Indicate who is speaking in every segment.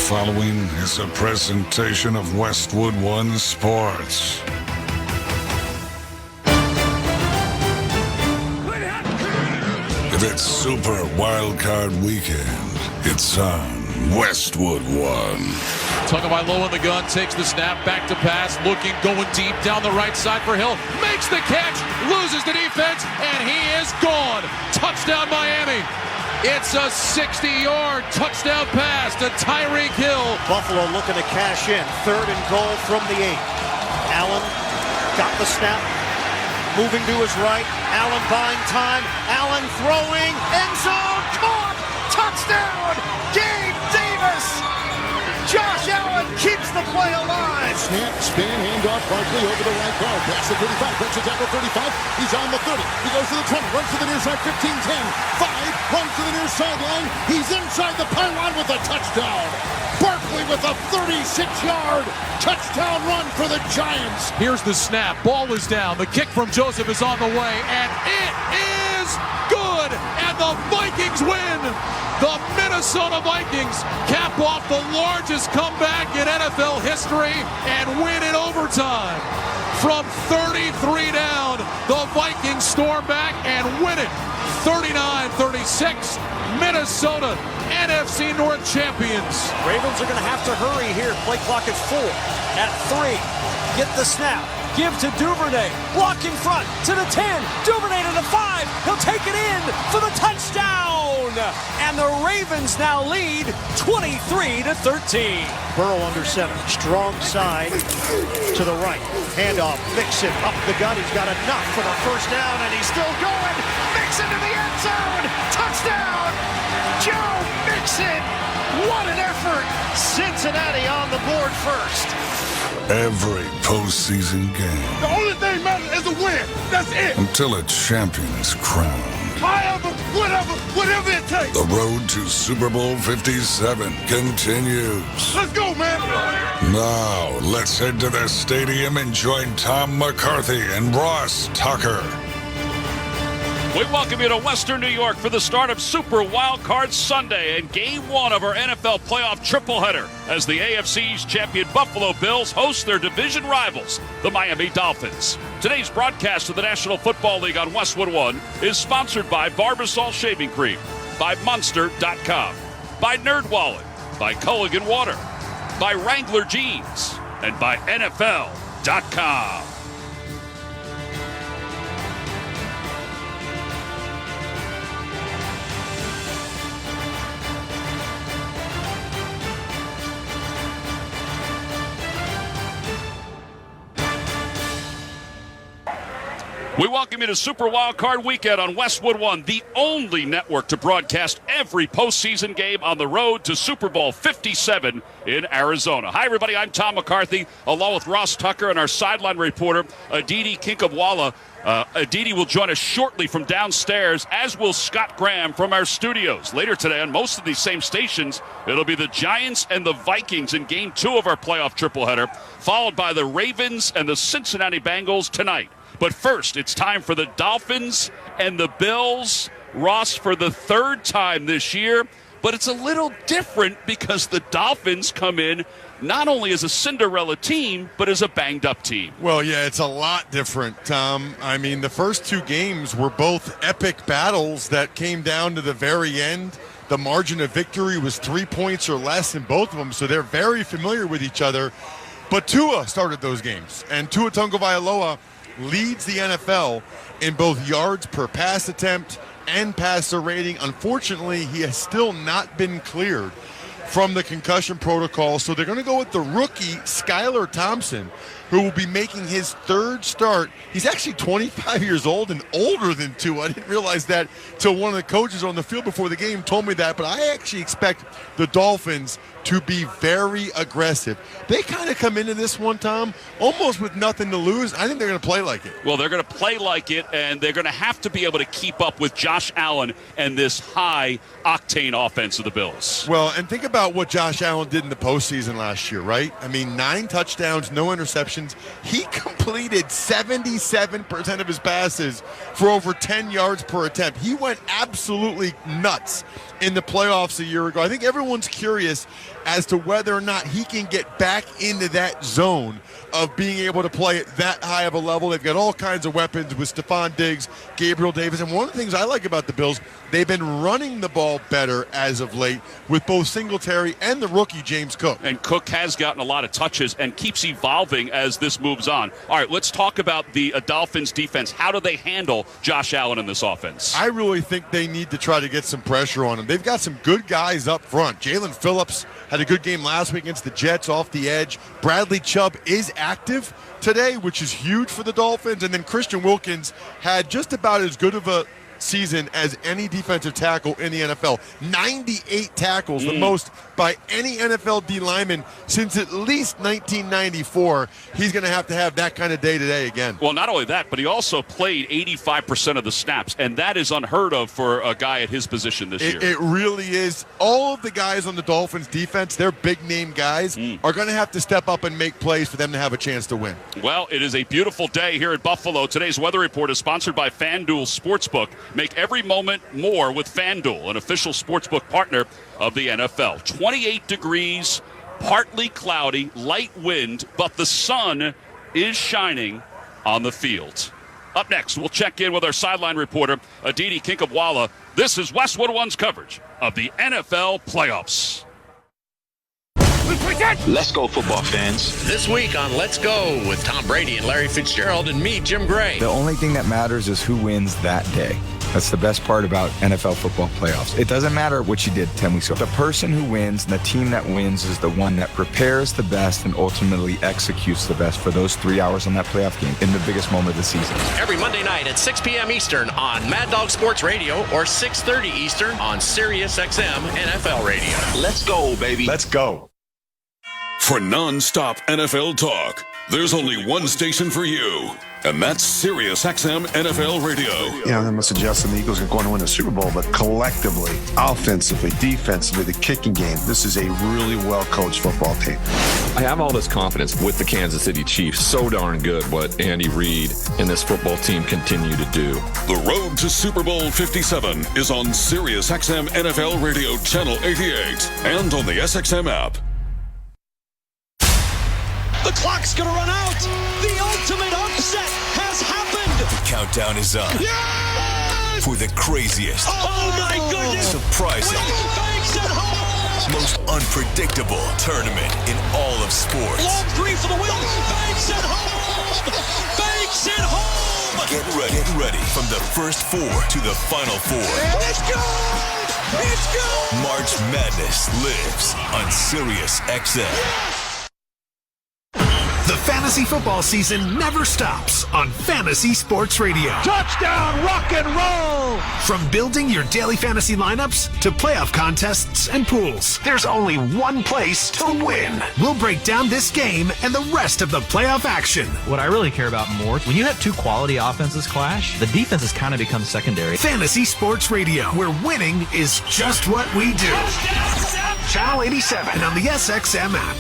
Speaker 1: following is a presentation of Westwood One Sports. If it's Super Wildcard Weekend, it's on Westwood One.
Speaker 2: Tagovailoa in the gun, takes the snap, back to pass, looking, going deep down the right side for Hill. Makes the catch, loses the defense, and he is gone. Touchdown Miami. It's a 60-yard touchdown pass to Tyreek Hill.
Speaker 3: Buffalo looking to cash in. 3rd and goal from the 8. Allen got the snap. Moving to his right. Allen buying time. Allen throwing. End zone. Caught. Touchdown. Gabe Davis. Josh Allen keeps the play alive.
Speaker 4: Snap, spin, handoff, Barkley over the right guard. Pass the 35, breaks the tackle 35. He's on the 30. He goes to the 20, runs to the near side, 15, 10, 5, runs to the near sideline. He's inside the pylon with a touchdown. Barkley with a 36-yard touchdown run for the Giants.
Speaker 2: Here's the snap. Ball is down. The kick from Joseph is on the way, and it is good. And the Vikings win. The Minnesota Vikings cap off the largest comeback in NFL history and win in overtime. From 33 down, the Vikings storm back and win it. 39-36, Minnesota, NFC North champions.
Speaker 3: Ravens are going to have to hurry here. Play clock at 4. At 3, get the snap. Give to Duvernay. Blocking front to the 10. Duvernay to the 5. He'll take it in for the touchdown. And the Ravens now lead 23-13. Burrow under center. Strong side to the right. Handoff. Mixon up the gut. He's got enough for the first down, and he's still going. Mixon to the end zone. Touchdown. Joe Mixon. What an effort. Cincinnati on the board first.
Speaker 1: Every postseason game.
Speaker 4: The only thing matters is a win. That's it.
Speaker 1: Until a champion is crowned.
Speaker 4: However, whatever it takes.
Speaker 1: The road to Super Bowl 57 continues.
Speaker 4: Let's go, man.
Speaker 1: Now, let's head to the stadium and join Tom McCarthy and Ross Tucker.
Speaker 5: We welcome you to Western New York for the start of Super Wildcard Sunday and Game 1 of our NFL playoff tripleheader as the AFC's champion Buffalo Bills host their division rivals, the Miami Dolphins. Today's broadcast of the National Football League on Westwood One is sponsored by Barbasol Shaving Cream, by Monster.com, by NerdWallet, by Culligan Water, by Wrangler Jeans, and by NFL.com. We welcome you to Super Wildcard Weekend on Westwood One, the only network to broadcast every postseason game on the road to Super Bowl 57 in Arizona. Hi, everybody. I'm Tom McCarthy, along with Ross Tucker and our sideline reporter, Aditi Kinkabwala. Aditi will join us shortly from downstairs, as will Scott Graham from our studios. Later today, on most of these same stations, it'll be the Giants and the Vikings in Game 2 of our playoff tripleheader, followed by the Ravens and the Cincinnati Bengals tonight. But first, it's time for the Dolphins and the Bills. Ross, for the 3rd time this year. But it's a little different because the Dolphins come in not only as a Cinderella team, but as a banged-up team.
Speaker 6: Well, yeah, it's a lot different, Tom. I mean, the first 2 games were both epic battles that came down to the very end. The margin of victory was 3 points or less in both of them, so they're very familiar with each other. But Tua started those games, and Tua Tagovailoa leads the NFL in both yards per pass attempt and passer rating. Unfortunately, he has still not been cleared from the concussion protocol, so they're going to go with the rookie Skylar Thompson, who will be making his 3rd start. He's actually 25 years old and older than Tua. I didn't realize that till one of the coaches on the field before the game told me that, but I actually expect the Dolphins to be very aggressive. They kind of come into this one, Tom, almost with nothing to lose. I think they're going to play like it.
Speaker 5: Well, they're going to play like it, and they're going to have to be able to keep up with Josh Allen and this high-octane offense of the Bills.
Speaker 6: Well, and think about what Josh Allen did in the postseason last year, right? I mean, 9 touchdowns, no interceptions. completions. He completed 77% of his passes for over 10 yards per attempt. He went absolutely nuts in the playoffs a year ago. I think everyone's curious as to whether or not he can get back into that zone of being able to play at that high of a level. They've got all kinds of weapons with Stephon Diggs, Gabriel Davis, and one of the things I like about the Bills, they've been running the ball better as of late with both Singletary and the rookie James Cook.
Speaker 5: And Cook has gotten a lot of touches and keeps evolving as this moves on. All right, let's talk about the Dolphins defense. How do they handle Josh Allen in this offense?
Speaker 6: I really think they need to try to get some pressure on him. They've got some good guys up front. Jalen Phillips had a good game last week against the Jets off the edge. Bradley Chubb is active today, which is huge for the Dolphins. And then Christian Wilkins had just about as good of a season as any defensive tackle in the NFL. 98 tackles, the most by any NFL D lineman since at least 1994. He's going to have that kind of day today again.
Speaker 5: Well, not only that, but he also played 85% of the snaps, and that is unheard of for a guy at his position this year.
Speaker 6: It really is. All of the guys on the Dolphins defense, they're big-name guys, are going to have to step up and make plays for them to have a chance to win.
Speaker 5: Well, it is a beautiful day here at Buffalo. Today's weather report is sponsored by FanDuel Sportsbook. Make every moment more with FanDuel, an official sportsbook partner of the NFL. 28 degrees, partly cloudy, light wind, but the sun is shining on the field. Up next, we'll check in with our sideline reporter, Aditi Kinkhabwala. This is Westwood One's coverage of the NFL playoffs.
Speaker 7: Let's go, football fans.
Speaker 8: This week on Let's Go with Tom Brady and Larry Fitzgerald and me, Jim Gray.
Speaker 9: The only thing that matters is who wins that day. That's the best part about NFL football playoffs. It doesn't matter what you did 10 weeks ago. The person who wins and the team that wins is the one that prepares the best and ultimately executes the best for those 3 hours on that playoff game in the biggest moment of the season.
Speaker 8: Every Monday night at 6 p.m. Eastern on Mad Dog Sports Radio or 6:30 Eastern on Sirius XM NFL Radio.
Speaker 7: Let's go, baby.
Speaker 9: Let's go.
Speaker 1: For non-stop NFL talk, there's only one station for you, and that's Sirius XM NFL Radio.
Speaker 10: You know, they must suggest the Eagles are going to win the Super Bowl, but collectively, offensively, defensively, the kicking game, this is a really well-coached football team.
Speaker 11: I have all this confidence with the Kansas City Chiefs. So darn good what Andy Reid and this football team continue to do.
Speaker 1: The road to Super Bowl 57 is on Sirius XM NFL Radio Channel 88 and on the SXM app.
Speaker 3: The clock's going to run out. The ultimate upset has happened.
Speaker 12: The countdown is up.
Speaker 3: Yes!
Speaker 12: For the craziest.
Speaker 3: Oh my goodness.
Speaker 12: Surprising.
Speaker 3: Banks at home.
Speaker 12: Most unpredictable tournament in all of sports.
Speaker 3: Long three for the win. Banks at home. Banks at home.
Speaker 12: Get ready from the first four to the final four.
Speaker 3: It's good. It's good.
Speaker 12: March Madness lives on Sirius XM.
Speaker 3: Yes!
Speaker 13: The fantasy football season never stops on Fantasy Sports Radio.
Speaker 3: Touchdown, rock and roll!
Speaker 13: From building your daily fantasy lineups to playoff contests and pools, there's only one place to win. We'll break down this game and the rest of the playoff action.
Speaker 14: What I really care about more, when you have two quality offenses clash, the defenses kind of become secondary.
Speaker 13: Fantasy Sports Radio, where winning is just what we do. Channel 87 and on the SXM app.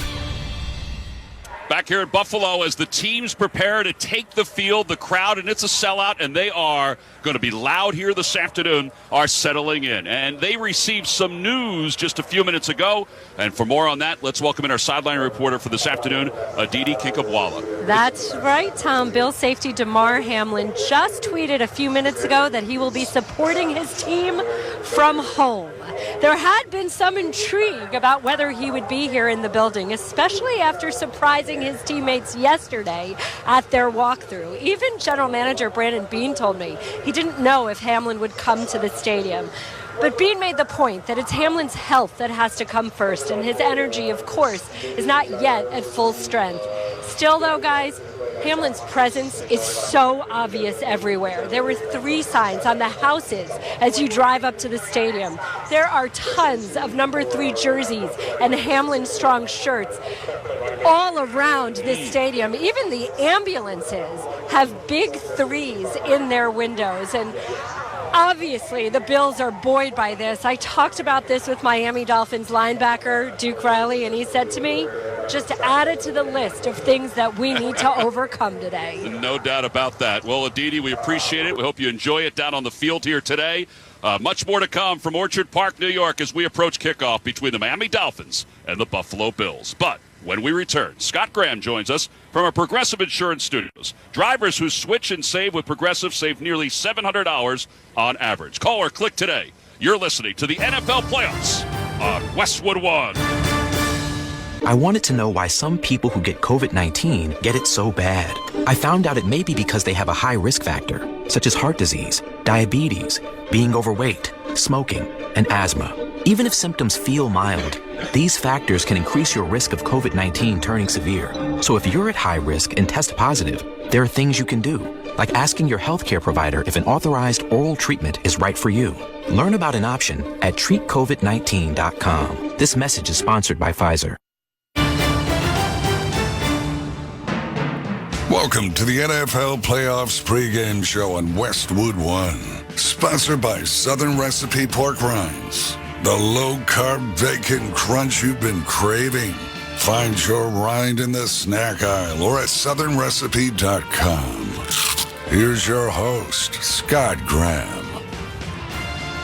Speaker 5: Back here at Buffalo as the teams prepare to take the field, the crowd, and it's a sellout, and they are going to be loud here this afternoon, are settling in. And they received some news just a few minutes ago. And for more on that, let's welcome in our sideline reporter for this afternoon, Aditi Kinkhabwala.
Speaker 15: That's right, Tom. Bill safety Damar Hamlin just tweeted a few minutes ago that he will be supporting his team from home. There had been some intrigue about whether he would be here in the building, especially after surprising his teammates yesterday at their walkthrough. Even General Manager Brandon Beane told me he didn't know if Hamlin would come to the stadium. But Beane made the point that it's Hamlin's health that has to come first, and his energy, of course, is not yet at full strength. Still, though, guys, Hamlin's presence is so obvious everywhere. There were 3 signs on the houses as you drive up to the stadium. There are tons of number 3 jerseys and Hamlin Strong shirts all around this stadium. Even the ambulances have big 3s in their windows. And obviously, the Bills are buoyed by this. I talked about this with Miami Dolphins linebacker Duke Riley, and he said to me, just added to the list of things that we need to overcome today.
Speaker 5: No doubt about that. Well, Aditi, we appreciate it. We hope you enjoy it down on the field here today. Much more to come from Orchard Park, New York, as we approach kickoff between the Miami Dolphins and the Buffalo Bills. But when we return, Scott Graham joins us from our Progressive Insurance Studios. Drivers who switch and save with Progressive save nearly $700 on average. Call or click today. You're listening to the NFL Playoffs on Westwood One.
Speaker 16: I wanted to know why some people who get COVID-19 get it so bad. I found out it may be because they have a high risk factor, such as heart disease, diabetes, being overweight, smoking, and asthma. Even if symptoms feel mild, these factors can increase your risk of COVID-19 turning severe. So if you're at high risk and test positive, there are things you can do, like asking your healthcare provider if an authorized oral treatment is right for you. Learn about an option at treatcovid19.com. This message is sponsored by Pfizer.
Speaker 17: Welcome to the NFL Playoffs pregame show on Westwood One. Sponsored by Southern Recipe Pork Rinds. The low-carb bacon crunch you've been craving. Find your rind in the snack aisle or at southernrecipe.com. Here's your host, Scott Graham.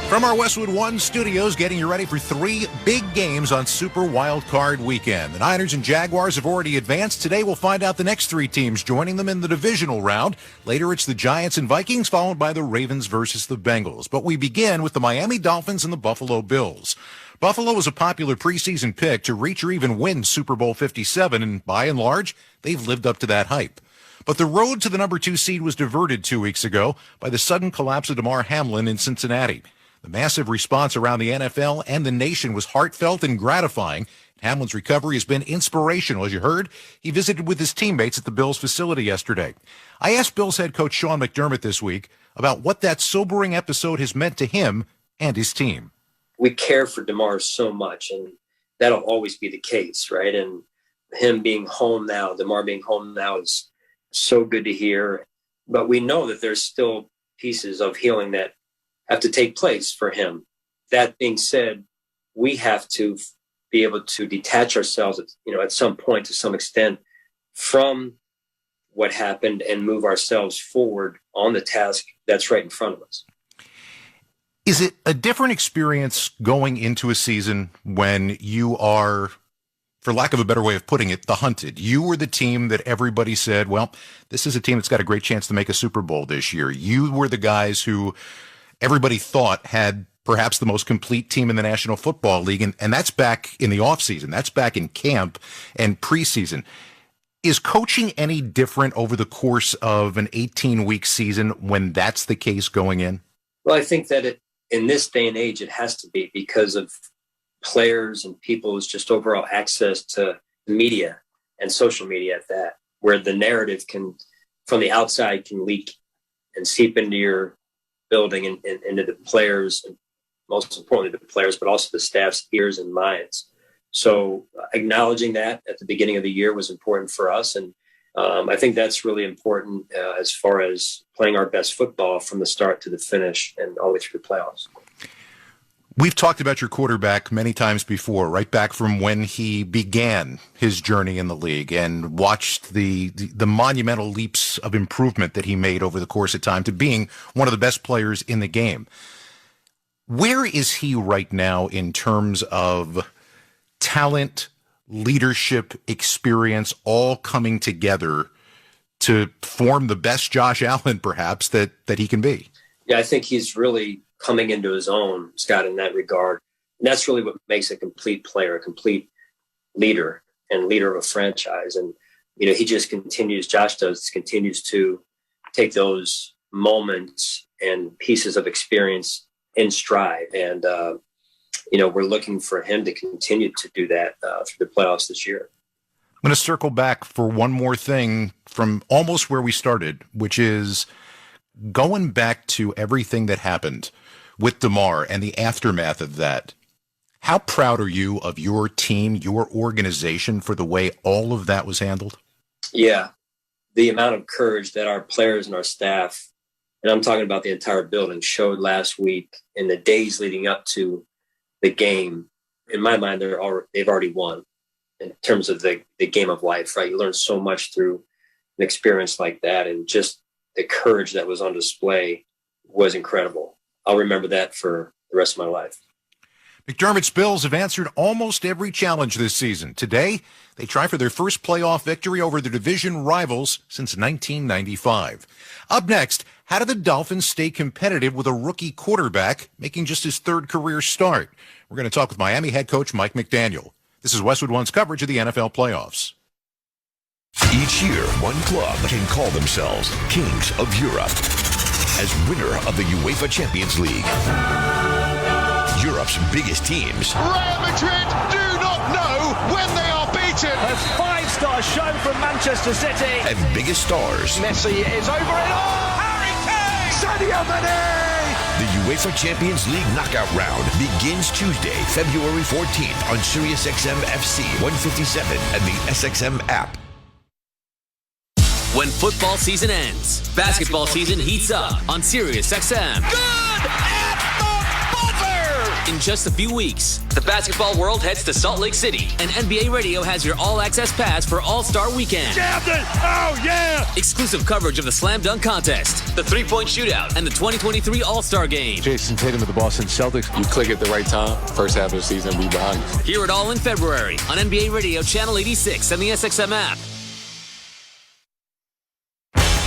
Speaker 18: From our Westwood One studios, getting you ready for 3 big games on Super Wildcard weekend. The Niners and Jaguars have already advanced. Today we'll find out the next 3 teams joining them in the divisional round. Later it's the Giants and Vikings, followed by the Ravens versus the Bengals. But we begin with the Miami Dolphins and the Buffalo Bills. Buffalo was a popular preseason pick to reach or even win Super Bowl 57, and by and large, they've lived up to that hype. But the road to the number 2 seed was diverted 2 weeks ago by the sudden collapse of Damar Hamlin in Cincinnati. The massive response around the NFL and the nation was heartfelt and gratifying. Hamlin's recovery has been inspirational. As you heard, he visited with his teammates at the Bills facility yesterday. I asked Bills head coach Sean McDermott this week about what that sobering episode has meant to him and his team.
Speaker 19: We care for Damar so much, and that'll always be the case, right? And him being home now, Damar being home now is so good to hear. But we know that there's still pieces of healing that have to take place for him. That being said, we have to be able to detach ourselves, at some point, to some extent, from what happened and move ourselves forward on the task that's right in front of us.
Speaker 18: Is it a different experience going into a season when you are, for lack of a better way of putting it, the hunted? You were the team that everybody said, well, this is a team that's got a great chance to make a Super Bowl this year. You were the guys who everybody thought had perhaps the most complete team in the National Football League, and that's back in the offseason. That's back in camp and preseason. Is coaching any different over the course of an 18-week season when that's the case going in?
Speaker 19: Well, I think that in this day and age, it has to be because of players and people's just overall access to media and social media at that, where the narrative can, from the outside, can leak and seep into your building and into the players, and most importantly the players, but also the staff's ears and minds. So acknowledging that at the beginning of the year was important for us. And I think that's really important as far as playing our best football from the start to the finish and all the way through the playoffs.
Speaker 18: We've talked about your quarterback many times before, right back from when he began his journey in the league, and watched the monumental leaps of improvement that he made over the course of time to being one of the best players in the game. Where is he right now in terms of talent, leadership, experience, all coming together to form the best Josh Allen, perhaps, that he can be?
Speaker 19: Yeah, I think he's really coming into his own, Scott, in that regard. And that's really what makes a complete player, a complete leader and leader of a franchise. And, Josh continues to take those moments and pieces of experience in stride. And, we're looking for him to continue to do that through the playoffs this year.
Speaker 18: I'm going to circle back for one more thing from almost where we started, which is going back to everything that happened with Damar and the aftermath of that. How proud are you of your team, your organization, for the way all of that was handled?
Speaker 19: Yeah, the amount of courage that our players and our staff, and I'm talking about the entire building, showed last week in the days leading up to the game. In my mind, they've already won. in terms of the game of life, right? You learn so much through an experience like that, and just the courage that was on display was incredible. I'll remember that for the rest of my life.
Speaker 18: McDermott's Bills have answered almost every challenge this season. Today, they try for their first playoff victory over their division rivals since 1995. Up next, how do the Dolphins stay competitive with a rookie quarterback making just his third career start? We're going to talk with Miami head coach Mike McDaniel. This is Westwood One's coverage of the NFL playoffs.
Speaker 12: Each year, one club can call themselves Kings of Europe as winner of the UEFA Champions League. Europe's biggest teams.
Speaker 4: Real Madrid do not know when they are beaten.
Speaker 3: A five-star show from Manchester City.
Speaker 12: And biggest stars.
Speaker 3: Messi is over it all. Harry Kane! Sadio Mane!
Speaker 12: The UEFA Champions League knockout round begins Tuesday, February 14th on SiriusXM FC 157 and the SXM app.
Speaker 20: When football season ends, basketball season heats up on SiriusXM.
Speaker 3: Good at the buzzer!
Speaker 20: In just a few weeks, the basketball world heads to Salt Lake City, and NBA Radio has your all-access pass for All-Star Weekend.
Speaker 3: Jammed it! Oh, yeah!
Speaker 20: Exclusive coverage of the Slam Dunk Contest, the three-point shootout, and the 2023 All-Star Game.
Speaker 21: Jason Tatum of the Boston Celtics. You click at the right time, first half of the season, we behind you.
Speaker 20: Hear it all in February on NBA Radio Channel 86 and the SXM app.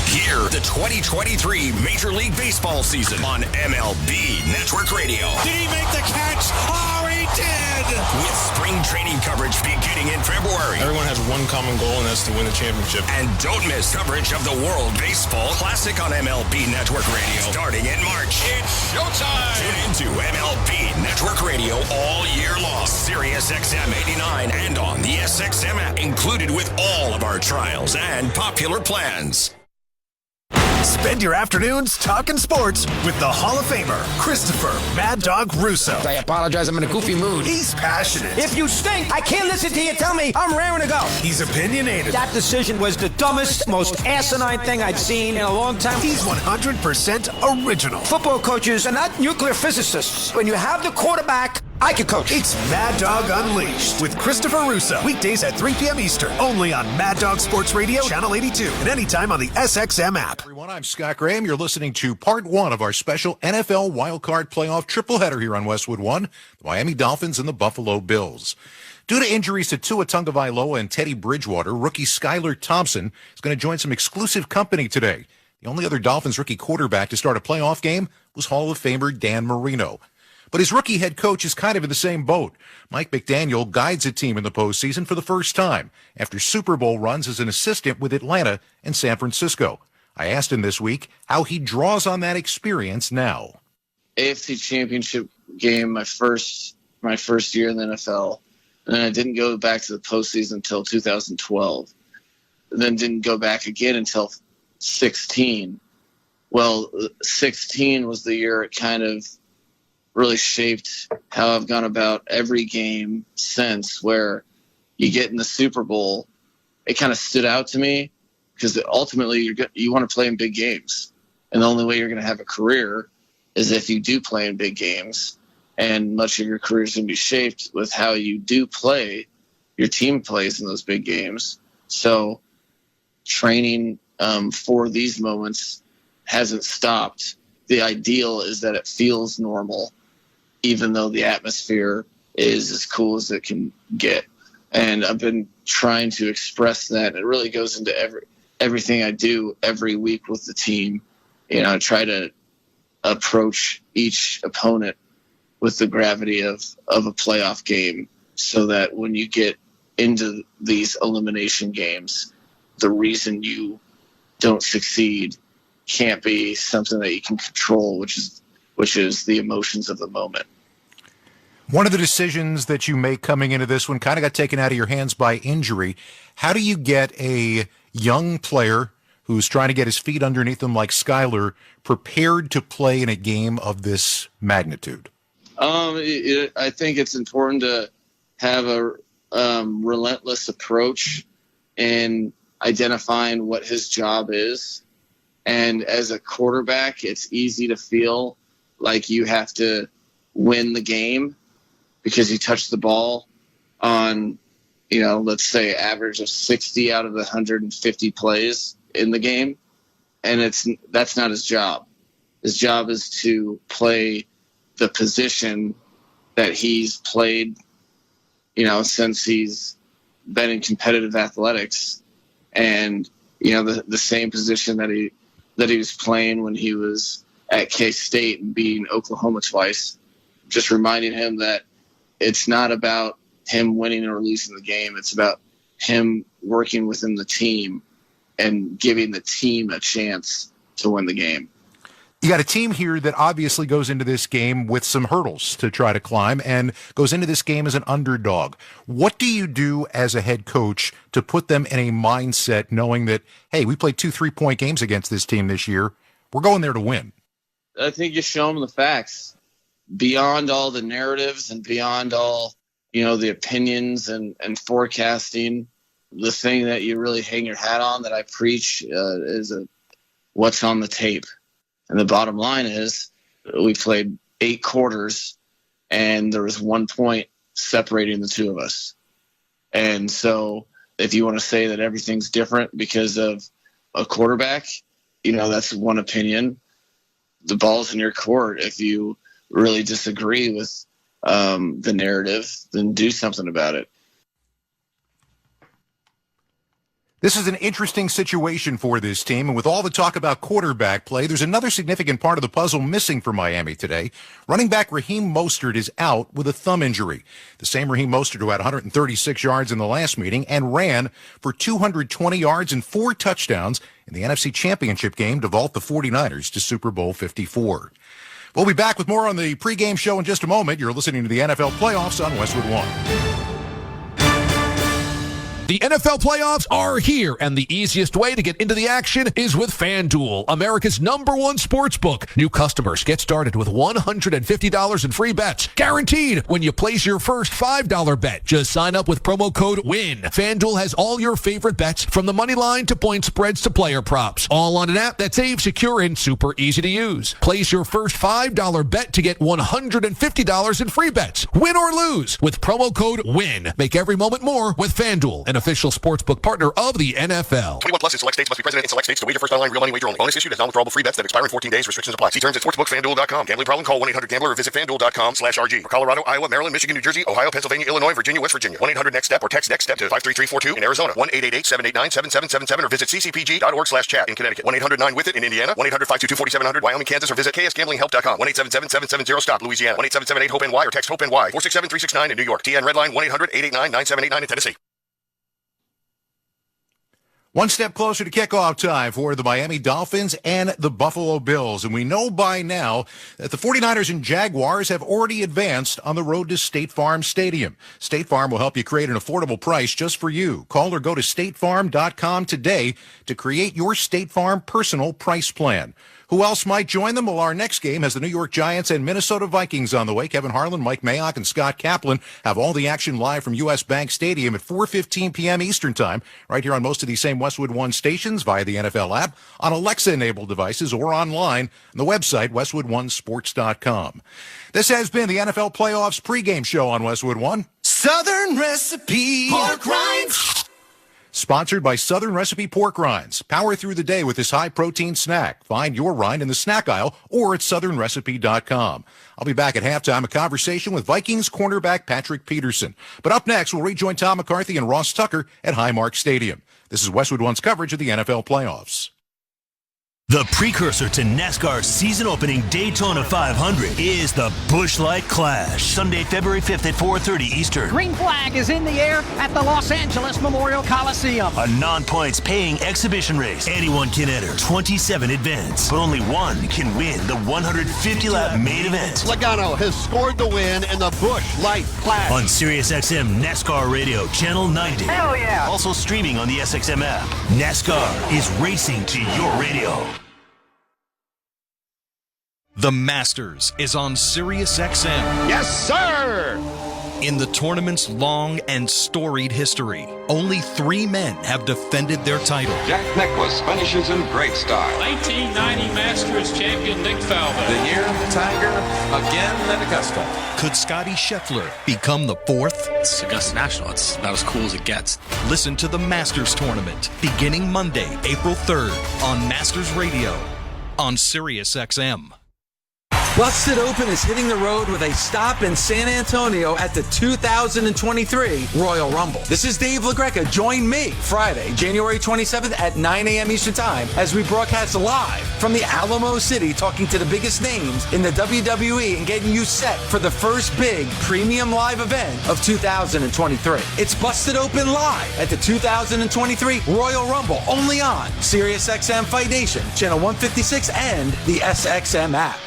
Speaker 12: Hear the 2023 Major League Baseball season on MLB Network Radio.
Speaker 3: Did he make the catch? Oh, he did!
Speaker 12: With spring training coverage beginning in February.
Speaker 21: Everyone has one common goal, and that's to win the championship.
Speaker 12: And don't miss coverage of the World Baseball Classic on MLB Network Radio starting in March. It's showtime! Tune into MLB Network Radio all year long. SiriusXM 89 and on the SXM app, included with all of our trials and popular plans.
Speaker 13: Spend your afternoons talking sports with the Hall of Famer, Christopher Mad Dog Russo.
Speaker 22: I apologize, I'm in a goofy mood.
Speaker 13: He's passionate.
Speaker 22: If you stink, I can't listen to you tell me I'm raring to go.
Speaker 13: He's opinionated.
Speaker 22: That decision was the dumbest, most asinine thing I'd seen in a long time.
Speaker 13: He's 100% original.
Speaker 22: Football coaches are not nuclear physicists. When you have the quarterback, I can coach.
Speaker 13: It's Mad Dog Unleashed with Christopher Russo. Weekdays at 3 p.m. Eastern, only on Mad Dog Sports Radio, Channel 82, and anytime on the SXM app.
Speaker 18: Everyone, I'm Scott Graham. You're listening to part one of our special NFL Wildcard Playoff tripleheader here on Westwood One, the Miami Dolphins and the Buffalo Bills. Due to injuries to Tua Tagovailoa and Teddy Bridgewater, rookie Skylar Thompson is going to join some exclusive company today. The only other Dolphins rookie quarterback to start a playoff game was Hall of Famer Dan Marino. But his rookie head coach is kind of in the same boat. Mike McDaniel guides a team in the postseason for the first time after Super Bowl runs as an assistant with Atlanta and San Francisco. I asked him this week how he draws on that experience now.
Speaker 23: AFC Championship game, my first year in the NFL, and then I didn't go back to the postseason until 2012. And then didn't go back again until 16. Well, 16 was the year it kind of really shaped how I've gone about every game since, where you get in the Super Bowl. It kind of stood out to me because ultimately you want to play in big games. And the only way you're going to have a career is if you do play in big games. And much of your career is going to be shaped with how you do play, your team plays in those big games. So training for these moments hasn't stopped. The ideal is that it feels normal, even though the atmosphere is as cool as it can get. And I've been trying to express that. It really goes into everything I do every week with the team. You know, I try to approach each opponent with the gravity of a playoff game, so that when you get into these elimination games, the reason you don't succeed can't be something that you can control, which is the emotions of the moment.
Speaker 18: One of the decisions that you make coming into this one kind of got taken out of your hands by injury. How do you get a young player who's trying to get his feet underneath him like Skylar prepared to play in a game of this magnitude?
Speaker 23: I think it's important to have a relentless approach in identifying what his job is. And as a quarterback, it's easy to feel like you have to win the game because you touch the ball on let's say average of 60 out of the 150 plays in the game. And that's not his job. His job is to play the position that he's played, since he's been in competitive athletics, and the same position that he was playing when he was at K-State and beating Oklahoma twice. Just reminding him that it's not about him winning or losing the game. It's about him working within the team and giving the team a chance to win the game.
Speaker 18: You got a team here that obviously goes into this game with some hurdles to try to climb and goes into this game as an underdog. What do you do as a head coach to put them in a mindset knowing that, hey, we played 2 3-point games against this team this year. We're going there to win.
Speaker 23: I think you show them the facts beyond all the narratives and beyond all, the opinions and forecasting. The thing that you really hang your hat on that I preach is what's on the tape. And the bottom line is we played 8 quarters and there was 1 point separating the two of us. And so if you want to say that everything's different because of a quarterback, that's one opinion. The ball's in your court. If you really disagree with the narrative, then do something about it.
Speaker 18: This is an interesting situation for this team, and with all the talk about quarterback play, there's another significant part of the puzzle missing for Miami today. Running back Raheem Mostert is out with a thumb injury. The same Raheem Mostert who had 136 yards in the last meeting and ran for 220 yards and 4 touchdowns in the NFC Championship game to vault the 49ers to Super Bowl 54. We'll be back with more on the pregame show in just a moment. You're listening to the NFL Playoffs on Westwood One.
Speaker 2: The NFL playoffs are here, and the easiest way to get into the action is with FanDuel, America's #1 sportsbook. New customers get started with $150 in free bets, guaranteed when you place your first $5 bet. Just sign up with promo code WIN. FanDuel has all your favorite bets, from the money line to point spreads to player props, all on an app that's safe, secure, and super easy to use. Place your first $5 bet to get $150 in free bets. Win or lose with promo code WIN. Make every moment more with FanDuel, an official sportsbook partner of the NFL.
Speaker 6: 21 plus in select states. Must be present in select states to wager. First online real money wager only. Bonus issued as non-withdrawable free bets that expire in 14 days. Restrictions apply. See terms at sportsbookfanduel.com. Gambling problem? Call 1-800-GAMBLER or visit fanduel.com/RG. For Colorado, Iowa, Maryland, Michigan, New Jersey, Ohio, Pennsylvania, Illinois, Virginia, West Virginia. 1-800-NEXT-STEP or text NEXT-STEP to 53342 in Arizona. 1-888-789-7777 or visit ccpg.org/chat in Connecticut. 1-800-9-WITH-IT in Indiana. 1-800-522-4700 Wyoming, Kansas, or visit ksgamblinghelp.com. 1-877-770-STOP Louisiana. 1-877-8-HOPE-NY or text HOPE-NY 467-369 in New York. TN Redline 1-800-889-9789 in Tennessee.
Speaker 18: One step closer to kickoff time for the Miami Dolphins and the Buffalo Bills. And we know by now that the 49ers and Jaguars have already advanced on the road to State Farm Stadium. State Farm will help you create an affordable price just for you. Call or go to statefarm.com today to create your State Farm personal price plan. Who else might join them? Well, our next game has the New York Giants and Minnesota Vikings on the way. Kevin Harlan, Mike Mayock, and Scott Kaplan have all the action live from U.S. Bank Stadium at 4:15 p.m. Eastern Time, right here on most of these same Westwood One stations via the NFL app, on Alexa-enabled devices, or online on the website, westwoodonesports.com. This has been the NFL Playoffs pregame show on Westwood One.
Speaker 22: Southern Recipe Pork Rinds.
Speaker 18: Sponsored by Southern Recipe Pork Rinds. Power through the day with this high-protein snack. Find your rind in the snack aisle or at southernrecipe.com. I'll be back at halftime, a conversation with Vikings cornerback Patrick Peterson. But up next, we'll rejoin Tom McCarthy and Ross Tucker at Highmark Stadium. This is Westwood One's coverage of the NFL playoffs.
Speaker 8: The precursor to NASCAR's season-opening Daytona 500 is the Busch Light Clash. Sunday, February 5th at 4:30 Eastern.
Speaker 24: Green flag is in the air at the Los Angeles Memorial Coliseum.
Speaker 8: A non-points paying exhibition race. Anyone can enter 27 events, but only one can win the 150-lap main event.
Speaker 4: Logano has scored the win in the Busch Light Clash.
Speaker 8: On SiriusXM NASCAR Radio, Channel 90.
Speaker 24: Hell yeah!
Speaker 8: Also streaming on the SXM app. NASCAR is racing to your radio.
Speaker 25: The Masters is on SiriusXM.
Speaker 4: Yes, sir!
Speaker 7: In the tournament's long and storied history, only 3 men have defended their title.
Speaker 9: Jack Nicklaus finishes in great style.
Speaker 10: 1990 Masters champion Nick Faldo.
Speaker 9: The year of the Tiger, again at Augusta.
Speaker 7: Could Scotty Scheffler become the 4th?
Speaker 11: It's Augusta National. It's about as cool as it gets.
Speaker 7: Listen to the Masters Tournament beginning Monday, April 3rd on Masters Radio on Sirius XM.
Speaker 25: Busted Open is hitting the road with a stop in San Antonio at the 2023 Royal Rumble. This is Dave LaGreca. Join me Friday, January 27th at 9 a.m. Eastern Time as we broadcast live from the Alamo City, talking to the biggest names in the WWE and getting you set for the first big premium live event of 2023. It's Busted Open live at the 2023 Royal Rumble, only on SiriusXM Fight Nation, Channel 156, and the SXM app.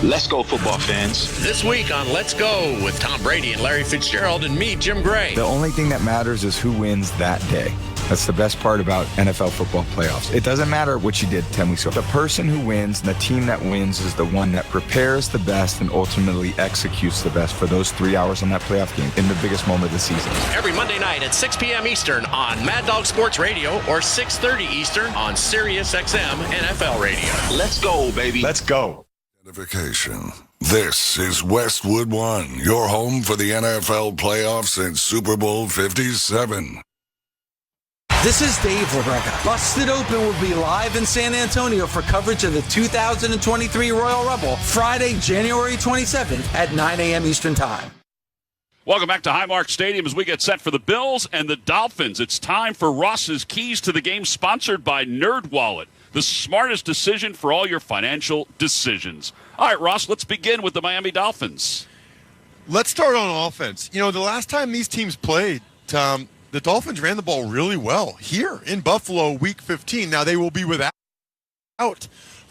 Speaker 26: Let's go, football fans.
Speaker 27: This week on Let's Go with Tom Brady and Larry Fitzgerald and me, Jim Gray.
Speaker 28: The only thing that matters is who wins that day. That's the best part about NFL football playoffs. It doesn't matter what you did 10 weeks ago. The person who wins and the team that wins is the one that prepares the best and ultimately executes the best for those 3 hours on that playoff game in the biggest moment of the season.
Speaker 27: Every Monday night at 6 p.m. Eastern on Mad Dog Sports Radio or 6:30 Eastern on Sirius XM NFL Radio.
Speaker 26: Let's go, baby.
Speaker 28: Let's go.
Speaker 17: Identification. This is Westwood One, your home for the NFL playoffs since Super Bowl 57.
Speaker 25: This is Dave LaGreca. Busted Open will be live in San Antonio for coverage of the 2023 Royal Rumble, Friday, January 27th at 9 a.m. Eastern Time.
Speaker 5: Welcome back to Highmark Stadium as we get set for the Bills and the Dolphins. It's time for Ross's Keys to the Game, sponsored by NerdWallet, the smartest decision for all your financial decisions. All right, Ross, let's begin with the Miami Dolphins.
Speaker 29: Let's start on offense. You know, the last time these teams played, Tom, the Dolphins ran the ball really well here in Buffalo, Week 15. Now, they will be without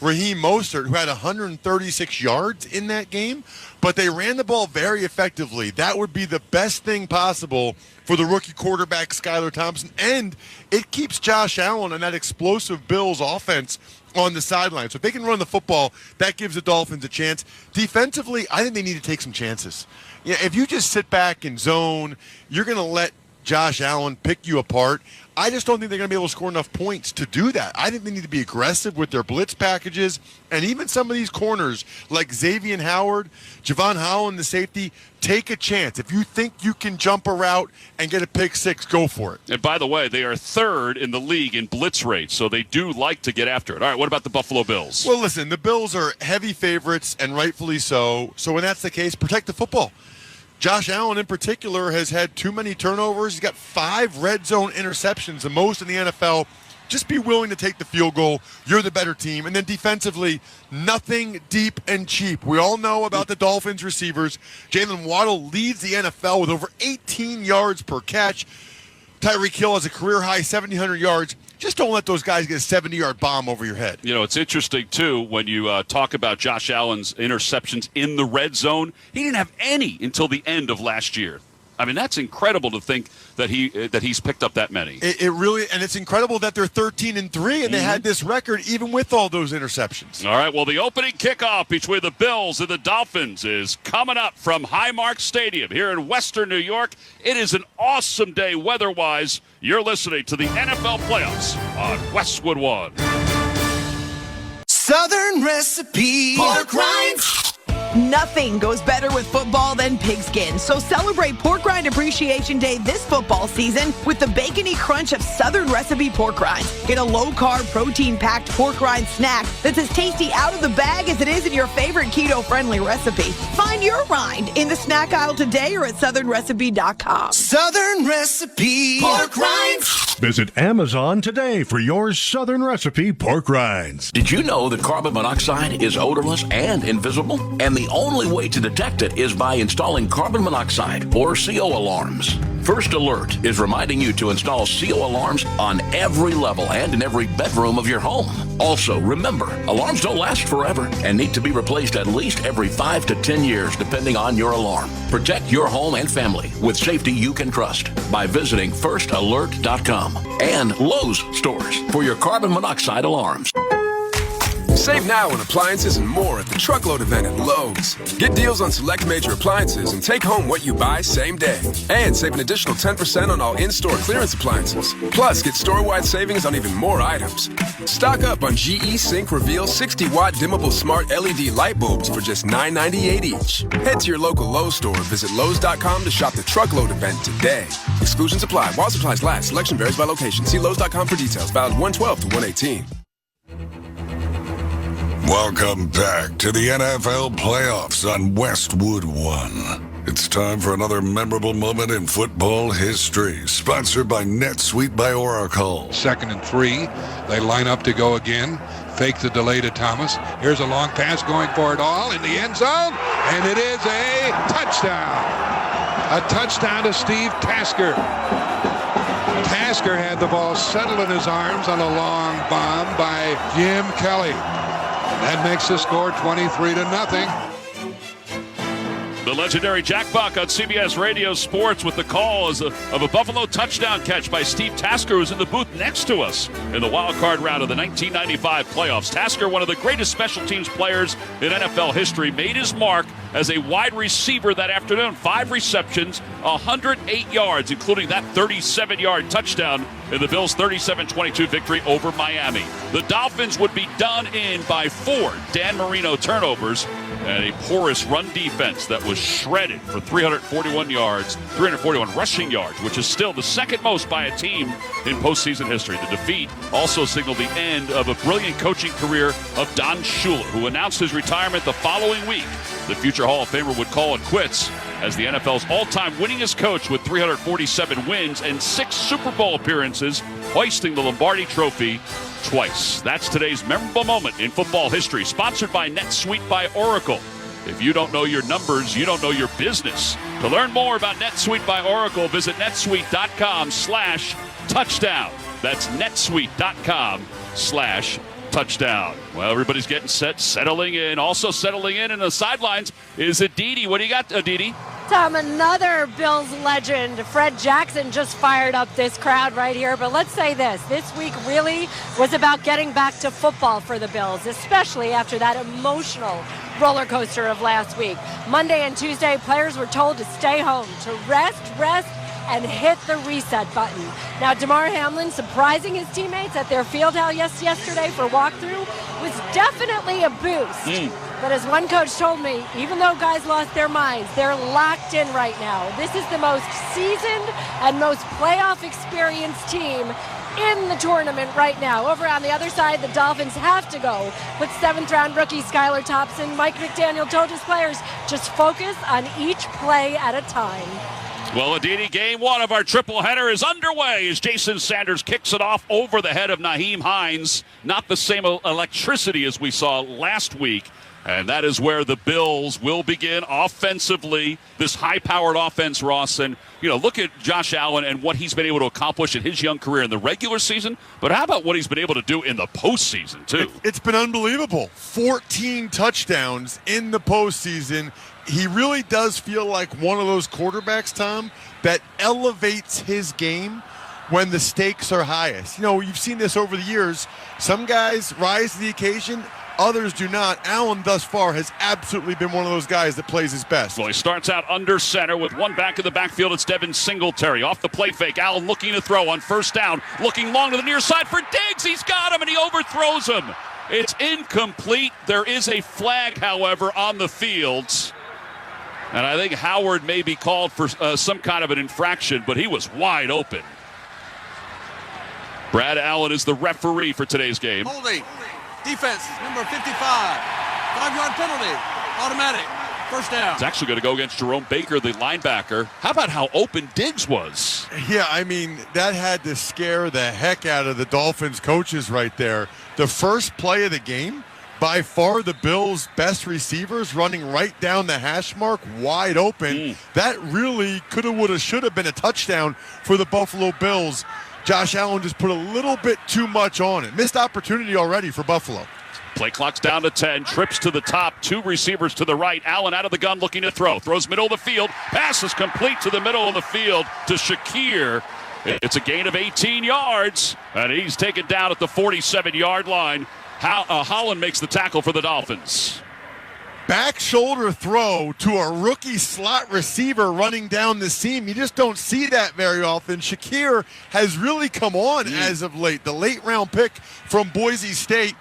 Speaker 29: Raheem Mostert, who had 136 yards in that game, but they ran the ball very effectively. That would be the best thing possible for the rookie quarterback, Skylar Thompson, and it keeps Josh Allen and that explosive Bills offense on the sideline. So if they can run the football, that gives the Dolphins a chance. Defensively, I think they need to take some chances. You know, if you just sit back and zone, you're going to let Josh Allen pick you apart. I just don't think they're going to be able to score enough points to do that. I think they need to be aggressive with their blitz packages, and even some of these corners like Xavier Howard, Javon Holland, the safety, take a chance. If you think you can jump a route and get a pick six, go for it.
Speaker 5: And by the way, they are third in the league in blitz rate, so they do like to get after it. All right, what about the Buffalo Bills?
Speaker 29: Well, listen, the Bills are heavy favorites, and rightfully so. So when that's the case, protect the football. Josh Allen, in particular, has had too many turnovers. He's got 5 red zone interceptions, the most in the NFL. Just be willing to take the field goal. You're the better team. And then defensively, nothing deep and cheap. We all know about the Dolphins receivers. Jalen Waddle leads the NFL with over 18 yards per catch. Tyreek Hill has a career-high 1,700 yards. Just don't let those guys get a 70-yard bomb over your head.
Speaker 5: You know, it's interesting, too, when you talk about Josh Allen's interceptions in the red zone. He didn't have any until the end of last year. I mean, that's incredible to think that he's picked up that many.
Speaker 29: It really, and it's incredible that they're 13-3, and they had this record even with all those interceptions.
Speaker 5: All right, well, the opening kickoff between the Bills and the Dolphins is coming up from Highmark Stadium here in Western New York. It is an awesome day weather-wise. You're listening to the NFL Playoffs on Westwood One.
Speaker 30: Southern Recipe Pork Rinds. Nothing goes better with football than pigskin. So celebrate Pork Rind Appreciation Day this football season with the bacony crunch of Southern Recipe pork rinds. Get a low-carb, protein-packed pork rind snack that's as tasty out of the bag as it is in your favorite keto-friendly recipe. Find your rind in the snack aisle today or at southernrecipe.com. Southern Recipe Pork Rinds.
Speaker 31: Visit Amazon today for your Southern Recipe pork rinds.
Speaker 32: Did you know that carbon monoxide is odorless and invisible? And the only way to detect it is by installing carbon monoxide or CO alarms. First Alert is reminding you to install CO alarms on every level and in every bedroom of your home. Also, remember, alarms don't last forever and need to be replaced at least every 5 to 10 years, depending on your alarm. Protect your home and family with safety you can trust by visiting firstalert.com and Lowe's stores for your carbon monoxide alarms.
Speaker 1: Save now on appliances and more at the Truckload event at Lowe's. Get deals on select major appliances and take home what you buy same day. And save an additional 10% on all in-store clearance appliances. Plus, get store-wide savings on even more items. Stock up on GE Sync Reveal 60-watt dimmable smart LED light bulbs for just $9.98 each. Head to your local Lowe's store or visit Lowe's.com to shop the Truckload event today. Exclusions apply. While supplies last. Selection varies by location. See Lowe's.com for details. Valid 1/12 to 1/18.
Speaker 17: Welcome back to the NFL playoffs on Westwood One. It's time for another memorable moment in football history, sponsored by NetSuite by Oracle.
Speaker 2: 2nd and 3. They line up to go again. Fake the delay to Thomas. Here's a long pass going for it all in the end zone, and it is a touchdown. A touchdown to Steve Tasker. Tasker had the ball settled in his arms on a long bomb by Jim Kelly. That makes the score 23-0.
Speaker 5: The legendary Jack Buck on CBS Radio Sports with the call of a Buffalo touchdown catch by Steve Tasker, who's in the booth next to us in the Wildcard round of the 1995 playoffs. Tasker, one of the greatest special teams players in NFL history, made his mark as a wide receiver that afternoon. 5 receptions, 108 yards, including that 37-yard touchdown in the Bills' 37-22 victory over Miami. The Dolphins would be done in by 4 Dan Marino turnovers and a porous run defense that was shredded for 341 rushing yards, which is still the second most by a team in postseason history. The defeat also signaled the end of a brilliant coaching career of Don Shula, who announced his retirement the following week. The future Hall of Famer would call it quits as the NFL's all-time winningest coach with 347 wins and 6 Super Bowl appearances, hoisting the Lombardi Trophy twice. That's today's memorable moment in football history, sponsored by NetSuite by Oracle. If you don't know your numbers, you don't know your business. To learn more about NetSuite by Oracle, visit netsuite.com/touchdown. That's netsuite.com/touchdown. Well, everybody's getting set, settling in. Also settling in the sidelines is Aditi. What do you got, Aditi?
Speaker 3: Tom, another Bills legend, Fred Jackson, just fired up this crowd right here. But let's say this week really was about getting back to football for the Bills, especially after that emotional roller coaster of last week. Monday and Tuesday, players were told to stay home, to rest, and hit the reset button. Now, Damar Hamlin surprising his teammates at their field house yesterday for walkthrough was definitely a boost. But as one coach told me, even though guys lost their minds, they're locked in right now. This is the most seasoned and most playoff experienced team in the tournament right now. Over on the other side, the Dolphins have to go with 7th-round rookie Skylar Thompson. Mike McDaniel told his players, just focus on each play at a time.
Speaker 5: Well, Aditi, game 1 of our triple header is underway as Jason Sanders kicks it off over the head of Nyheim Hines. Not the same electricity as we saw last week. And that is where the Bills will begin offensively, this high-powered offense, Ross. And, look at Josh Allen and what he's been able to accomplish in his young career in the regular season. But how about what he's been able to do in the postseason, too?
Speaker 29: It's been unbelievable. 14 touchdowns in the postseason. He really does feel like one of those quarterbacks, Tom, that elevates his game when the stakes are highest. You've seen this over the years. Some guys rise to the occasion. Others do not. Allen thus far has absolutely been one of those guys that plays his best.
Speaker 5: Well, he starts out under center with one back in the backfield. It's Devin Singletary. Off the play fake. Allen looking to throw on first down. Looking long to the near side for Diggs. He's got him, and he overthrows him. It's incomplete. There is a flag, however, on the field. And I think Howard may be called for some kind of an infraction, but he was wide open. Brad Allen is the referee for today's game.
Speaker 12: Holding. Defense, number 55. 5-yard penalty. Automatic. First down.
Speaker 5: It's actually going to go against Jerome Baker, the linebacker. How about how open Diggs was?
Speaker 29: Yeah, that had to scare the heck out of the Dolphins coaches right there. The first play of the game, by far the Bills' best receivers running right down the hash mark, wide open. That really coulda, woulda, shoulda been a touchdown for the Buffalo Bills. Josh Allen just put a little bit too much on it. Missed opportunity already for Buffalo.
Speaker 5: Play clock's down to 10. Trips to the top. 2 receivers to the right. Allen out of the gun looking to throw. Throws middle of the field. Pass is complete to the middle of the field to Shakir. It's a gain of 18 yards. And he's taken down at the 47-yard line. Holland makes the tackle for the Dolphins.
Speaker 29: Back shoulder throw to a rookie slot receiver running down the seam. You just don't see that very often. Shakir has really come on as of late. The late round pick from Boise State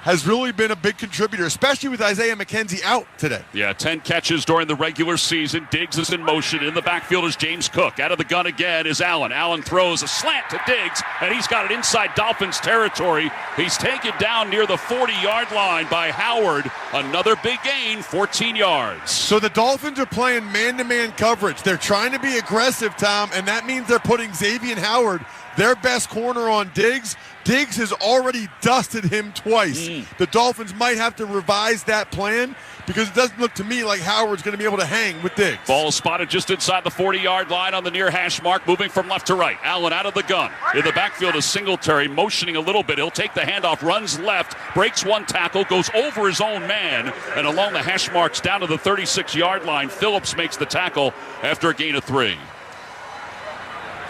Speaker 29: has really been a big contributor, especially with Isaiah McKenzie out today.
Speaker 5: Yeah, 10 catches during the regular season. Diggs is in motion. In the backfield is James Cook. Out of the gun again is Allen. Allen throws a slant to Diggs, and he's got it inside Dolphins territory. He's taken down near the 40-yard line by Howard. Another big gain, 14 yards.
Speaker 29: So the Dolphins are playing man-to-man coverage. They're trying to be aggressive, Tom, and that means they're putting Xavier Howard, their best corner, on Diggs. Diggs has already dusted him twice. The Dolphins might have to revise that plan because it doesn't look to me like Howard's going to be able to hang with Diggs.
Speaker 5: Ball spotted just inside the 40-yard line on the near hash mark, moving from left to right. Allen out of the gun. In the backfield is Singletary, motioning a little bit. He'll take the handoff, runs left, breaks one tackle, goes over his own man, and along the hash marks down to the 36-yard line. Phillips makes the tackle after a gain of 3.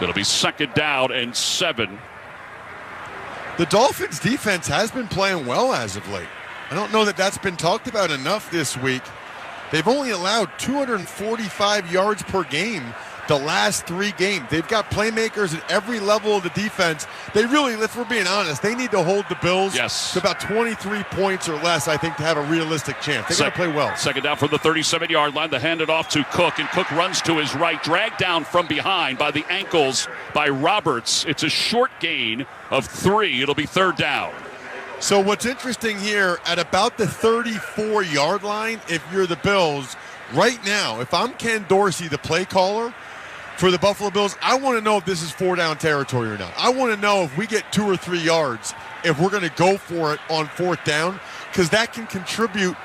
Speaker 5: It'll be 2nd down and 7.
Speaker 29: The Dolphins' defense has been playing well as of late. I don't know that that's been talked about enough this week. They've only allowed 245 yards per game the last 3 games. They've got playmakers at every level of the defense. They really, if we're being honest, they need to hold the Bills to about 23 points or less, I think, to have a realistic chance. They're going to play well.
Speaker 5: 2nd down from the 37-yard line. They hand it off to Cook, and Cook runs to his right, dragged down from behind by the ankles by Roberts. It's a short gain of 3. It'll be 3rd down.
Speaker 29: So what's interesting here, at about the 34-yard line, if you're the Bills, right now, if I'm Ken Dorsey, the play caller for the Buffalo Bills, I want to know if this is 4-down territory or not. I want to know if we get 2 or 3 yards, if we're going to go for it on 4th down, because that can contribute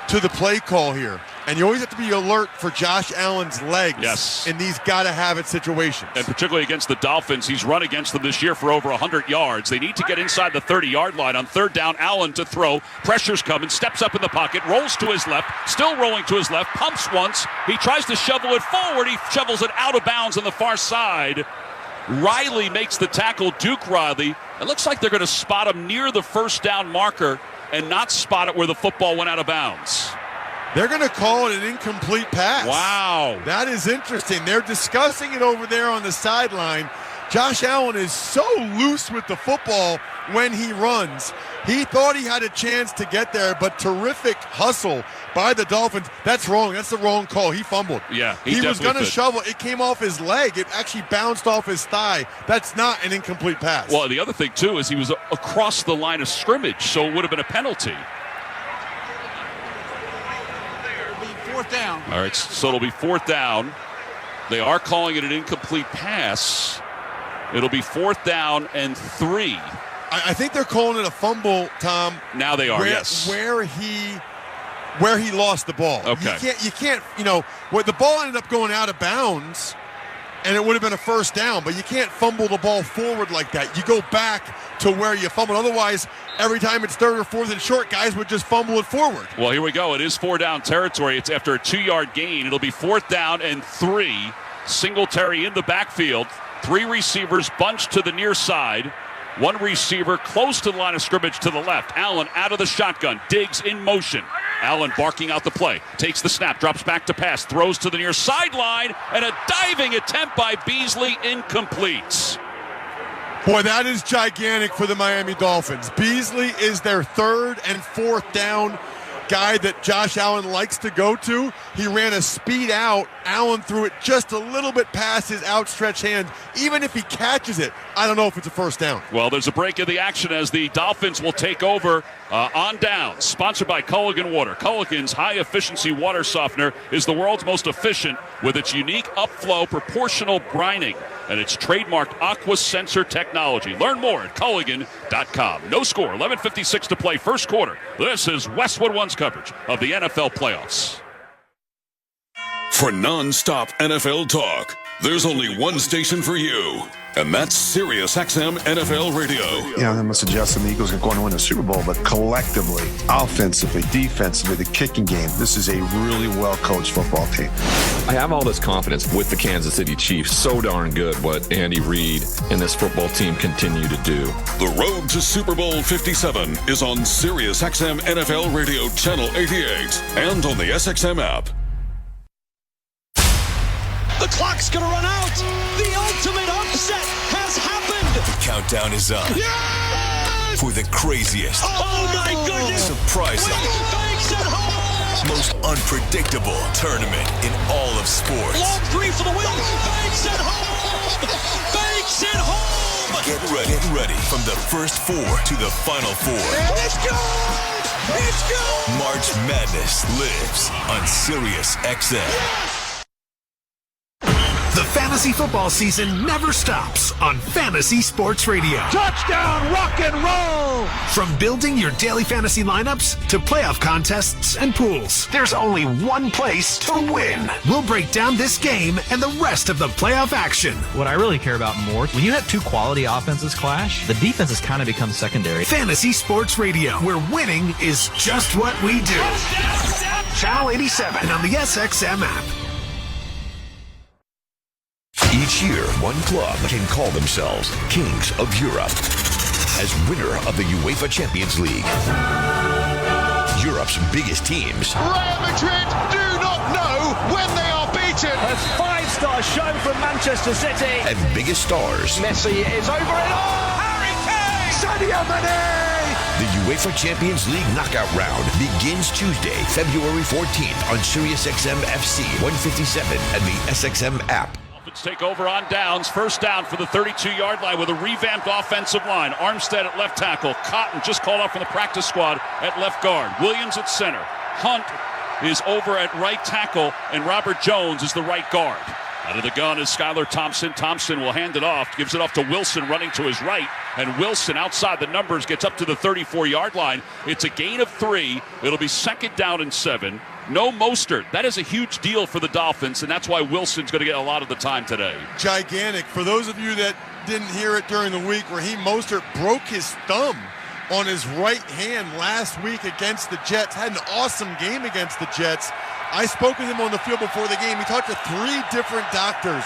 Speaker 29: to the play call here. And you always have to be alert for Josh Allen's legs in these gotta-have-it situations.
Speaker 5: And particularly against the Dolphins, he's run against them this year for over 100 yards. They need to get inside the 30-yard line. On 3rd down, Allen to throw. Pressure's coming, steps up in the pocket, rolls to his left, still rolling to his left, pumps once. He tries to shovel it forward. He shovels it out of bounds on the far side. Riley makes the tackle, Duke Riley. It looks like they're going to spot him near the 1st down marker and not spot it where the football went out of bounds.
Speaker 29: They're going to call it an incomplete pass.
Speaker 5: Wow.
Speaker 29: That is interesting. They're discussing it over there on the sideline. Josh Allen is so loose with the football when he runs. He thought he had a chance to get there, but terrific hustle by the Dolphins. That's wrong. That's the wrong call. He fumbled.
Speaker 5: Yeah,
Speaker 29: he was going to shovel. It came off his leg. It actually bounced off his thigh. That's not an incomplete pass.
Speaker 5: Well, the other thing, too, is he was across the line of scrimmage, so it would have been a penalty.
Speaker 12: 4th down.
Speaker 5: All right, so it'll be 4th down. They are calling it an incomplete pass. It'll be 4th down and 3.
Speaker 29: I think they're calling it a fumble, Tom.
Speaker 5: Now they are,
Speaker 29: where he lost the ball.
Speaker 5: Okay.
Speaker 29: You can't, where the ball ended up going out of bounds, and it would have been a 1st down, but you can't fumble the ball forward like that. You go back to where you fumbled. Otherwise, every time it's 3rd or 4th and short, guys would just fumble it forward.
Speaker 5: Well, here we go. It is 4-down territory. It's after a 2-yard gain. It'll be 4th down and 3. Singletary in the backfield. 3 receivers bunched to the near side. 1 receiver close to the line of scrimmage to the left. Allen out of the shotgun. Diggs in motion. Allen barking out the play. Takes the snap, drops back to pass, throws to the near sideline, and a diving attempt by Beasley, incomplete.
Speaker 29: Boy, that is gigantic for the Miami Dolphins. Beasley is their 3rd and 4th down guy that Josh Allen likes to go to. He ran a speed out. Allen threw it just a little bit past his outstretched hand. Even if he catches it, I don't know if it's a 1st down.
Speaker 5: Well, there's a break in the action as the Dolphins will take over on down. Sponsored by Culligan Water. Culligan's high-efficiency water softener is the world's most efficient with its unique upflow proportional brining and its trademarked Aqua Sensor technology. Learn more at Culligan.com. No score, 11:56 to play, 1st quarter. This is Westwood One's coverage of the NFL playoffs.
Speaker 6: For non-stop NFL talk, There's only one station for you, and that's Sirius XM NFL Radio.
Speaker 13: I'm not suggesting the Eagles are going to win the Super Bowl, but collectively, offensively, defensively, the kicking game, this is a really well-coached football team.
Speaker 14: I have all this confidence with the Kansas City Chiefs. So darn good what Andy Reid and this football team continue to do.
Speaker 6: The road to Super Bowl 57 is on Sirius XM NFL Radio Channel 88 and on the SXM app.
Speaker 15: The clock's gonna run out. The ultimate upset has happened.
Speaker 16: The countdown is up.
Speaker 15: Yes!
Speaker 16: For the craziest.
Speaker 15: Oh my goodness!
Speaker 16: Surprising.
Speaker 15: Banks at home.
Speaker 16: Most unpredictable tournament in all of sports.
Speaker 15: Long three for the win. Banks at home. Banks at home.
Speaker 16: Get ready from the first four to the final four.
Speaker 15: Let's go! Let's go!
Speaker 16: March Madness lives on Sirius XM.
Speaker 15: Yes!
Speaker 18: The fantasy football season never stops on Fantasy Sports Radio.
Speaker 15: Touchdown, rock and roll!
Speaker 18: From building your daily fantasy lineups to playoff contests and pools, there's only one place to win. We'll break down this game and the rest of the playoff action.
Speaker 19: What I really care about more, when you have two quality offenses clash, the defenses kind of become secondary.
Speaker 18: Fantasy Sports Radio, where winning is just what we do. Channel 87 and on the SXM app.
Speaker 20: Each year, one club can call themselves Kings of Europe as winner of the UEFA Champions League. Europe's biggest teams.
Speaker 15: Real Madrid do not know when they are beaten. A five-star show from Manchester City.
Speaker 20: And biggest stars.
Speaker 15: Messi is over it all. Harry Kane. Sadio Mane.
Speaker 20: The UEFA Champions League knockout round begins Tuesday, February 14th on SiriusXM FC 157 and the SXM app.
Speaker 5: Take over on downs. First down for the 32-yard line with a revamped offensive line. Armstead at left tackle. Cotton just called up from the practice squad at left guard. Williams at center. Hunt is over at right tackle, and Robert Jones is the right guard. Out of the gun is Skylar Thompson. Thompson will hand it off, gives it off to Wilson running to his right, and Wilson outside the numbers gets up to the 34-yard line. It's a gain of 3. It'll be second down and 7. No Mostert. That is a huge deal for the Dolphins, and that's why Wilson's going to get a lot of the time today.
Speaker 29: Gigantic. For those of you that didn't hear it during the week, Raheem Mostert broke his thumb on his right hand last week against the Jets. Had an awesome game against the Jets. I spoke with him on the field before the game. He talked to 3 different doctors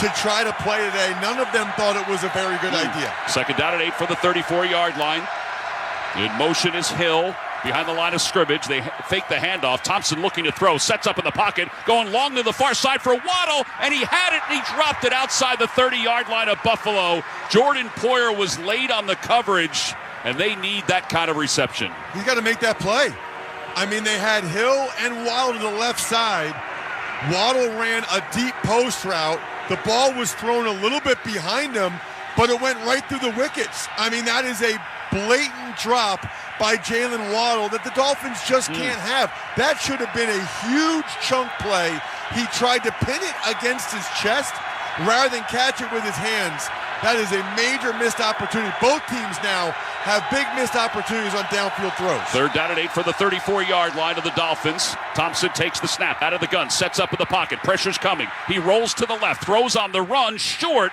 Speaker 29: to try to play today. None of them thought it was a very good idea.
Speaker 5: Second down and 8 for the 34-yard line. In motion is Hill. Behind the line of scrimmage, they fake the handoff. Thompson looking to throw, sets up in the pocket, going long to the far side for Waddle, and he had it, and he dropped it outside the 30-yard line of Buffalo. Jordan Poyer was late on the coverage, and they need that kind of reception.
Speaker 29: He's got to make that play. I mean, they had Hill and Waddle to the left side. Waddle ran a deep post route. The ball was thrown a little bit behind him, but it went right through the wickets. I mean, that is a blatant drop by Jalen Waddle that the Dolphins just can't have. That should have been a huge chunk play. He tried to pin it against his chest rather than catch it with his hands. That is a major missed opportunity. Both teams now have big missed opportunities on downfield throws.
Speaker 5: Third down and 8 for the 34-yard line of the Dolphins. Thompson takes the snap out of the gun, sets up in the pocket. Pressure's coming. He rolls to the left, throws on the run, short.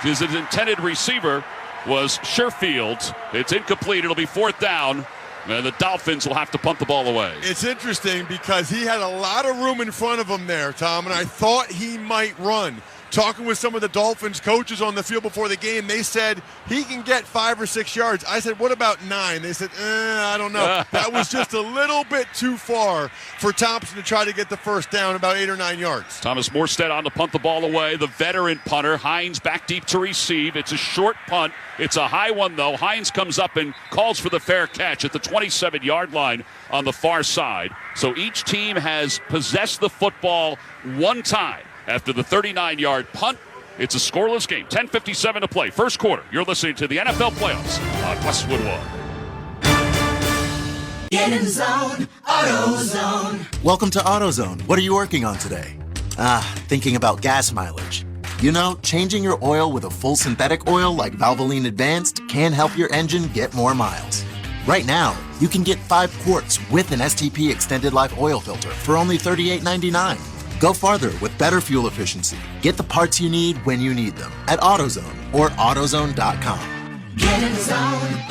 Speaker 5: His intended receiver was Sherfield. It's incomplete. It'll be fourth down, and the Dolphins will have to punt the ball away.
Speaker 29: It's interesting because he had a lot of room in front of him there, Tom, and I thought he might run. Talking with some of the Dolphins coaches on the field before the game, they said he can get 5 or 6 yards. I said, what about 9? They said, I don't know. That was just a little bit too far for Thompson to try to get the first down, about 8 or 9 yards.
Speaker 5: Thomas Morstead on to punt the ball away. The veteran punter, Hines, back deep to receive. It's a short punt. It's a high one, though. Hines comes up and calls for the fair catch at the 27-yard line on the far side. So each team has possessed the football one time. After the 39-yard punt, it's a scoreless game. 10:57 to play. First quarter. You're listening to the NFL Playoffs on Westwood One.
Speaker 21: Get in the zone. AutoZone.
Speaker 22: Welcome to AutoZone. What are you working on today? Thinking about gas mileage. You know, changing your oil with a full synthetic oil like Valvoline Advanced can help your engine get more miles. Right now, you can get 5 quarts with an STP Extended Life Oil Filter for only $38.99. Go farther with better fuel efficiency. Get the parts you need when you need them at AutoZone or AutoZone.com.
Speaker 21: Get in the zone,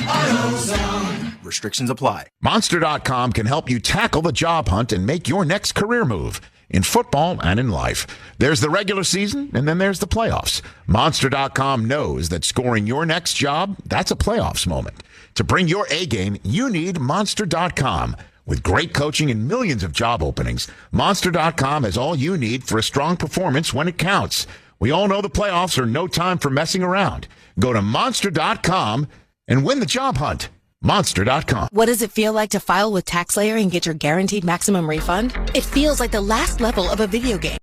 Speaker 21: AutoZone.
Speaker 22: Restrictions apply.
Speaker 4: Monster.com can help you tackle the job hunt and make your next career move. In football and in life. There's the regular season, and then there's the playoffs. Monster.com knows that scoring your next job, that's a playoffs moment. To bring your A game, you need Monster.com. With great coaching and millions of job openings, Monster.com has all you need for a strong performance when it counts. We all know the playoffs are no time for messing around. Go to Monster.com and win the job hunt. Monster.com.
Speaker 7: What does it feel like to file with TaxSlayer and get your guaranteed maximum refund? It feels like the last level of a video game.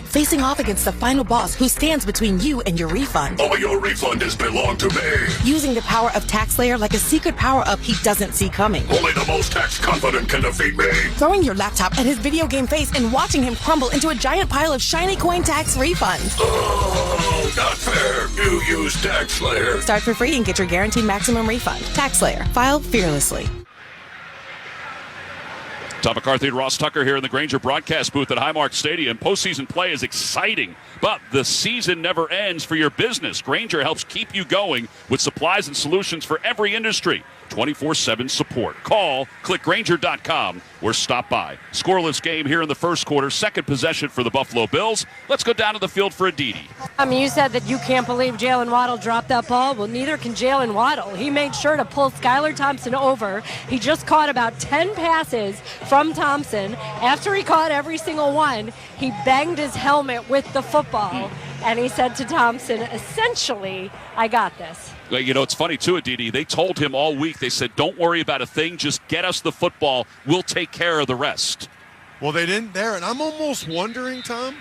Speaker 7: Facing off against the final boss who stands between you and your refund.
Speaker 6: All your refund has belonged to me.
Speaker 7: Using the power of TaxSlayer like a secret power-up he doesn't see coming.
Speaker 6: Only the most tax-confident can defeat me.
Speaker 7: Throwing your laptop at his video game face and watching him crumble into a giant pile of shiny coin tax refunds.
Speaker 6: Oh, not fair. You use TaxSlayer.
Speaker 7: Start for free and get your guaranteed maximum refund. TaxSlayer. File fearlessly.
Speaker 5: Tom McCarthy and Ross Tucker here in the Grainger broadcast booth at Highmark Stadium. Postseason play is exciting, but the season never ends for your business. Grainger helps keep you going with supplies and solutions for every industry. 24/7 support. Call, click Grainger.com, or stop by. Scoreless game here in the first quarter. Second possession for the Buffalo Bills. Let's go down to the field for Aditi.
Speaker 3: You said that you can't believe Jalen Waddle dropped that ball. Well, neither can Jalen Waddle. He made sure to pull Skylar Thompson over. He just caught about 10 passes from Thompson. After he caught every single one, he banged his helmet with the football. And he said to Thompson, essentially, I got this.
Speaker 5: You know, it's funny, too, Aditi. They told him all week, they said, don't worry about a thing. Just get us the football. We'll take care of the rest.
Speaker 29: Well, they didn't there. And I'm almost wondering, Tom,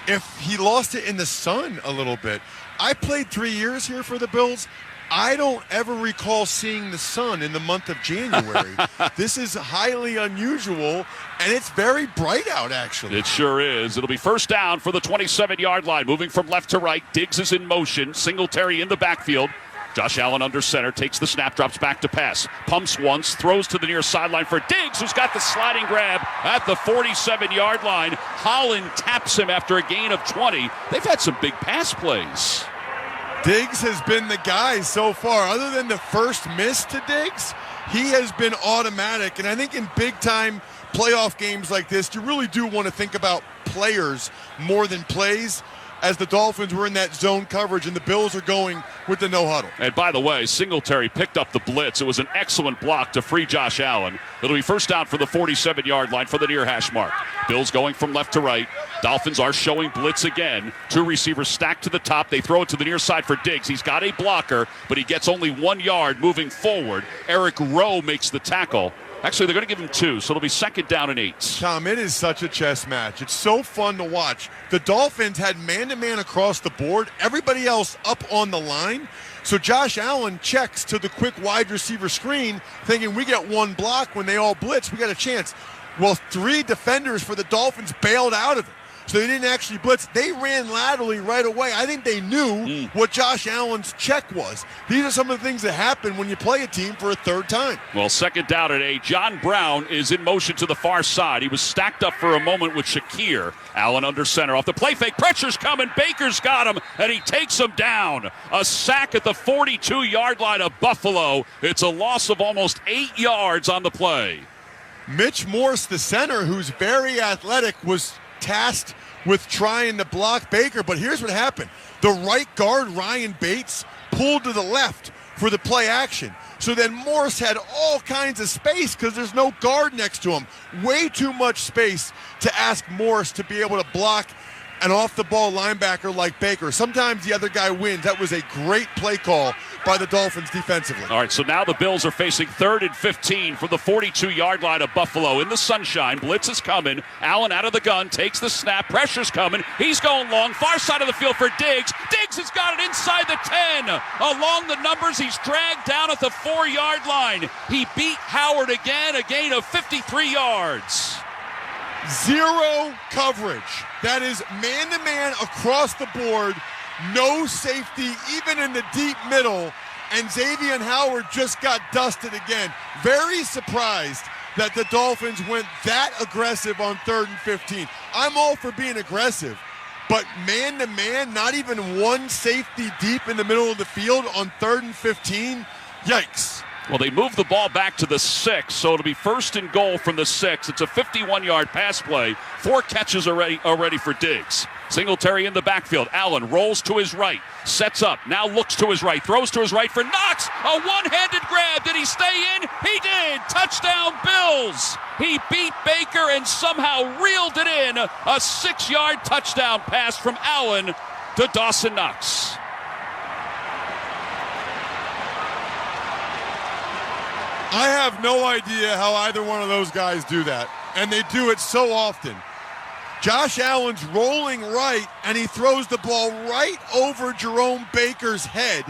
Speaker 29: if he lost it in the sun a little bit. I played 3 years here for the Bills. I don't ever recall seeing the sun in the month of January. This is highly unusual, and it's very bright out, actually.
Speaker 5: It sure is. It'll be first down for the 27-yard line. Moving from left to right. Diggs is in motion. Singletary in the backfield. Josh Allen under center, takes the snap, drops back to pass. Pumps once, throws to the near sideline for Diggs, who's got the sliding grab at the 47-yard line. Holland taps him after a gain of 20. They've had some big pass plays.
Speaker 29: Diggs has been the guy so far. Other than the first miss to Diggs, he has been automatic. And I think in big-time playoff games like this, you really do want to think about players more than plays, as the Dolphins were in that zone coverage and the Bills are going with the no huddle.
Speaker 5: And by the way, Singletary picked up the blitz. It was an excellent block to free Josh Allen. It'll be first down for the 47-yard line for the near hash mark. Bills going from left to right. Dolphins are showing blitz again. Two receivers stacked to the top. They throw it to the near side for Diggs. He's got a blocker, but he gets only 1 yard moving forward. Eric Rowe makes the tackle. Actually, they're going to give him 2, so it'll be second down and 8.
Speaker 29: Tom, it is such a chess match. It's so fun to watch. The Dolphins had man-to-man across the board, everybody else up on the line. So Josh Allen checks to the quick wide receiver screen, thinking we get 1 block when they all blitz. We got a chance. Well, 3 defenders for the Dolphins bailed out of it. So they didn't actually blitz. They ran laterally right away. I think they knew what Josh Allen's check was. These are some of the things that happen when you play a team for a third time.
Speaker 5: Well, second down at 8. John Brown is in motion to the far side. He was stacked up for a moment with Shakir. Allen under center. Off the play fake. Pressure's coming. Baker's got him, and he takes him down. A sack at the 42-yard line of Buffalo. It's a loss of almost 8 yards on the play.
Speaker 29: Mitch Morse, the center, who's very athletic, was tasked with trying to block Baker, but here's what happened. The right guard, Ryan Bates, pulled to the left for the play action. So then Morse had all kinds of space because there's no guard next to him. Way too much space to ask Morse to be able to block an off-the-ball linebacker like Baker. Sometimes the other guy wins. That was a great play call by the Dolphins defensively.
Speaker 5: All right, so now the Bills are facing 3rd and 15 from the 42-yard line of Buffalo. In the sunshine, blitz is coming. Allen out of the gun, takes the snap. Pressure's coming. He's going long. Far side of the field for Diggs. Diggs has got it inside the 10. Along the numbers, he's dragged down at the 4-yard line. He beat Howard again, a gain of 53 yards.
Speaker 29: 0 coverage. That is man-to-man across the board. No safety, even in the deep middle. And Xavier Howard just got dusted again. Very surprised that the Dolphins went that aggressive on 3rd and 15. I'm all for being aggressive, but man-to-man, not even one safety deep in the middle of the field on 3rd and 15, yikes.
Speaker 5: Well, they moved the ball back to the 6, so it'll be 1st and goal from the 6. It's a 51-yard pass play. 4 catches already for Diggs. Singletary in the backfield. Allen rolls to his right, sets up, now looks to his right, throws to his right for Knox. A one-handed grab. Did he stay in? He did. Touchdown, Bills. He beat Baker and somehow reeled it in. A 6-yard touchdown pass from Allen to Dawson Knox.
Speaker 29: I have no idea how either one of those guys do that, and they do it so often. Josh Allen's rolling right, and he throws the ball right over Jerome Baker's head,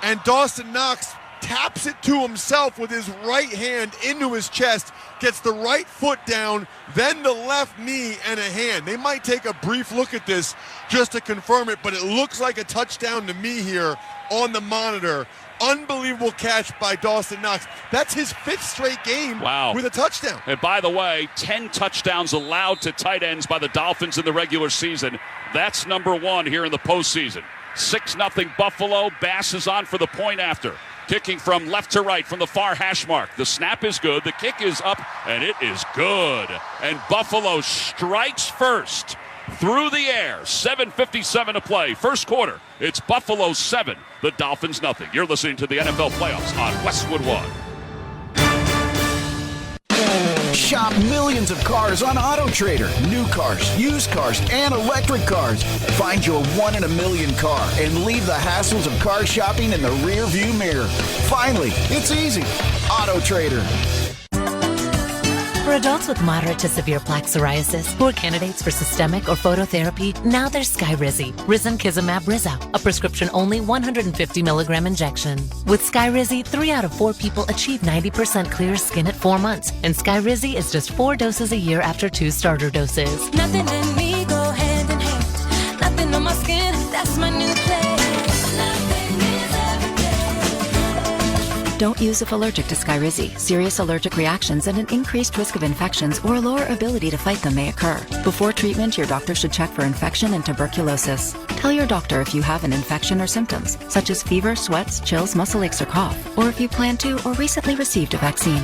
Speaker 29: and Dawson Knox taps it to himself with his right hand into his chest, gets the right foot down, then the left knee and a hand. They might take a brief look at this just to confirm it, but it looks like a touchdown to me here on the monitor. Unbelievable catch by Dawson Knox. That's his 5th straight game with a touchdown.
Speaker 5: And by the way, 10 touchdowns allowed to tight ends by the Dolphins in the regular season. That's number 1 here in the postseason. 6-0 Buffalo. Bass is on for the point after. Kicking from left to right from the far hash mark. The snap is good. The kick is up, and it is good. And Buffalo strikes first through the air. 7:57 to play. First quarter. It's Buffalo 7, the Dolphins nothing. You're listening to the NFL Playoffs on Westwood One.
Speaker 8: Shop millions of cars on AutoTrader. New cars, used cars, and electric cars. Find your 1 in a million car and leave the hassles of car shopping in the rear view mirror. Finally, it's easy. AutoTrader.
Speaker 9: For adults with moderate to severe plaque psoriasis who are candidates for systemic or phototherapy, now there's Skyrizi, Risankizumab Rizzo, a prescription-only 150 milligram injection. With Skyrizi, 3 out of 4 people achieve 90% clear skin at 4 months, and Skyrizi is just 4 doses a year after 2 starter doses.
Speaker 21: Nothing in me go hand in hand. Nothing on my skin, that's my new place.
Speaker 10: Don't use if allergic to Skyrizi. Serious allergic reactions and an increased risk of infections or a lower ability to fight them may occur. Before treatment, your doctor should check for infection and tuberculosis. Tell your doctor if you have an infection or symptoms, such as fever, sweats, chills, muscle aches, or cough, or if you plan to or recently received a vaccine.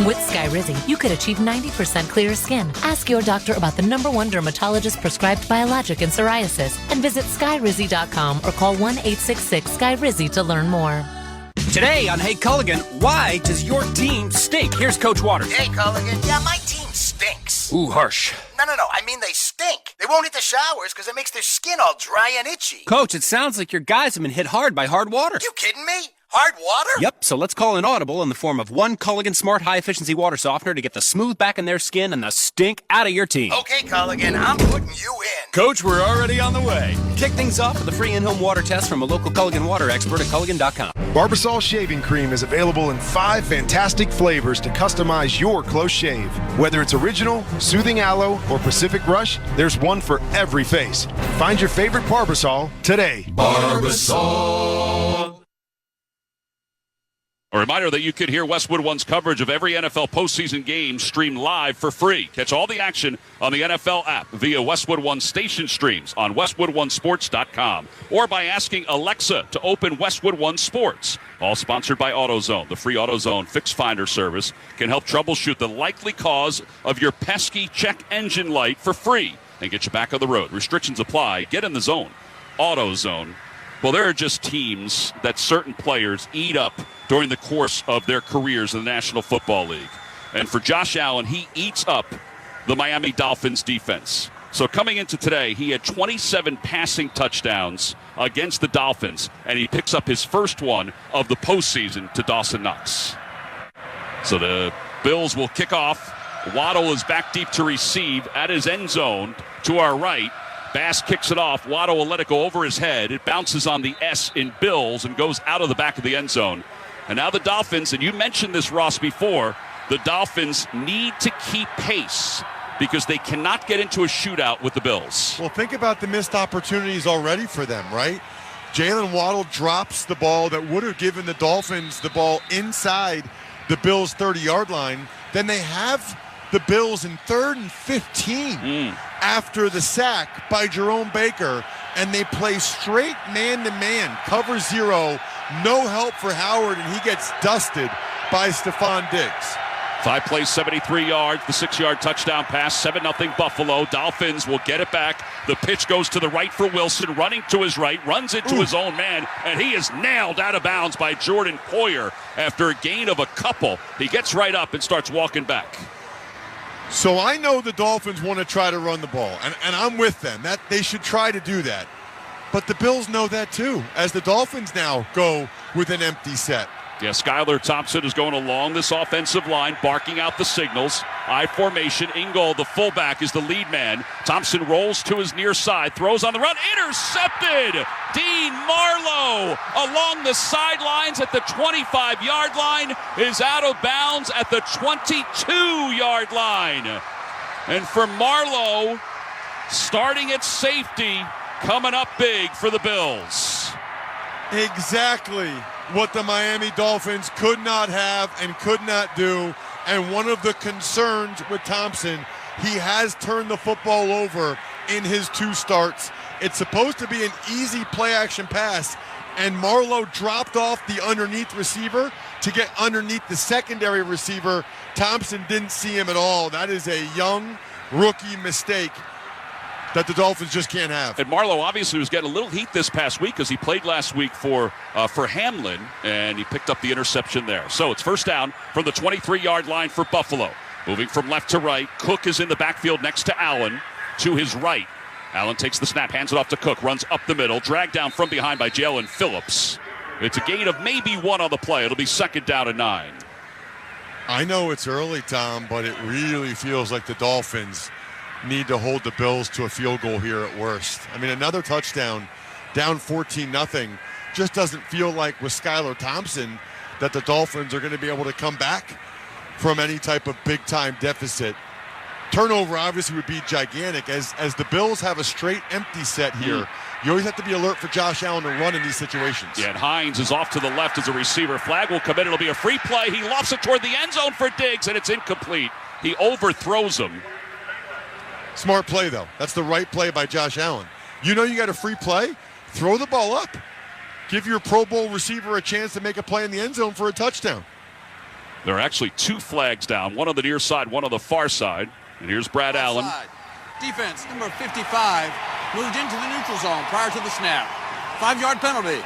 Speaker 9: With Skyrizi, you could achieve 90% clearer skin. Ask your doctor about the #1 dermatologist prescribed biologic in psoriasis and visit skyrizi.com or call 1-866-SKYRIZI to learn more.
Speaker 11: Today on Hey Culligan, why does your team stink? Here's Coach Waters.
Speaker 23: Hey Culligan, yeah, my team stinks.
Speaker 11: Ooh, harsh.
Speaker 23: No, I mean they stink. They won't hit the showers because it makes their skin all dry and itchy.
Speaker 11: Coach, it sounds like your guys have been hit hard by hard water.
Speaker 23: You kidding me? Hard water?
Speaker 11: Yep, so let's call an audible in the form of 1 Culligan Smart High-Efficiency Water Softener to get the smooth back in their skin and the stink out of your team.
Speaker 23: Okay, Culligan, I'm putting you in.
Speaker 11: Coach, we're already on the way. Kick things off with a free in-home water test from a local Culligan water expert at Culligan.com.
Speaker 24: Barbasol Shaving Cream is available in 5 fantastic flavors to customize your close shave. Whether it's original, soothing aloe, or Pacific Rush, there's one for every face. Find your favorite Barbasol today.
Speaker 5: Barbasol. A reminder that you can hear Westwood One's coverage of every NFL postseason game streamed live for free. Catch all the action on the NFL app via Westwood One station streams on WestwoodOneSports.com or by asking Alexa to open Westwood One Sports. All sponsored by AutoZone. The free AutoZone Fix Finder service can help troubleshoot the likely cause of your pesky check engine light for free and get you back on the road. Restrictions apply. Get in the zone. AutoZone. Well, there are just teams that certain players eat up during the course of their careers in the National Football League. And for Josh Allen, he eats up the Miami Dolphins defense. So coming into today, he had 27 passing touchdowns against the Dolphins, and he picks up his first one of the postseason to Dawson Knox. So the Bills will kick off. Waddle is back deep to receive at his end zone to our right. Bass kicks it off. Waddle will let it go over his head. It bounces on the S in Bills and goes out of the back of the end zone. And now the Dolphins, and you mentioned this, Ross, before, the Dolphins need to keep pace because they cannot get into a shootout with the Bills.
Speaker 29: Well, think about the missed opportunities already for them, right? Jalen Waddle drops the ball that would have given the Dolphins the ball inside the Bills' 30-yard line. Then they have the Bills in 3rd and 15 after the sack by Jerome Baker, and they play straight man-to-man, cover 0, no help for Howard, and he gets dusted by Stephon Diggs.
Speaker 5: 5 plays, 73 yards, the 6-yard touchdown pass, 7-0 Buffalo. Dolphins will get it back. The pitch goes to the right for Wilson, running to his right, runs into his own man, and he is nailed out of bounds by Jordan Poyer after a gain of a couple. He gets right up and starts walking back.
Speaker 29: So I know the Dolphins want to try to run the ball, and I'm with them. That they should try to do that. But the Bills know that too, as the Dolphins now go with an empty set.
Speaker 5: Yeah, Skylar Thompson is going along this offensive line, barking out the signals. I formation. Ingold, the fullback, is the lead man. Thompson rolls to his near side, throws on the run, intercepted! Dean Marlowe along the sidelines at the 25-yard line is out of bounds at the 22-yard line. And for Marlowe, starting at safety, coming up big for the Bills.
Speaker 29: Exactly what the Miami Dolphins could not have and could not do. And one of the concerns with Thompson, he has turned the football over in his 2 starts. It's supposed to be an easy play-action pass, and Marlowe dropped off the underneath receiver to get underneath the secondary receiver. Thompson didn't see him at all. That is a young rookie mistake that the Dolphins just can't have.
Speaker 5: And Marlowe obviously was getting a little heat this past week because he played last week for Hamlin, and he picked up the interception there. So it's first down from the 23-yard line for Buffalo. Moving from left to right, Cook is in the backfield next to Allen to his right. Allen takes the snap, hands it off to Cook, runs up the middle, dragged down from behind by Jalen Phillips. It's a gain of maybe 1 on the play. It'll be 2nd down and 9.
Speaker 29: I know it's early, Tom, but it really feels like the Dolphins need to hold the Bills to a field goal here at worst. I mean, another touchdown, down 14-0, just doesn't feel like with Skylar Thompson that the Dolphins are going to be able to come back from any type of big-time deficit. Turnover obviously would be gigantic. As the Bills have a straight empty set here, you always have to be alert for Josh Allen to run in these situations.
Speaker 5: Yeah, and Hines is off to the left as a receiver. Flag will come in. It'll be a free play. He lofts it toward the end zone for Diggs, and it's incomplete. He overthrows him.
Speaker 29: Smart play, though. That's the right play by Josh Allen. You know you got a free play, throw the ball up. Give your Pro Bowl receiver a chance to make a play in the end zone for a touchdown.
Speaker 5: There are actually 2 flags down, one on the near side, one on the far side. And here's Brad Allen.
Speaker 1: Defense, number 55, moved into the neutral zone prior to the snap. 5-yard penalty.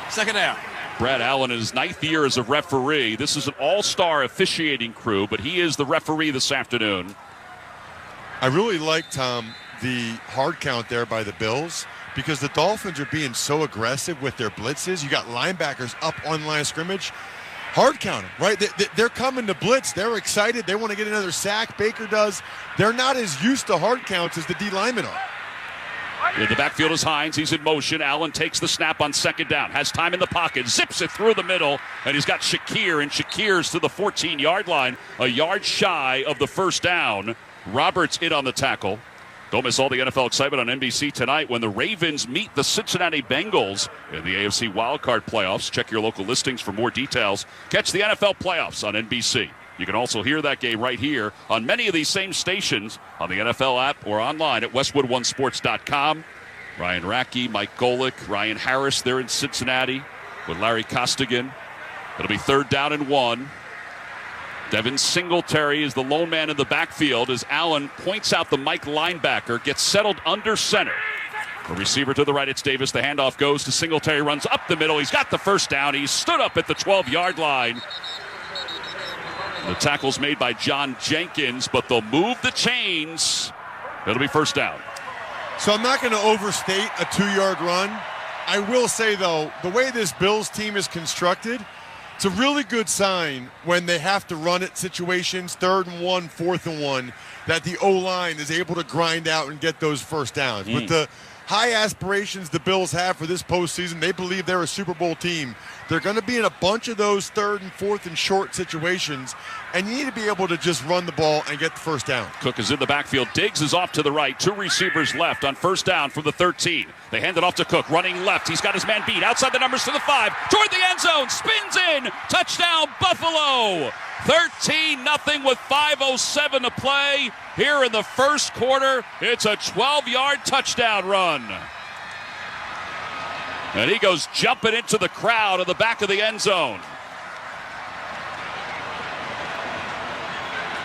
Speaker 1: 2nd down.
Speaker 5: Brad Allen in his 9th year as a referee. This is an all-star officiating crew, but he is the referee this afternoon.
Speaker 29: I really like, Tom, the hard count there by the Bills because the Dolphins are being so aggressive with their blitzes. You got linebackers up on line of scrimmage. Hard count, right? They're coming to blitz. They're excited. They want to get another sack. Baker does. They're not as used to hard counts as the D linemen are.
Speaker 5: In the backfield is Hines. He's in motion. Allen takes the snap on 2nd down. Has time in the pocket. Zips it through the middle. And he's got Shakir. And Shakir's to the 14-yard line. A yard shy of the 1st down. Roberts in on the tackle. Don't miss all the NFL excitement on NBC tonight when the Ravens meet the Cincinnati Bengals in the AFC Wildcard playoffs. Check your local listings for more details. Catch the NFL playoffs on NBC. You can also hear that game right here on many of these same stations on the NFL app or online at westwood1sports.com. Ryan Rackey, Mike Golick, Ryan Harris, they're in Cincinnati with Larry Costigan. It'll be 3rd down and 1. Devin Singletary is the lone man in the backfield as Allen points out the Mike linebacker, gets settled under center. A receiver to the right, it's Davis. The handoff goes to Singletary, runs up the middle. He's got the 1st down. He's stood up at the 12-yard line. The tackle's made by John Jenkins, but they'll move the chains. It'll be 1st down.
Speaker 29: So I'm not going to overstate a 2-yard run. I will say, though, the way this Bills team is constructed, it's a really good sign when they have to run it situations, 3rd and 1, 4th and 1, that the O-line is able to grind out and get those 1st downs. With the high aspirations the Bills have for this postseason. They believe they're a Super Bowl team. They're going to be in a bunch of those 3rd and 4th and short situations, and you need to be able to just run the ball and get the first down.
Speaker 5: Cook is in the backfield. Diggs is off to the right. 2 receivers left on first down from the 13. They hand it off to Cook, running left. He's got his man beat. Outside the numbers to the 5. Toward the end zone. Spins in. Touchdown, Buffalo. 13-0 with 5:07 to play here in the first quarter. It's a 12-yard touchdown run. And he goes jumping into the crowd at the back of the end zone.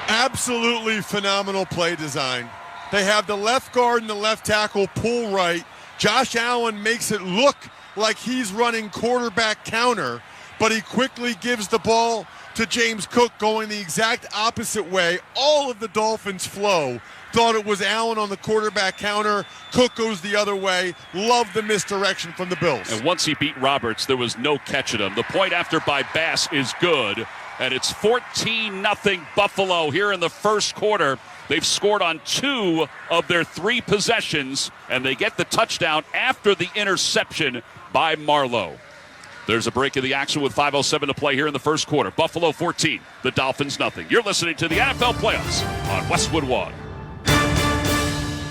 Speaker 29: Absolutely phenomenal play design. They have the left guard and the left tackle pull right. Josh Allen makes it look like he's running quarterback counter, but he quickly gives the ball to James Cook going the exact opposite way. All of the Dolphins flow thought it was Allen on the quarterback counter. Cook goes the other way. Love the misdirection from the Bills.
Speaker 5: And once he beat Roberts, there was no catching him. The point after by Bass is good, and it's 14-0 Buffalo here in the first quarter. They've scored on 2 of their 3 possessions, and they get the touchdown after the interception by Marlowe. There's a break in the action with 5:07 to play here in the first quarter. Buffalo 14, the Dolphins nothing. You're listening to the NFL Playoffs on Westwood One.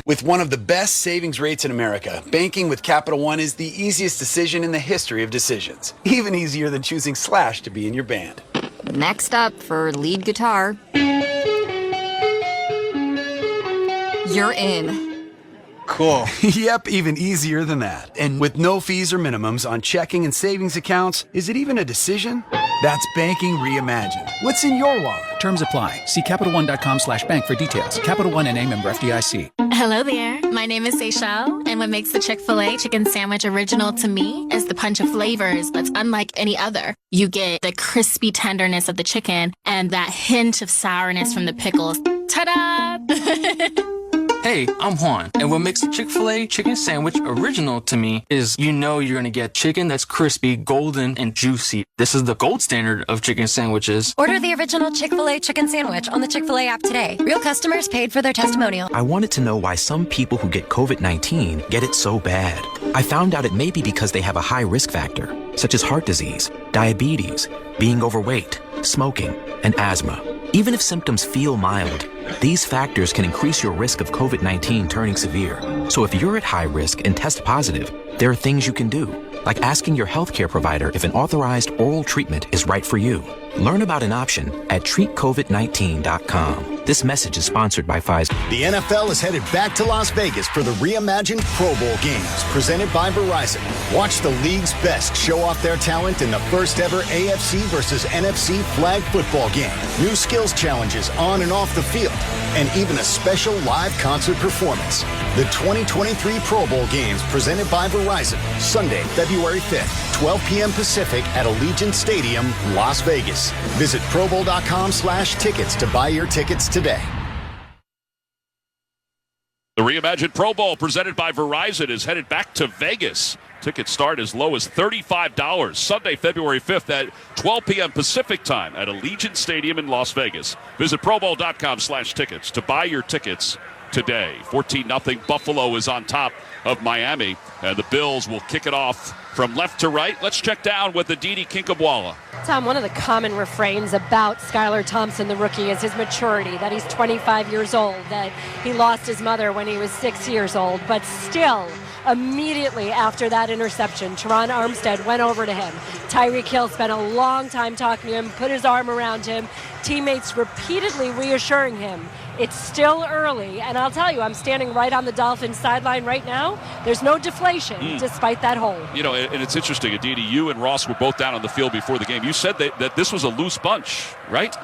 Speaker 2: With one of the best savings rates in America, banking with Capital One is the easiest decision in the history of decisions. Even easier than choosing Slash to be in your band.
Speaker 12: Next up for lead guitar. You're in.
Speaker 2: Cool. Yep, even easier than that. And with no fees or minimums on checking and savings accounts, is it even a decision? That's banking reimagined. What's in your wallet?
Speaker 13: Terms apply. See CapitalOne.com/bank for details. Capital One N.A. member FDIC.
Speaker 14: Hello there. My name is Seychelle, and what makes the Chick-fil-A chicken sandwich original to me is the punch of flavors that's unlike any other. You get the crispy tenderness of the chicken and that hint of sourness from the pickles. Ta-da!
Speaker 17: Hey, I'm Juan, and what makes the Chick-fil-A chicken sandwich original to me is you're going to get chicken that's crispy, golden, and juicy. This is the gold standard of chicken sandwiches.
Speaker 25: Order the original Chick-fil-A chicken sandwich on the Chick-fil-A app today. Real customers paid for their testimonial.
Speaker 26: I wanted to know why some people who get COVID-19 get it so bad. I found out it may be because they have a high risk factor, such as heart disease, diabetes, being overweight, smoking, and asthma. Even if symptoms feel mild, these factors can increase your risk of COVID-19 turning severe. So if you're at high risk and test positive, there are things you can do, like asking your healthcare provider if an authorized oral treatment is right for you. Learn about an option at treatcovid19.com. This message is sponsored by Pfizer.
Speaker 27: The NFL is headed back to Las Vegas for the reimagined Pro Bowl games presented by Verizon. Watch the league's best show off their talent in the first ever AFC versus NFC flag football game. New skills challenges on and off the field, and even a special live concert performance. The 2023 Pro Bowl games presented by Verizon, Sunday, February 5th, 12 p.m. Pacific at Allegiant Stadium, Las Vegas. Visit ProBowl.com/tickets to buy your tickets today.
Speaker 5: The reimagined Pro Bowl presented by Verizon is headed back to Vegas. Tickets start as low as $35. Sunday, February 5th at 12 p.m. Pacific time at Allegiant Stadium in Las Vegas. Visit ProBowl.com/tickets to buy your tickets today. 14-0 Buffalo is on top of Miami, and the Bills will kick it off from left to right. Let's check down with Aditi Kinkhabwala.
Speaker 3: Tom, one of the common refrains about Skylar Thompson, the rookie, is his maturity, that he's 25 years old, that he lost his mother when he was 6 years old, but still, immediately after that interception, Teron Armstead went over to him. Tyreek Hill spent a long time talking to him, put his arm around him, teammates repeatedly reassuring him it's still early, and I'll tell you, I'm standing right on the Dolphins sideline right now. There's no deflation despite that hole.
Speaker 5: You know, and it's interesting, Aditi, you and Ross were both down on the field before the game. You said that this was a loose bunch, right?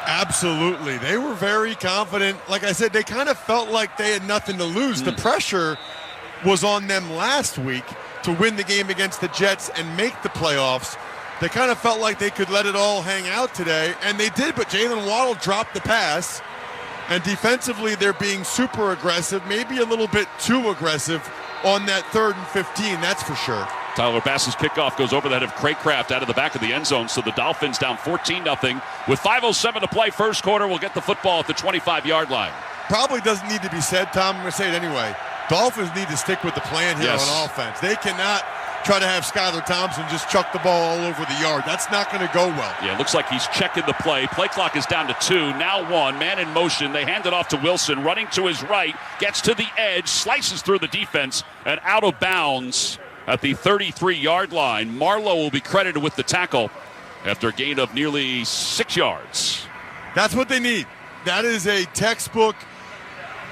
Speaker 29: Absolutely. They were very confident. Like I said, they kind of felt like they had nothing to lose. The pressure was on them last week to win the game against the Jets and make the playoffs. They kind of felt like they could let it all hang out today, and they did, but Jalen Waddle dropped the pass. And defensively, they're being super aggressive, maybe a little bit too aggressive on that 3rd and 15, that's for sure.
Speaker 5: Tyler Bass's kickoff goes over the head of Craycraft out of the back of the end zone, so the Dolphins down 14-0. With 5:07 to play first quarter, we'll get the football at the 25-yard line.
Speaker 29: Probably doesn't need to be said, Tom. I'm going to say it anyway. Dolphins need to stick with the plan here on offense. They cannot try to have Skylar Thompson just chuck the ball all over the yard. That's not going to go well.
Speaker 5: Yeah, it looks like he's checking the play. Play clock is down to 2. Now 1. Man in motion. They hand it off to Wilson. Running to his right. Gets to the edge. Slices through the defense. And out of bounds at the 33-yard line. Marlowe will be credited with the tackle after a gain of nearly 6 yards.
Speaker 29: That's what they need. That is a textbook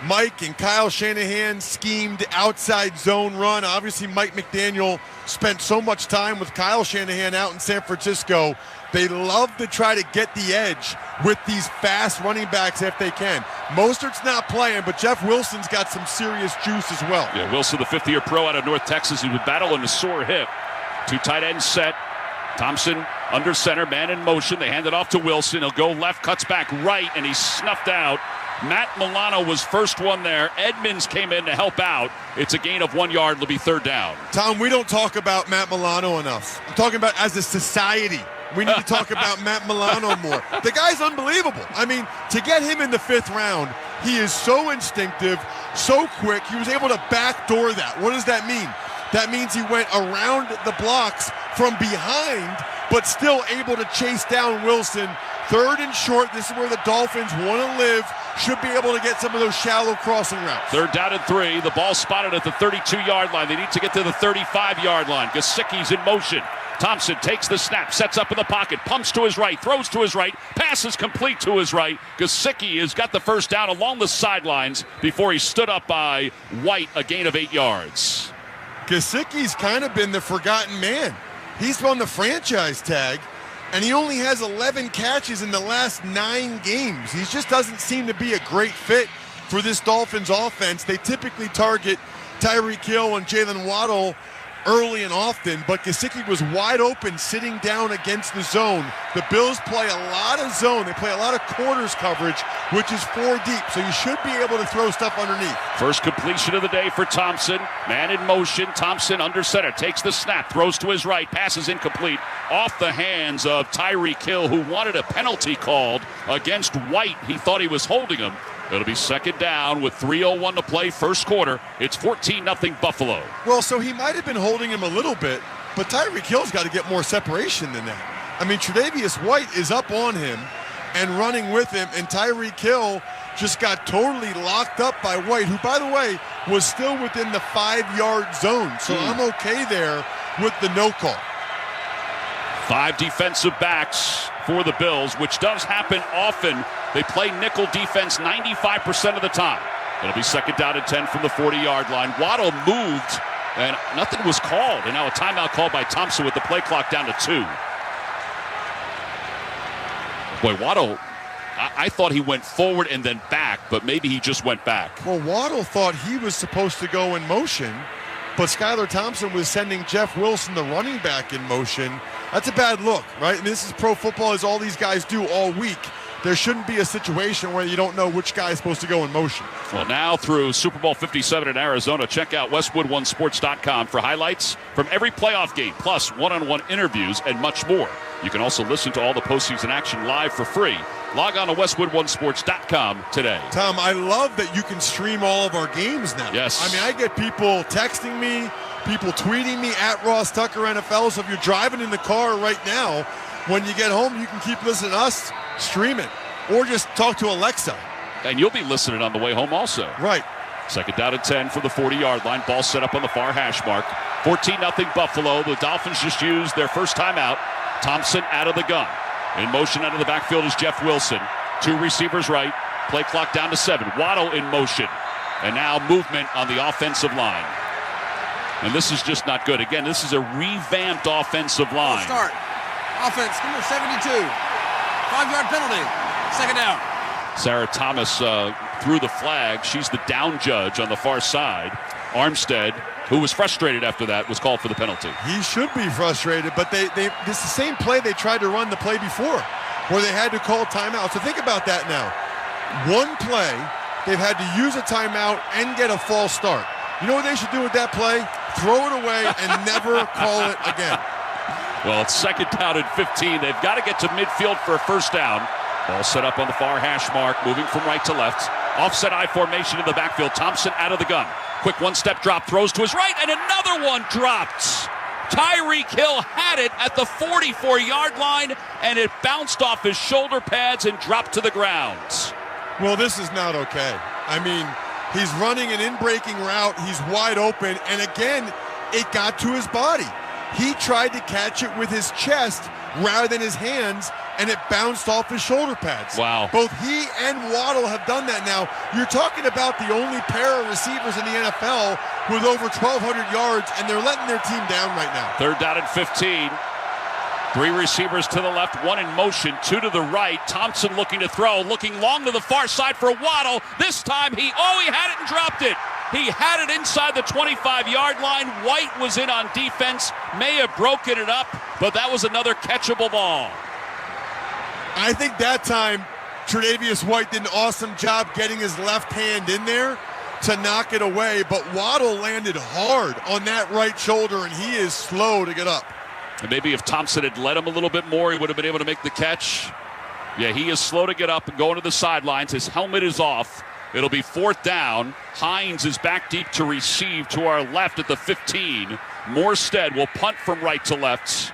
Speaker 29: Mike and Kyle Shanahan schemed outside zone run. Obviously, Mike McDaniel spent so much time with Kyle Shanahan out in San Francisco. They love to try to get the edge with these fast running backs if they can. Mostert's not playing, but Jeff Wilson's got some serious juice as well.
Speaker 5: Yeah, Wilson, the fifth-year pro out of North Texas, he was battling a sore hip. 2 tight ends set. Thompson under center, man in motion. They hand it off to Wilson. He'll go left, cuts back right, and he's snuffed out. Matt Milano was first one there. Edmonds came in to help out. It's a gain of 1 yard. It'll be 3rd down.
Speaker 29: Tom, we don't talk about Matt Milano enough. I'm talking about as a society. We need to talk about Matt Milano more. The guy's unbelievable. I mean, to get him in the 5th round, he is so instinctive, so quick. He was able to backdoor that. What does that mean? That means he went around the blocks from behind, but still able to chase down Wilson. 3rd and short. This is where the Dolphins want to live. Should be able to get some of those shallow crossing routes.
Speaker 5: 3rd down and 3. The ball spotted at the 32-yard line. They need to get to the 35-yard line. Gesicki's in motion. Thompson takes the snap, sets up in the pocket, pumps to his right, throws to his right, passes complete to his right. Gesicki has got the first down along the sidelines before he stood up by White, a gain of 8 yards.
Speaker 29: Gesicki's kind of been the forgotten man. He's on the franchise tag, and he only has 11 catches in the last 9 games. He just doesn't seem to be a great fit for this Dolphins offense. They typically target Tyreek Hill and Jalen Waddle early and often, but Gesicki was wide open sitting down against the zone. The Bills play a lot of zone. They play a lot of corners coverage, which is 4 deep, so you should be able to throw stuff underneath.
Speaker 5: First completion of the day for Thompson. Man in motion. Thompson under center. Takes the snap. Throws to his right. Passes incomplete. Off the hands of Tyreek Hill, who wanted a penalty called against White. He thought he was holding him. It'll be 2nd down with 3:01 to play, first quarter. It's 14-0 Buffalo.
Speaker 29: Well, so he might have been holding him a little bit, but Tyreek Hill's got to get more separation than that. I mean, Tre'Davious White is up on him and running with him, and Tyreek Hill just got totally locked up by White, who, by the way, was still within the 5-yard zone. So I'm okay there with the no call.
Speaker 5: 5 defensive backs for the Bills, which does happen often. They play nickel defense 95% of the time. It'll be 2nd down and 10 from the 40-yard line. Waddle moved, and nothing was called. And now a timeout called by Thompson with the play clock down to 2. Boy, Waddle, I thought he went forward and then back, but maybe he just went back.
Speaker 29: Well, Waddle thought he was supposed to go in motion, but Skylar Thompson was sending Jeff Wilson, the running back, in motion. That's a bad look, right? And this is pro football, as all these guys do all week. There shouldn't be a situation where you don't know which guy is supposed to go in motion.
Speaker 5: Well, now through Super Bowl 57 in Arizona, check out WestwoodOneSports.com for highlights from every playoff game, plus one-on-one interviews and much more. You can also listen to all the postseason action live for free. Log on to WestwoodOneSports.com today.
Speaker 29: Tom, I love that you can stream all of our games now.
Speaker 5: Yes.
Speaker 29: I mean, I get people texting me, people tweeting me at Ross Tucker NFL. So if you're driving in the car right now, when you get home, you can keep listening to us, stream it, or just talk to Alexa.
Speaker 5: And you'll be listening on the way home also.
Speaker 29: Right.
Speaker 5: 2nd down and 10 from the 40-yard line. Ball set up on the far hash mark. 14-0 Buffalo. The Dolphins just used their first timeout. Thompson out of the gun. In motion out of the backfield is Jeff Wilson. 2 receivers right. Play clock down to 7. Waddle in motion. And now movement on the offensive line. And this is just not good. Again, this is a revamped offensive line.
Speaker 1: Start. Offense, number 72. 5-yard penalty. 2nd down.
Speaker 5: Sarah Thomas threw the flag. She's the down judge on the far side. Armstead, who was frustrated after that, was called for the penalty.
Speaker 29: He should be frustrated, but this is the same play they tried to run the play before, where they had to call timeout. So think about that now. One play, they've had to use a timeout and get a false start. You know what they should do with that play? Throw it away and never call it again.
Speaker 5: Well, it's 2nd down and 15. They've got to get to midfield for a first down. Ball set up on the far hash mark, moving from right to left. Offset I formation in the backfield. Thompson out of the gun. Quick one-step drop, throws to his right, and another one dropped. Tyreek Hill had it at the 44-yard line, and it bounced off his shoulder pads and dropped to the ground.
Speaker 29: Well, this is not okay. I mean, he's running an in-breaking route. He's wide open, and again, it got to his body. He tried to catch it with his chest rather than his hands, and it bounced off his shoulder pads.
Speaker 5: Wow.
Speaker 29: Both he and Waddle have done that now. You're talking about the only pair of receivers in the NFL with over 1,200 yards, and they're letting their team down right now.
Speaker 5: Third down and 15. 3 receivers to the left, 1 in motion, 2 to the right. Thompson looking to throw, looking long to the far side for Waddle. This time he had it and dropped it. He had it inside the 25-yard line. White was in on defense, may have broken it up, but that was another catchable ball.
Speaker 29: I think that time Tre'Davious White did an awesome job getting his left hand in there to knock it away, but Waddle landed hard on that right shoulder, and he is slow to get up.
Speaker 5: And maybe if Thompson had led him a little bit more, he would have been able to make the catch. Yeah, he is slow to get up and going to the sidelines. His helmet is off. It'll be 4th down. Hines is back deep to receive to our left at the 15. Morstead will punt from right to left.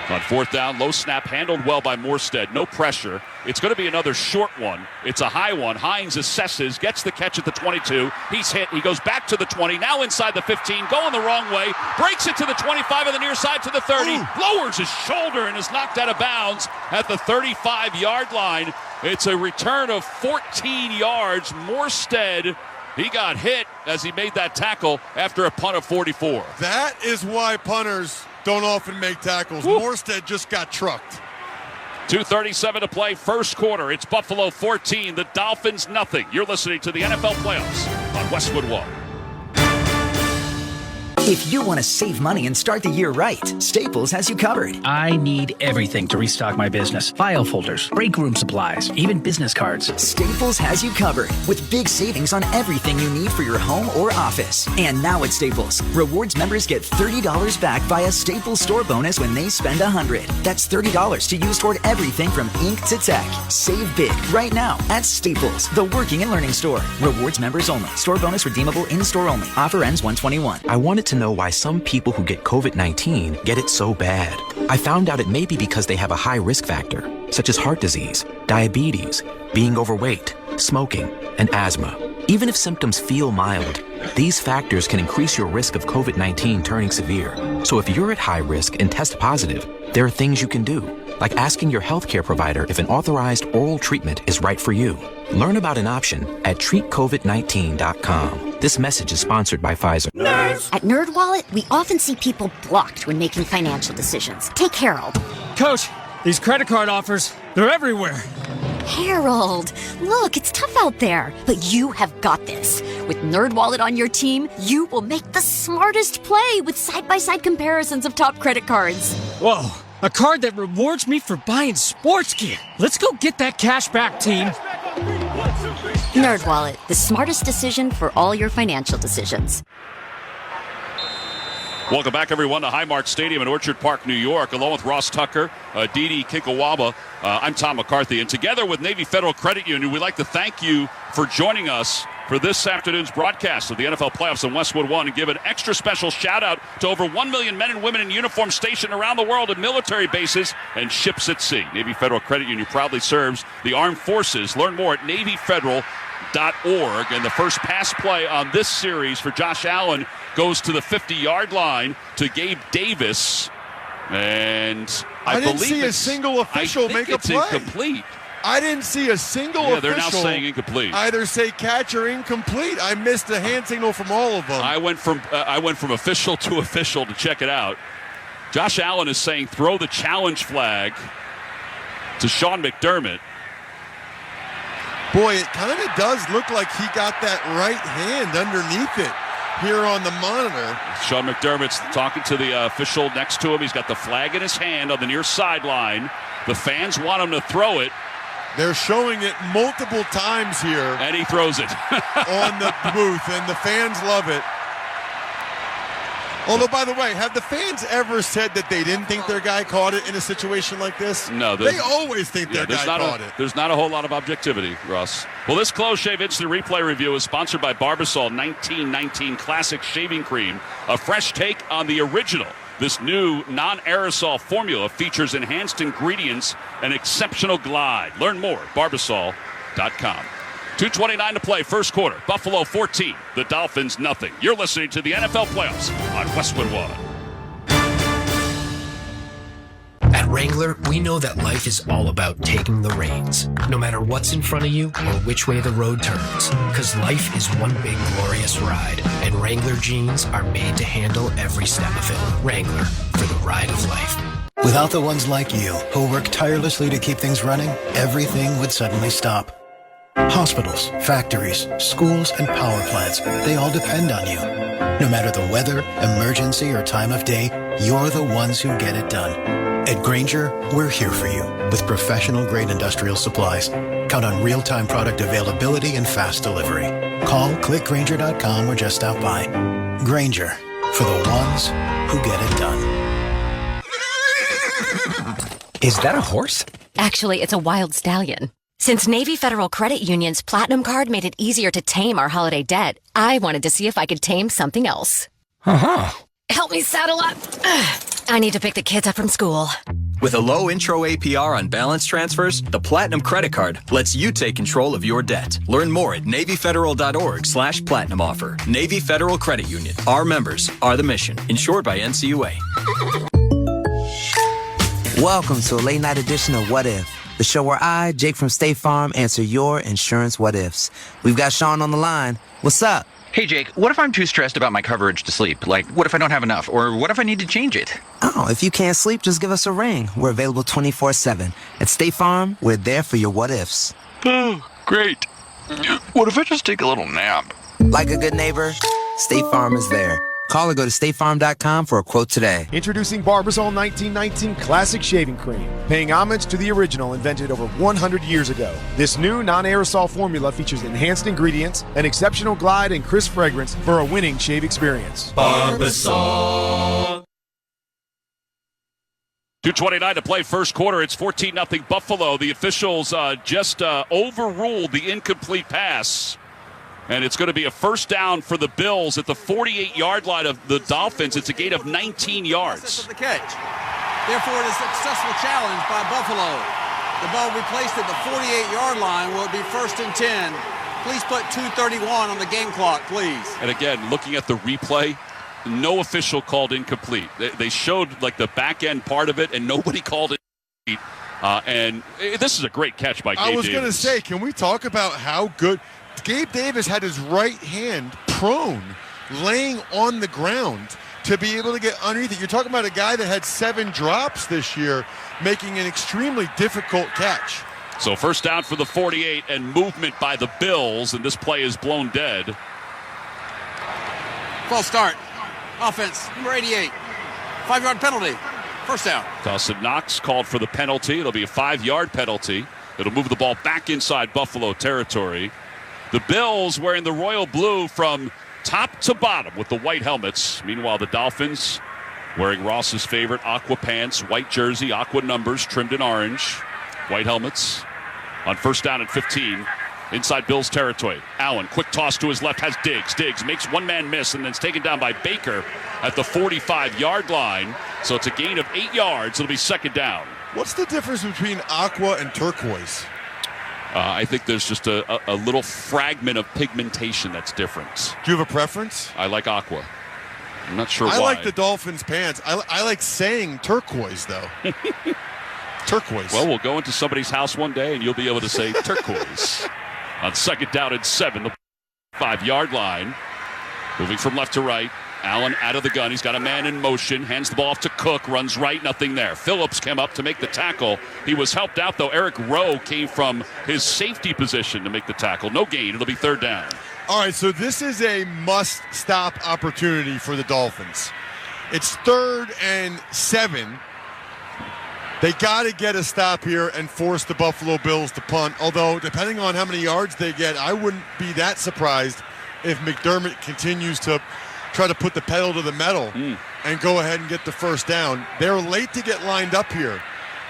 Speaker 5: On 4th down, low snap, handled well by Morstead. No pressure. It's going to be another short one. It's a high one. Hines assesses, gets the catch at the 22. He's hit. He goes back to the 20. Now inside the 15, going the wrong way. Breaks it to the 25 on the near side to the 30. Lowers his shoulder and is knocked out of bounds at the 35-yard line. It's a return of 14 yards. Morstead, he got hit as he made that tackle after a punt of 44.
Speaker 29: That is why punters don't often make tackles. Morstead just got trucked.
Speaker 5: 2:37 to play, first quarter. It's Buffalo 14, the Dolphins nothing. You're listening to the NFL Playoffs on Westwood One.
Speaker 4: If you want to save money and start the year right, Staples has you covered.
Speaker 13: I need everything to restock my business. File folders, break room supplies, even business cards.
Speaker 4: Staples has you covered with big savings on everything you need for your home or office. And now at Staples, Rewards members get $30 back via Staples Store Bonus when they spend $100. That's $30 to use toward everything from ink to tech. Save big right now at Staples, the working and learning store. Rewards members only. Store bonus redeemable in-store only. Offer ends 1/21.
Speaker 26: I wanted to know why some people who get COVID-19 get it so bad. I found out it may be because they have a high risk factor, such as heart disease, diabetes, being overweight, smoking, and asthma. Even if symptoms feel mild, these factors can increase your risk of COVID-19 turning severe. So if you're at high risk and test positive, there are things you can do, like asking your healthcare provider if an authorized oral treatment is right for you. Learn about an option at treatcovid19.com. This message is sponsored by Pfizer.
Speaker 6: Nerds! At NerdWallet, we often see people blocked when making financial decisions. Take Harold.
Speaker 15: Coach, these credit card offers, they're everywhere.
Speaker 6: Harold, look, it's tough out there, but you have got this. With NerdWallet on your team, you will make the smartest play with side-by-side comparisons of top credit cards.
Speaker 15: Whoa, a card that rewards me for buying sports gear. Let's go get that cash back, team.
Speaker 6: NerdWallet, the smartest decision for all your financial decisions.
Speaker 5: Welcome back, everyone, to Highmark Stadium in Orchard Park, New York, along with Ross Tucker, Didi Kinkawaba. I'm Tom McCarthy, and together with Navy Federal Credit Union, we'd like to thank you for joining us for this afternoon's broadcast of the NFL Playoffs in Westwood One, and give an extra special shout-out to over 1 million men and women in uniform stationed around the world at military bases and ships at sea. Navy Federal Credit Union proudly serves the armed forces. Learn more at NavyFederal.org. And the first pass play on this series for Josh Allen goes to the 50-yard line to Gabe Davis. And I
Speaker 29: didn't
Speaker 5: believe
Speaker 29: see a single official make a play.
Speaker 5: It's incomplete.
Speaker 29: I didn't see a single official.
Speaker 5: They're now saying incomplete.
Speaker 29: Either say catch or incomplete. I missed a hand signal from all of them.
Speaker 5: I went from official to official to check it out. Josh Allen is saying throw the challenge flag to Sean McDermott.
Speaker 29: Boy, it kind of does look like he got that right hand underneath it here on the monitor.
Speaker 5: Sean McDermott's talking to the official next to him. He's got the flag in his hand on the near sideline. The fans want him to throw it.
Speaker 29: They're showing it multiple times here.
Speaker 5: And he throws it.
Speaker 29: On the booth, and the fans love it. Although, by the way, have the fans ever said that they didn't think their guy caught it in a situation like this?
Speaker 5: No.
Speaker 29: They always think their guy caught it.
Speaker 5: There's not a whole lot of objectivity, Russ. Well, this Close Shave Instant Replay review is sponsored by Barbasol 1919 Classic Shaving Cream, a fresh take on the original. This new non-aerosol formula features enhanced ingredients and exceptional glide. Learn more at Barbasol.com. 2:29 to play, first quarter. Buffalo 14, the Dolphins nothing. You're listening to the NFL Playoffs on Westwood One.
Speaker 7: At Wrangler, we know that life is all about taking the reins, no matter what's in front of you or which way the road turns. Because life is one big glorious ride, and Wrangler jeans are made to handle every step of it. Wrangler, for the ride of life.
Speaker 8: Without the ones like you, who work tirelessly to keep things running, everything would suddenly stop. Hospitals, factories, schools, and power plants, they all depend on you. No matter the weather, emergency, or time of day, you're the ones who get it done. At Grainger, we're here for you with professional-grade industrial supplies. Count on real-time product availability and fast delivery. Call, click Grainger.com, or just stop by. Grainger, for the ones who get it done.
Speaker 16: Is that a horse?
Speaker 25: Actually, it's a wild stallion. Since Navy Federal Credit Union's Platinum Card made it easier to tame our holiday debt, I wanted to see if I could tame something else.
Speaker 16: Uh-huh.
Speaker 25: Help me saddle up. I need to pick the kids up from school.
Speaker 18: With a low intro APR on balance transfers, the Platinum Credit Card lets you take control of your debt. Learn more at NavyFederal.org/Platinum offer. Navy Federal Credit Union. Our members are the mission. Insured by NCUA.
Speaker 19: Welcome to a late night edition of What If, the show where I, Jake from State Farm, answer your insurance what ifs. We've got Sean on the line. What's up?
Speaker 20: Hey, Jake, what if I'm too stressed about my coverage to sleep? Like, what if I don't have enough? Or what if I need to change it?
Speaker 19: Oh, if you can't sleep, just give us a ring. We're available 24/7. At State Farm, we're there for your what ifs.
Speaker 20: Oh, great. What if I just take a little nap?
Speaker 19: Like a good neighbor, State Farm is there. Call or go to statefarm.com for a quote today.
Speaker 24: Introducing Barbasol 1919 Classic Shaving Cream, paying homage to the original invented over 100 years ago. This new non-aerosol formula features enhanced ingredients, an exceptional glide, and crisp fragrance for a winning shave experience.
Speaker 5: Barbasol. 2:29 to play, first quarter. It's 14-0 Buffalo. The officials just overruled the incomplete pass. And it's going to be a first down for the Bills at the 48-yard line of the Dolphins. It's a gain of 19 yards.
Speaker 1: Of the catch. Therefore, it is a successful challenge by Buffalo. The ball will be placed at the 48-yard line. Will it be first and 10? Please put 2:31 on the game clock, please.
Speaker 5: And again, looking at the replay, no official called incomplete. They showed like the back end part of it, and nobody called it incomplete. And this is a great catch by Gabe Davis.
Speaker 29: I was going to say, can we talk about how good Gabe Davis had his right hand prone, laying on the ground to be able to get underneath it. You're talking about a guy that had 7 drops this year, making an extremely difficult catch.
Speaker 5: So first down for the 48 and movement by the Bills, and this play is blown dead.
Speaker 1: False start. Offense, number 88. 5-yard penalty. First down.
Speaker 5: Dawson Knox called for the penalty. It'll be a 5-yard penalty. It'll move the ball back inside Buffalo territory. The Bills wearing the royal blue from top to bottom with the white helmets. Meanwhile, the Dolphins wearing Ross's favorite aqua pants, white jersey, aqua numbers, trimmed in orange. White helmets on first down at 15. Inside Bills territory. Allen, quick toss to his left, has Diggs. Diggs makes one man miss and then it's taken down by Baker at the 45-yard line. So it's a gain of 8 yards. It'll be second down.
Speaker 29: What's the difference between aqua and turquoise?
Speaker 5: I think there's just a little fragment of pigmentation that's different.
Speaker 29: Do you have a preference?
Speaker 5: I like aqua. I'm not sure why.
Speaker 29: I like the Dolphins pants. I like saying turquoise, though. Turquoise.
Speaker 5: Well, we'll go into somebody's house one day and you'll be able to say turquoise. On second down and 7, the 5-yard line. Moving from left to right. Allen out of the gun. He's got a man in motion. Hands the ball off to Cook. Runs right. Nothing there. Phillips came up to make the tackle. He was helped out, though. Eric Rowe came from his safety position to make the tackle. No gain. It'll be third down.
Speaker 29: All right, so this is a must-stop opportunity for the Dolphins. It's 3rd and 7. They got to get a stop here and force the Buffalo Bills to punt. Although, depending on how many yards they get, I wouldn't be that surprised if McDermott continues to try to put the pedal to the metal and go ahead and get the first down. They're late to get lined up here,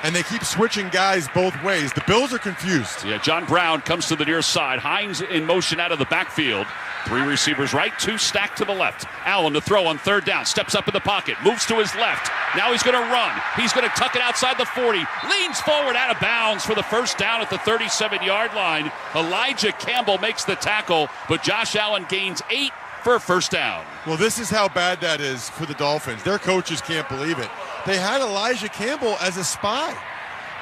Speaker 29: and they keep switching guys both ways. The Bills are confused.
Speaker 5: Yeah, John Brown comes to the near side. Hines in motion out of the backfield. 3 receivers right, 2 stacked to the left. Allen to throw on 3rd down. Steps up in the pocket. Moves to his left. Now he's going to run. He's going to tuck it outside the 40. Leans forward out of bounds for the first down at the 37-yard line. Elijah Campbell makes the tackle, but Josh Allen gains 8 for a first down.
Speaker 29: Well, this is how bad that is for the Dolphins. Their coaches can't believe it. They had Elijah Campbell as a spy.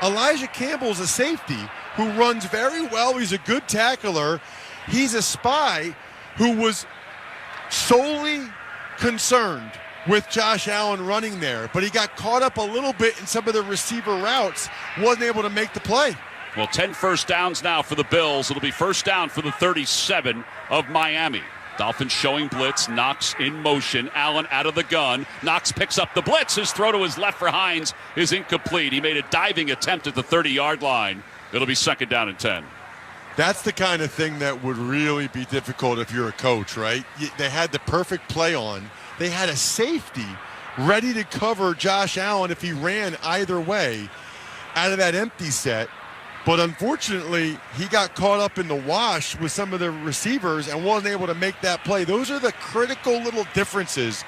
Speaker 29: Elijah Campbell's a safety who runs very well. He's a good tackler. He's a spy who was solely concerned with Josh Allen running there, but he got caught up a little bit in some of the receiver routes, wasn't able to make the play.
Speaker 5: Well, 10 first downs now for the Bills. It'll be first down for the 37 of Miami. Dolphins showing blitz. Knox in motion. Allen out of the gun. Knox picks up the blitz. His throw to his left for Hines is incomplete. He made a diving attempt at the 30-yard line. It'll be second down and 10.
Speaker 29: That's the kind of thing that would really be difficult if you're a coach, right? They had the perfect play on. They had a safety ready to cover Josh Allen if he ran either way out of that empty set. But unfortunately, he got caught up in the wash with some of the receivers and wasn't able to make that play. Those are the critical little differences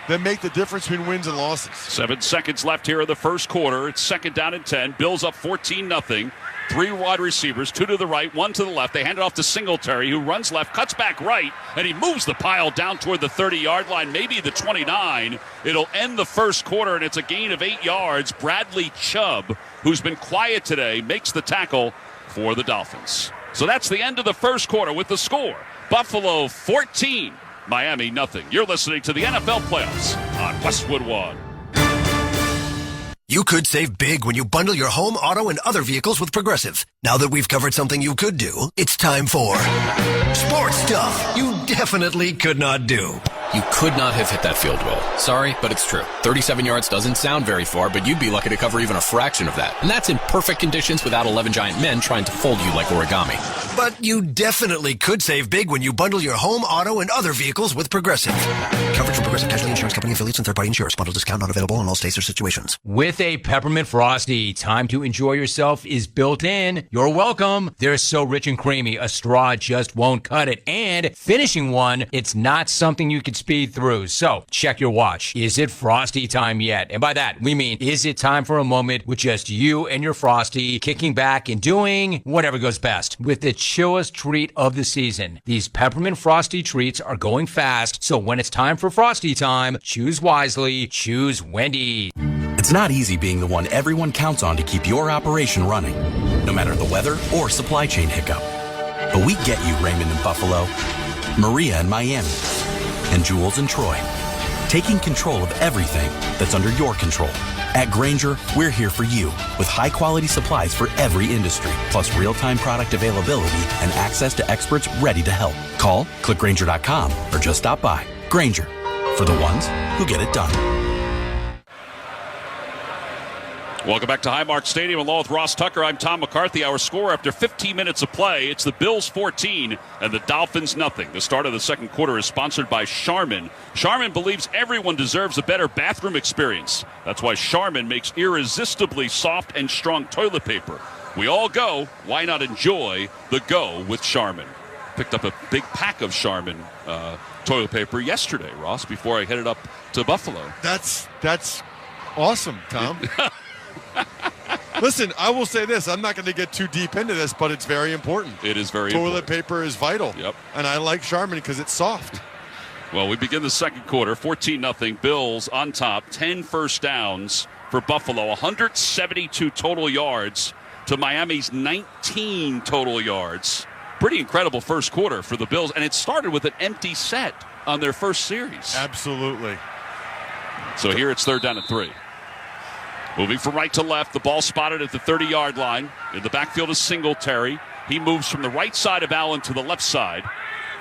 Speaker 29: that make the difference between wins and losses.
Speaker 5: 7 seconds left here in the first quarter. It's second down and 10. Bills up 14-0. 3 wide receivers, 2 to the right, 1 to the left. They hand it off to Singletary, who runs left, cuts back right, and he moves the pile down toward the 30-yard line, maybe the 29. It'll end the first quarter, and it's a gain of 8 yards. Bradley Chubb, who's been quiet today, makes the tackle for the Dolphins. So that's the end of the first quarter with the score. Buffalo 14, Miami nothing. You're listening to the NFL Playoffs on Westwood One.
Speaker 2: You could save big when you bundle your home, auto, and other vehicles with Progressive. Now that we've covered something you could do, it's time for sports stuff you definitely could not do.
Speaker 9: You could not have hit that field goal. Sorry, but it's true. 37 yards doesn't sound very far, but you'd be lucky to cover even a fraction of that. And that's in perfect conditions without 11 giant men trying to fold you like origami.
Speaker 2: But you definitely could save big when you bundle your home, auto, and other vehicles with Progressive. Coverage from Progressive Casualty Insurance Company affiliates and third-party insurers. Bundle discount not available in all states or situations.
Speaker 10: With a Peppermint Frosty, time to enjoy yourself is built in. You're welcome. They're so rich and creamy, a straw just won't cut it. And finishing one, it's not something you could speed through. So check your watch. Is it Frosty time yet? And by that, we mean, is it time for a moment with just you and your Frosty kicking back and doing whatever goes best with the chillest treat of the season? These Peppermint Frosty treats are going fast, so when it's time for Frosty time, choose wisely, choose Wendy's.
Speaker 26: It's not easy being the one everyone counts on to keep your operation running, no matter the weather or supply chain hiccup. But we get you, Raymond in Buffalo, Maria in Miami, and Jules in Troy, taking control of everything that's under your control. At Grainger, we're here for you with high-quality supplies for every industry, plus real-time product availability and access to experts ready to help. Call, click Grainger.com, or just stop by. Grainger, for the ones who get it done.
Speaker 5: Welcome back to Highmark Stadium along with Ross Tucker. I'm Tom McCarthy. Our score after 15 minutes of play, it's the Bills 14 and the Dolphins nothing. The start of the second quarter is sponsored by Charmin. Charmin believes everyone deserves a better bathroom experience. That's why Charmin makes irresistibly soft and strong toilet paper. We all go. Why not enjoy the go with Charmin? Picked up a big pack of Charmin toilet paper yesterday, Ross, before I headed up to Buffalo.
Speaker 29: That's awesome, Tom. Listen, I will say this. I'm not going to get too deep into this, but it's very important.
Speaker 5: It is very
Speaker 29: important.
Speaker 5: important.
Speaker 29: Toilet paper is vital.
Speaker 5: Yep.
Speaker 29: And I like Charmin because it's soft.
Speaker 5: Well, we begin the second quarter, 14-0. Bills on top, 10 first downs for Buffalo, 172 total yards to Miami's 19 total yards. Pretty incredible first quarter for the Bills, and it started with an empty set on their first series.
Speaker 29: Absolutely.
Speaker 5: So here it's third down and 3. Moving from right to left, the ball spotted at the 30-yard line. In the backfield is Singletary. He moves from the right side of Allen to the left side.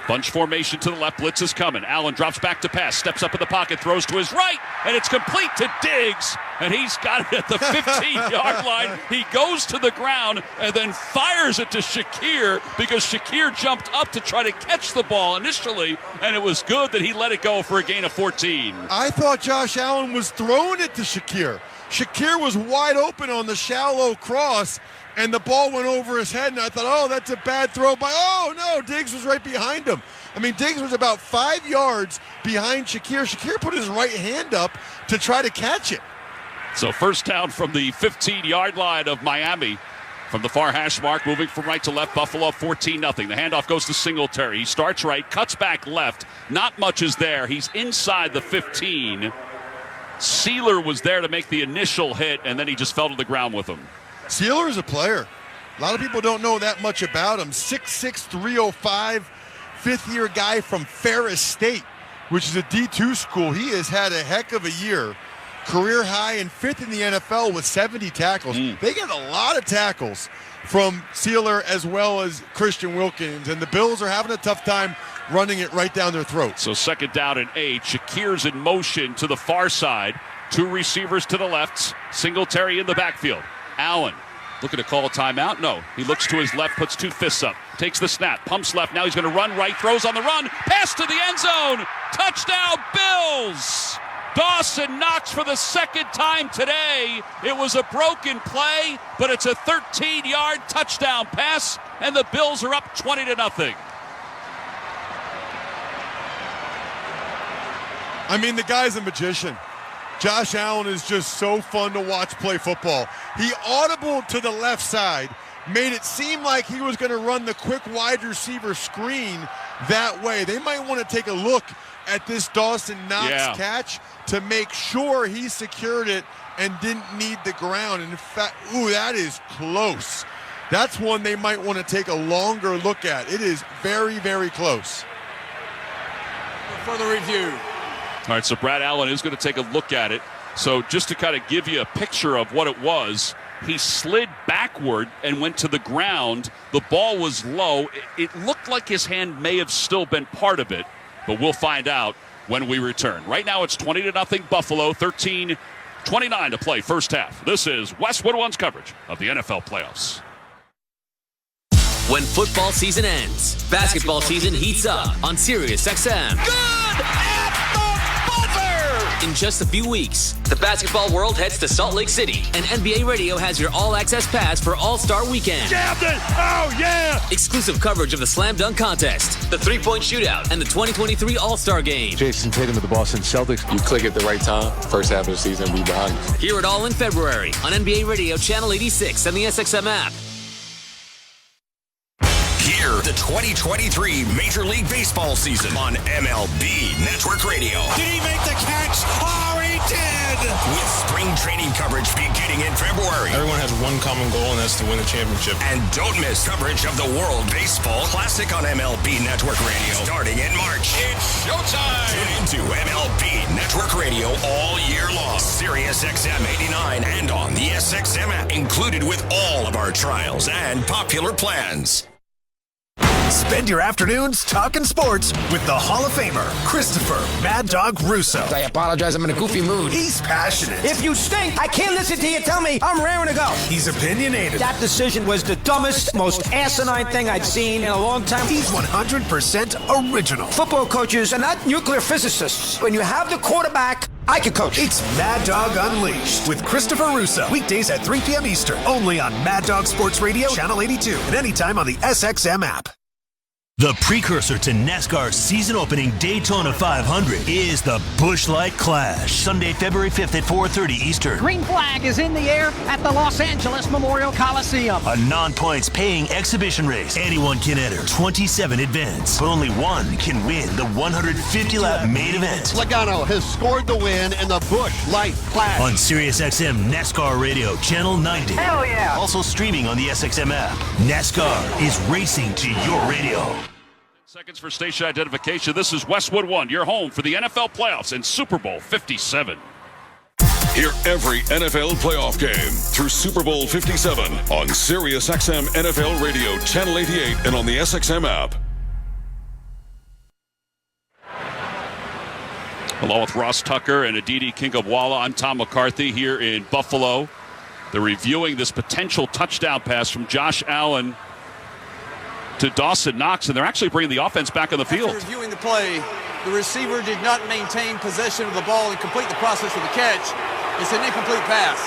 Speaker 5: Bunch formation to the left. Blitz is coming. Allen drops back to pass. Steps up in the pocket. Throws to his right. And it's complete to Diggs. And he's got it at the 15-yard line. He goes to the ground and then fires it to Shakir because Shakir jumped up to try to catch the ball initially. And it was good that he let it go for a gain of 14.
Speaker 29: I thought Josh Allen was throwing it to Shakir. Shakir was wide open on the shallow cross. And the ball went over his head, and I thought, oh, that's a bad throw by, oh, no, Diggs was right behind him. I mean, Diggs was about 5 yards behind Shakir. Shakir put his right hand up to try to catch it.
Speaker 5: So first down from the 15-yard line of Miami. From the far hash mark, moving from right to left, Buffalo 14-0. The handoff goes to Singletary. He starts right, cuts back left. Not much is there. He's inside the 15. Sealer was there to make the initial hit, and then he just fell to the ground with him.
Speaker 29: Sealer is a player. A lot of people don't know that much about him. 6'6", 305, fifth-year guy from Ferris State, which is a D2 school. He has had a heck of a year. Career high and fifth in the NFL with 70 tackles. They get a lot of tackles from Sealer as well as Christian Wilkins, and the Bills are having a tough time running it right down their throats.
Speaker 5: So second down and 8. Shakir's in motion to the far side. 2 receivers to the left. Singletary in the backfield. Allen looking to call a timeout. No, he looks to his left, puts 2 fists up, takes the snap, pumps left. Now he's going to run right, throws on the run, pass to the end zone. Touchdown, Bills! Dawson Knox for the second time today. It was a broken play, but it's a 13-yard touchdown pass, and the Bills are up 20-0.
Speaker 29: I mean, the guy's a magician. Josh Allen is just so fun to watch play football. He audibled to the left side, made it seem like he was going to run the quick wide receiver screen that way. They might want to take a look at this Dawson Knox catch to make sure he secured it and didn't need the ground. And in fact, that is close. That's one they might want to take a longer look at. It is very, very close.
Speaker 1: Further review.
Speaker 5: All right, so Brad Allen is going to take a look at it. So just to kind of give you a picture of what it was, he slid backward and went to the ground. The ball was low. It looked like his hand may have still been part of it, but we'll find out when we return. Right now it's 20-0 Buffalo, 13-29 to play first half. This is Westwood One's coverage of the NFL playoffs.
Speaker 11: When football season ends, basketball season heats up on Sirius XM. Good at the buzzer! In just a few weeks, the basketball world heads to Salt Lake City, and NBA Radio has your all-access pass for All-Star Weekend.
Speaker 29: Jammed it! Oh, yeah!
Speaker 11: Exclusive coverage of the Slam Dunk Contest, the three-point shootout, and the 2023 All-Star Game.
Speaker 12: Jason Tatum of the Boston Celtics. You click at the right time, first half of the season, we behind you.
Speaker 11: Hear it all in February on NBA Radio Channel 86 and the SXM app.
Speaker 2: Hear the 2023 Major League Baseball season on MLB Network Radio.
Speaker 14: Did he make the catch? Oh, he did!
Speaker 2: With spring training coverage beginning in February.
Speaker 12: Everyone has one common goal, and that's to win the championship.
Speaker 2: And don't miss coverage of the World Baseball Classic on MLB Network Radio starting in March.
Speaker 14: It's showtime!
Speaker 2: Tune into MLB Network Radio all year long. Sirius XM 89 and on the SXM app, included with all of our trials and popular plans.
Speaker 17: Spend your afternoons talking sports with the Hall of Famer, Christopher Mad Dog Russo.
Speaker 21: I apologize, I'm in a goofy mood.
Speaker 17: He's passionate.
Speaker 21: If you stink, I can't listen to you tell me I'm raring to go.
Speaker 17: He's opinionated.
Speaker 21: That decision was the dumbest, most asinine thing I'd seen in a long time.
Speaker 17: He's 100% original.
Speaker 21: Football coaches are not nuclear physicists. When you have the quarterback, I can coach.
Speaker 17: It's Mad Dog Unleashed with Christopher Russo. Weekdays at 3 p.m. Eastern, only on Mad Dog Sports Radio, Channel 82, and anytime on the SXM app.
Speaker 22: The precursor to NASCAR's season-opening Daytona 500 is the Busch Light Clash, Sunday, February 5th at 4:30 Eastern.
Speaker 23: Green flag is in the air at the Los Angeles Memorial Coliseum.
Speaker 22: A non-points paying exhibition race. Anyone can enter 27 events, but only one can win the 150-lap main event.
Speaker 27: Logano has scored the win in the Busch Light Clash.
Speaker 22: On SiriusXM NASCAR Radio, Channel 90.
Speaker 23: Hell yeah!
Speaker 22: Also streaming on the SXM app. NASCAR is racing to your radio.
Speaker 5: Seconds for station identification. This is Westwood One, your home for the NFL playoffs and Super Bowl 57.
Speaker 28: Hear every NFL playoff game through Super Bowl 57 on SiriusXM NFL Radio, Channel 88, and on the SXM app.
Speaker 5: Along with Ross Tucker and Aditi Kinkhabwala, I'm Tom McCarthy here in Buffalo. They're reviewing this potential touchdown pass from Josh Allen to Dawson Knox, and they're actually bringing the offense back on the field.
Speaker 1: After reviewing the play, the receiver did not maintain possession of the ball and complete the process of the catch. It's an incomplete pass.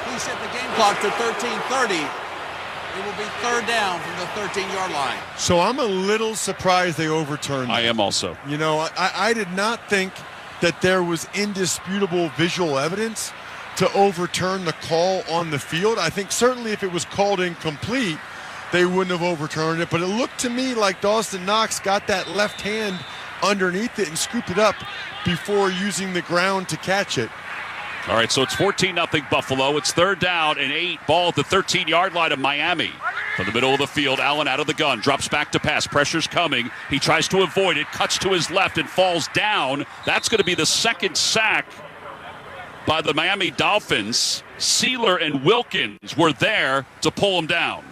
Speaker 1: Please set the game clock to 13:30. It will be third down from the 13-yard line.
Speaker 29: So I'm a little surprised they overturned that.
Speaker 5: I am also.
Speaker 29: You know, I did not think that there was indisputable visual evidence to overturn the call on the field. I think certainly if it was called incomplete, they wouldn't have overturned it. But it looked to me like Dawson Knox got that left hand underneath it and scooped it up before using the ground to catch it.
Speaker 5: All right, so it's 14-0 Buffalo. It's third down and 8. Ball at the 13-yard line of Miami. From the middle of the field, Allen out of the gun. Drops back to pass. Pressure's coming. He tries to avoid it. Cuts to his left and falls down. That's going to be the second sack by the Miami Dolphins. Sealer and Wilkins were there to pull him down.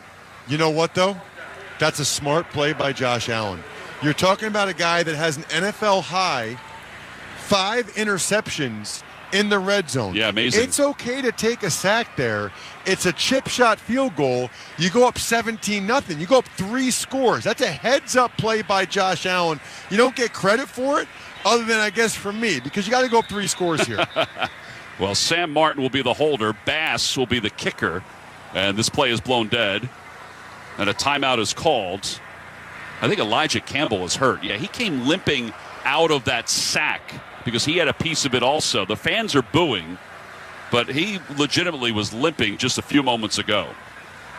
Speaker 29: You know what, though? That's a smart play by Josh Allen. You're talking about a guy that has an NFL high 5 interceptions in the red zone.
Speaker 5: Yeah, amazing.
Speaker 29: It's okay to take a sack there. It's a chip shot field goal. You go up 17-0. You go up 3 scores. That's a heads-up play by Josh Allen. You don't get credit for it, other than, I guess, from me, because you got to go up 3 scores here.
Speaker 5: Well, Sam Martin will be the holder. Bass will be the kicker. And this play is blown dead. And a timeout is called. I think Elijah Campbell is hurt. Yeah, he came limping out of that sack because he had a piece of it also. The fans are booing, but he legitimately was limping just a few moments ago.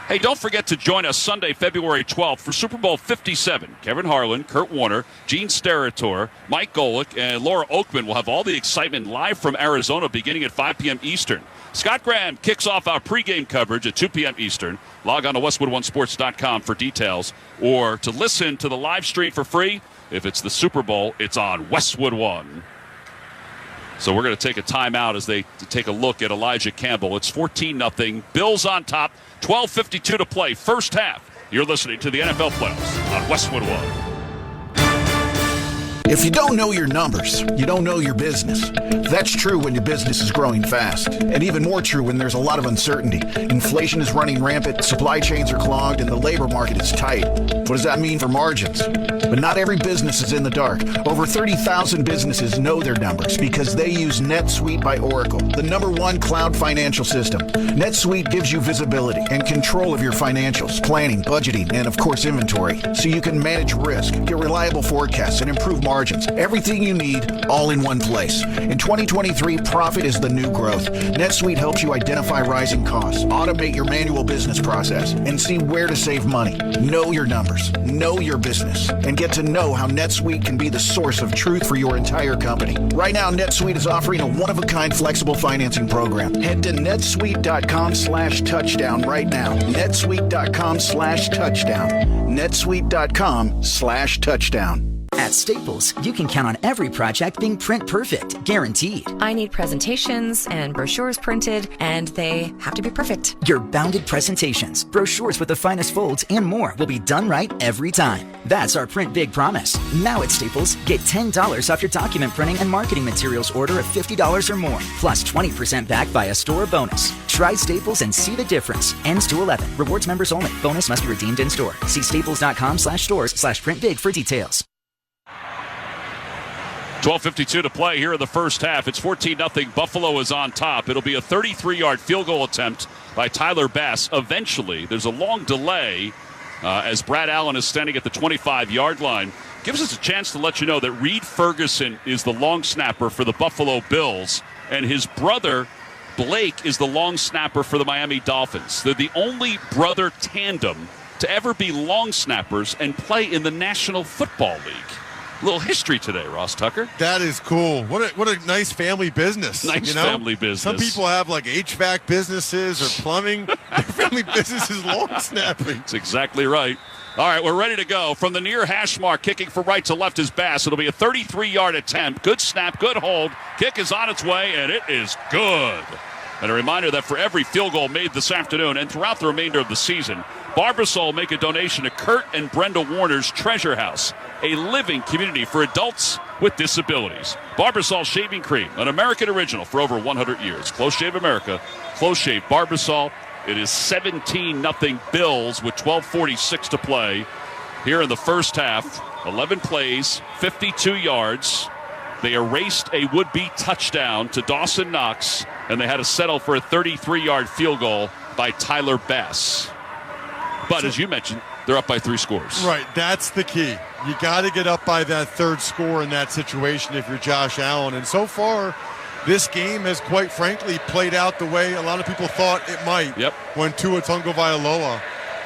Speaker 5: Hey, don't forget to join us Sunday, February 12th for Super Bowl 57. Kevin Harlan, Kurt Warner, Gene Steratore, Mike Golick, and Laura Oakman will have all the excitement live from Arizona beginning at 5 p.m. Eastern. Scott Graham kicks off our pregame coverage at 2 p.m. Eastern. Log on to WestwoodOneSports.com for details or to listen to the live stream for free. If it's the Super Bowl, it's on Westwood One. So we're going to take a timeout as they take a look at Elijah Campbell. It's 14-0. Bills on top. 12:52 to play. First half. You're listening to the NFL Playoffs on Westwood One.
Speaker 3: If you don't know your numbers, you don't know your business. That's true when your business is growing fast, and even more true when there's a lot of uncertainty. Inflation is running rampant, supply chains are clogged, and the labor market is tight. What does that mean for margins? But not every business is in the dark. Over 30,000 businesses know their numbers because they use NetSuite by Oracle, the #1 cloud financial system. NetSuite gives you visibility and control of your financials, planning, budgeting, and of course inventory, so you can manage risk, get reliable forecasts, and improve margins. Everything you need, all in one place. In 2023, profit is the new growth. NetSuite helps you identify rising costs, automate your manual business process, and see where to save money. Know your numbers, know your business, and get to know how NetSuite can be the source of truth for your entire company. Right now, NetSuite is offering a one-of-a-kind flexible financing program. Head to netsuite.com/touchdown right now. netsuite.com/touchdown. netsuite.com/touchdown.
Speaker 4: At Staples, you can count on every project being print perfect, guaranteed.
Speaker 6: I need presentations and brochures printed, and they have to be perfect.
Speaker 4: Your bounded presentations, brochures with the finest folds, and more will be done right every time. That's our Print Big promise. Now at Staples, get $10 off your document printing and marketing materials order of $50 or more, plus 20% back by a store bonus. Try Staples and see the difference. Ends 2/11. Rewards members only. Bonus must be redeemed in store. See staples.com/stores/printbig for details.
Speaker 5: 12:52 to play here in the first half. It's 14-0. Buffalo is on top. It'll be a 33-yard field goal attempt by Tyler Bass. Eventually, there's a long delay as Brad Allen is standing at the 25-yard line. Gives us a chance to let you know that Reed Ferguson is the long snapper for the Buffalo Bills, and his brother Blake is the long snapper for the Miami Dolphins. They're the only brother tandem to ever be long snappers and play in the National Football League. A little history today, Ross Tucker.
Speaker 29: That is cool. What a nice family business.
Speaker 5: Nice family business.
Speaker 29: Some people have like HVAC businesses or plumbing. Their family business is long snapping.
Speaker 5: That's exactly right. All right, we're ready to go. From the near hash mark, kicking from right to left is Bass. It'll be a 33-yard attempt. Good snap, good hold. Kick is on its way, and it is good. And a reminder that for every field goal made this afternoon and throughout the remainder of the season, Barbasol make a donation to Kurt and Brenda Warner's Treasure House, a living community for adults with disabilities. Barbasol Shaving Cream, an American original for over 100 years. Close Shave America, Close Shave Barbasol. It is 17-0 Bills with 12:46 to play here in the first half. 11 plays, 52 yards. They erased a would-be touchdown to Dawson Knox, and they had to settle for a 33-yard field goal by Tyler Bass. But as you mentioned, they're up by 3 scores.
Speaker 29: Right, that's the key. You got to get up by that third score in that situation if you're Josh Allen. And so far, this game has quite frankly played out the way a lot of people thought it might when Tua Tagovailoa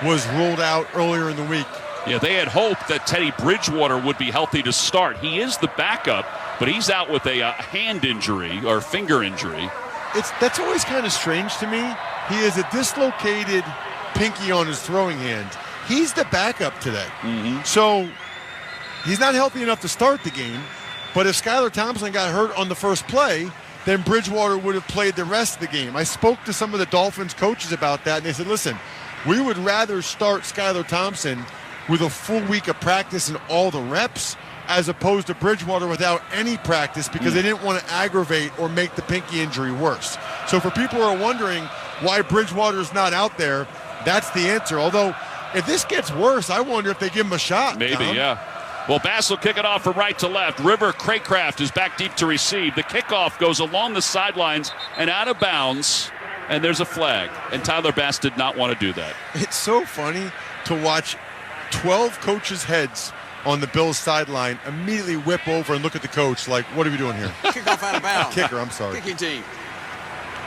Speaker 29: was ruled out earlier in the week.
Speaker 5: Yeah, they had hoped that Teddy Bridgewater would be healthy to start. He is the backup, but he's out with a hand injury or finger injury.
Speaker 29: That's always kind of strange to me. He has a dislocated pinky on his throwing hand. He's the backup today. So he's not healthy enough to start the game, but if Skylar Thompson got hurt on the first play, then Bridgewater would have played the rest of the game. I spoke to some of the Dolphins coaches about that, and they said, listen, we would rather start Skylar Thompson with a full week of practice and all the reps as opposed to Bridgewater without any practice because they didn't want to aggravate or make the pinky injury worse. So for people who are wondering why Bridgewater's not out there, that's the answer. Although, if this gets worse, I wonder if they give him a shot.
Speaker 5: Maybe, yeah. Well, Bass will kick it off from right to left. River Craycraft is back deep to receive. The kickoff goes along the sidelines and out of bounds, and there's a flag. And Tyler Bass did not want to do that.
Speaker 29: It's so funny to watch 12 coaches' heads on the Bills sideline immediately whip over and look at the coach like, what are we doing here?
Speaker 1: Kickoff out of bounds.
Speaker 29: Kicker, I'm sorry.
Speaker 1: Kicking team.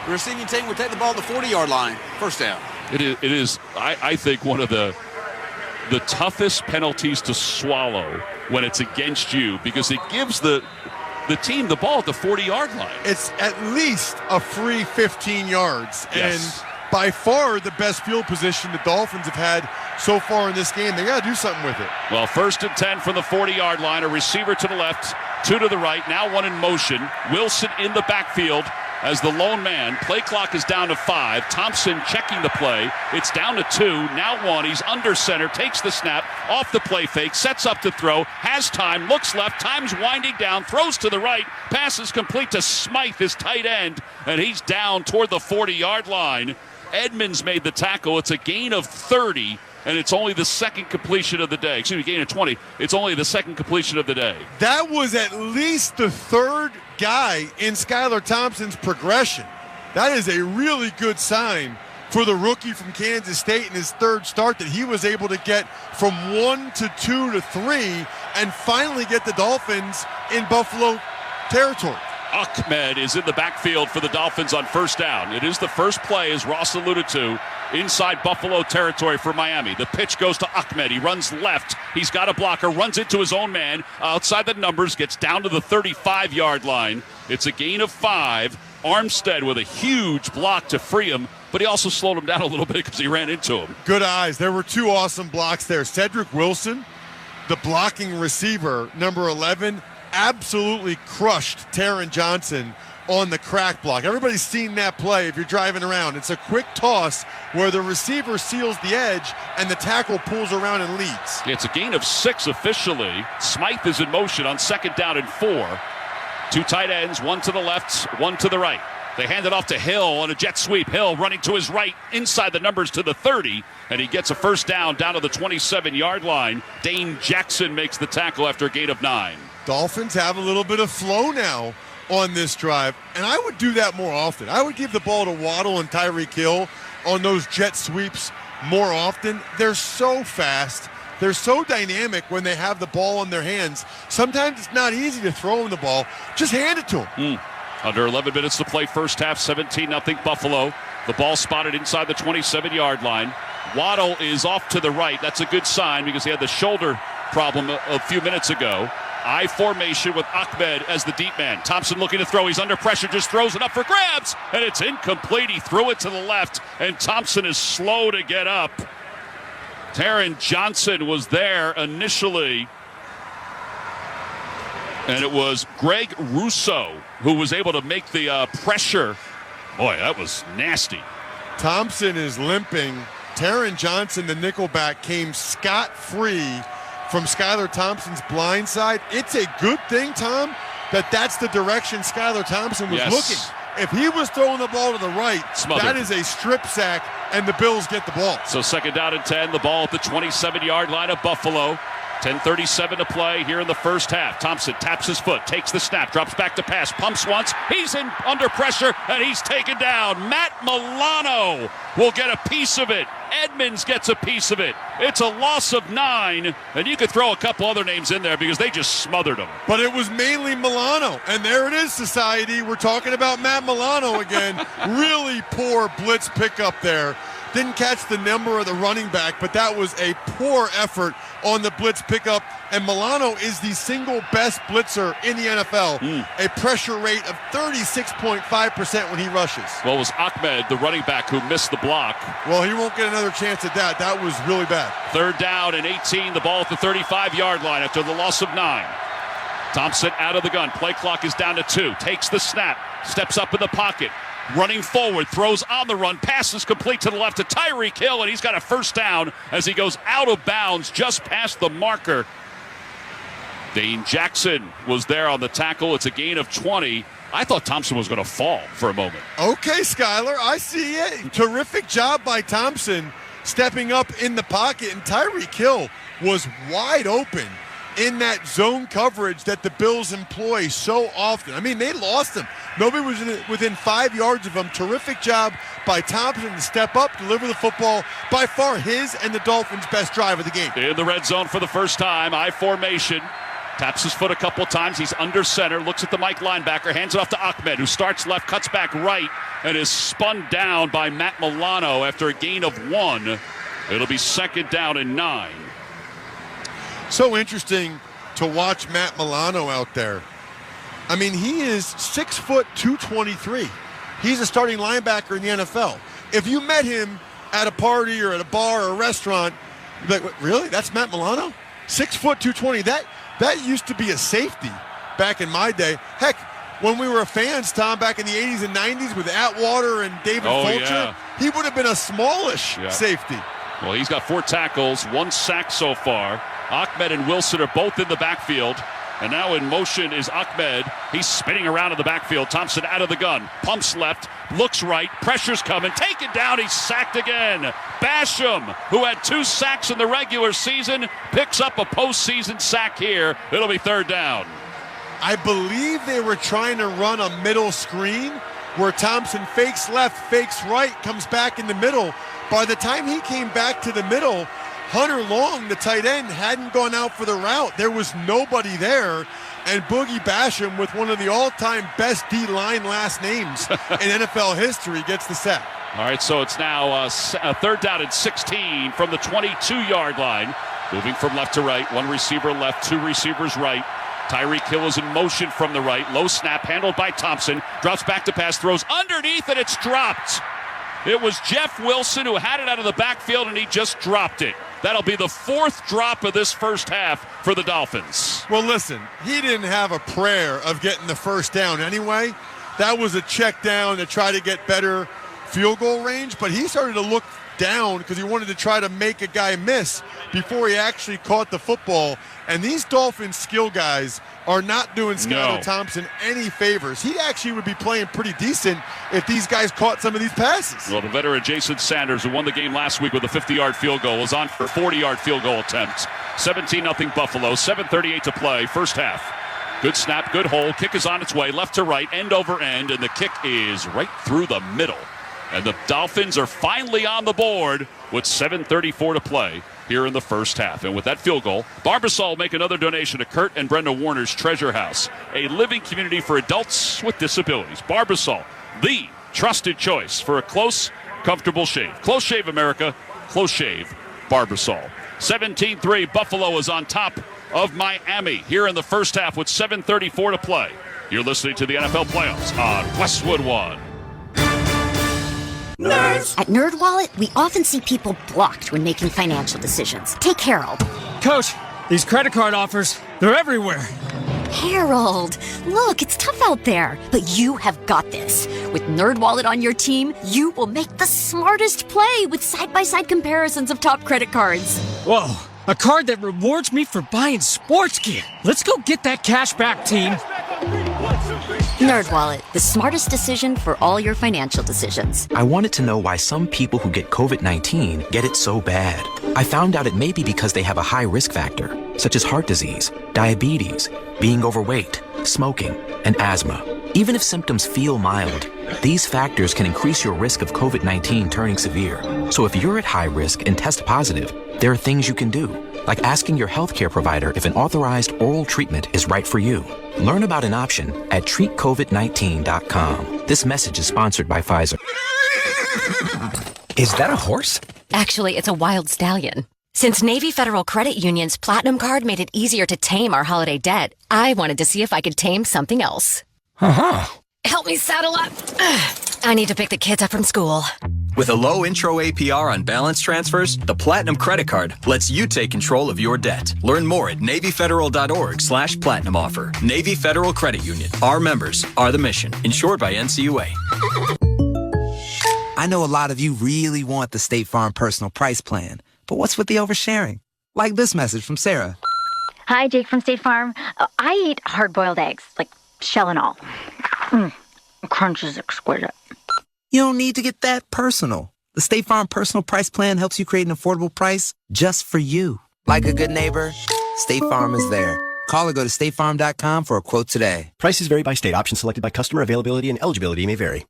Speaker 1: The receiving team will take the ball to the 40-yard line. First down.
Speaker 5: It is I think, one of the toughest penalties to swallow when it's against you because it gives the team the ball at the 40-yard line.
Speaker 29: It's at least a free 15 yards.
Speaker 5: Yes.
Speaker 29: And by far the best field position the Dolphins have had so far in this game. They got to do something with it.
Speaker 5: Well, 1st and 10 from the 40-yard line. A receiver to the left, 2 to the right. Now 1 in motion. Wilson in the backfield as the lone man. Play clock is down to 5. Thompson checking the play. It's down to 2. Now 1. He's under center. Takes the snap. Off the play fake. Sets up to throw. Has time. Looks left. Time's winding down. Throws to the right. Passes complete to Smythe, his tight end. And he's down toward the 40-yard line. Edmonds made the tackle. It's a gain of 30, and it's only the second completion of the day. Excuse me, gain of 20. It's only the second completion of the day.
Speaker 29: That was at least the third guy in Skylar Thompson's progression. That is a really good sign for the rookie from Kansas State in his third start that he was able to get from 1 to 2 to 3 and finally get the Dolphins in Buffalo territory.
Speaker 5: Ahmed is in the backfield for the Dolphins on first down. It is the first play, as Ross alluded to, inside Buffalo territory for Miami. The pitch goes to Ahmed. He runs left. He's got a blocker, runs into his own man, outside the numbers, gets down to the 35-yard line. It's a gain of 5. Armstead with a huge block to free him, but he also slowed him down a little bit because he ran into him.
Speaker 29: Good eyes. There were 2 awesome blocks there. Cedric Wilson, the blocking receiver, number 11, absolutely crushed Taron Johnson on the crack block. Everybody's seen that play if you're driving around. It's a quick toss where the receiver seals the edge and the tackle pulls around and leads.
Speaker 5: It's a gain of 6 officially. Smythe is in motion on 2nd down and 4. 2 tight ends, 1 to the left, 1 to the right. They hand it off to Hill on a jet sweep. Hill running to his right, inside the numbers to the 30, and he gets a first down to the 27-yard line. Dane Jackson makes the tackle after a gain of 9.
Speaker 29: Dolphins have a little bit of flow now on this drive, and I would do that more often. I would give the ball to Waddle and Tyreek Hill on those jet sweeps more often. They're so fast. They're so dynamic when they have the ball in their hands. Sometimes it's not easy to throw them the ball. Just hand it to them.
Speaker 5: Under 11 minutes to play first half, 17-0 Buffalo. The ball spotted inside the 27-yard line. Waddle is off to the right. That's a good sign because he had the shoulder problem a few minutes ago. I formation with Ahmed as the deep man. Thompson looking to throw. He's under pressure, just throws it up for grabs, and it's incomplete. He threw it to the left, and Thompson is slow to get up. Taron Johnson was there initially, and it was Greg Rousseau who was able to make the pressure Boy, that was nasty.
Speaker 29: Thompson is limping. Taron Johnson, the nickelback, came scot-free from Skylar Thompson's blind side. It's a good thing, Tom, that's the direction Skylar Thompson was looking. If he was throwing the ball to the right, that is a strip sack, and the Bills get the ball.
Speaker 5: So 2nd down and 10, the ball at the 27-yard line of Buffalo. 10:37 to play here in the first half. Thompson taps his foot, takes the snap, drops back to pass, pumps once. He's under pressure, and he's taken down. Matt Milano will get a piece of it. Edmonds gets a piece of it. It's a loss of 9, and you could throw a couple other names in there because they just smothered him.
Speaker 29: But it was mainly Milano, and there it is, society. We're talking about Matt Milano again. Really poor blitz pickup there. Didn't catch the number of the running back, but that was a poor effort on the blitz pickup. And Milano is the single best blitzer in the NFL. A pressure rate of 36.5% when he rushes.
Speaker 5: Well, it was Ahmed, the running back, who missed the block.
Speaker 29: Well, he won't get another chance at that. That was really bad.
Speaker 5: 3rd down and 18, the ball at the 35-yard line after the loss of 9. Thompson out of the gun. Play clock is down to 2. Takes the snap, steps up in the pocket. Running forward, throws on the run, passes complete to the left to Tyreek Hill, and he's got a 1st down as he goes out of bounds just past the marker. Dane Jackson was there on the tackle. It's a gain of 20. I thought Thompson was going to fall for a moment.
Speaker 29: Okay, Skylar, I see it. Terrific job by Thompson stepping up in the pocket, and Tyreek Hill was wide open in that zone coverage that the Bills employ so often. I mean, they lost him. Nobody was within 5 yards of him. Terrific job by Thompson to step up, deliver the football. By far his and the Dolphins' best drive of the game.
Speaker 5: In the red zone for the first time, I formation. Taps his foot a couple times. He's under center. Looks at the Mike linebacker. Hands it off to Ahmed, who starts left, cuts back right, and is spun down by Matt Milano after a gain of 1. It'll be 2nd down and 9.
Speaker 29: So interesting to watch Matt Milano out there. I mean, he is 6 foot 223. He's a starting linebacker in the NFL. If you met him at a party or at a bar or a restaurant, you'd be like, really? That's Matt Milano? 6 foot 220. That used to be a safety back in my day. Heck, when we were fans, Tom, back in the 80s and 90s with Atwater and David Fulcher, he would have been a smallish safety.
Speaker 5: Well, he's got 4 tackles, 1 sack so far. Ahmed and Wilson are both in the backfield. And now in motion is Ahmed. He's spinning around in the backfield. Thompson out of the gun. Pumps left. Looks right. Pressure's coming. Taken down. He's sacked again. Basham, who had 2 sacks in the regular season, picks up a postseason sack here. It'll be 3rd down.
Speaker 29: I believe they were trying to run a middle screen where Thompson fakes left, fakes right, comes back in the middle. By the time he came back to the middle, Hunter Long, the tight end, hadn't gone out for the route. There was nobody there. And Boogie Basham, with one of the all-time best D-line last names in NFL history, gets the sack.
Speaker 5: All right, so it's now a 3rd down and 16 from the 22-yard line. Moving from left to right. 1 receiver left, 2 receivers right. Tyreek Hill is in motion from the right. Low snap handled by Thompson. Drops back to pass, throws underneath, and it's dropped. It was Jeff Wilson who had it out of the backfield, and he just dropped it. That'll be the 4th drop of this first half for the Dolphins.
Speaker 29: Well, listen, he didn't have a prayer of getting the 1st down anyway. That was a check down to try to get better field goal range, but he started to look down because he wanted to try to make a guy miss before he actually caught the football. And these Dolphins skill guys are not doing Skylar Thompson any favors. He actually would be playing pretty decent if these guys caught some of these passes.
Speaker 5: Well, the veteran Jason Sanders, who won the game last week with a 50-yard field goal, is on for a 40-yard field goal attempt. 17-0 Buffalo, 7:38 to play, first half. Good snap, good hole. Kick is on its way, left to right, end over end, and the kick is right through the middle. And the Dolphins are finally on the board with 7:34 to play here in the first half. And with that field goal, Barbasol will make another donation to Kurt and Brenda Warner's Treasure House, a living community for adults with disabilities. Barbasol, the trusted choice for a close, comfortable shave. Close Shave America, Close Shave Barbasol. 17-3, Buffalo is on top of Miami here in the first half with 7:34 to play. You're listening to the NFL Playoffs on Westwood One.
Speaker 7: Nerds! At NerdWallet, we often see people blocked when making financial decisions. Take Harold.
Speaker 8: Coach, these credit card offers, they're everywhere.
Speaker 7: Harold, look, it's tough out there, but you have got this. With NerdWallet on your team, you will make the smartest play with side-by-side comparisons of top credit cards.
Speaker 8: Whoa, a card that rewards me for buying sports gear. Let's go get that cash back, team.
Speaker 7: NerdWallet, the smartest decision for all your financial decisions.
Speaker 26: I wanted to know why some people who get COVID-19 get it so bad. I found out it may be because they have a high risk factor, such as heart disease, diabetes, being overweight, smoking, and asthma. Even if symptoms feel mild, these factors can increase your risk of COVID-19 turning severe. So if you're at high risk and test positive, there are things you can do, like asking your healthcare provider if an authorized oral treatment is right for you. Learn about an option at treatcovid19.com. This message is sponsored by Pfizer.
Speaker 13: Is that a horse?
Speaker 6: Actually, it's a wild stallion. Since Navy Federal Credit Union's Platinum Card made it easier to tame our holiday debt, I wanted to see if I could tame something else.
Speaker 13: Uh-huh.
Speaker 6: Help me saddle up. I need to pick the kids up from school.
Speaker 15: With a low intro APR on balance transfers, the Platinum Credit Card lets you take control of your debt. Learn more at NavyFederal.org/Platinum offer. Navy Federal Credit Union. Our members are the mission. Insured by NCUA.
Speaker 16: I know a lot of you really want the State Farm Personal Price Plan, but what's with the oversharing? Like this message from Sarah.
Speaker 18: Hi, Jake from State Farm. I eat hard-boiled eggs, like shell and all. Crunch is exquisite.
Speaker 16: You don't need to get that personal. The State Farm Personal Price Plan helps you create an affordable price just for you. Like a good neighbor, State Farm is there. Call or go to statefarm.com for a quote today.
Speaker 19: Prices vary by state. Options selected by customer. Availability and eligibility may vary.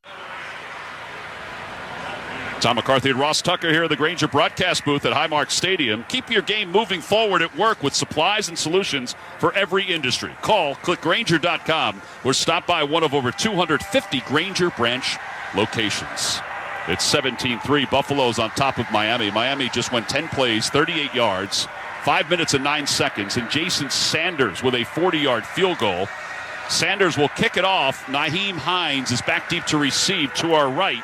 Speaker 5: Tom McCarthy and Ross Tucker here at the Grainger broadcast booth at Highmark Stadium. Keep your game moving forward at work with supplies and solutions for every industry. Call, click Grainger.com, or stop by one of over 250 Grainger branch locations. It's 17-3. Buffalo's on top of Miami. Miami just went 10 plays, 38 yards, 5 minutes and 9 seconds, and Jason Sanders with a 40-yard field goal. Sanders will kick it off. Nyheim Hines is back deep to receive to our right.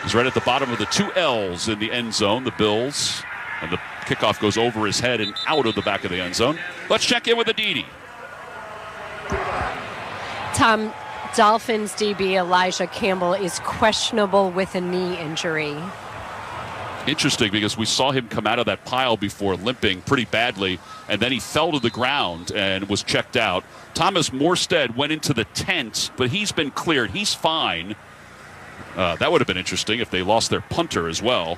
Speaker 5: He's right at the bottom of the two L's in the end zone, the Bills. And the kickoff goes over his head and out of the back of the end zone. Let's check in with Aditi.
Speaker 20: Tom, Dolphins DB Elijah Campbell is questionable with a knee injury.
Speaker 5: Interesting, because we saw him come out of that pile before limping pretty badly, and then he fell to the ground and was checked out. Thomas Morstead went into the tent, but he's been cleared. He's fine. That would have been interesting if they lost their punter as well.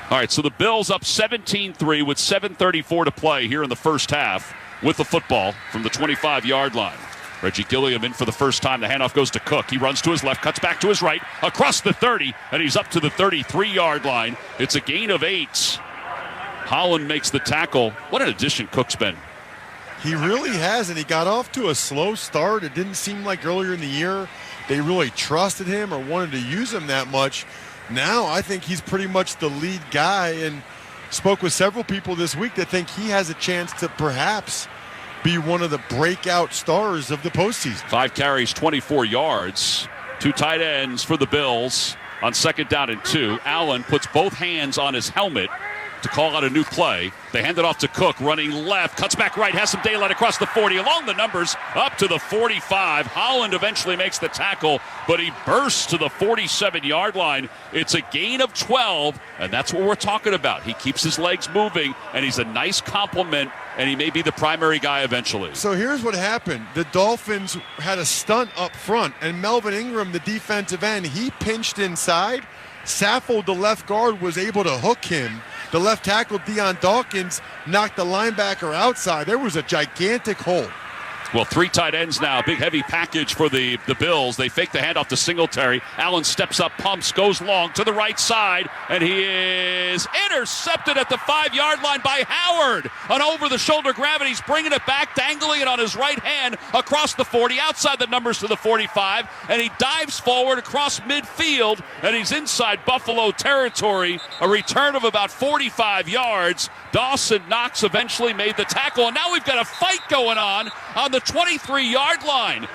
Speaker 5: All right, so the Bills up 17-3 with 7:34 to play here in the first half with the football from the 25-yard line. Reggie Gilliam in for the first time. The handoff goes to Cook. He runs to his left, cuts back to his right, across the 30, and he's up to the 33-yard line. It's a gain of 8. Holland makes the tackle. What an addition Cook's been.
Speaker 29: He really has, and he got off to a slow start. It didn't seem like earlier in the year they really trusted him or wanted to use him that much. Now I think he's pretty much the lead guy, and spoke with several people this week that think he has a chance to perhaps be one of the breakout stars of the postseason.
Speaker 5: 5 carries, 24 yards. 2 tight ends for the Bills on 2nd down and 2. Allen puts both hands on his helmet to call out a new play. They hand it off to Cook, running left, cuts back right, has some daylight across the 40, along the numbers, up to the 45. Holland eventually makes the tackle, but he bursts to the 47-yard line. It's a gain of 12, and that's what we're talking about. He keeps his legs moving, and he's a nice complement, and he may be the primary guy eventually.
Speaker 29: So here's what happened. The Dolphins had a stunt up front, and Melvin Ingram, the defensive end, he pinched inside. Saffold, the left guard, was able to hook him. The left tackle, Deion Dawkins, knocked the linebacker outside. There was a gigantic hole.
Speaker 5: Well, 3 tight ends now. Big, heavy package for the Bills. They fake the handoff to Singletary. Allen steps up, pumps, goes long to the right side, and he is intercepted at the 5-yard line by Howard. An over-the-shoulder grab, and he's bringing it back, dangling it on his right hand across the 40, outside the numbers to the 45, and he dives forward across midfield, and he's inside Buffalo territory. A return of about 45 yards. Dawson Knox eventually made the tackle, and now we've got a fight going on the 23-yard line.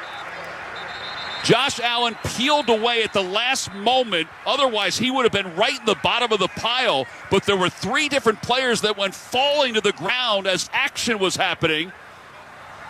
Speaker 5: Josh Allen peeled away at the last moment. Otherwise, he would have been right in the bottom of the pile. But there were 3 different players that went falling to the ground as action was happening.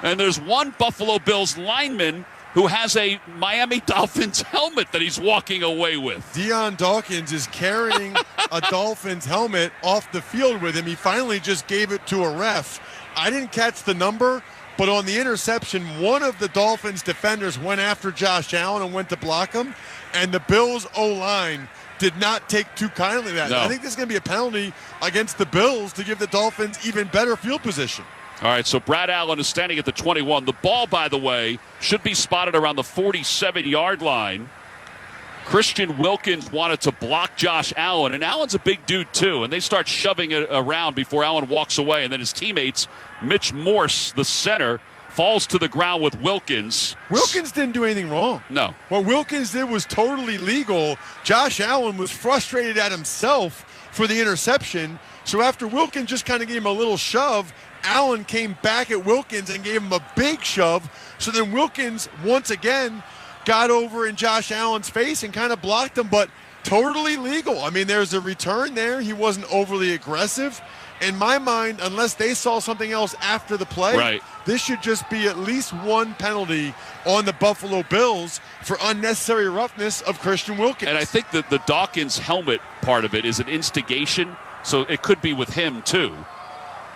Speaker 5: And there's one Buffalo Bills lineman who has a Miami Dolphins helmet that he's walking away with.
Speaker 29: Deion Dawkins is carrying a Dolphins helmet off the field with him. He finally just gave it to a ref. I didn't catch the number, but on the interception, one of the Dolphins defenders went after Josh Allen and went to block him, and the Bills O-line did not take too kindly to that.
Speaker 5: No.
Speaker 29: I think there's going to be a penalty against the Bills to give the Dolphins even better field position.
Speaker 5: All right, so Brad Allen is standing at the 21. The ball, by the way, should be spotted around the 47-yard line. Christian Wilkins wanted to block Josh Allen, and Allen's a big dude too, and they start shoving it around before Allen walks away, and then his teammates, Mitch Morse, the center, falls to the ground with Wilkins.
Speaker 29: Wilkins didn't do anything wrong.
Speaker 5: No.
Speaker 29: What Wilkins did was totally legal. Josh Allen was frustrated at himself for the interception, so after Wilkins just kind of gave him a little shove, Allen came back at Wilkins and gave him a big shove. So then Wilkins, once again, got over in Josh Allen's face and kind of blocked him, but totally legal. I mean, there's a return there. He wasn't overly aggressive. In my mind, unless they saw something else after the play,
Speaker 5: right,
Speaker 29: this should just be at least one penalty on the Buffalo Bills for unnecessary roughness of Christian Wilkins.
Speaker 5: And I think that the Dawkins helmet part of it is an instigation, so it could be with him too.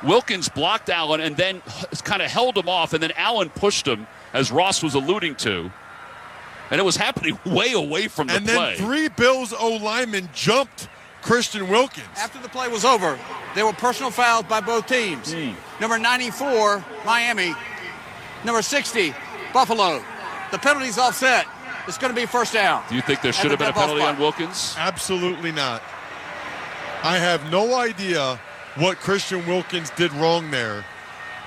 Speaker 5: Wilkins blocked Allen and then kind of held him off, and then Allen pushed him, as Ross was alluding to. And it was happening way away from the play.
Speaker 29: And then three Bills O-linemen jumped Christian Wilkins.
Speaker 1: After the play was over, there were personal fouls by both teams. Number 94, Miami. Number 60, Buffalo. The penalty's offset. It's going to be first down.
Speaker 5: Do you think there should have been a penalty on Wilkins?
Speaker 29: Absolutely not. I have no idea what Christian Wilkins did wrong there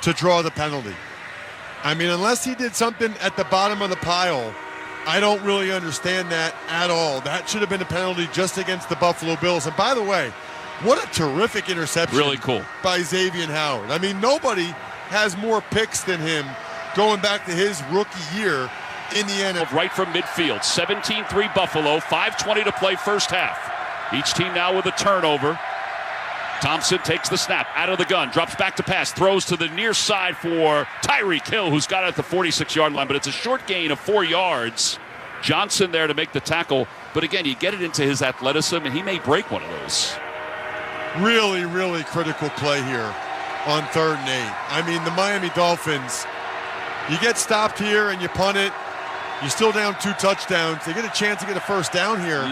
Speaker 29: to draw the penalty. I mean, unless he did something at the bottom of the pile, I don't really understand that at all. That should have been a penalty just against the Buffalo Bills. And by the way, what a terrific interception.
Speaker 5: Really cool.
Speaker 29: By Xavier Howard. I mean, nobody has more picks than him going back to his rookie year in the NFL.
Speaker 5: Right from midfield, 17-3 Buffalo, 5:20 to play first half. Each team now with a turnover. Thompson takes the snap out of the gun, drops back to pass, throws to the near side for Tyreek Hill, who's got it at the 46-yard line, but it's a short gain of 4 yards. Johnson there to make the tackle, but again, you get it into his athleticism, and he may break one of those.
Speaker 29: Really, really critical play here on 3rd and 8. I mean, the Miami Dolphins, you get stopped here and you punt it, you're still down 2 touchdowns. They get a chance to get a first down here.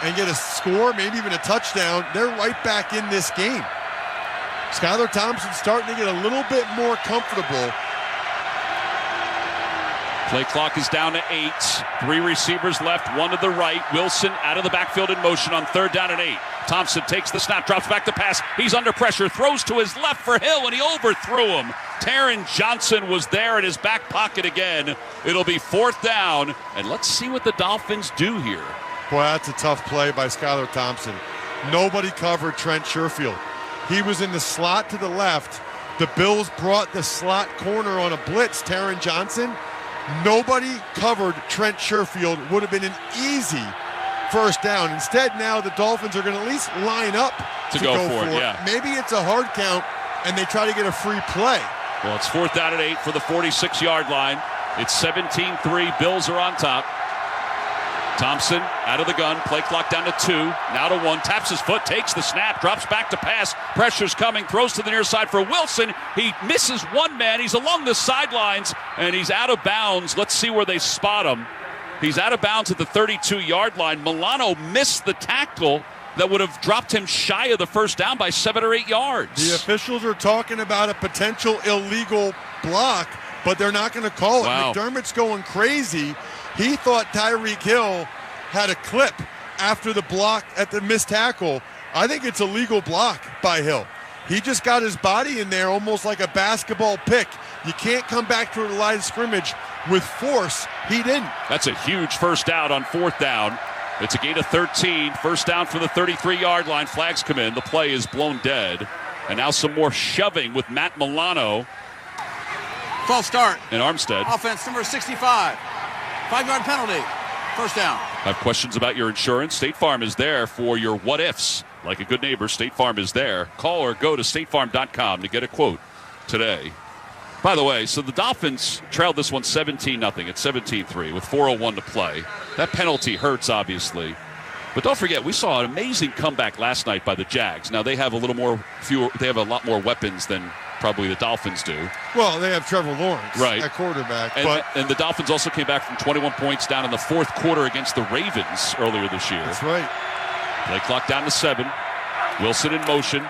Speaker 29: And get a score, maybe even a touchdown, they're right back in this game. Skylar Thompson starting to get a little bit more comfortable.
Speaker 5: Play clock is down to 8. 3 receivers left, 1 to the right. Wilson out of the backfield in motion on 3rd down and 8. Thompson takes the snap, drops back to pass. He's under pressure, throws to his left for Hill, and he overthrew him. Taron Johnson was there in his back pocket again. It'll be 4th down, and let's see what the Dolphins do here.
Speaker 29: Boy, that's a tough play by Skylar Thompson. Nobody covered Trent Sherfield. He was in the slot to the left. The Bills brought the slot corner on a blitz, Taron Johnson. Nobody covered Trent Sherfield. Would have been an easy first down. Instead, now the Dolphins are going to at least line up to go for it. Yeah. Maybe it's a hard count, and they try to get a free play.
Speaker 5: Well, it's 4th down and 8 for the 46-yard line. It's 17-3. Bills are on top. Thompson out of the gun, play clock down to 2, now to 1, taps his foot, takes the snap, drops back to pass, pressure's coming, throws to the near side for Wilson. He misses one man, he's along the sidelines, and he's out of bounds. Let's see where they spot him. He's out of bounds at the 32-yard line. Milano missed the tackle that would have dropped him shy of the first down by 7 or 8 yards.
Speaker 29: The officials are talking about a potential illegal block, but they're not going to call it.
Speaker 5: Wow.
Speaker 29: McDermott's going crazy. He thought Tyreek Hill had a clip after the block at the missed tackle. I think it's a legal block by Hill. He just got his body in there almost like a basketball pick. You can't come back to the line of scrimmage with force. He didn't.
Speaker 5: That's a huge first down on 4th down. It's a gain of 13. First down for the 33-yard line. Flags come in. The play is blown dead. And now some more shoving with Matt Milano.
Speaker 1: False start.
Speaker 5: And Armstead.
Speaker 1: Offense number 65. 5-yard penalty. First down.
Speaker 5: Have questions about your insurance? State Farm is there for your what-ifs. Like a good neighbor, State Farm is there. Call or go to statefarm.com to get a quote today. By the way, so the Dolphins trailed this one 17-0. It's 17-3 with 4:01 to play. That penalty hurts, obviously. But don't forget, we saw an amazing comeback last night by the Jags. Now they have a lot more weapons than probably the Dolphins do.
Speaker 29: Well, they have Trevor Lawrence
Speaker 5: right.
Speaker 29: at quarterback.
Speaker 5: And the Dolphins also came back from 21 points down in the fourth quarter against the Ravens earlier this year.
Speaker 29: That's right.
Speaker 5: Play clock down to 7. Wilson in motion.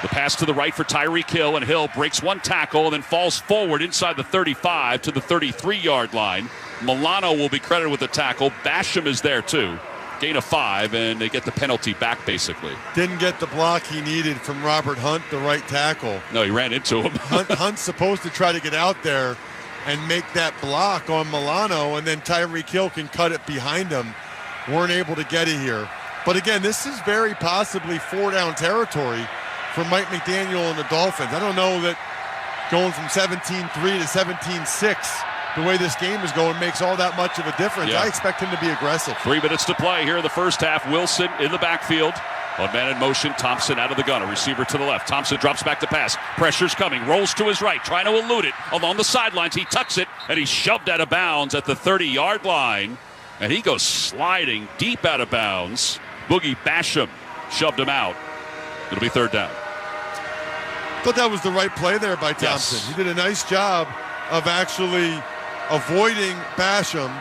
Speaker 5: The pass to the right for Tyreek Hill, and Hill breaks one tackle and then falls forward inside the 35 to the 33-yard line. Milano will be credited with the tackle. Basham is there, too. Gain of 5, and they get the penalty back, basically.
Speaker 29: Didn't get the block he needed from Robert Hunt, the right tackle.
Speaker 5: No, he ran into him.
Speaker 29: Hunt's supposed to try to get out there and make that block on Milano, and then Tyreek Hill can cut it behind him. Weren't able to get it here. But again, this is very possibly 4-down territory for Mike McDaniel and the Dolphins. I don't know that going from 17-3 to 17-6, the way this game is going, makes all that much of a difference.
Speaker 5: Yeah.
Speaker 29: I expect him to be aggressive.
Speaker 5: 3 minutes to play here in the first half. Wilson in the backfield. On man in motion, Thompson out of the gun. A receiver to the left. Thompson drops back to pass. Pressure's coming. Rolls to his right, trying to elude it. Along the sidelines, he tucks it, and he's shoved out of bounds at the 30-yard line. And he goes sliding deep out of bounds. Boogie Basham shoved him out. It'll be 3rd down.
Speaker 29: Thought that was the right play there by Thompson.
Speaker 5: Yes.
Speaker 29: He did a nice job of actually avoiding Basham.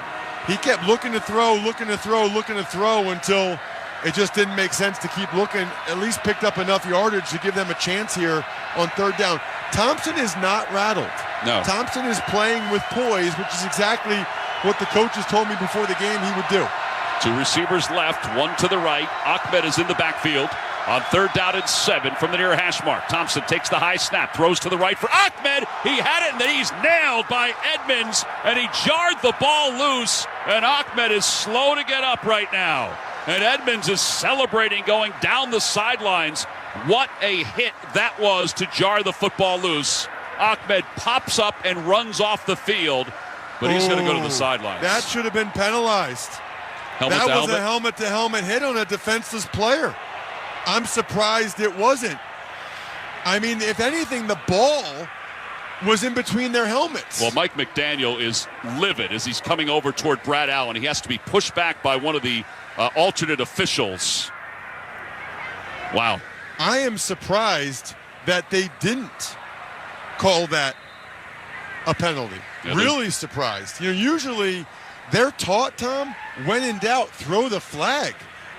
Speaker 29: He kept looking to throw until it just didn't make sense to keep looking. At least picked up enough yardage to give them a chance here on 3rd down. Thompson is not rattled.
Speaker 5: No.
Speaker 29: Thompson is playing with poise, which is exactly what the coaches told me before the game he would do.
Speaker 5: 2 receivers left, 1 to the right. Ahmed is in the backfield on 3rd down and 7 from the near hash mark. Thompson takes the high snap, throws to the right for Ahmed. He had it, and then he's nailed by Edmonds, and he jarred the ball loose, and Ahmed is slow to get up right now. And Edmonds is celebrating going down the sidelines. What a hit that was to jar the football loose. Ahmed pops up and runs off the field, but he's going to go to the sidelines.
Speaker 29: That should have been penalized. That was a helmet-to-helmet hit on a defenseless player. I'm surprised it wasn't. I mean, if anything, the ball was in between their helmets.
Speaker 5: Well, Mike McDaniel is livid as he's coming over toward Brad Allen. He has to be pushed back by one of the alternate officials. Wow.
Speaker 29: I am surprised that they didn't call that a penalty.
Speaker 5: Yeah,
Speaker 29: really surprised. You know, usually they're taught, Tom, when in doubt, throw the flag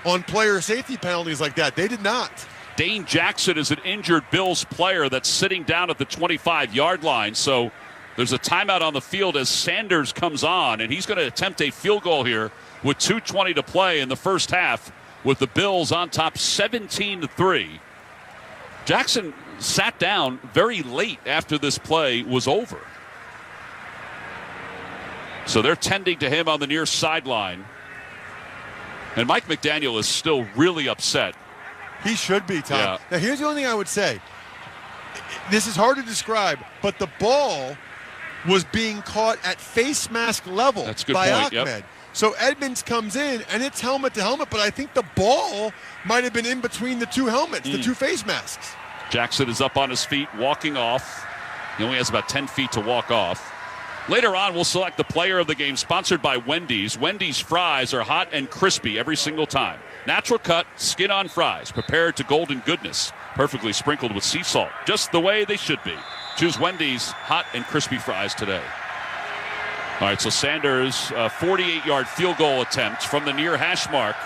Speaker 29: on player safety penalties like that. They did not.
Speaker 5: Dane Jackson is an injured Bills player that's sitting down at the 25-yard line. So there's a timeout on the field as Sanders comes on, and he's going to attempt a field goal here with 2:20 to play in the first half with the Bills on top 17-3. Jackson sat down very late after this play was over. So they're tending to him on the near sideline. And Mike McDaniel is still really upset.
Speaker 29: He should be, Tom.
Speaker 5: Yeah.
Speaker 29: Now, here's the only thing I would say. This is hard to describe, but the ball was being caught at face mask level by
Speaker 5: point.
Speaker 29: Ahmed.
Speaker 5: Yep.
Speaker 29: So Edmonds comes in, and it's helmet to helmet, but I think the ball might have been in between the 2 helmets, the 2 face masks.
Speaker 5: Jackson is up on his feet, walking off. He only has about 10 feet to walk off. Later on, we'll select the player of the game, sponsored by Wendy's. Wendy's fries are hot and crispy every single time. Natural cut, skin-on fries, prepared to golden goodness, perfectly sprinkled with sea salt, just the way they should be. Choose Wendy's hot and crispy fries today. All right, so Sanders, 48-yard field goal attempt from the near hash mark.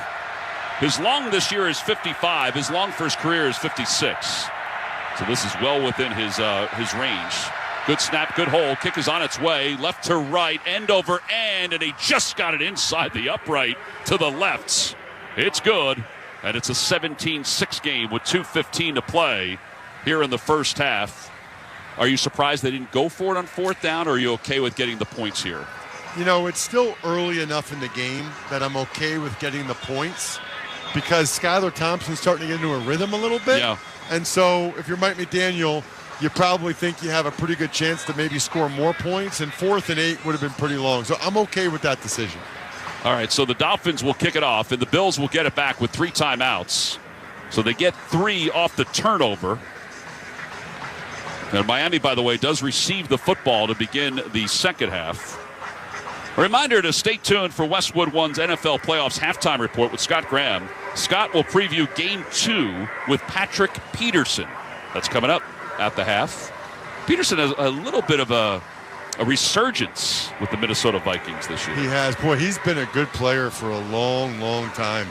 Speaker 5: His long this year is 55. His long for his career is 56. So this is well within his range. Good snap, good hold. Kick is on its way. Left to right, end over end, and he just got it inside the upright to the left. It's good, and it's a 17-6 game with 2:15 to play here in the first half. Are you surprised they didn't go for it on 4th down, or are you okay with getting the points here?
Speaker 29: You know, it's still early enough in the game that I'm okay with getting the points because Skylar Thompson's starting to get into a rhythm a little bit.
Speaker 5: Yeah.
Speaker 29: And so if you're Mike McDaniel, you probably think you have a pretty good chance to maybe score more points, and 4th and 8 would have been pretty long. So I'm okay with that decision.
Speaker 5: All right, so the Dolphins will kick it off, and the Bills will get it back with 3 timeouts. So they get 3 off the turnover. And Miami, by the way, does receive the football to begin the second half. A reminder to stay tuned for Westwood One's NFL Playoffs halftime report with Scott Graham. Scott will preview Game 2 with Patrick Peterson. That's coming up at the half. Peterson has a little bit of a resurgence with the Minnesota Vikings this year.
Speaker 29: He has. Boy, he's been a good player for a long, long time.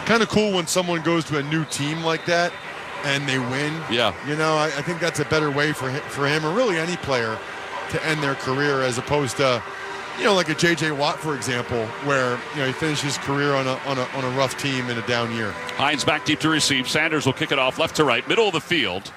Speaker 29: Kind of cool when someone goes to a new team like that and they win.
Speaker 5: Yeah.
Speaker 29: You know, I think that's a better way for him or really any player to end their career as opposed to, you know, like a J.J. Watt, for example, where, you know, he finished his career on a rough team in a down year.
Speaker 5: Hines back deep to receive. Sanders will kick it off left to right, middle of the field.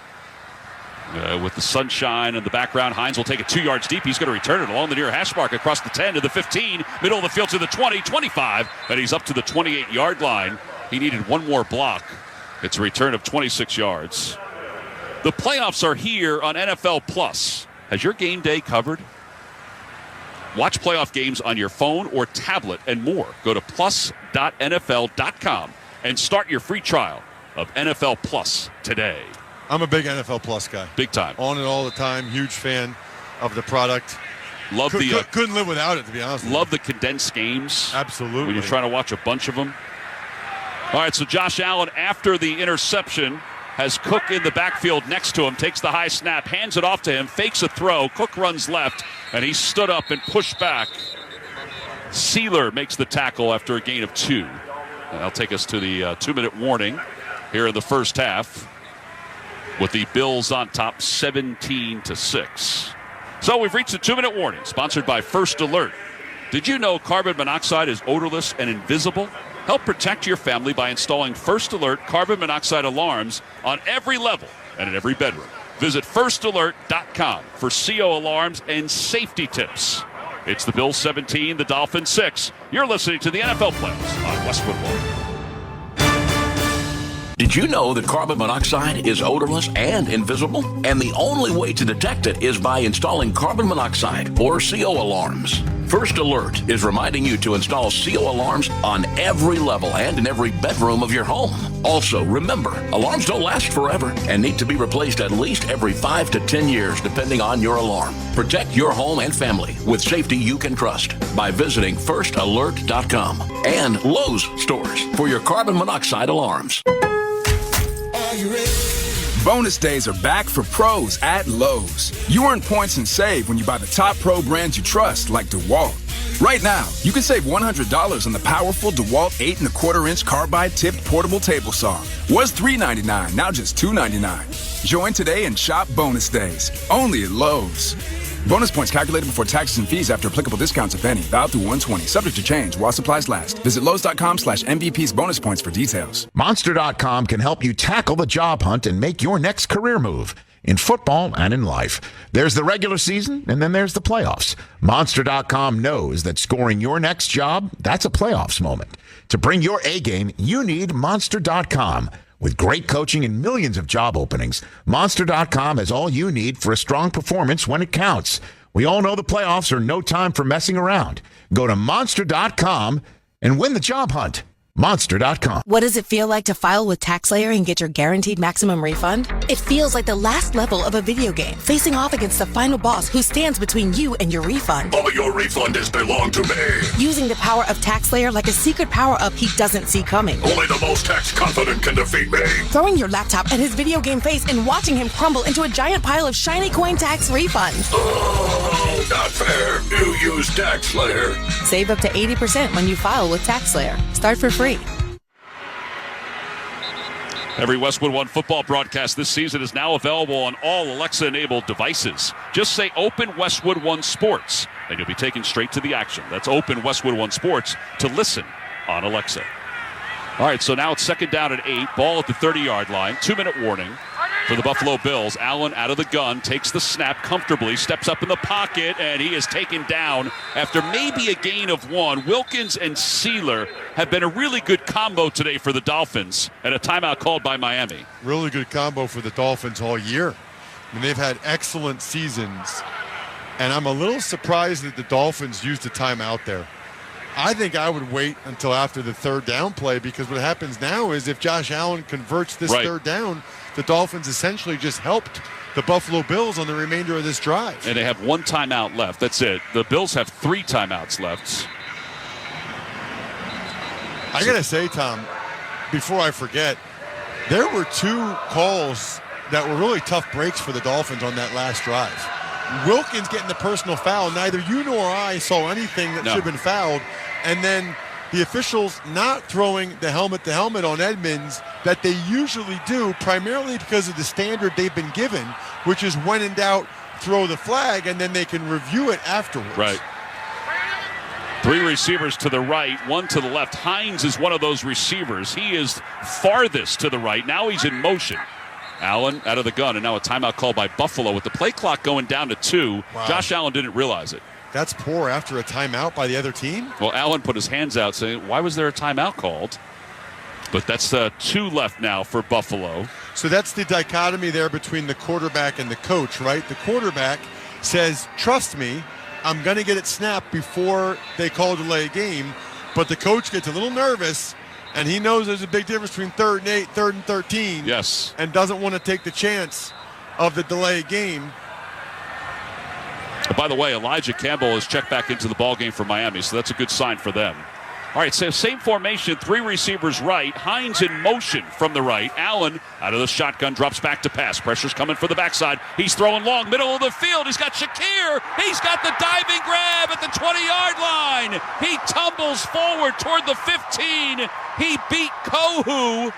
Speaker 5: With the sunshine in the background, Hines will take it 2 yards deep. He's going to return it along the near hash mark across the 10 to the 15, middle of the field to the 20, 25, and he's up to the 28-yard line. He needed one more block. It's a return of 26 yards. The playoffs are here on NFL Plus. Has your game day covered? Watch playoff games on your phone or tablet and more. Go to plus.nfl.com and start your free trial of NFL Plus today.
Speaker 29: I'm a big NFL Plus guy.
Speaker 5: Big time.
Speaker 29: On it all the time. Huge fan of the product. Couldn't live without it, to be honest.
Speaker 5: Love the condensed games.
Speaker 29: Absolutely.
Speaker 5: When you're trying to watch a bunch of them. All right, so Josh Allen, after the interception, has Cook in the backfield next to him, takes the high snap, hands it off to him, fakes a throw. Cook runs left, and he stood up and pushed back. Sealer makes the tackle after a gain of 2. And that'll take us to the 2-minute warning here in the first half with the Bills on top 17-6. So we've reached the 2-minute warning, sponsored by First Alert. Did you know carbon monoxide is odorless and invisible? Help protect your family by installing First Alert carbon monoxide alarms on every level and in every bedroom. Visit firstalert.com for CO alarms and safety tips. It's the Bills 17, the Dolphins 6. You're listening to the NFL Playoffs on Westwood One.
Speaker 2: Did you know that carbon monoxide is odorless and invisible? And the only way to detect it is by installing carbon monoxide or CO alarms. First Alert is reminding you to install CO alarms on every level and in every bedroom of your home. Also, remember, alarms don't last forever and need to be replaced at least every 5 to 10 years, depending on your alarm. Protect your home and family with safety you can trust by visiting firstalert.com and Lowe's stores for your carbon monoxide alarms.
Speaker 9: Bonus days are back for pros at Lowe's. You earn points and save when you buy the top pro brands you trust, like DeWalt. Right now, you can save $100 on the powerful DeWalt 8¼ carbide tipped portable table saw. Was $3.99, now just $2.99. Join today and shop bonus days, only at Lowe's. Bonus points calculated before taxes and fees after applicable discounts, if any. Valid through 1/20. Subject to change while supplies last. Visit Lowe's.com/MVP's bonus points for details.
Speaker 3: Monster.com can help you tackle the job hunt and make your next career move. In football and in life. There's the regular season, and then there's the playoffs. Monster.com knows that scoring your next job, that's a playoffs moment. To bring your A game, you need Monster.com. With great coaching and millions of job openings, Monster.com has all you need for a strong performance when it counts. We all know the playoffs are no time for messing around. Go to Monster.com and win the job hunt. Monster.com.
Speaker 10: What does it feel like to file with TaxSlayer and get your guaranteed maximum refund? It feels like the last level of a video game, facing off against the final boss who stands between you and your refund.
Speaker 28: All your refund is belong to me.
Speaker 10: Using the power of TaxSlayer like a secret power-up he doesn't see coming.
Speaker 28: Only the most tax confident can defeat me.
Speaker 10: Throwing your laptop at his video game face and watching him crumble into a giant pile of shiny coin tax refunds.
Speaker 28: Oh, not fair. You use TaxSlayer.
Speaker 10: Save up to 80% when you file with TaxSlayer. Start for free.
Speaker 5: Every Westwood One football broadcast this season is now available on all Alexa-enabled devices. Just say Open Westwood One Sports, and you'll be taken straight to the action. That's Open Westwood One Sports to listen on Alexa. All right, so now it's second down at 8. Ball at the 30-yard line. 2-minute warning for the Buffalo Bills. Allen out of the gun, takes the snap comfortably, steps up in the pocket, and he is taken down after maybe a gain of 1. Wilkins and Sealer have been a really good combo today for the Dolphins, and a timeout called by Miami.
Speaker 29: Really good combo for the Dolphins all year. I mean, they've had excellent seasons, and I'm a little surprised that the Dolphins used a timeout there. I think I would wait until after the third down play, because what happens now is if Josh Allen converts this third down, the Dolphins essentially just helped the Buffalo Bills on the remainder of this drive.
Speaker 5: And they have one timeout left. That's it. The Bills have 3 timeouts left.
Speaker 29: I got to say, Tom, before I forget, there were 2 calls that were really tough breaks for the Dolphins on that last drive. Wilkins getting the personal foul. Neither you nor I saw anything that should have been fouled. And then the officials not throwing the helmet-to-helmet on Edmonds that they usually do, primarily because of the standard they've been given, which is when in doubt, throw the flag, and then they can review it afterwards.
Speaker 5: Right. 3 receivers to the right, 1 to the left. Hines is one of those receivers. He is farthest to the right. Now he's in motion. Allen out of the gun, and now a timeout called by Buffalo with the play clock going down to 2.
Speaker 29: Wow.
Speaker 5: Josh Allen didn't realize it.
Speaker 29: That's poor after a timeout by the other team?
Speaker 5: Well, Allen put his hands out saying, why was there a timeout called? But that's 2 left now for Buffalo.
Speaker 29: So that's the dichotomy there between the quarterback and the coach, right? The quarterback says, trust me, I'm going to get it snapped before they call delay game. But the coach gets a little nervous, and he knows there's a big difference between 3rd and 8, 3rd and 13.
Speaker 5: Yes.
Speaker 29: And doesn't want to take the chance of the delay game.
Speaker 5: By the way, Elijah Campbell has checked back into the ballgame for Miami, so that's a good sign for them. All right, so same formation, 3 receivers right. Hines in motion from the right. Allen out of the shotgun, drops back to pass. Pressure's coming for the backside. He's throwing long, middle of the field. He's got Shakir. He's got the diving grab at the 20-yard line. He tumbles forward toward the 15. He beat Kohu.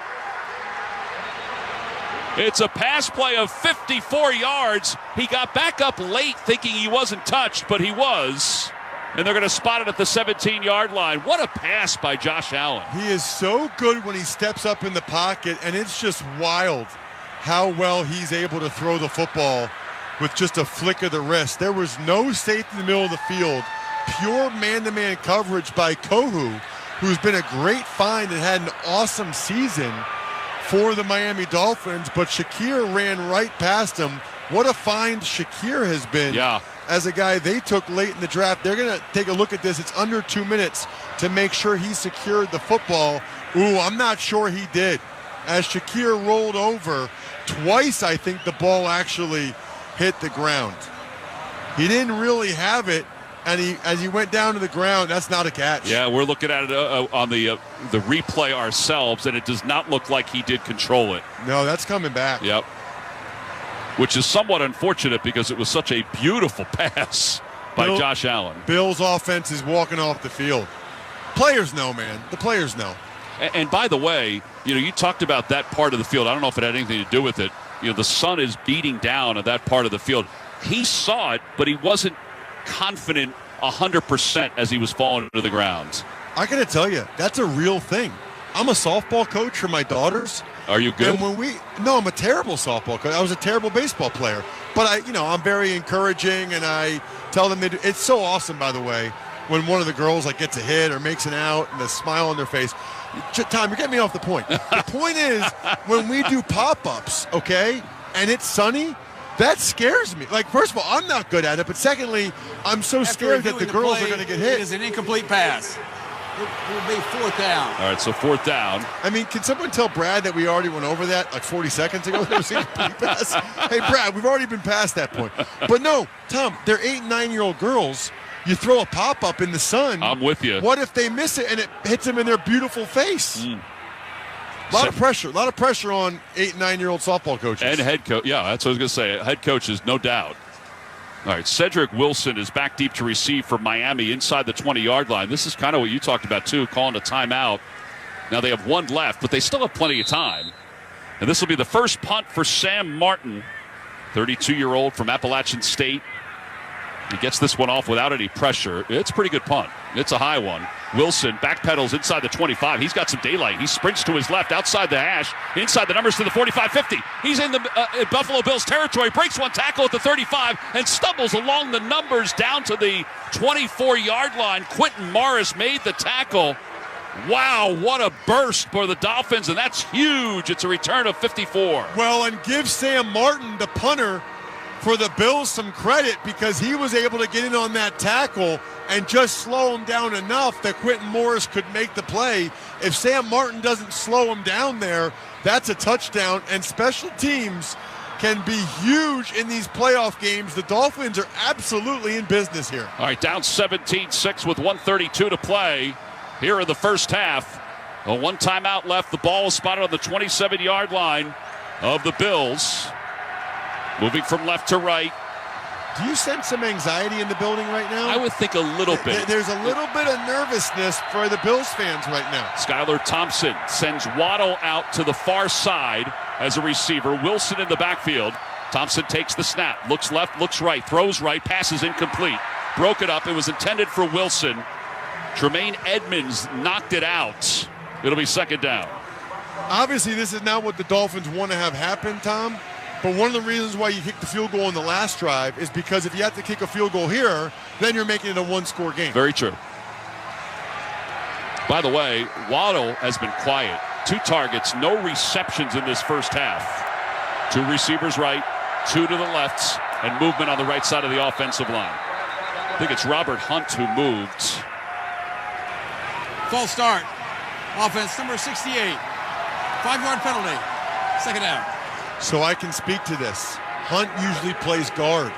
Speaker 5: It's a pass play of 54 yards. He got back up late thinking he wasn't touched, but he was. And they're going to spot it at the 17-yard line. What a pass by Josh Allen.
Speaker 29: He is so good when he steps up in the pocket, and it's just wild how well he's able to throw the football with just a flick of the wrist. There was no safety in the middle of the field. Pure man-to-man coverage by Kohu, who's been a great find and had an awesome season for the Miami Dolphins, but Shakir ran right past him. What a find Shakir has been as a guy they took late in the draft. They're going to take a look at this. It's under 2 minutes to make sure he secured the football. Ooh, I'm not sure he did. As Shakir rolled over twice, I think the ball actually hit the ground. He didn't really have it, and as he went down to the ground, that's not a catch.
Speaker 5: Yeah, we're looking at it on the replay ourselves, and it does not look like he did control it.
Speaker 29: No, that's coming back.
Speaker 5: Yep. Which is somewhat unfortunate because it was such a beautiful pass by Josh Allen.
Speaker 29: Bill's offense is walking off the field. Players know, man. The players know.
Speaker 5: And by the way, you talked about that part of the field. I don't know if it had anything to do with it. The sun is beating down at that part of the field. He saw it, but he wasn't confident 100% as he was falling to the ground.
Speaker 29: I got to tell you, that's a real thing. I'm a softball coach for my daughters.
Speaker 5: Are you good?
Speaker 29: And I'm a terrible softball coach. I was a terrible baseball player. But I'm very encouraging, and I tell them it's so awesome, by the way, when one of the girls gets a hit or makes an out and the smile on their face. Tom, you're getting me off the point. The point is, when we do pop-ups, okay, and it's sunny, that scares me. First of all, I'm not good at it, but secondly, I'm so scared that the girls are going to get hit.
Speaker 1: It is an incomplete pass. It will be 4th down.
Speaker 5: All right, so 4th down.
Speaker 29: I mean, can someone tell Brad that we already went over that 40 seconds ago? Pass? Hey, Brad, we've already been past that point. But no, Tom, they're 8 and 9-year-old girls. You throw a pop-up in the sun.
Speaker 5: I'm with you.
Speaker 29: What if they miss it and it hits them in their beautiful face? A lot of pressure on 8 and 9-year-old softball coaches.
Speaker 5: And head coach. Yeah, that's what I was going to say. Head coaches, no doubt. All right, Cedric Wilson is back deep to receive for Miami inside the 20-yard line. This is kind of what you talked about, too, calling a timeout. Now they have 1 left, but they still have plenty of time. And this will be the first punt for Sam Martin, 32-year-old from Appalachian State. He gets this one off without any pressure. It's a pretty good punt. It's a high one. Wilson backpedals inside the 25. He's got some daylight. He sprints to his left outside the hash, inside the numbers to the 45-50. He's in the Buffalo Bills territory, breaks one tackle at the 35, and stumbles along the numbers down to the 24-yard line. Quentin Morris made the tackle. Wow, what a burst for the Dolphins, and that's huge. It's a return of 54.
Speaker 29: Well, and give Sam Martin, the punter, for the Bills some credit because he was able to get in on that tackle and just slow him down enough that Quentin Morris could make the play. If Sam Martin doesn't slow him down there, that's a touchdown, and special teams can be huge in these playoff games. The Dolphins are absolutely in business here.
Speaker 5: All right, down 17-6 with 1:32 to play here in the first half. One timeout left. The ball is spotted on the 27-yard line of the Bills. Moving from left to right.
Speaker 29: Do you sense some anxiety in the building right now?
Speaker 5: I would think a little bit.
Speaker 29: There's a little bit of nervousness for the Bills fans right now.
Speaker 5: Skylar Thompson sends Waddle out to the far side as a receiver. Wilson in the backfield. Thompson takes the snap. Looks left, looks right. Throws right. Passes incomplete. Broke it up. It was intended for Wilson. Tremaine Edmonds knocked it out. It'll be second down.
Speaker 29: Obviously, this is not what the Dolphins want to have happen, Tom. But one of the reasons why you kicked the field goal in the last drive is because if you have to kick a field goal here, then you're making it a one-score game.
Speaker 5: Very true. By the way, Waddle has been quiet. 2 targets, no receptions in this first half. 2 receivers right, 2 to the left, and movement on the right side of the offensive line. I think it's Robert Hunt who moved.
Speaker 1: False start. Offense number 68. 5-yard penalty. Second down.
Speaker 29: So I can speak to this. Hunt usually plays guard.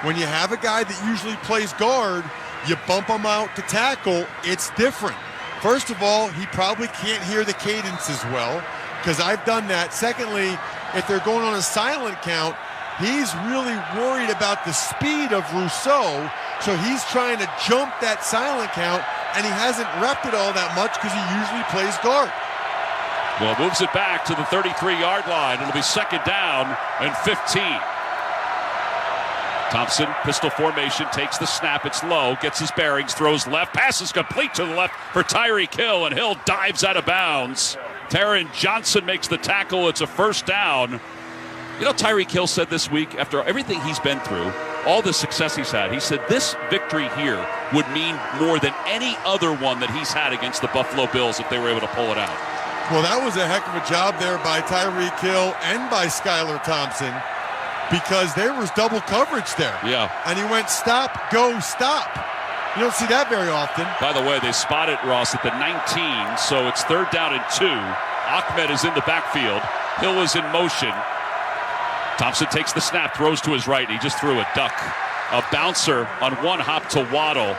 Speaker 29: When you have a guy that usually plays guard, you bump him out to tackle. It's different. First of all, he probably can't hear the cadence as well because I've done that. Secondly, if they're going on a silent count, he's really worried about the speed of Rousseau, so he's trying to jump that silent count, and he hasn't repped it all that much because he usually plays guard.
Speaker 5: Well, moves it back to the 33-yard line. It'll be second down and 15. Thompson, pistol formation, takes the snap. It's low, gets his bearings, throws left. Passes complete to the left for Tyreek Hill, and Hill dives out of bounds. Taron Johnson makes the tackle. It's a first down. You know, Tyreek Hill said this week, after everything he's been through, all the success he's had, he said this victory here would mean more than any other one that he's had against the Buffalo Bills if they were able to pull it out.
Speaker 29: Well, that was a heck of a job there by Tyreek Hill and by Skylar Thompson because there was double coverage there.
Speaker 5: Yeah.
Speaker 29: And he went stop, go, stop. You don't see that very often.
Speaker 5: By the way, they spotted Ross at the 19, so it's third down and 2. Ahmed is in the backfield. Hill is in motion. Thompson takes the snap, throws to his right, and he just threw a duck. A bouncer on one hop to Waddle.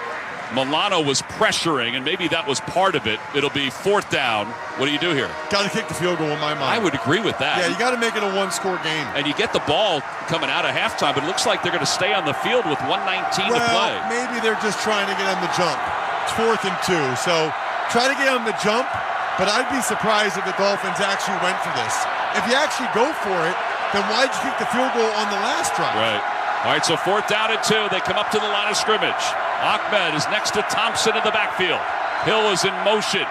Speaker 5: Milano was pressuring, and maybe that was part of it. It'll be fourth down. What do you do here?
Speaker 29: Got to kick the field goal in my mind.
Speaker 5: I would agree with that.
Speaker 29: Yeah, you got to make it a one-score game.
Speaker 5: And you get the ball coming out of halftime, but it looks like they're going to stay on the field with 1:19 to play.
Speaker 29: Maybe they're just trying to get on the jump. It's 4th and 2, so try to get on the jump, but I'd be surprised if the Dolphins actually went for this. If you actually go for it, then why'd you kick the field goal on the last drive?
Speaker 5: Right. All right, so fourth down and 2. They come up to the line of scrimmage. Ahmed is next to Thompson in the backfield. Hill is in motion.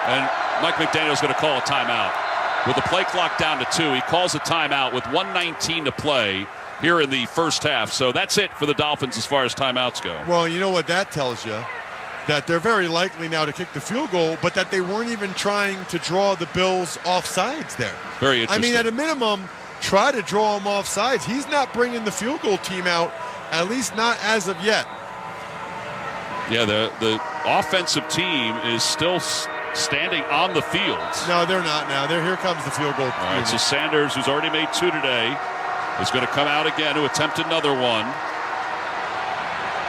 Speaker 5: And Mike McDaniel's going to call a timeout. With the play clock down to 2, he calls a timeout with 1:19 to play here in the first half. So that's it for the Dolphins as far as timeouts go.
Speaker 29: Well, you know what that tells you? That they're very likely now to kick the field goal, but that they weren't even trying to draw the Bills offsides there.
Speaker 5: Very interesting.
Speaker 29: I mean, at a minimum, try to draw him off sides. He's not bringing the field goal team out, at least not as of yet.
Speaker 5: Yeah, the offensive team is still standing on the field.
Speaker 29: No, they're not now. Here comes the field goal.
Speaker 5: All right, so Sanders, who's already made 2 today, is going to come out again to attempt another one.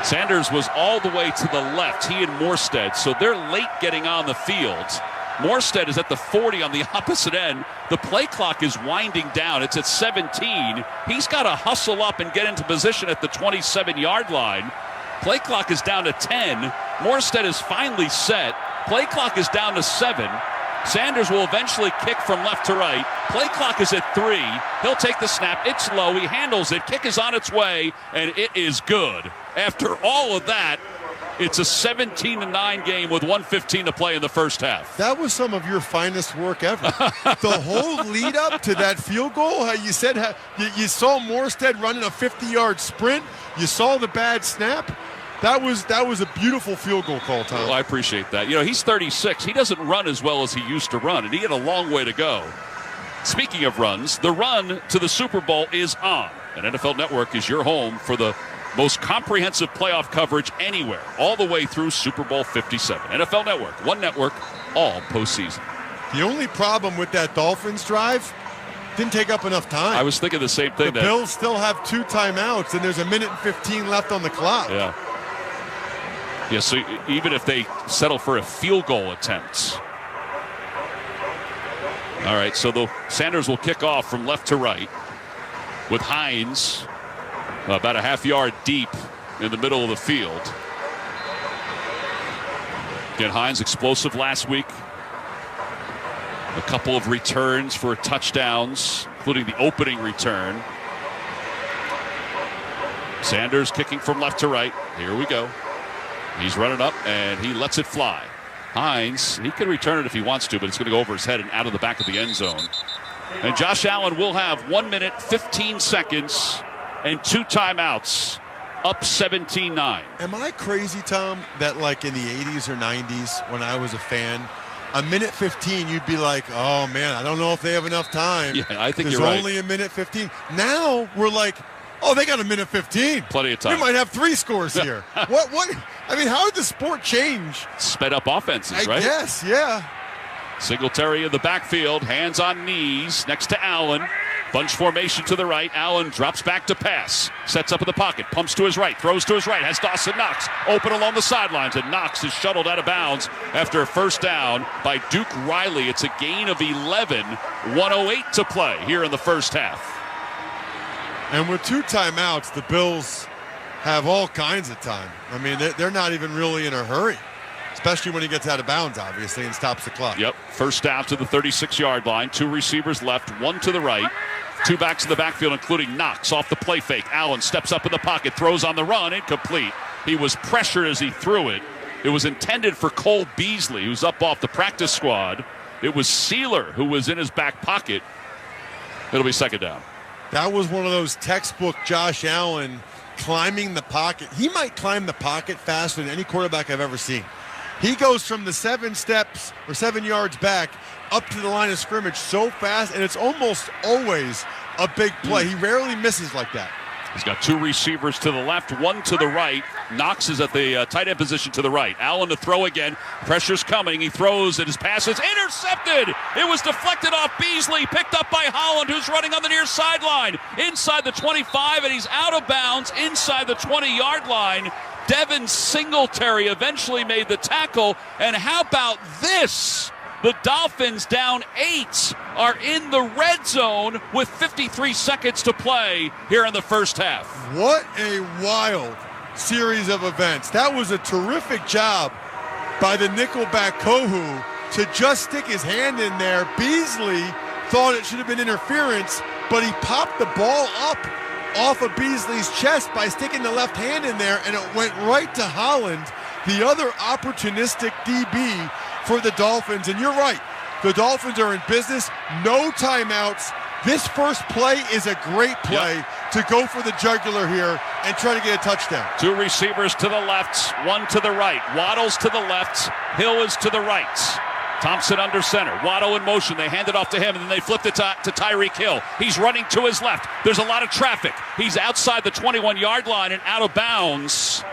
Speaker 5: Sanders was all the way to the left, he and Morstead, so they're late getting on the field. Morstead is at the 40 on the opposite end. The play clock is winding down. It's at 17. He's got to hustle up and get into position at the 27-yard line. Play clock is down to 10. Morstead is finally set. Play clock is down to 7. Sanders will eventually kick from left to right. Play clock is at 3. He'll take the snap. It's low. He handles it. Kick is on its way, and it is good. After all of that, it's a 17-9 game with 1:15 to play in the first half.
Speaker 29: That was some of your finest work ever. The whole lead up to that field goal, how you said you saw Morstead running a 50-yard sprint. You saw the bad snap. That was a beautiful field goal call, Tom.
Speaker 5: Well, I appreciate that. You know, he's 36. He doesn't run as well as he used to run, and he had a long way to go. Speaking of runs, the run to the Super Bowl is on. And NFL Network is your home for the most comprehensive playoff coverage anywhere, all the way through Super Bowl 57. NFL Network, one network, all postseason.
Speaker 29: The only problem with that Dolphins drive, didn't take up enough time.
Speaker 5: I was thinking the same thing.
Speaker 29: The Bills still have 2 timeouts, and there's 1:15 left on the clock.
Speaker 5: Yeah. Yeah, so even if they settle for a field goal attempt. All right, so the Sanders will kick off from left to right with Hines about a half yard deep in the middle of the field. Again, Hines explosive last week. A couple of returns for touchdowns, including the opening return. Sanders kicking from left to right. Here we go. He's running up, and he lets it fly. Hines, he can return it if he wants to, but it's going to go over his head and out of the back of the end zone. And Josh Allen will have 1 minute, 15 seconds, and 2 timeouts, up 17-9.
Speaker 29: Am I crazy, Tom, that like in the 80s or 90s when I was a fan, 1:15, you'd be like, oh, man, I don't know if they have enough time.
Speaker 5: Yeah, I think you're
Speaker 29: right.
Speaker 5: right.
Speaker 29: There's only 1:15. Now we're like, oh, they got 1:15.
Speaker 5: Plenty of time.
Speaker 29: We might have 3 scores here. What? I mean, how did the sport change?
Speaker 5: Sped up offenses, right?
Speaker 29: Yes, yeah.
Speaker 5: Singletary in the backfield, hands on knees next to Allen. Bunch formation to the right. Allen drops back to pass. Sets up in the pocket. Pumps to his right. Throws to his right. Has Dawson Knox open along the sidelines. And Knox is shuttled out of bounds after a first down by Duke Riley. It's a gain of 11. 1:08 to play here in the first half.
Speaker 29: And with 2 timeouts, the Bills have all kinds of time. I mean, they're not even really in a hurry, especially when he gets out of bounds, obviously, and stops the clock.
Speaker 5: Yep. First down to the 36-yard line. 2 receivers left, 1 to the right. 2 backs in the backfield, including Knox off the play fake. Allen steps up in the pocket, throws on the run, incomplete. He was pressured as he threw it. It was intended for Cole Beasley, who's up off the practice squad. It was Sealer who was in his back pocket. It'll be second down.
Speaker 29: That was one of those textbook Josh Allen climbing the pocket. He might climb the pocket faster than any quarterback I've ever seen. He goes from the 7 steps or 7 yards back up to the line of scrimmage so fast, and it's almost always a big play. He rarely misses like that.
Speaker 5: He's got 2 receivers to the left, 1 to the right. Knox is at the tight end position to the right. Allen to throw again. Pressure's coming. He throws, and his pass is intercepted. It was deflected off Beasley, picked up by Holland, who's running on the near sideline. Inside the 25, and he's out of bounds inside the 20-yard line. Devin Singletary eventually made the tackle. And how about this? The Dolphins, down 8, are in the red zone with 53 seconds to play here in the first half.
Speaker 29: What a wild series of events. That was a terrific job by the nickelback Kohu to just stick his hand in there. Beasley thought it should have been interference, but he popped the ball up off of Beasley's chest by sticking the left hand in there, and it went right to Holland, the other opportunistic DB for the Dolphins. And you're right, the Dolphins are in business, no timeouts. This first play is a great play to go for the jugular here and try to get a touchdown.
Speaker 5: 2 receivers to the left, 1 to the right. Waddle's to the left, Hill is to the right. Thompson under center. Waddle in motion. They hand it off to him, and then they flip it to Tyreek Hill. He's running to his left. There's a lot of traffic. He's outside the 21-yard line and out of bounds.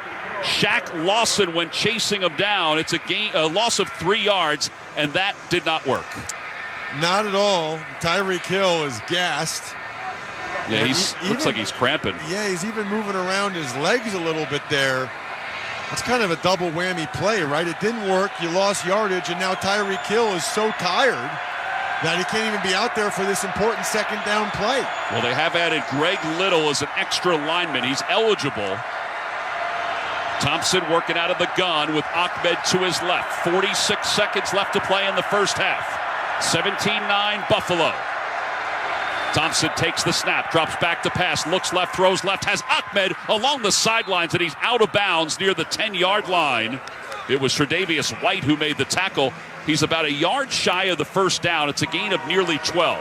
Speaker 5: Shaq Lawson went chasing him down. It's a loss of 3 yards, and that did not work.
Speaker 29: Not at all. Tyreek Hill is gassed.
Speaker 5: Yeah, looks like he's cramping.
Speaker 29: Yeah, he's even moving around his legs a little bit there. It's kind of a double whammy play, right? It didn't work. You lost yardage, and now Tyreek Hill is so tired that he can't even be out there for this important second down play.
Speaker 5: Well, they have added Greg Little as an extra lineman. He's eligible. Thompson working out of the gun with Ahmed to his left. 46 seconds left to play in the first half. 17-9 Buffalo. Thompson takes the snap, drops back to pass, looks left, throws left, has Ahmed along the sidelines, and he's out of bounds near the 10-yard line. It was Tre'Davious White who made the tackle. He's about a yard shy of the first down. It's a gain of nearly 12.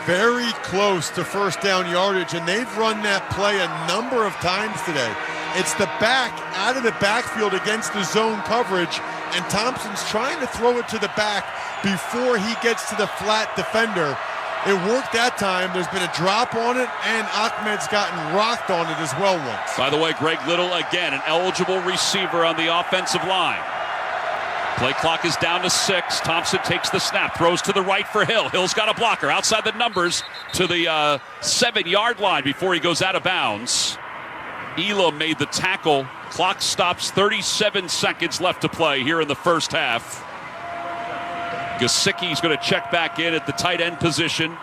Speaker 29: Very close to first down yardage, and they've run that play a number of times today. It's the back out of the backfield against the zone coverage, and Thompson's trying to throw it to the back before he gets to the flat defender. It worked that time. There's been a drop on it, and Ahmed's gotten rocked on it as well once.
Speaker 5: By the way, Greg Little, again, an eligible receiver on the offensive line. Play clock is down to 6. Thompson takes the snap, throws to the right for Hill. Hill's got a blocker outside the numbers to the 7-yard line before he goes out of bounds. Elam made the tackle. Clock stops, 37 seconds left to play here in the first half. Gesicki's going to check back in at the tight end position.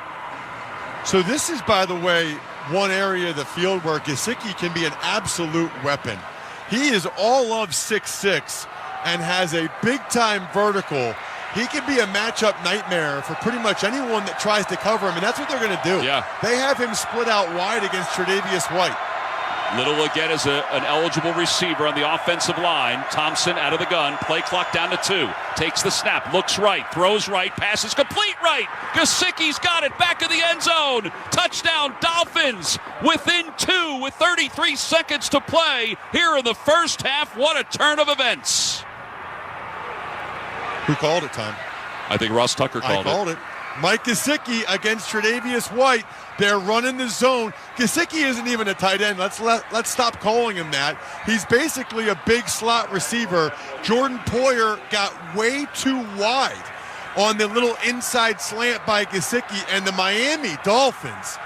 Speaker 29: So this is, by the way, one area of the field where Gesicki can be an absolute weapon. He is all of 6'6" and has a big-time vertical. He can be a matchup nightmare for pretty much anyone that tries to cover him, and that's what they're going to do.
Speaker 5: Yeah.
Speaker 29: They have him split out wide against Tre'Davious White.
Speaker 5: Little again is an eligible receiver on the offensive line. Thompson out of the gun. Play clock down to 2. Takes the snap. Looks right. Throws right. Passes complete right. Gesicki's got it. Back in the end zone. Touchdown Dolphins. Within 2 with 33 seconds to play here in the first half. What a turn of events.
Speaker 29: Who called it, Tom?
Speaker 5: I think Ross Tucker called
Speaker 29: it. Mike Gesicki against Tre'Davious White. They're running the zone. Gesicki isn't even a tight end. Let's stop calling him that. He's basically a big slot receiver. Jordan Poyer got way too wide on the little inside slant by Gesicki, and the Miami Dolphins,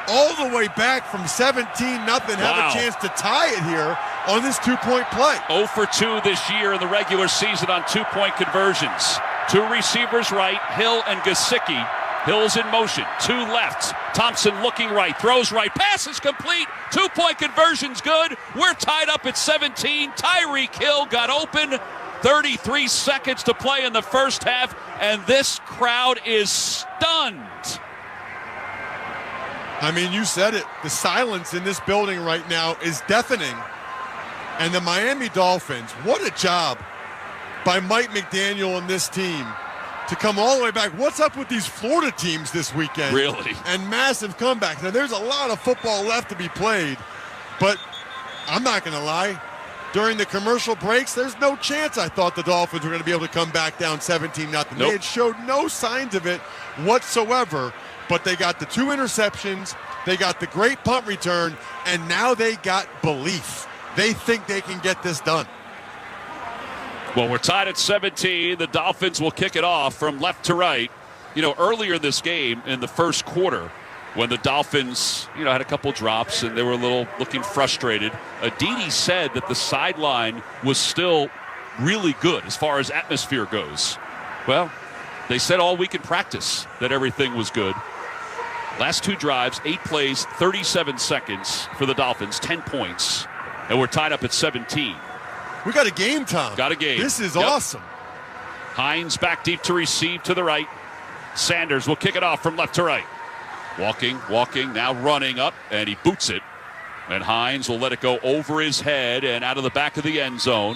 Speaker 29: all the way back from 17-0, have a chance to tie it here on this 2-point play.
Speaker 5: 0 for 2 this year in the regular season on 2-point conversions. 2 receivers right, Hill and Gesicki. Hill's in motion, 2 left. Thompson looking right, throws right, passes complete. 2-point conversion's good. We're tied up at 17. Tyreek Hill got open. 33 seconds to play in the first half, and this crowd is stunned.
Speaker 29: I mean, you said it. The silence in this building right now is deafening. And the Miami Dolphins, what a job by Mike McDaniel and this team to come all the way back. What's up with these Florida teams this weekend?
Speaker 5: Really?
Speaker 29: And massive comebacks. Now, there's a lot of football left to be played, but I'm not going to lie. During the commercial breaks, there's no chance I thought the Dolphins were going to be able to come back down 17-0. Nope. They had showed no signs of it whatsoever, but they got the 2 interceptions, they got the great punt return, and now they got belief. They think they can get this done.
Speaker 5: Well, we're tied at 17. The Dolphins will kick it off from left to right. You know, earlier in this game, in the first quarter, when the Dolphins, had a couple drops and they were looking frustrated, Aditi said that the sideline was still really good as far as atmosphere goes. Well, they said all week in practice that everything was good. Last 2 drives, 8 plays, 37 seconds for the Dolphins, 10 points. And we're tied up at 17.
Speaker 29: We got a game, Tom.
Speaker 5: Got a game.
Speaker 29: This is awesome.
Speaker 5: Hines back deep to receive to the right. Sanders will kick it off from left to right. Walking, now running up, and he boots it. And Hines will let it go over his head and out of the back of the end zone.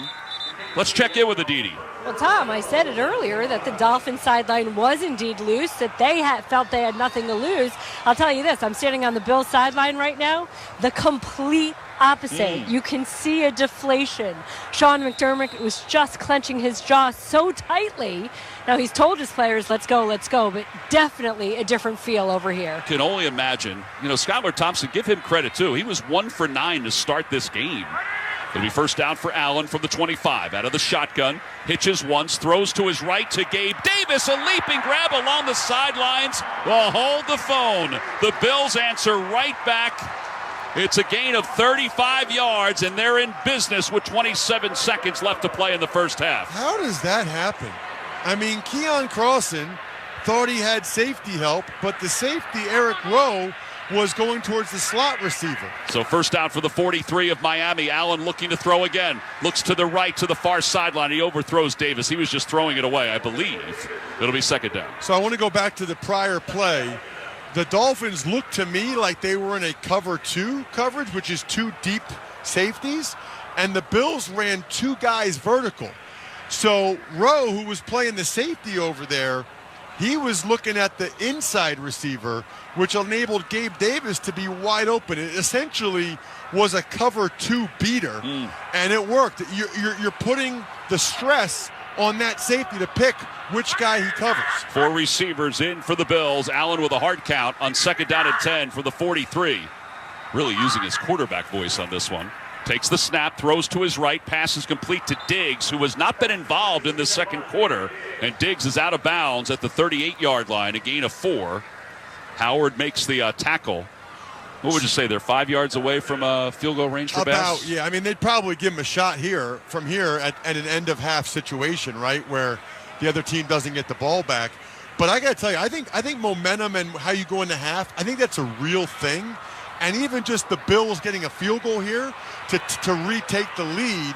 Speaker 5: Let's check in with Aditi.
Speaker 20: Well, Tom, I said it earlier that the Dolphins sideline was indeed loose, that they felt they had nothing to lose. I'll tell you this, I'm standing on the Bills sideline right now. The complete opposite. You can see a deflation. Sean McDermott was just clenching his jaw so tightly. Now, he's told his players, let's go, but definitely a different feel over here.
Speaker 5: Can only imagine. Skylar Thompson, give him credit, too. He was 1 for 9 to start this game. It'll be first down for Allen from the 25. Out of the shotgun. Hitches once. Throws to his right to Gabe Davis. A leaping grab along the sidelines. Well, hold the phone. The Bills answer right back. It's a gain of 35 yards, and they're in business with 27 seconds left to play in the first half.
Speaker 29: How does that happen? I mean, Keon Crossan thought he had safety help, but the safety, Eric Rowe, was going towards the slot receiver.
Speaker 5: So first down for the 43 of Miami. Allen looking to throw again. Looks to the right to the far sideline. He overthrows Davis. He was just throwing it away, I believe. It'll be second down.
Speaker 29: So I want to go back to the prior play. The Dolphins looked to me like they were in a cover 2 coverage, which is 2 deep safeties, and the Bills ran 2 guys vertical. So Rowe, who was playing the safety over there, he was looking at the inside receiver, which enabled Gabe Davis to be wide open. It essentially was a cover 2 beater, and it worked. You're putting the stress on that safety to pick which guy he covers.
Speaker 5: 4 receivers in for the Bills. Allen with a hard count on 2nd down and 10 for the 43. Really using his quarterback voice on this one. Takes the snap, throws to his right, pass is complete to Diggs, who has not been involved in the second quarter. And Diggs is out of bounds at the 38-yard line, a gain of 4. Howard makes the tackle. What would you say? They're 5 yards away from field goal range for Bass?
Speaker 29: Yeah. I mean, they'd probably give him a shot here from here at an end-of-half situation, right, where the other team doesn't get the ball back. But I got to tell you, I think momentum and how you go into half, I think that's a real thing. And even just the Bills getting a field goal here to retake the lead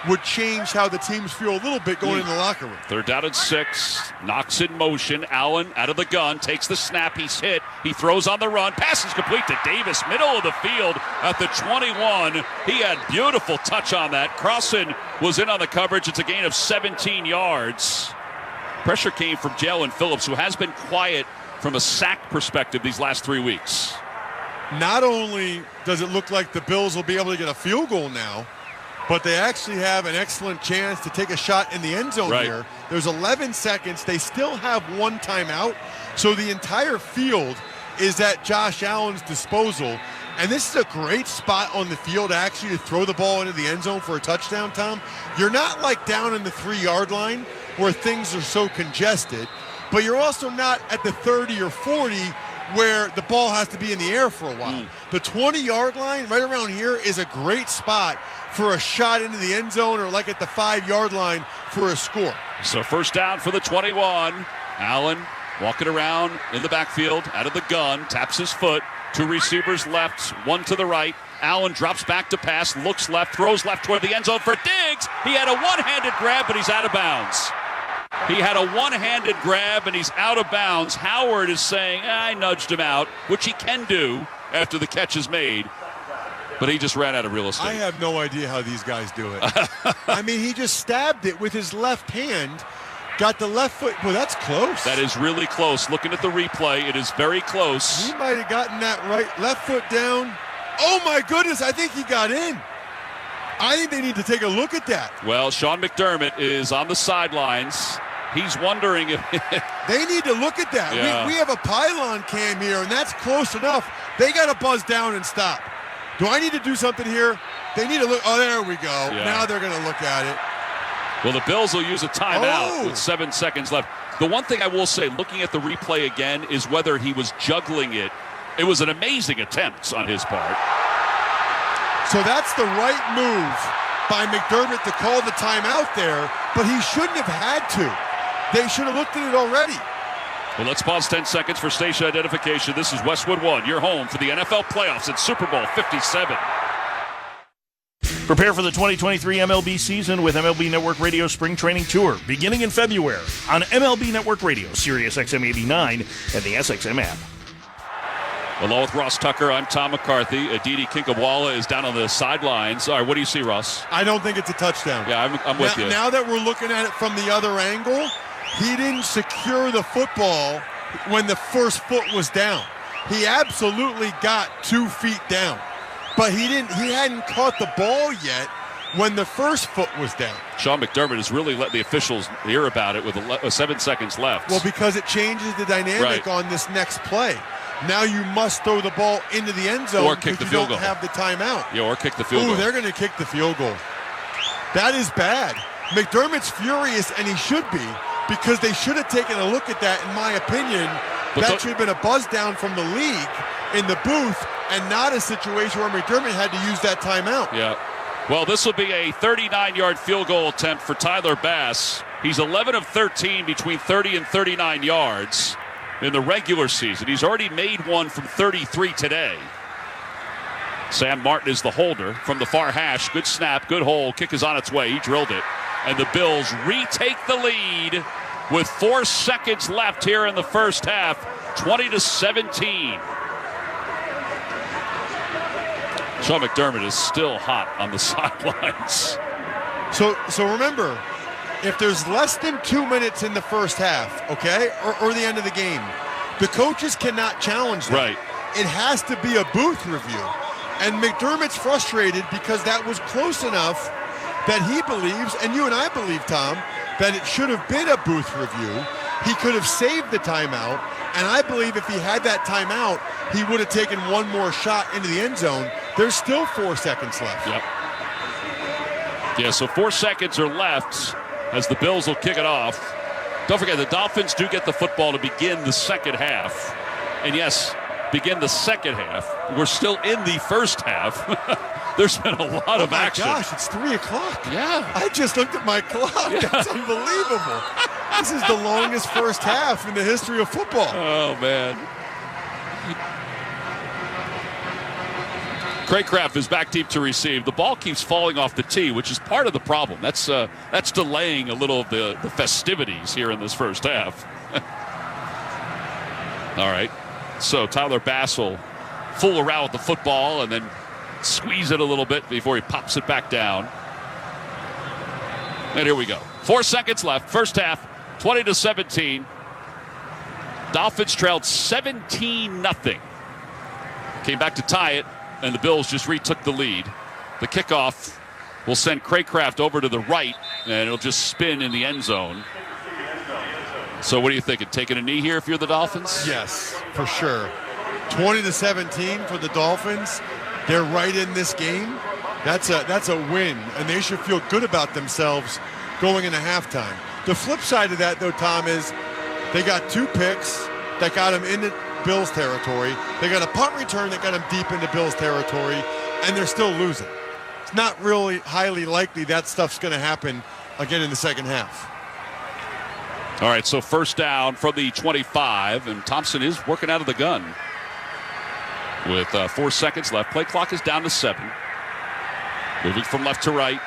Speaker 29: would change how the teams feel a little bit going in the locker room.
Speaker 5: 3rd down and 6. Knox in motion. Allen out of the gun. Takes the snap. He's hit. He throws on the run. Pass is complete to Davis. Middle of the field at the 21. He had beautiful touch on that. Crossan was in on the coverage. It's a gain of 17 yards. Pressure came from Jalen Phillips, who has been quiet from a sack perspective these last 3 weeks.
Speaker 29: Not only does it look like the Bills will be able to get a field goal now, but they actually have an excellent chance to take a shot in the end zone here. There's 11 seconds. They still have 1 timeout. So the entire field is at Josh Allen's disposal. And this is a great spot on the field actually to throw the ball into the end zone for a touchdown, Tom. You're not like down in the 3-yard line where things are so congested, but you're also not at the 30 or 40 where the ball has to be in the air for a while. The 20-yard line right around here is a great spot for a shot into the end zone or like at the 5-yard line for a score.
Speaker 5: So 1st down for the 21. Allen walking around in the backfield out of the gun, taps his foot. 2 receivers left, 1 to the right. Allen drops back to pass, looks left, throws left toward the end zone for Diggs. He had a one-handed grab, but he's out of bounds. He had a one-handed grab, and he's out of bounds. Howard is saying, I nudged him out, which he can do after the catch is made. But he just ran out of real estate.
Speaker 29: I have no idea how these guys do it. I mean, he just stabbed it with his left hand, got the left foot. Well, that's close.
Speaker 5: That is really close. Looking at the replay, it is very close.
Speaker 29: He might have gotten that left foot down. Oh, my goodness, I think he got in. I think they need to take a look at that.
Speaker 5: Well, Sean McDermott is on the sidelines. He's wondering if...
Speaker 29: They need to look at that.
Speaker 5: Yeah.
Speaker 29: We have a pylon cam here, and that's close enough. They got to buzz down and stop. Do I need to do something here? They need to look. Oh, there we go.
Speaker 5: Yeah.
Speaker 29: Now they're going to look at it.
Speaker 5: Well, the Bills will use a timeout with 7 seconds left. The one thing I will say, looking at the replay again, is whether he was juggling it. It was an amazing attempt on his part.
Speaker 29: So that's the right move by McDermott to call the timeout there, but he shouldn't have had to. They should have looked at it already.
Speaker 5: Well, let's pause 10 seconds for station identification. This is Westwood 1, your home for the NFL playoffs at Super Bowl 57.
Speaker 11: Prepare for the 2023 MLB season with MLB Network Radio Spring Training Tour, beginning in February on MLB Network Radio, Sirius XM 89, and the SXM app.
Speaker 5: Along with Ross Tucker, I'm Tom McCarthy. Aditi Kinkawala is down on the sidelines. All right, what do you see, Ross?
Speaker 29: I don't think it's a touchdown.
Speaker 5: Yeah, I'm with you.
Speaker 29: Now that we're looking at it from the other angle, he didn't secure the football when the first foot was down. He absolutely got 2 feet down, but he hadn't caught the ball yet when the first foot was down.
Speaker 5: Sean McDermott has really let the officials hear about it with 7 seconds left.
Speaker 29: Well, because it changes the dynamic on this next play. Now you must throw the ball into the end zone
Speaker 5: or kick the field goal.
Speaker 29: You don't have the timeout.
Speaker 5: Yeah, or kick the field goal.
Speaker 29: They're going to kick the field goal. That is bad. McDermott's furious, and he should be, because they should have taken a look at that, in my opinion. That should have been a buzz down from the league in the booth and not a situation where McDermott had to use that timeout.
Speaker 5: Yeah. Well, this will be a 39-yard field goal attempt for Tyler Bass. He's 11 of 13 between 30 and 39 yards in the regular season. He's already made one from 33 today. Sam Martin is the holder from the far hash. Good snap, good hole. Kick is on its way. He drilled it. And the Bills retake the lead with 4 seconds left here in the first half. 20-17. Sean McDermott is still hot on the sidelines.
Speaker 29: So remember, if there's less than 2 minutes in the first half, okay, or the end of the game, the coaches cannot challenge that.
Speaker 5: Right.
Speaker 29: It has to be a booth review. And McDermott's frustrated because that was close enough that he believes, and you and I believe, Tom, that it should have been a booth review. He could have saved the timeout, and I believe if he had that timeout, he would have taken one more shot into the end zone. There's still 4 seconds left.
Speaker 5: Yep. Yeah, so 4 seconds are left as the Bills will kick it off. Don't forget, the Dolphins do get the football to begin the second half. And yes, begin the second half. We're still in the first half. There's been a lot of action.
Speaker 29: Oh my gosh, it's 3 o'clock.
Speaker 5: Yeah.
Speaker 29: I just looked at my clock.
Speaker 5: Yeah.
Speaker 29: That's unbelievable. This is the longest first half in the history of football.
Speaker 5: Oh, man. Craycraft is back deep to receive. The ball keeps falling off the tee, which is part of the problem. That's delaying a little of the festivities here in this first half. All right. So Tyler Bass will fool around with the football and then squeeze it a little bit before he pops it back down. And here we go. 4 seconds left. First half, 20-17. Dolphins trailed 17-0. Came back to tie it, and the Bills just retook the lead. The kickoff will send Craycraft over to the right, and it'll just spin in the end zone. So what are you thinking? Taking a knee here if you're the Dolphins?
Speaker 29: Yes, for sure. 20-17 for the Dolphins. They're right in this game. That's a win, and they should feel good about themselves going into halftime. The flip side of that, though, Tom, is they got 2 picks that got them into Bills territory. They got a punt return that got them deep into Bills territory, and they're still losing. It's not really highly likely that stuff's going to happen again in the second half.
Speaker 5: All right, so first down from the 25, and Thompson is working out of the gun with 4 seconds left. Play clock is down to 7. Moving from left to right.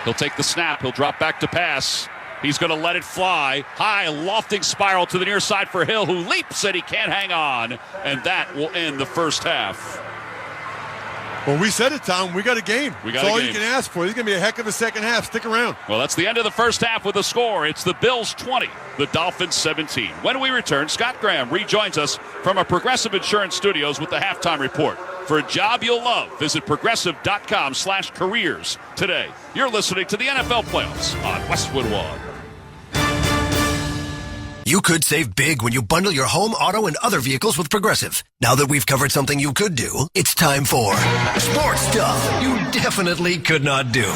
Speaker 5: He'll take the snap. He'll drop back to pass. He's going to let it fly. High, lofting spiral to the near side for Hill, who leaps and he can't hang on. And that will end the first half.
Speaker 29: Well, we said it, Tom. We got a game.
Speaker 5: That's
Speaker 29: all you can ask for. This is going to be a heck of a second half. Stick around.
Speaker 5: Well, that's the end of the first half with a score. It's the Bills 20, the Dolphins 17. When we return, Scott Graham rejoins us from our Progressive Insurance Studios with the halftime report. For a job you'll love, visit progressive.com/careers today. You're listening to the NFL Playoffs on Westwood One.
Speaker 12: You could save big when you bundle your home, auto, and other vehicles with Progressive. Now that we've covered something you could do, it's time for sports stuff you definitely could not do.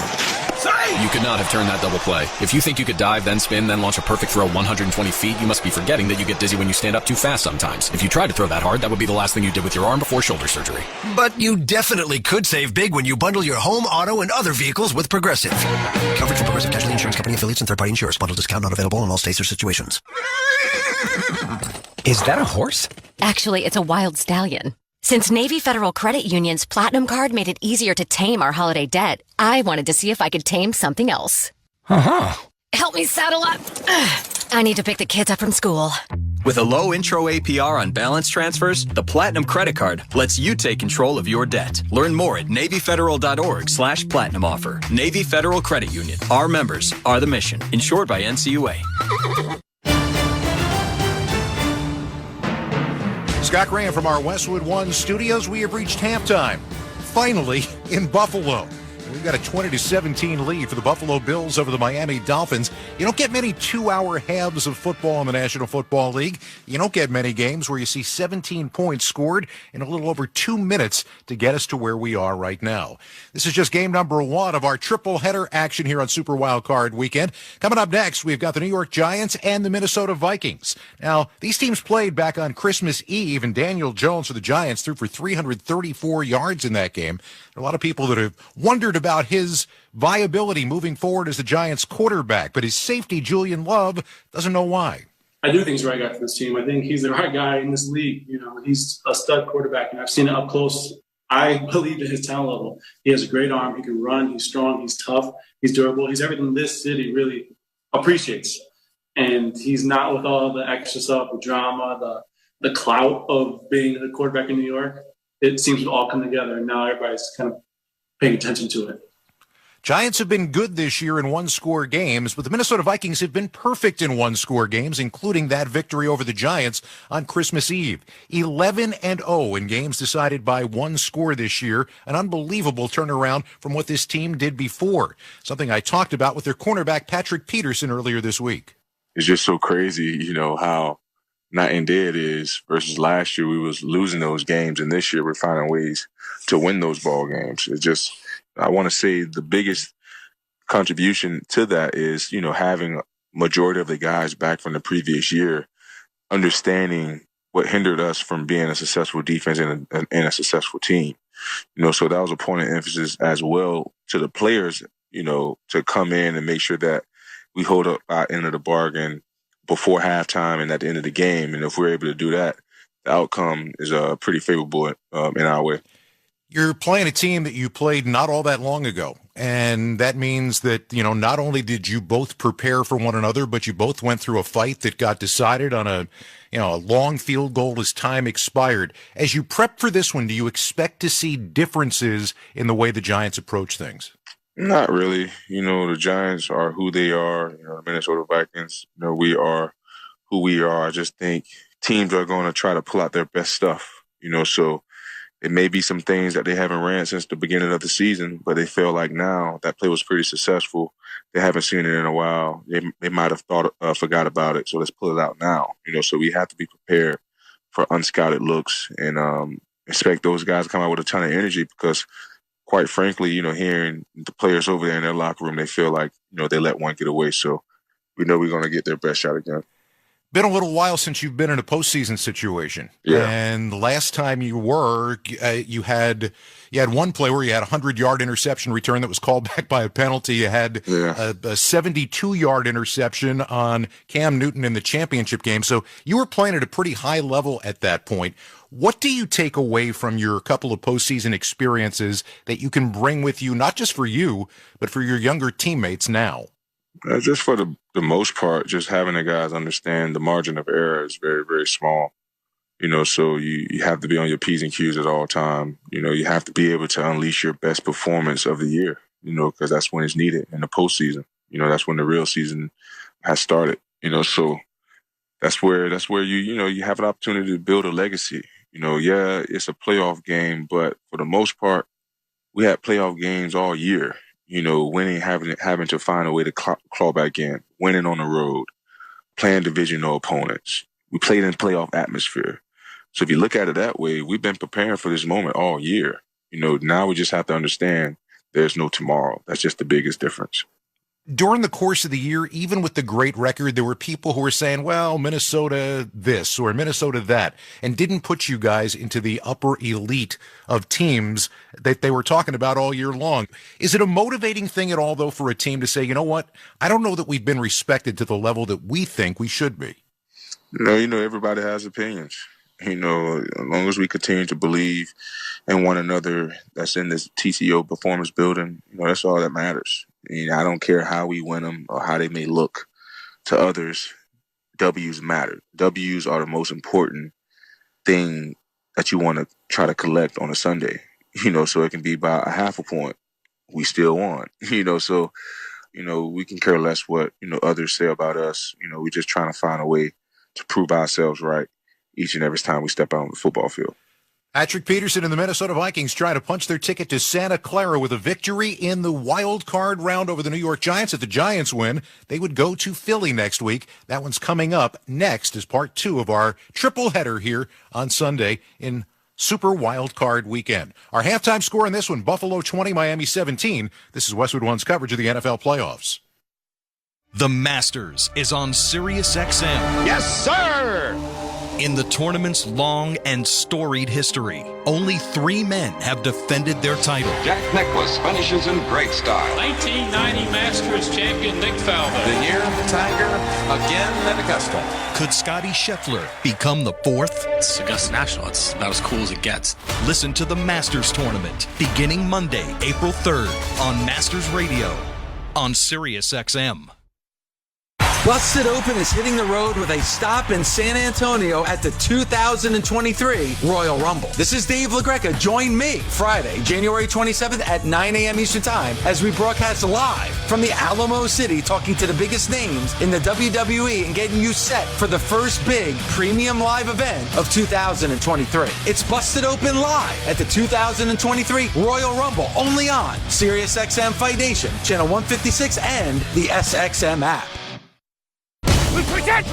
Speaker 13: You could not have turned that double play. If you think you could dive, then spin, then launch a perfect throw 120 feet, you must be forgetting that you get dizzy when you stand up too fast sometimes. If you tried to throw that hard, that would be the last thing you did with your arm before shoulder surgery.
Speaker 12: But you definitely could save big when you bundle your home, auto, and other vehicles with Progressive. Coverage from Progressive Casualty Insurance Company affiliates and third-party insurers. Bundle discount not available in all states or situations.
Speaker 4: Is that a horse?
Speaker 6: Actually, it's a wild stallion. Since Navy Federal Credit Union's Platinum Card made it easier to tame our holiday debt, I wanted to see if I could tame something else.
Speaker 4: Uh-huh.
Speaker 6: Help me saddle up. I need to pick the kids up from school.
Speaker 15: With a low intro APR on balance transfers, the Platinum Credit Card lets you take control of your debt. Learn more at NavyFederal.org/platinum offer. Navy Federal Credit Union. Our members are the mission. Insured by NCUA.
Speaker 14: Scott Graham from our Westwood One studios. We have reached halftime, finally, in Buffalo. We've got a 20-17 lead for the Buffalo Bills over the Miami Dolphins. You don't get many 2-hour halves of football in the National Football League. You don't get many games where you see 17 points scored in a little over 2 minutes to get us to where we are right now. This is just game number 1 of our triple header action here on Super Wildcard Weekend. Coming up next, we've got the New York Giants and the Minnesota Vikings. Now, these teams played back on Christmas Eve, and Daniel Jones for the Giants threw for 334 yards in that game. There are a lot of people that have wondered about his viability moving forward as the Giants quarterback, but his safety, Julian Love, doesn't know why.
Speaker 17: I do think he's the right guy for this team. I think he's the right guy in this league. You know, he's a stud quarterback, and I've seen it up close. I believe in his talent level. He has a great arm. He can run. He's strong. He's tough. He's durable. He's everything this city really appreciates. And he's not with all the extra stuff, the drama, the clout of being the quarterback in New York. It seems to all come together, and now everybody's kind of paying attention to it.
Speaker 14: Giants have been good this year in one-score games, but the Minnesota Vikings have been perfect in one-score games, including that victory over the Giants on Christmas Eve. 11-0 in games decided by one score this year, an unbelievable turnaround from what this team did before, something I talked about with their cornerback Patrick Peterson earlier this week.
Speaker 7: It's just so crazy, how night and day it is versus last year we was losing those games, and this year we're finding ways to win those ball games. It's just, I want to say the biggest contribution to that is, having a majority of the guys back from the previous year, understanding what hindered us from being a successful defense and a successful team. So that was a point of emphasis as well to the players, to come in and make sure that we hold up our end of the bargain before halftime and at the end of the game. And if we're able to do that, the outcome is pretty favorable in our way.
Speaker 14: You're playing a team that you played not all that long ago, and that means that, not only did you both prepare for one another, but you both went through a fight that got decided on a long field goal as time expired. As you prep for this one, do you expect to see differences in the way the Giants approach things?
Speaker 7: Not really. The Giants are who they are. The Minnesota Vikings, we are who we are. I just think teams are going to try to pull out their best stuff, so it may be some things that they haven't ran since the beginning of the season, but they feel like now that play was pretty successful. They haven't seen it in a while. They might have forgot about it, so let's pull it out now. So we have to be prepared for unscouted looks and expect those guys to come out with a ton of energy because, quite frankly, hearing the players over there in their locker room, they feel like, they let one get away. So we know we're going to get their best shot again.
Speaker 14: Been a little while since you've been in a postseason situation.
Speaker 7: Yeah.
Speaker 14: And the last time you were, you had one play where you had a 100-yard interception return that was called back by a penalty. You had a 72-yard interception on Cam Newton in the championship game. So you were playing at a pretty high level at that point. What do you take away from your couple of postseason experiences that you can bring with you, not just for you, but for your younger teammates now?
Speaker 7: Just for the most part, just having the guys understand the margin of error is very, very small. So you have to be on your P's and Q's at all time. You have to be able to unleash your best performance of the year, because that's when it's needed in the postseason. That's when the real season has started. So that's where you have an opportunity to build a legacy. It's a playoff game, but for the most part, we had playoff games all year. Winning, having to find a way to claw back in, winning on the road, playing divisional opponents. We played in playoff atmosphere. So if you look at it that way, we've been preparing for this moment all year. Now we just have to understand there's no tomorrow. That's just the biggest difference.
Speaker 14: During the course of the year, even with the great record, there were people who were saying, well, Minnesota this or Minnesota that, and didn't put you guys into the upper elite of teams that they were talking about all year long. Is it a motivating thing at all, though, for a team to say, you know what, I don't know that we've been respected to the level that we think we should be?
Speaker 7: No, everybody has opinions. As long as we continue to believe in one another that's in this TCO performance building, that's all that matters. I don't care how we win them or how they may look to others. W's matter. W's are the most important thing that you want to try to collect on a Sunday. So it can be by a half a point. We still won. So we can care less what, others say about us. We're just trying to find a way to prove ourselves right each and every time we step out on the football field.
Speaker 14: Patrick Peterson and the Minnesota Vikings trying to punch their ticket to Santa Clara with a victory in the wild card round over the New York Giants. If the Giants win, they would go to Philly next week. That one's coming up next as part 2 of our triple header here on Sunday in Super Wild Card Weekend. Our halftime score in this one, Buffalo 20, Miami 17. This is Westwood One's coverage of the NFL playoffs.
Speaker 8: The Masters is on Sirius XM.
Speaker 21: Yes, sir!
Speaker 8: In the tournament's long and storied history, only 3 men have defended their title.
Speaker 21: Jack Nicklaus finishes in great style.
Speaker 22: 1990 Masters champion Nick Faldo.
Speaker 21: The year of the Tiger, again at Augusta.
Speaker 8: Could Scotty Scheffler become the 4th?
Speaker 13: It's Augusta National. It's about as cool as it gets.
Speaker 8: Listen to the Masters Tournament beginning Monday, April 3rd on Masters Radio on Sirius XM.
Speaker 2: Busted Open is hitting the road with a stop in San Antonio at the 2023 Royal Rumble. This is Dave LaGreca. Join me Friday, January 27th at 9 a.m. Eastern Time as we broadcast live from the Alamo City, talking to the biggest names in the WWE and getting you set for the first big premium live event of 2023. It's Busted Open live at the 2023 Royal Rumble, only on SiriusXM Fight Nation, Channel 156, and the SXM app.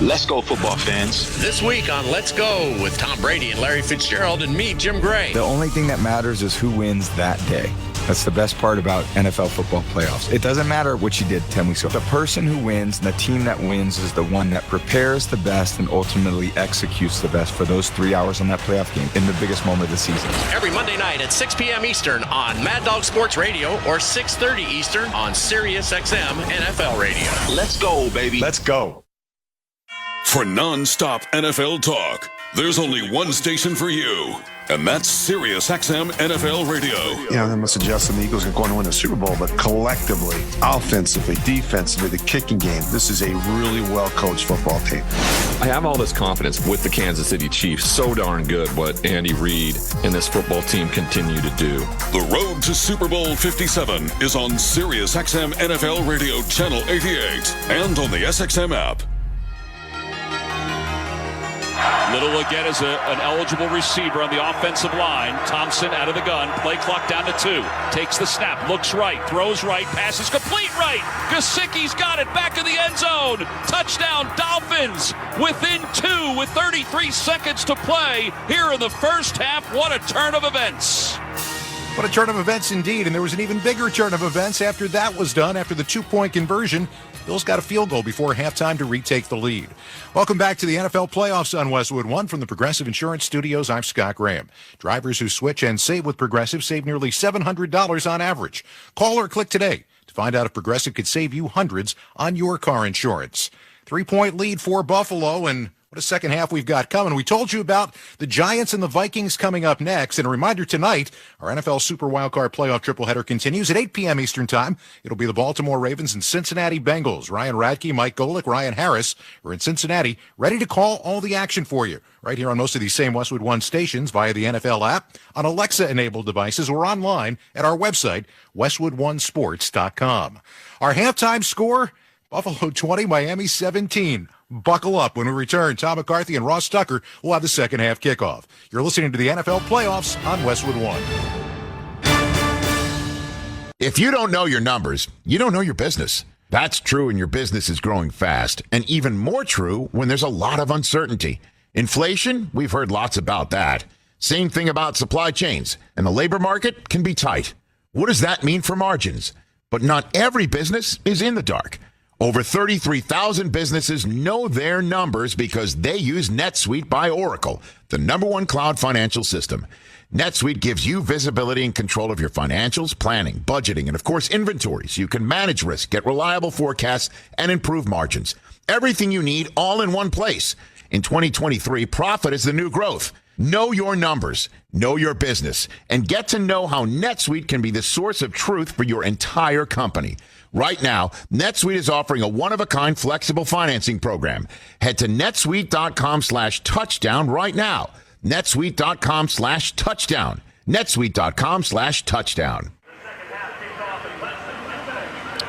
Speaker 16: Let's go, football fans. This week on Let's Go with Tom Brady and Larry Fitzgerald and me, Jim Gray.
Speaker 18: The only thing that matters is who wins that day. That's the best part about NFL football playoffs. It doesn't matter what you did 10 weeks ago. The person who wins and the team that wins is the one that prepares the best and ultimately executes the best for those 3 hours on that playoff game in the biggest moment of the season.
Speaker 16: Every Monday night at 6 p.m. Eastern on Mad Dog Sports Radio or 6:30 Eastern on SiriusXM NFL Radio. Let's go, baby.
Speaker 18: Let's go.
Speaker 28: For non-stop NFL talk, there's only one station for you, and that's SiriusXM NFL Radio.
Speaker 19: Yeah, I'm not suggesting the Eagles are going to win the Super Bowl, but collectively, offensively, defensively, the kicking game, this is a really well-coached football team.
Speaker 23: I have all this confidence with the Kansas City Chiefs. So darn good what Andy Reid and this football team continue to do.
Speaker 28: The road to Super Bowl 57 is on SiriusXM NFL Radio Channel 88 and on the SXM app.
Speaker 5: Little again is an eligible receiver on the offensive line. Thompson out of the gun. Play clock down to 2. Takes the snap. Looks right. Throws right. Passes complete right. Gesicki's got it. Back in the end zone. Touchdown Dolphins. Within 2 with 33 seconds to play here in the first half. What a turn of events.
Speaker 14: What a turn of events indeed. And there was an even bigger turn of events after that was done. After the 2-point conversion, Bills got a field goal before halftime to retake the lead. Welcome back to the NFL playoffs on Westwood One from the Progressive Insurance Studios. I'm Scott Graham. Drivers who switch and save with Progressive save nearly $700 on average. Call or click today to find out if Progressive could save you hundreds on your car insurance. 3-point lead for Buffalo, and what a second half we've got coming. We told you about the Giants and the Vikings coming up next. And a reminder tonight, our NFL Super Wildcard playoff tripleheader continues at 8 p.m. Eastern Time. It'll be the Baltimore Ravens and Cincinnati Bengals. Ryan Radke, Mike Golick, Ryan Harris are in Cincinnati, ready to call all the action for you. Right here on most of these same Westwood One stations via the NFL app, on Alexa-enabled devices, or online at our website, westwoodonesports.com. Our halftime score, Buffalo 20, Miami 17. Buckle up when we return. Tom McCarthy and Ross Tucker will have the second half kickoff. You're listening to the NFL playoffs on Westwood One.
Speaker 3: If you don't know your numbers, you don't know your business. That's true when your business is growing fast, and even more true when there's a lot of uncertainty. Inflation, we've heard lots about that. Same thing about supply chains, and the labor market can be tight. What does that mean for margins? But not every business is in the dark. Over 33,000 businesses know their numbers because they use NetSuite by Oracle, the #1 cloud financial system. NetSuite gives you visibility and control of your financials, planning, budgeting, and of course, inventory, so you can manage risk, get reliable forecasts, and improve margins. Everything you need all in one place. In 2023, profit is the new growth. Know your numbers, know your business, and get to know how NetSuite can be the source of truth for your entire company. Right now, NetSuite is offering a one-of-a-kind flexible financing program. Head to netsuite.com/touchdown right now. netsuite.com/touchdown. netsuite.com/touchdown.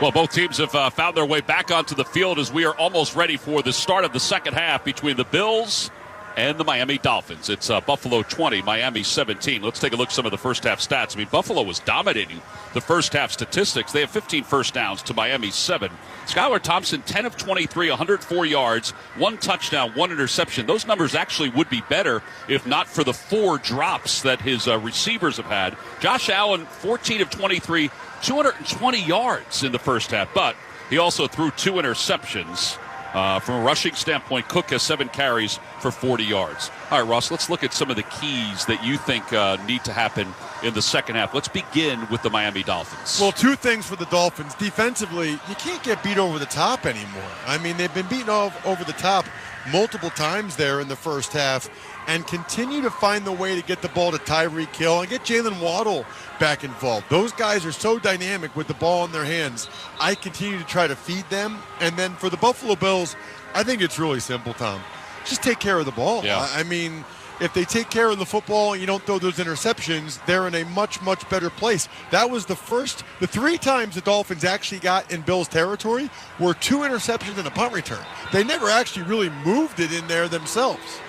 Speaker 5: Well, both teams have found their way back onto the field as we are almost ready for the start of the second half between the Bills and the Miami Dolphins. It's Buffalo 20, Miami 17. Let's take a look at some of the first half stats. I mean, Buffalo was dominating the first half statistics. They have 15 first downs to Miami's 7. Skylar Thompson, 10 of 23, 104 yards, 1 touchdown, 1 interception. Those numbers actually would be better if not for the 4 drops that his receivers have had. Josh Allen, 14 of 23, 220 yards in the first half, but he also threw 2 interceptions. From a rushing standpoint, Cook has 7 carries for 40 yards. All right, Ross, let's look at some of the keys that you think need to happen in the second half. Let's begin with the Miami Dolphins.
Speaker 29: Well, 2 things for the Dolphins. Defensively, you can't get beat over the top anymore. I mean, they've been beaten over the top multiple times there in the first half and continue to find the way to get the ball to Tyreek Hill and get Jalen Waddle back involved. Those guys are so dynamic with the ball in their hands. I continue to try to feed them. And then for the Buffalo Bills, I think it's really simple, Tom. Just take care of the ball.
Speaker 5: Yeah.
Speaker 29: I mean, if they take care of the football and you don't throw those interceptions, they're in a much, much better place. That was the 3 times the Dolphins actually got in Bills territory were 2 interceptions and a punt return. They never actually really moved it in there themselves.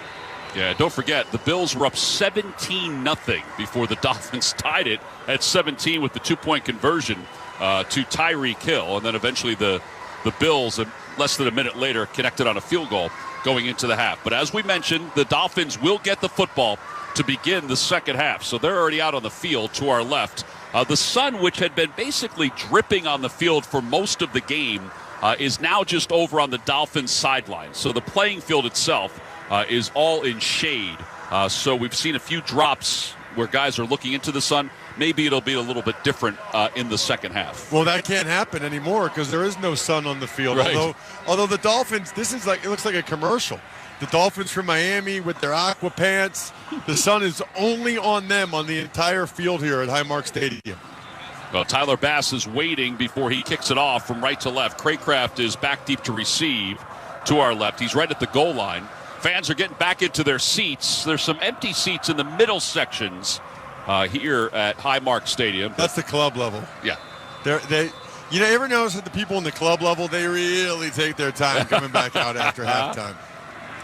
Speaker 5: Yeah, don't forget, the Bills were up 17-0 before the Dolphins tied it at 17 with the 2-point conversion to Tyreek Hill. And then eventually the Bills, less than a minute later, connected on a field goal going into the half. But as we mentioned, the Dolphins will get the football to begin the second half. So they're already out on the field to our left. The sun, which had been basically dripping on the field for most of the game, is now just over on the Dolphins sideline. So the playing field itself is all in shade. So we've seen a few drops where guys are looking into the sun. Maybe it'll be a little bit different in the second half.
Speaker 29: Well, that can't happen anymore because there is no sun on the field.
Speaker 5: Right.
Speaker 29: Although the Dolphins, it looks like a commercial. The Dolphins from Miami with their aqua pants. The sun is only on them on the entire field here at Highmark Stadium.
Speaker 5: Well, Tyler Bass is waiting before he kicks it off from right to left. Craycraft is back deep to receive to our left. He's right at the goal line. Fans are getting back into their seats. There's some empty seats in the middle sections here at Highmark Stadium.
Speaker 29: That's the club level.
Speaker 5: Yeah.
Speaker 29: You ever notice that the people in the club level, they really take their time coming back out after halftime.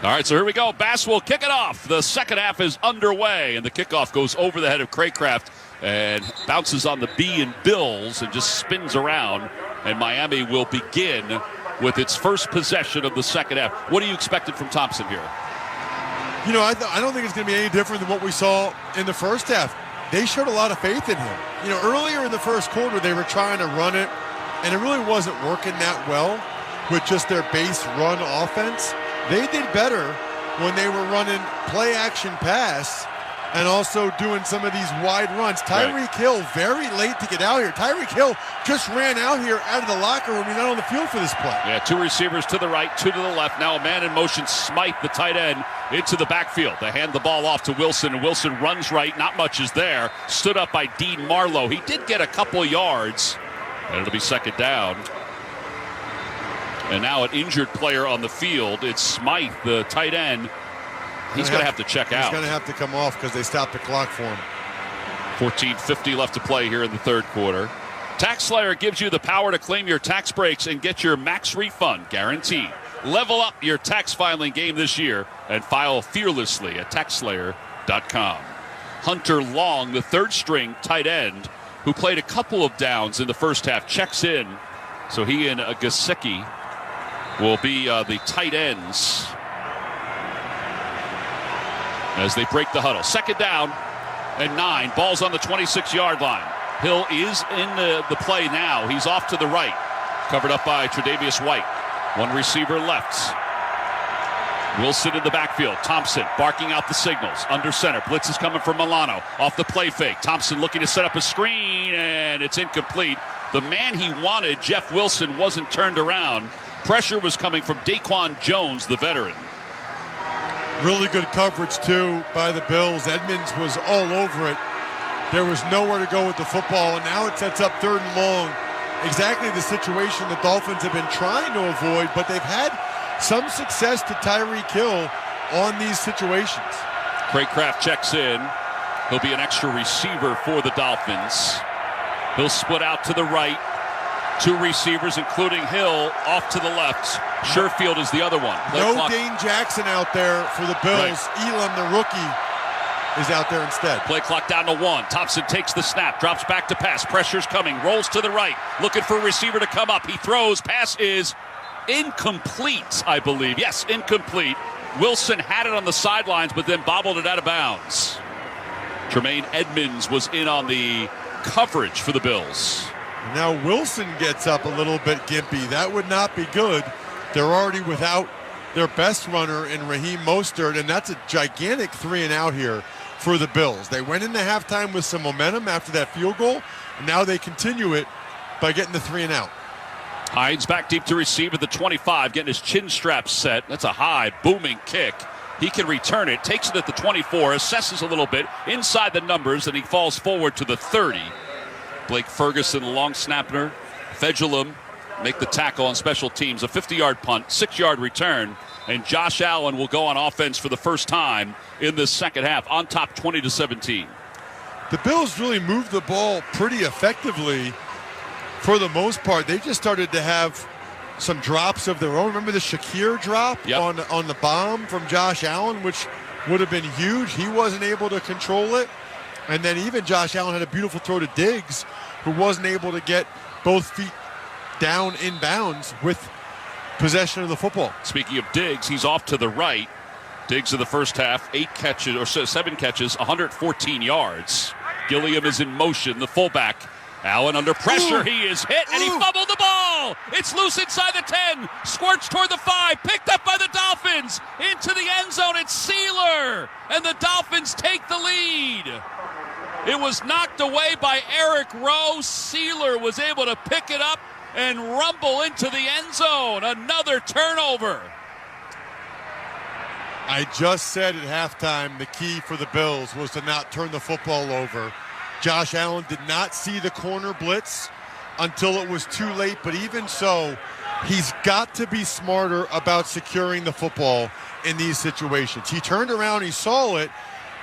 Speaker 5: All right, so here we go. Bass will kick it off. The second half is underway, and the kickoff goes over the head of Craycraft and bounces on the B and Bills and just spins around, and Miami will begin with its first possession of the second half. What are you expecting from Thompson here?
Speaker 29: I don't think it's going to be any different than what we saw in the first half. They showed a lot of faith in him. Earlier in the first quarter, they were trying to run it, and it really wasn't working that well with just their base run offense. They did better when they were running play action pass and also doing some of these wide runs. Tyreek Hill, very late to get out here. Tyreek Hill just ran out here out of the locker room. He's not on the field for this play.
Speaker 5: Yeah, 2 receivers to the right, 2 to the left. Now a man in motion, Smythe, the tight end, into the backfield. They hand the ball off to Wilson, and Wilson runs right. Not much is there. Stood up by Dean Marlowe. He did get a couple yards, and it'll be second down. And now an injured player on the field. It's Smythe, the tight end. He's going to have to check out.
Speaker 29: He's going to have to come off because they stopped the clock for him.
Speaker 5: 14:50 left to play here in the third quarter. TaxSlayer gives you the power to claim your tax breaks and get your max refund guaranteed. Level up your tax filing game this year and file fearlessly at TaxSlayer.com. Hunter Long, the third-string tight end, who played a couple of downs in the first half, checks in. So he and Gasecki will be the tight ends as they break the huddle. Second down and 9. Ball's on the 26-yard line. Hill is in the play now. He's off to the right, covered up by Tre'Davious White. 1 receiver left. Wilson in the backfield. Thompson barking out the signals. Under center. Blitz is coming from Milano. Off the play fake. Thompson looking to set up a screen, and it's incomplete. The man he wanted, Jeff Wilson, wasn't turned around. Pressure was coming from Daquan Jones, the veteran.
Speaker 29: Really good coverage, too, by the Bills. Edmonds was all over it. There was nowhere to go with the football, and now it sets up 3rd and long. Exactly the situation the Dolphins have been trying to avoid, but they've had some success to Tyreek Hill on these situations.
Speaker 5: Craycraft checks in. He'll be an extra receiver for the Dolphins. He'll split out to the right. 2 receivers, including Hill, off to the left. Sherfield is the other one.
Speaker 29: No Dane Jackson out there for the Bills. Right. Elam, the rookie, is out there instead.
Speaker 5: Play clock down to 1. Thompson takes the snap, drops back to pass. Pressure's coming, rolls to the right, looking for a receiver to come up. He throws. Pass is incomplete, I believe. Yes, incomplete. Wilson had it on the sidelines, but then bobbled it out of bounds. Tremaine Edmonds was in on the coverage for the Bills.
Speaker 29: Now Wilson gets up a little bit gimpy. That would not be good. They're already without their best runner in Raheem Mostert, and that's a gigantic 3-and-out here for the Bills. They went into halftime with some momentum after that field goal, and now they continue it by getting the 3-and-out.
Speaker 5: Hines back deep to receive at the 25, getting his chin strap set. That's a high, booming kick. He can return it, takes it at the 24, assesses a little bit inside the numbers, and he falls forward to the 30. Blake Ferguson, the long snapper. Fedulum make the tackle on special teams. A 50-yard punt, 6-yard return, and Josh Allen will go on offense for the first time in this second half, on top 20-17.
Speaker 29: The Bills really moved the ball pretty effectively for the most part. They just started to have some drops of their own. Remember the Shakir drop on the bomb from Josh Allen, which would have been huge. He wasn't able to control it. And then even Josh Allen had a beautiful throw to Diggs, who wasn't able to get both feet down in bounds with possession of the football.
Speaker 5: Speaking of Diggs, he's off to the right. Diggs in the first half, 7 catches, 114 yards. Gilliam is in motion, the fullback. Allen under pressure. He is hit, and he fumbled the ball. It's loose inside the 10. Squirts toward the 5. Picked up by the Dolphins. Into the end zone. It's Sealer. And the Dolphins take the lead. It was knocked away by Eric Rowe. Sealer was able to pick it up and rumble into the end zone. Another turnover.
Speaker 29: I just said at halftime the key for the Bills was to not turn the football over. Josh Allen did not see the corner blitz until it was too late, but even so, he's got to be smarter about securing the football in these situations. He turned around, he saw it.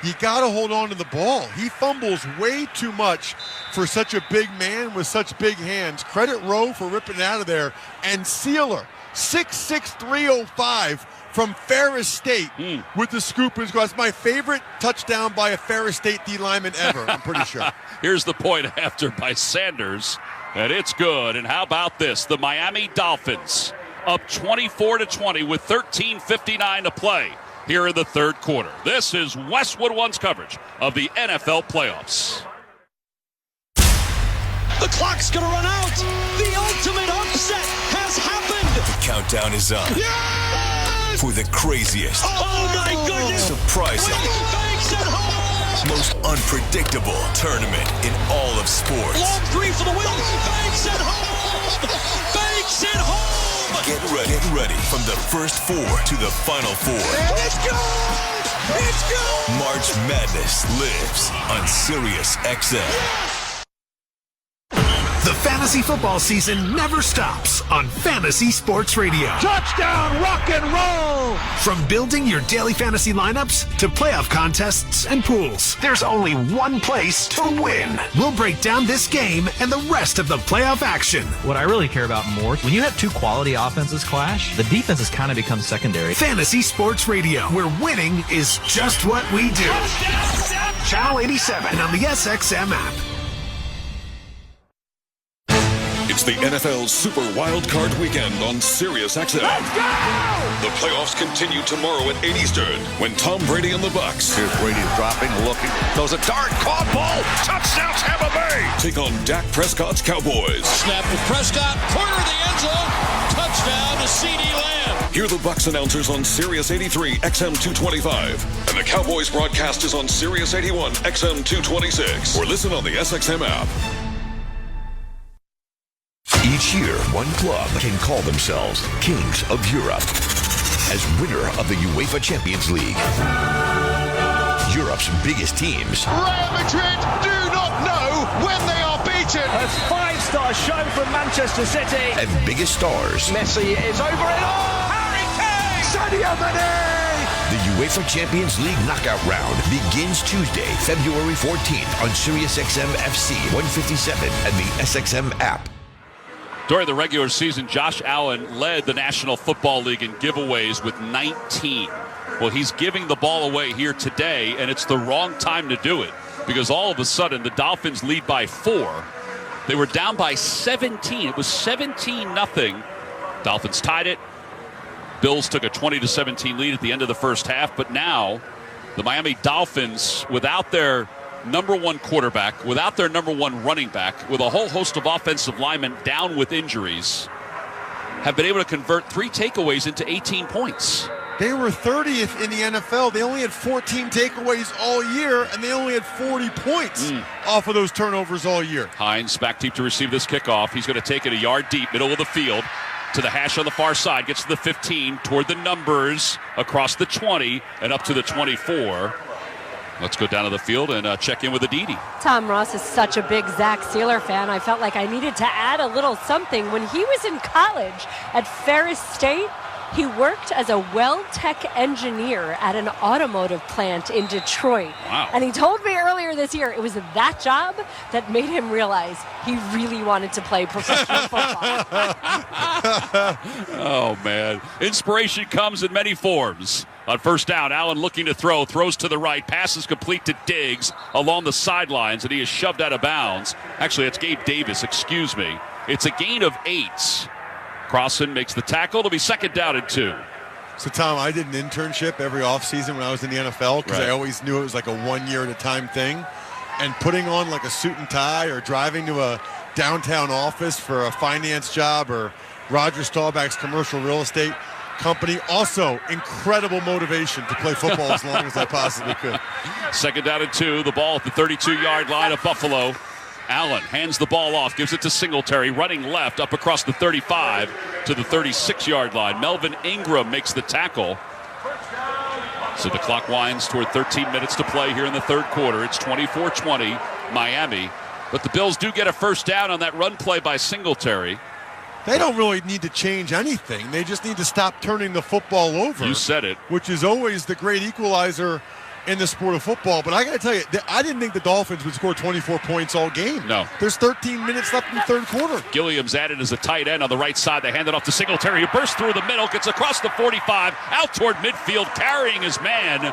Speaker 29: You got to hold on to the ball. He fumbles way too much for such a big man with such big hands. Credit Rowe for ripping it out of there. And Sealer, 6'6", 305 from Ferris State with the scoop and score. That's my favorite touchdown by a Ferris State D lineman ever, I'm pretty sure.
Speaker 5: Here's the point after by Sanders, and it's good. And how about this? The Miami Dolphins up 24-20 with 13:59 to play here in the third quarter. This is Westwood One's coverage of the NFL playoffs.
Speaker 1: The clock's going to run out. The ultimate upset has happened.
Speaker 9: The countdown is up.
Speaker 1: Yes!
Speaker 9: For the craziest,
Speaker 1: oh my goodness,
Speaker 9: surprising, most unpredictable tournament in all of sports.
Speaker 1: Long three for the win. Banks it home. Banks it home.
Speaker 9: Get ready from the first 4 to the final 4.
Speaker 1: It's good. It's good.
Speaker 9: March Madness lives on Sirius XM.
Speaker 1: Yes!
Speaker 10: The fantasy football season never stops on Fantasy Sports Radio.
Speaker 1: Touchdown, rock and roll!
Speaker 10: From building your daily fantasy lineups to playoff contests and pools, there's only one place to win. We'll break down this game and the rest of the playoff action.
Speaker 11: What I really care about more, when you have two quality offenses clash, the defenses kind of become secondary.
Speaker 10: Fantasy Sports Radio, where winning is just what we do. Channel 87 and on the SXM app.
Speaker 28: It's the NFL Super Wildcard Weekend on Sirius XM.
Speaker 1: Let's go!
Speaker 28: The playoffs continue tomorrow at 8 Eastern when Tom Brady and the Bucs.
Speaker 21: Here's Brady dropping, looking, throws a dart, caught ball, touchdown Tampa Bay.
Speaker 28: Take on Dak Prescott's Cowboys.
Speaker 22: Snap to Prescott, corner of the end zone, touchdown to CeeDee Lamb.
Speaker 28: Hear the Bucs announcers on Sirius 83 XM 225, and the Cowboys broadcast is on Sirius 81 XM 226, or listen on the SXM app.
Speaker 9: Each year, one club can call themselves Kings of Europe as winner of the UEFA Champions League. Europe's biggest teams.
Speaker 1: Real Madrid do not know when they are beaten.
Speaker 9: A
Speaker 1: 5-star show from Manchester City.
Speaker 9: And biggest stars.
Speaker 1: Messi is over it all. Harry Kane. Sadio Mane.
Speaker 9: The UEFA Champions League knockout round begins Tuesday, February 14th on Sirius XM FC 157 and the SXM app.
Speaker 5: During the regular season, Josh Allen led the National Football League in giveaways with 19. Well, he's giving the ball away here today, and it's the wrong time to do it because all of a sudden the Dolphins lead by 4. They were down by 17. It was 17-0. Dolphins tied it. Bills took a 20-17 lead at the end of the first half, but now the Miami Dolphins, without their number one quarterback, without their number one running back, with a whole host of offensive linemen down with injuries, have been able to convert 3 takeaways into 18 points.
Speaker 29: They were 30th in the NFL. They only had 14 takeaways all year, and they only had 40 points off of those turnovers all year.
Speaker 5: Hines back deep to receive this kickoff. He's going to take it a yard deep, middle of the field, to the hash on the far side. Gets to the 15, toward the numbers, across the 20, and up to the 24. Let's go down to the field and check in with Aditi.
Speaker 4: Tom Ross is such a big Zach Sealer fan. I felt like I needed to add a little something. When he was in college at Ferris State, he worked as a well-tech engineer at an automotive plant in Detroit.
Speaker 5: Wow.
Speaker 4: And he told me earlier this year it was that job that made him realize he really wanted to play professional football.
Speaker 5: Oh, man. Inspiration comes in many forms. On first down, Allen looking to throw, throws to the right, passes complete to Diggs along the sidelines, and he is shoved out of bounds. Actually, it's Gabe Davis, excuse me. It's a gain of 8. Crossan makes the tackle. It'll be second down and 2.
Speaker 29: So, Tom, I did an internship every offseason when I was in the NFL because I always knew it was like a 1 year at a time thing. And putting on like a suit and tie or driving to a downtown office for a finance job or Roger Staubach's commercial real estate company, also incredible motivation to play football as long as I possibly could.
Speaker 5: Second down and 2. The ball at the 32-yard line of Buffalo. Allen hands the ball off, gives it to Singletary, running left up across the 35 to the 36-yard line. Melvin Ingram makes the tackle. So the clock winds toward 13 minutes to play here in the third quarter. It's 24-20 Miami. But the Bills do get a first down on that run play by Singletary.
Speaker 29: They don't really need to change anything. They just need to stop turning the football over.
Speaker 5: You said it.
Speaker 29: Which is always the great equalizer in the sport of football. But I got to tell you, I didn't think the Dolphins would score 24 points all game.
Speaker 5: No.
Speaker 29: There's 13 minutes left in the third quarter.
Speaker 5: Gilliam's added as a tight end on the right side. They hand it off to Singletary, who bursts through the middle, gets across the 45, out toward midfield, carrying his man.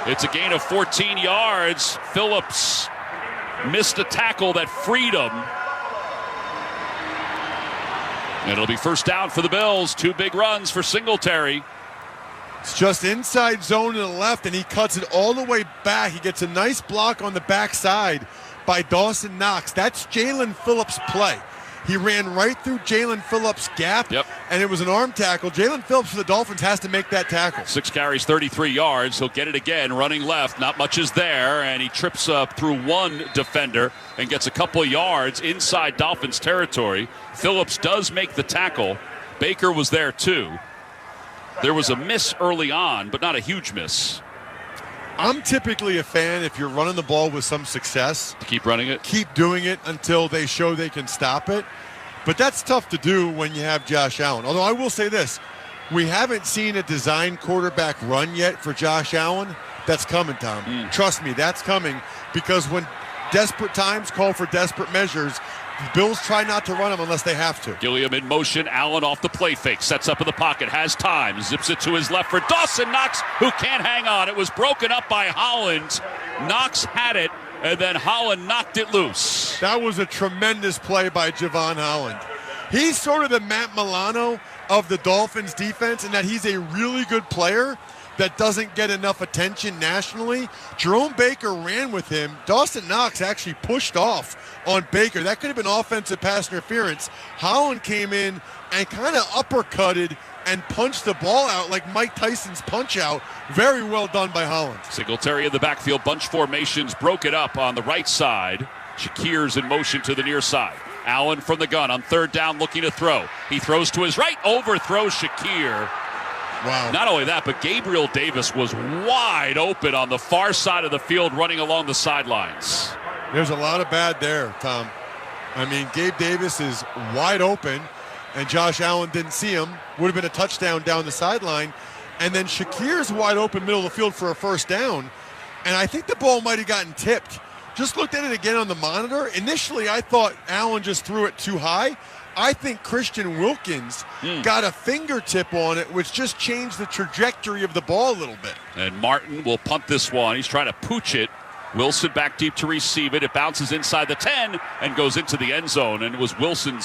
Speaker 5: It's a gain of 14 yards. Phillips missed a tackle that freed him. And it'll be first down for the Bills. 2 big runs for Singletary.
Speaker 29: It's just inside zone to the left, and he cuts it all the way back. He gets a nice block on the backside by Dawson Knox. That's Jalen Phillips' play. He ran right through Jalen Phillips' gap, and it was an arm tackle. Jalen Phillips for the Dolphins has to make that tackle.
Speaker 5: 6 carries, 33 yards. He'll get it again, running left. Not much is there, and he trips up through one defender and gets a couple of yards inside Dolphins territory. Phillips does make the tackle. Baker was there too. There was a miss early on, but not a huge miss.
Speaker 29: I'm typically a fan, if you're running the ball with some success,
Speaker 5: to keep running it,
Speaker 29: keep doing it until they show they can stop it. But that's tough to do when you have Josh Allen. Although I will say this, we haven't seen a design quarterback run yet for Josh Allen. That's coming, Tom. Trust me, that's coming, because when desperate times call for desperate measures, the Bills try not to run them unless they have to.
Speaker 5: Gilliam in motion. Allen off the play fake. Sets up in the pocket. Has time. Zips it to his left for Dawson Knox, who can't hang on. It was broken up by Holland. Knox had it, and then Holland knocked it loose.
Speaker 29: That was a tremendous play by Javon Holland. He's sort of the Matt Milano of the Dolphins defense in that he's a really good player that doesn't get enough attention nationally. Jerome Baker ran with him. Dawson Knox actually pushed off on Baker. That could have been offensive pass interference. Holland came in and kind of uppercutted and punched the ball out like Mike Tyson's punch out. Very well done by Holland.
Speaker 5: Singletary in the backfield. Bunch formations. Broke it up on the right side. Shakir's in motion to the near side. Allen from the gun on third down looking to throw. He throws to his right. Overthrows Shakir.
Speaker 29: Wow.
Speaker 5: Not only that, but Gabriel Davis was wide open on the far side of the field running along the sidelines.
Speaker 29: There's a lot of bad there, Tom. I mean, Gabe Davis is wide open, and Josh Allen didn't see him. Would have been a touchdown down the sideline. And then Shakir's wide open middle of the field for a first down. And I think the ball might have gotten tipped. Just looked at it again on the monitor. Initially, I thought Allen just threw it too high. I think Christian Wilkins got a fingertip on it, which just changed the trajectory of the ball a little bit.
Speaker 5: And Martin will punt this one. He's trying to pooch it. Wilson back deep to receive it. It bounces inside the 10 and goes into the end zone. And it was Wilson's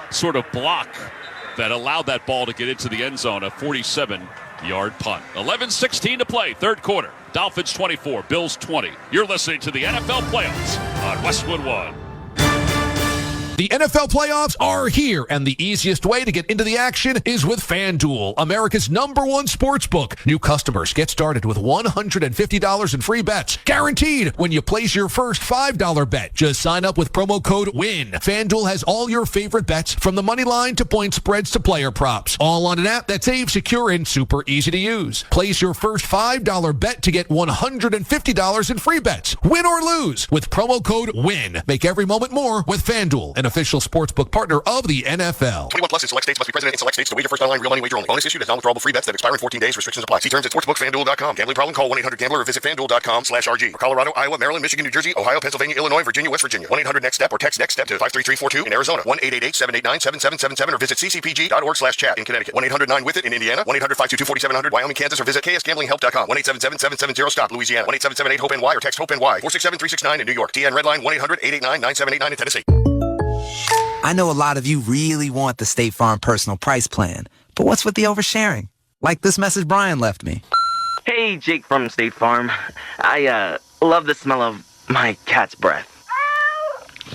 Speaker 5: sort of block that allowed that ball to get into the end zone, a 47-yard punt. 11:16 to play, third quarter. Dolphins 24, Bills 20. You're listening to the NFL Playoffs on Westwood One.
Speaker 6: The NFL playoffs are here, and the easiest way to get into the action is with FanDuel, America's #1 sportsbook. New customers get started with $150 in free bets, guaranteed when you place your first $5 bet. Just sign up with promo code WIN. FanDuel has all your favorite bets, from the money line to point spreads to player props, all on an app that's safe, secure, and super easy to use. Place your first $5 bet to get $150 in free bets. Win or lose with promo code WIN. Make every moment more with FanDuel, an official sportsbook partner of the NFL.
Speaker 12: 21 plus in select states. Must be present in select states to wager. First online real money wager only. Bonus issued as non-withdrawable free bets that expire in 14 days. Restrictions apply. See terms at sportsbookfanduel.com. Gambling problem? Call 1-800-GAMBLER or visit fanduel.com/RG. For Colorado, Iowa, Maryland, Michigan, New Jersey, Ohio, Pennsylvania, Illinois, Virginia, West Virginia. 1-800-NEXT-STEP or text NEXT-STEP to 53342 in Arizona. 1-888-789-7777 or visit ccpg.org/chat in Connecticut. 1-800-9-WITH-IT in Indiana. 1-800-522-4700 Wyoming, Kansas, or visit ksgamblinghelp.com. 1-877-770-STOP Louisiana. 1-877-8-HOPE-NY or text HOPE-NY 467-369 in New York. TN Redline 1-800-889-9789 in Tennessee.
Speaker 15: I know a lot of you really want the State Farm personal price plan, but what's with the oversharing? Like this message Brian left me.
Speaker 17: Hey, Jake from State Farm. I love the smell of my cat's breath.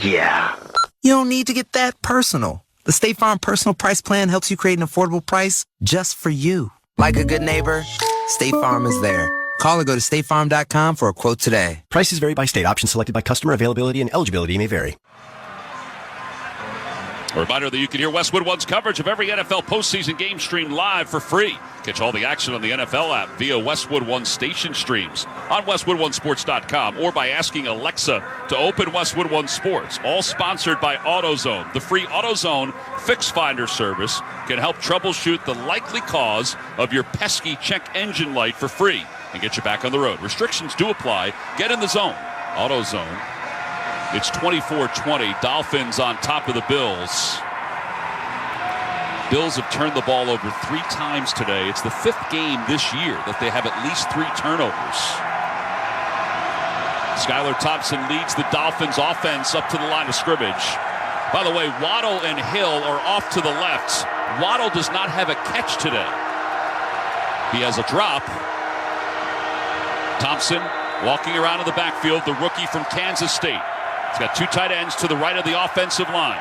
Speaker 17: Yeah.
Speaker 15: You don't need to get that personal. The State Farm personal price plan helps you create an affordable price just for you. Like a good neighbor, State Farm is there. Call or go to statefarm.com for a quote today.
Speaker 20: Prices vary by state. Options selected by customer. Availability and eligibility may vary.
Speaker 5: A reminder that you can hear Westwood One's coverage of every NFL postseason game streamed live for free. Catch all the action on the NFL app via Westwood One station streams on WestwoodOneSports.com or by asking Alexa to open Westwood One Sports. All sponsored by AutoZone. The free AutoZone Fix Finder service can help troubleshoot the likely cause of your pesky check engine light for free and get you back on the road. Restrictions do apply. Get in the zone. AutoZone. It's 24-20. Dolphins on top of the Bills. Bills have turned the ball over 3 times today. It's the 5th game this year that they have at least 3 turnovers. Skylar Thompson leads the Dolphins offense up to the line of scrimmage. By the way, Waddle and Hill are off to the left. Waddle does not have a catch today. He has a drop. Thompson walking around in the backfield, the rookie from Kansas State. He's got 2 tight ends to the right of the offensive line.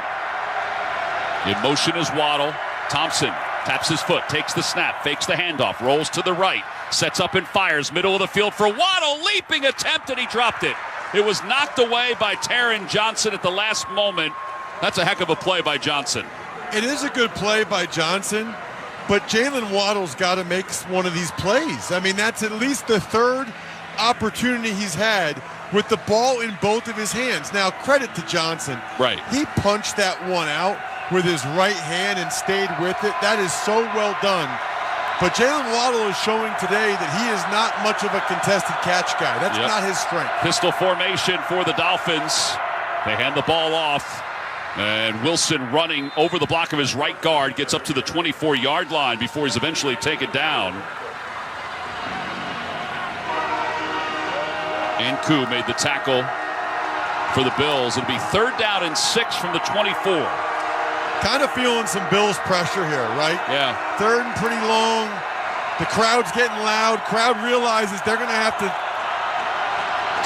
Speaker 5: In motion is Waddle. Thompson taps his foot, takes the snap, fakes the handoff, rolls to the right, sets up and fires, middle of the field for Waddle, leaping attempt, and he dropped it. It was knocked away by Taron Johnson at the last moment. That's a heck of a play by Johnson.
Speaker 29: It is a good play by Johnson, but Jalen Waddle's got to make one of these plays. I mean, that's at least the 3rd opportunity he's had with the ball in both of his hands. Now, credit to Johnson.
Speaker 5: Right.
Speaker 29: He punched that one out with his right hand and stayed with it. That is so well done. But Jalen Waddle is showing today that he is not much of a contested catch guy. That's not his strength.
Speaker 5: Pistol formation for the Dolphins. They hand the ball off. And Wilson running over the block of his right guard, gets up to the 24-yard line before he's eventually taken down. Nku made the tackle for the Bills. It'll be 3rd down and 6 from the 24.
Speaker 29: Kind of feeling some Bills pressure here, right?
Speaker 5: Yeah.
Speaker 29: 3rd and pretty long. The crowd's getting loud. Crowd realizes they're going to have to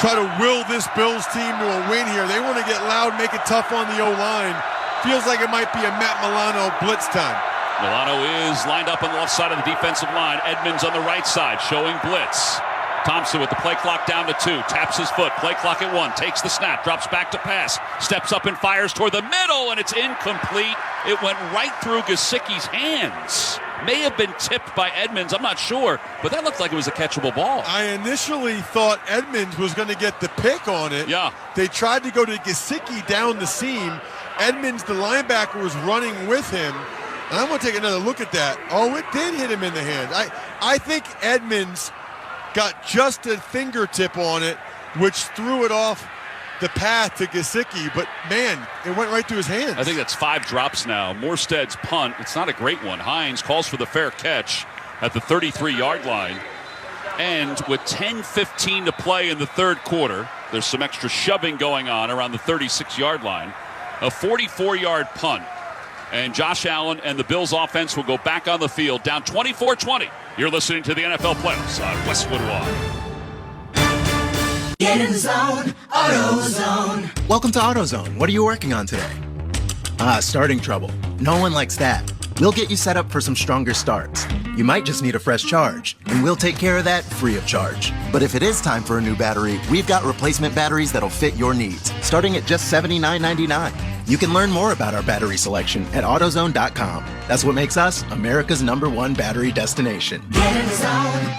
Speaker 29: try to will this Bills team to a win here. They want to get loud, make it tough on the O-line. Feels like it might be a Matt Milano blitz time.
Speaker 5: Milano is lined up on the left side of the defensive line. Edmonds on the right side, showing blitz. Thompson with the play clock down to 2, taps his foot, play clock at 1, takes the snap, drops back to pass, steps up and fires toward the middle, and it's incomplete. It went right through Gesicki's hands. May have been tipped by Edmonds, I'm not sure, but that looked like it was a catchable ball.
Speaker 29: I initially thought Edmonds was going to get the pick on it.
Speaker 5: Yeah.
Speaker 29: They tried to go to Gesicki down the seam. Edmonds, the linebacker, was running with him. And I want to take another look at that. Oh, it did hit him in the hand. I think Edmonds got just a fingertip on it, which threw it off the path to Gesicki, but man, it went right through his hands.
Speaker 5: I think that's 5 drops now. Morstead's punt, it's not a great one. Hines calls for the fair catch at the 33-yard line. And with 10:15 to play in the 3rd quarter, there's some extra shoving going on around the 36-yard line. A 44-yard punt. And Josh Allen and the Bills offense will go back on the field, down 24-20. You're listening to the NFL Playoffs on Westwood One.
Speaker 24: Get in the zone, AutoZone.
Speaker 25: Welcome to AutoZone. What are you working on today?
Speaker 2: Starting trouble. No one likes that. We'll get you set up for some stronger starts. You might just need a fresh charge, and we'll take care of that free of charge. But if it is time for a new battery, we've got replacement batteries that'll fit your needs, starting at just $79.99. You can learn more about our battery selection at AutoZone.com. That's what makes us America's #1 battery destination.
Speaker 7: Get in the zone,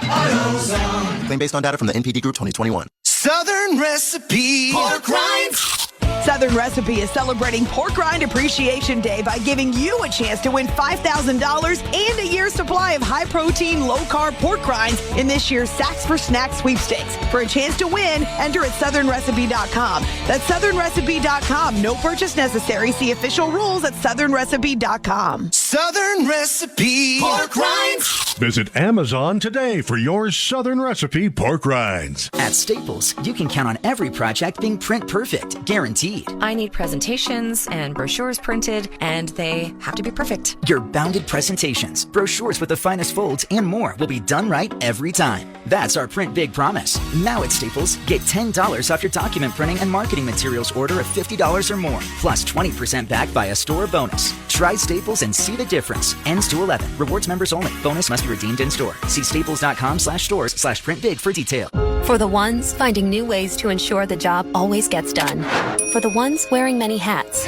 Speaker 7: AutoZone.
Speaker 2: Claim based on data from the NPD Group 2021.
Speaker 7: Southern Recipe Pork Rinds.
Speaker 8: Southern Recipe is celebrating Pork Rind Appreciation Day by giving you a chance to win $5,000 and a year's supply of high-protein, low-carb pork rinds in this year's Sacks for Snacks sweepstakes. For a chance to win, enter at SouthernRecipe.com. That's SouthernRecipe.com. No purchase necessary. See official rules at SouthernRecipe.com.
Speaker 7: Southern Recipe Pork Rinds.
Speaker 13: Visit Amazon today for your Southern Recipe pork rinds.
Speaker 16: At Staples, you can count on every project being print perfect, guaranteed.
Speaker 24: I need presentations and brochures printed, and they have to be perfect.
Speaker 16: Your bounded presentations, brochures with the finest folds, and more will be done right every time. That's our Print Big promise. Now at Staples, get $10 off your document printing and marketing materials order of $50 or more, plus 20% back by a store bonus. Try Staples and see the difference. Ends 2/11. Rewards members only. Bonus must be redeemed in store. See staples.com/stores/printbig for detail.
Speaker 24: For the ones finding new ways to ensure the job always gets done. For the ones wearing many hats.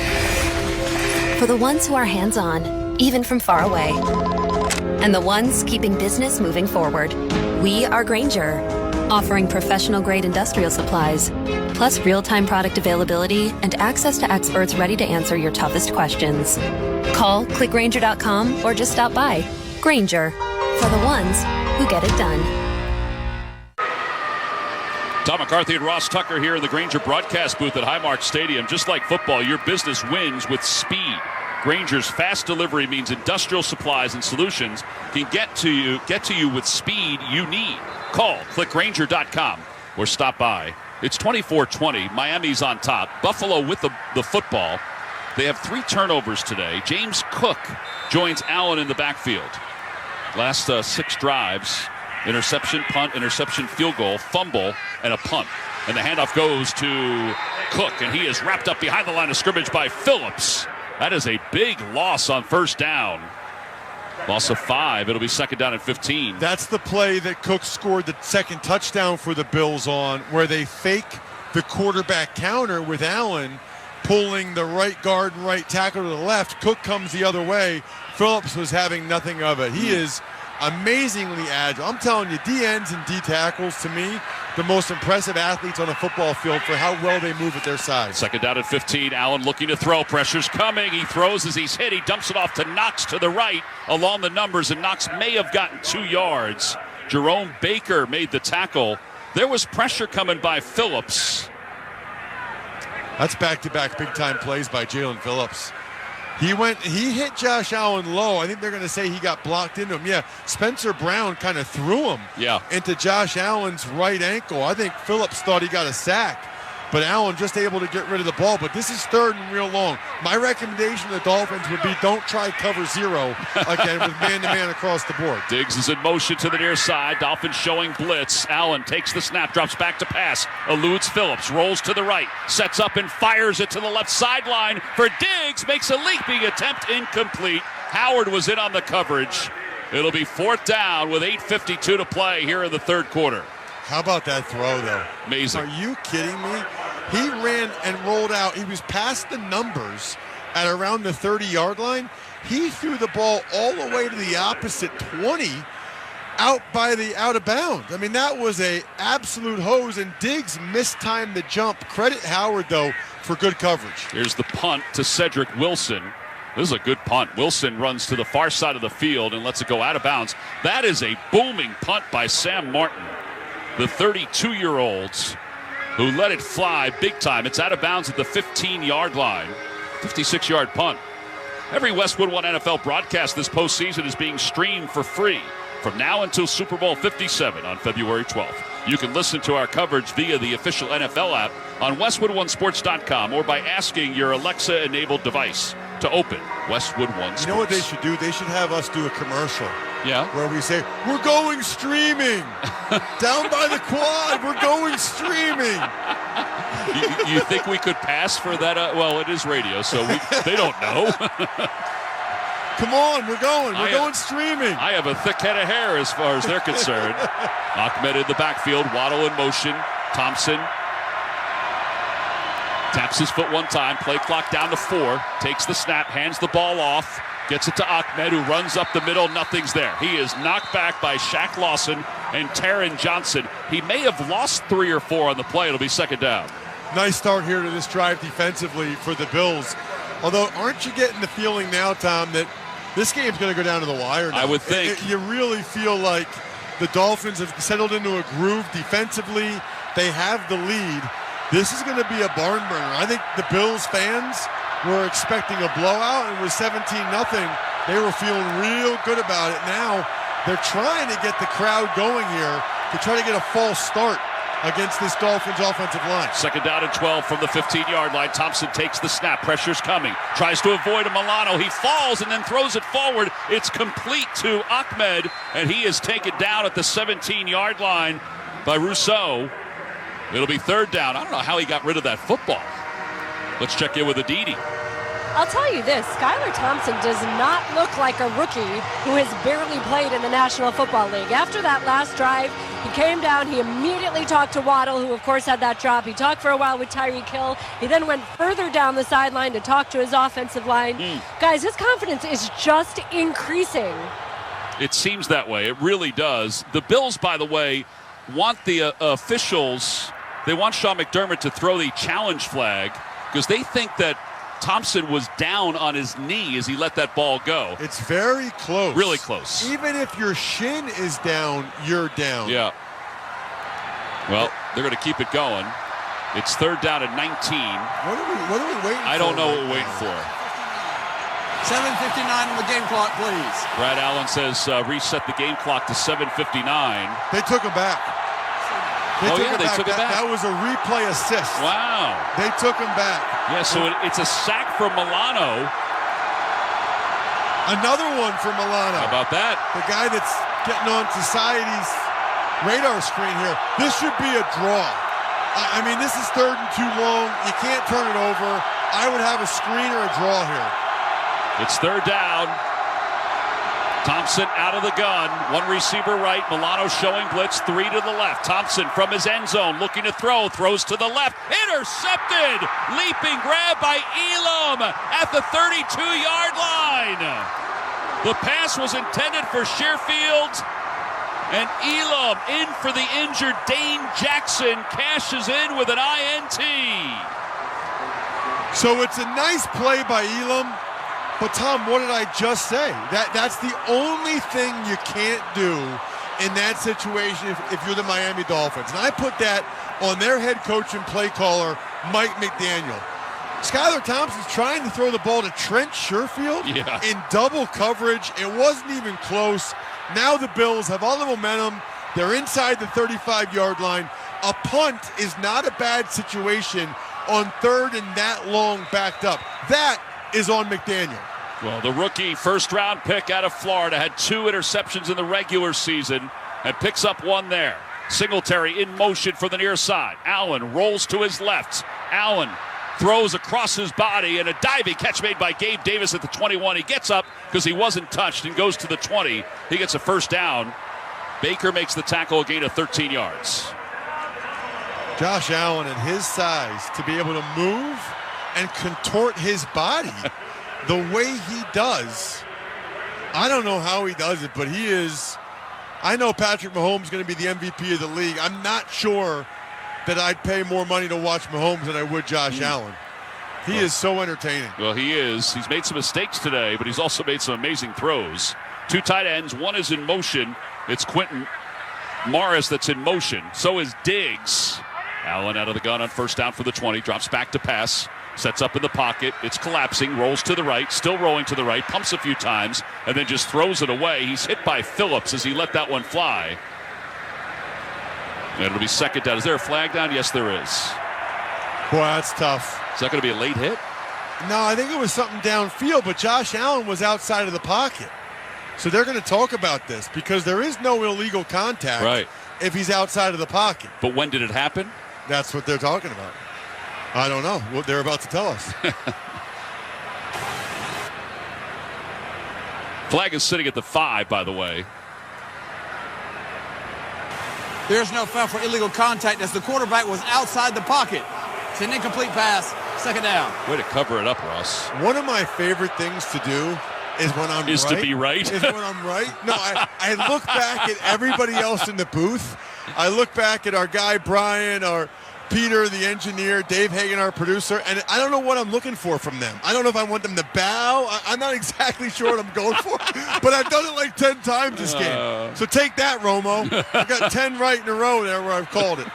Speaker 24: For the ones who are hands-on, even from far away. And the ones keeping business moving forward. We are Grainger, offering professional-grade industrial supplies, plus real-time product availability and access to experts ready to answer your toughest questions. Call, click Grainger.com, or just stop by. Grainger, for the ones who get it done.
Speaker 5: Tom McCarthy and Ross Tucker here in the Grainger broadcast booth at Highmark Stadium. Just like football, your business wins with speed. Grainger's fast delivery means industrial supplies and solutions can get to you with speed you need. Call, click Grainger.com, or stop by. It's 24-20. Miami's on top. Buffalo with the football. They have 3 turnovers today. James Cook joins Allen in the backfield. Last 6 drives. Interception, punt, interception, field goal, fumble, and a punt. And the handoff goes to Cook, and he is wrapped up behind the line of scrimmage by Phillips. That is a big loss on first down. Loss of 5. It'll be second down and 15.
Speaker 29: That's the play that Cook scored the second touchdown for the Bills on, where they fake the quarterback counter with Allen pulling the right guard and right tackle to the left. Cook comes the other way. Phillips was having nothing of it. He is amazingly agile. I'm telling you, D ends and D tackles, to me, the most impressive athletes on a football field for how well they move at their size.
Speaker 5: Second down at 15. Allen looking to throw. Pressure's coming. He throws as he's hit. He dumps it off to Knox to the right along the numbers, and Knox may have gotten 2 yards. Jerome Baker made the tackle. There was pressure coming by Phillips.
Speaker 29: That's back-to-back big-time plays by Jalen Phillips. He hit Josh Allen low. I think they're going to say he got blocked into him. Yeah, Spencer Brown kind of threw him into Josh Allen's right ankle. I think Phillips thought he got a sack, but Allen just able to get rid of the ball. But this is 3rd and real long. My recommendation to the Dolphins would be don't try cover 0 again with man-to-man across the board.
Speaker 5: Diggs is in motion to the near side. Dolphins showing blitz. Allen takes the snap, drops back to pass, eludes Phillips, rolls to the right, sets up and fires it to the left sideline for Diggs, makes a leaping attempt, incomplete. Howard was in on the coverage. It'll be 4th down with 8:52 to play here in the 3rd quarter.
Speaker 29: How about that throw, though?
Speaker 5: Amazing.
Speaker 29: Are you kidding me? He ran and rolled out. He was past the numbers at around the 30-yard line. He threw the ball all the way to the opposite 20, out of bounds. I mean, that was a absolute hose, and Diggs mistimed the jump. Credit Howard, though, for good coverage.
Speaker 5: Here's the punt to Cedric Wilson. This is a good punt. Wilson runs to the far side of the field and lets it go out of bounds. That is a booming punt by Sam Martin, the 32-year-olds who let it fly big time. It's out of bounds at the 15-yard line. 56-yard punt. Every Westwood One NFL broadcast this postseason is being streamed for free from now until Super Bowl 57 on February 12th. You can listen to our coverage via the official NFL app on WestwoodOneSports.com or by asking your Alexa-enabled device to open Westwood One Sports.
Speaker 29: You know what they should do? They should have us do a commercial.
Speaker 5: Yeah.
Speaker 29: Where we say, we're going streaming. Down by the quad, we're going streaming.
Speaker 5: You think we could pass for that? Well, it is radio, so they don't know.
Speaker 29: Come on, we're going. We're going streaming.
Speaker 5: I have a thick head of hair as far as they're concerned. Ahmed in the backfield. Waddle in motion. Thompson taps his foot one time. Play clock down to 4. Takes the snap. Hands the ball off. Gets it to Ahmed, who runs up the middle. Nothing's there. He is knocked back by Shaq Lawson and Taron Johnson. He may have lost 3 or 4 on the play. It'll be second down.
Speaker 29: Nice start here to this drive defensively for the Bills. Although, aren't you getting the feeling now, Tom, that this game's going to go down to the wire now?
Speaker 5: I would think.
Speaker 29: You really feel like the Dolphins have settled into a groove defensively. They have the lead. This is going to be a barn burner. I think the Bills fans were expecting a blowout, and with 17-0, they were feeling real good about it. Now they're trying to get the crowd going here to try to get a false start against this Dolphins offensive line.
Speaker 5: Second down and 12 from the 15-yard line. Thompson takes the snap. Pressure's coming. Tries to avoid a Milano. He falls and then throws it forward. It's complete to Ahmed, and he is taken down at the 17-yard line by Rousseau. It'll be third down. I don't know how he got rid of that football. Let's check in with Aditi.
Speaker 4: I'll tell you this, Skylar Thompson does not look like a rookie who has barely played in the National Football League. After that last drive, he came down, he immediately talked to Waddle, who of course had that drop. He talked for a while with Tyreek Hill. He then went further down the sideline to talk to his offensive line. Guys, his confidence is just increasing.
Speaker 5: It seems that way. It really does. The Bills, by the way, want the officials, they want Sean McDermott to throw the challenge flag because they think that Thompson was down on his knee as he let that ball go.
Speaker 29: It's very close.
Speaker 5: Really close.
Speaker 29: Even if your shin is down, you're down.
Speaker 5: Yeah. Well, they're going to keep it going. It's third down and 19.
Speaker 29: What are we waiting for?
Speaker 5: I don't know what we're waiting for.
Speaker 3: 7:59 on the game clock, please.
Speaker 5: Brad Allen says reset the game clock to 7:59.
Speaker 29: They took him back.
Speaker 5: They took it back.
Speaker 29: That was a replay assist.
Speaker 5: Wow.
Speaker 29: They took him back.
Speaker 5: Yeah, so it's a sack from Milano.
Speaker 29: Another one for Milano.
Speaker 5: How about that?
Speaker 29: The guy that's getting on society's radar screen here. This should be a draw. I mean, this is third and too long. You can't turn it over. I would have a screen or a draw here.
Speaker 5: It's third down. Thompson out of the gun. One receiver right. Milano showing blitz. 3 to the left. Thompson from his end zone looking to throw. Throws to the left. Intercepted. Leaping grab by Elam at the 32-yard line. The pass was intended for Sherfield. And Elam in for the injured Dane Jackson. Cashes in with an INT.
Speaker 29: So it's a nice play by Elam. But, Tom, what did I just say? That's the only thing you can't do in that situation if you're the Miami Dolphins. And I put that on their head coach and play caller, Mike McDaniel. Skylar Thompson's trying to throw the ball to Trent Sherfield in double coverage. It wasn't even close. Now the Bills have all the momentum. They're inside the 35-yard line. A punt is not a bad situation on third and that long backed up. That is on McDaniel.
Speaker 5: Well, the rookie first-round pick out of Florida had 2 interceptions in the regular season and picks up one there. Singletary in motion for the near side. Allen rolls to his left. Allen throws across his body and a diving catch made by Gabe Davis at the 21. He gets up because he wasn't touched and goes to the 20. He gets a first down. Baker makes the tackle, a gain of 13 yards.
Speaker 29: Josh Allen at his size to be able to move and contort his body the way he does. I don't know how he does it, but he is. I know Patrick Mahomes is going to be the MVP of the league. I'm not sure that I'd pay more money to watch Mahomes than I would Josh Allen. He is so entertaining.
Speaker 5: Well, he is. He's made some mistakes today, but he's also made some amazing throws. 2 tight ends. One is in motion. It's Quentin Morris that's in motion. So is Diggs. Allen out of the gun on first down for the 20. Drops back to pass. Sets up in the pocket. It's collapsing. Rolls to the right. Still rolling to the right. Pumps a few times. And then just throws it away. He's hit by Phillips as he let that one fly. And it'll be second down. Is there a flag down? Yes, there is.
Speaker 29: Boy, that's tough.
Speaker 5: Is that going to be a late hit?
Speaker 29: No, I think it was something downfield, but Josh Allen was outside of the pocket. So they're going to talk about this because there is no illegal contact if he's outside of the pocket.
Speaker 5: But when did it happen?
Speaker 29: That's what they're talking about. I don't know what they're about to tell us.
Speaker 5: Flag is sitting at the 5, by the way.
Speaker 3: There's no foul for illegal contact as the quarterback was outside the pocket. It's an incomplete pass. Second down.
Speaker 5: Way to cover it up, Ross.
Speaker 29: One of my favorite things to do is when I'm
Speaker 5: Is
Speaker 29: right.
Speaker 5: to be right?
Speaker 29: Is when I'm right. No, I look back at everybody else in the booth. I look back at our guy Brian, our Peter, the engineer, Dave Hagan, our producer, and I don't know what I'm looking for from them. I don't know if I want them to bow. I'm not exactly sure what I'm going for, but I've done it like 10 times this game. So take that, Romo. I got 10 right in a row there where I've called it.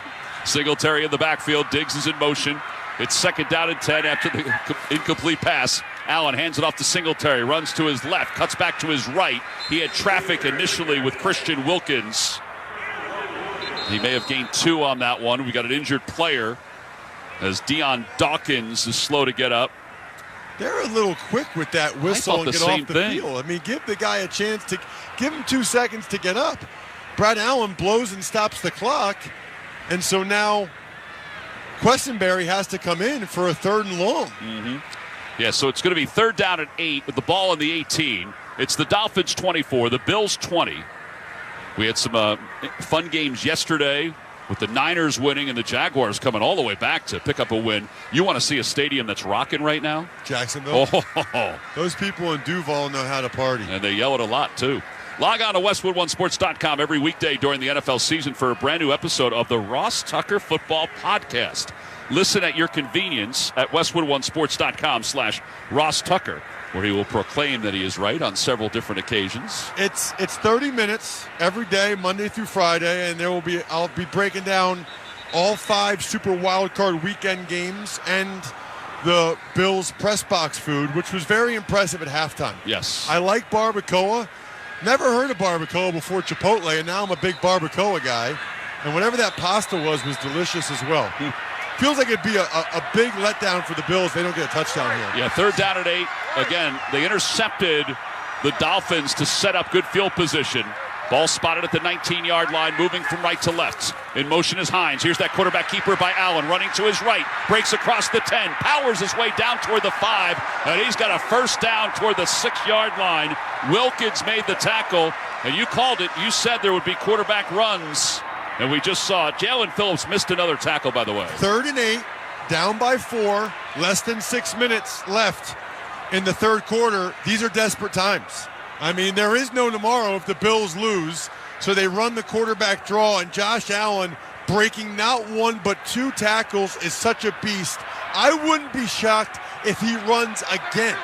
Speaker 5: Singletary in the backfield. Diggs is in motion. It's second down and 10 after the incomplete pass. Allen hands it off to Singletary, runs to his left, cuts back to his right. He had traffic initially with Christian Wilkins. He may have gained 2 on that one. We got an injured player as Deion Dawkins is slow to get up.
Speaker 29: They're a little quick with that whistle and get off the field. I mean, give the guy a chance to give him 2 seconds to get up. Brad Allen blows and stops the clock. And so now Questenberry has to come in for a 3rd and long.
Speaker 5: Mm-hmm. Yeah, so it's going to be 3rd down and 8 with the ball in the 18. It's the Dolphins 24, the Bills 20. We had some fun games yesterday with the Niners winning and the Jaguars coming all the way back to pick up a win. You want to see a stadium that's rocking right now?
Speaker 29: Jacksonville.
Speaker 5: Oh.
Speaker 29: Those people in Duval know how to party.
Speaker 5: And they yell it a lot, too. Log on to WestwoodOneSports.com every weekday during the NFL season for a brand new episode of the Ross Tucker Football Podcast. Listen at your convenience at WestwoodOneSports.com/Ross Tucker, where he will proclaim that he is right on several different occasions.
Speaker 29: It's 30 minutes every day, Monday through Friday, and I'll be breaking down all 5 Super Wildcard weekend games and the Bills press box food, which was very impressive at halftime.
Speaker 5: Yes.
Speaker 29: I like barbacoa. Never heard of barbacoa before Chipotle, and now I'm a big barbacoa guy. And whatever that pasta was delicious as well. Feels like it'd be a big letdown for the Bills. They don't get a touchdown here.
Speaker 5: Yeah, 3rd down and 8. Again, they intercepted the Dolphins to set up good field position. Ball spotted at the 19-yard line, moving from right to left. In motion is Hines. Here's that quarterback keeper by Allen, running to his right. Breaks across the 10, powers his way down toward the 5, and he's got a 1st down toward the 6-yard line. Wilkins made the tackle, and you called it. You said there would be quarterback runs, and we just saw it. Jalen Phillips missed another tackle, by the way.
Speaker 29: 3rd and 8, down by 4, less than 6 minutes left in the 3rd quarter. These are desperate times. I mean, there is no tomorrow if the Bills lose, so they run the quarterback draw, and Josh Allen breaking not 1 but 2 tackles is such a beast. I wouldn't be shocked if he runs again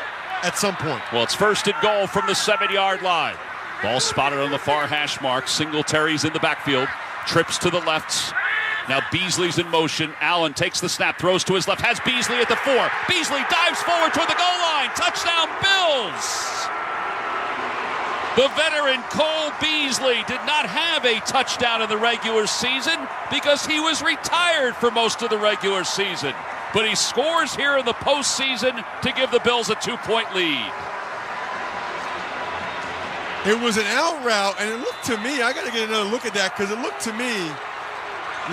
Speaker 29: at some point.
Speaker 5: Well, it's 1st and goal from the 7-yard line. Ball spotted on the far hash mark. Singletary's in the backfield. Trips to the left. Now Beasley's in motion. Allen takes the snap, throws to his left, has Beasley at the 4. Beasley dives forward toward the goal line. Touchdown, Bills! The veteran Cole Beasley did not have a touchdown in the regular season because he was retired for most of the regular season. But he scores here in the postseason to give the Bills a 2-point lead.
Speaker 29: It was an out route, and it looked to me, I got to get another look at that, because it looked to me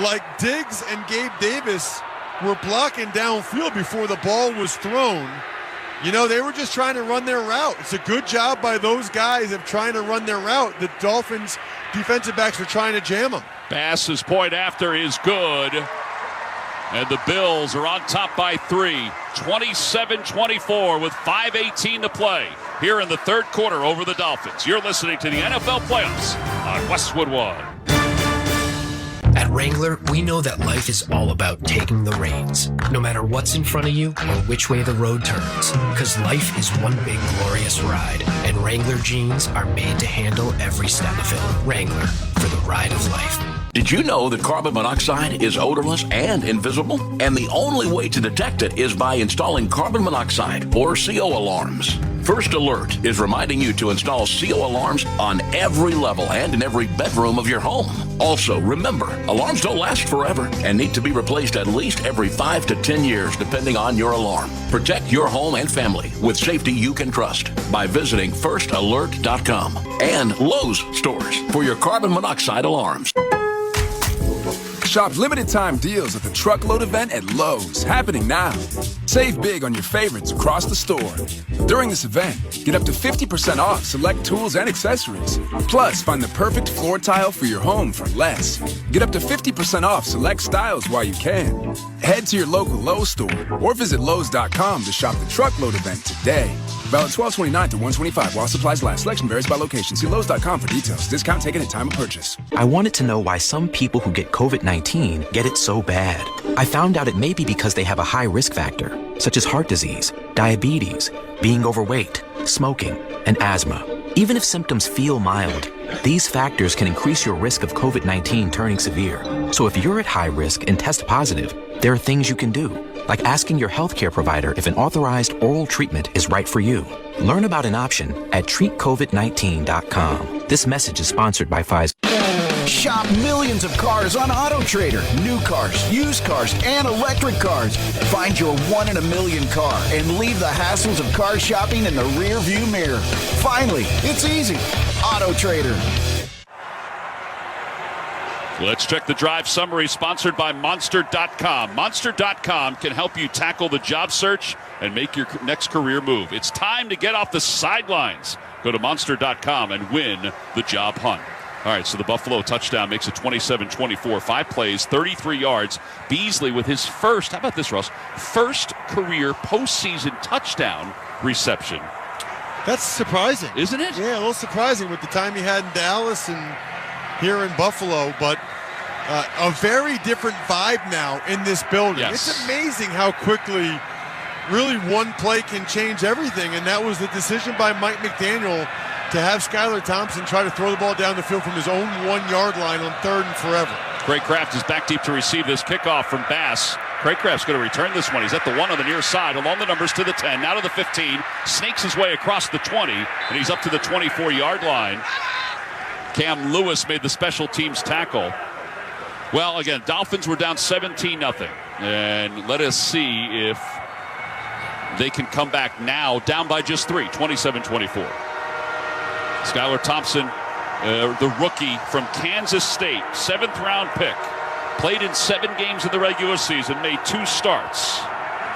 Speaker 29: like Diggs and Gabe Davis were blocking downfield before the ball was thrown. You know, they were just trying to run their route. It's a good job by those guys of trying to run their route. The Dolphins defensive backs were trying to jam them.
Speaker 5: Bass's point after is good. And the Bills are on top by 3, 27-24 with 5:18 to play here in the 3rd quarter over the Dolphins. You're listening to the NFL Playoffs on Westwood One.
Speaker 10: At Wrangler, we know that life is all about taking the reins, no matter what's in front of you or which way the road turns, because life is one big glorious ride, and Wrangler jeans are made to handle every step of it. Wrangler, for the ride of life.
Speaker 11: Did you know that carbon monoxide is odorless and invisible? And the only way to detect it is by installing carbon monoxide or CO alarms. First Alert is reminding you to install CO alarms on every level and in every bedroom of your home. Also, remember, alarms don't last forever and need to be replaced at least every 5 to 10 years, depending on your alarm. Protect your home and family with safety you can trust by visiting firstalert.com and Lowe's stores for your carbon monoxide alarms.
Speaker 14: Shop limited time deals at the Truckload event at Lowe's, happening now. Save big on your favorites across the store. During this event, get up to 50% off select tools and accessories. Plus, find the perfect floor tile for your home for less. Get up to 50% off select styles while you can. Head to your local Lowe's store or visit Lowes.com to shop the Truckload event today. Valid 12/29 to 1/25 while supplies last. Selection varies by location. See Lowes.com for details. Discount taken at time of purchase.
Speaker 18: I wanted to know why some people who get COVID-19 get it so bad. I found out it may be because they have a high risk factor, such as heart disease, diabetes, being overweight, smoking, and asthma. Even if symptoms feel mild, these factors can increase your risk of COVID-19 turning severe. So if you're at high risk and test positive, there are things you can do, like asking your healthcare provider if an authorized oral treatment is right for you. Learn about an option at treatcovid19.com. This message is sponsored by Pfizer.
Speaker 19: Shop millions of cars on AutoTrader. New cars, used cars, and electric cars. Find your 1 in a million car and leave the hassles of car shopping in the rear view mirror. Finally, it's easy. AutoTrader.
Speaker 5: Let's check the drive summary sponsored by Monster.com. Monster.com can help you tackle the job search and make your next career move. It's time to get off the sidelines. Go to Monster.com and win the job hunt. All right, so the Buffalo touchdown makes it 27-24. 5 plays, 33 yards. Beasley with his first, how about this, Russ? First career postseason touchdown reception.
Speaker 29: That's surprising.
Speaker 5: Isn't it?
Speaker 29: Yeah, a little surprising with the time he had in Dallas and here in Buffalo, but a very different vibe now in this building.
Speaker 5: Yes.
Speaker 29: It's amazing how quickly really one play can change everything, and that was the decision by Mike McDaniel to have Skylar Thompson try to throw the ball down the field from his own 1-yard line on 3rd and forever.
Speaker 5: Craig Kraft is back deep to receive this kickoff from Bass. Craig Kraft's going to return this one. He's at the 1 on the near side, along the numbers to the 10, now to the 15, snakes his way across the 20, and he's up to the 24-yard line. Cam Lewis made the special teams tackle. Well, again, Dolphins were down 17-0. And let us see if they can come back now, down by just 3, 27-24. Skylar Thompson, the rookie from Kansas State, 7th-round pick. Played in 7 games in the regular season, made 2 starts.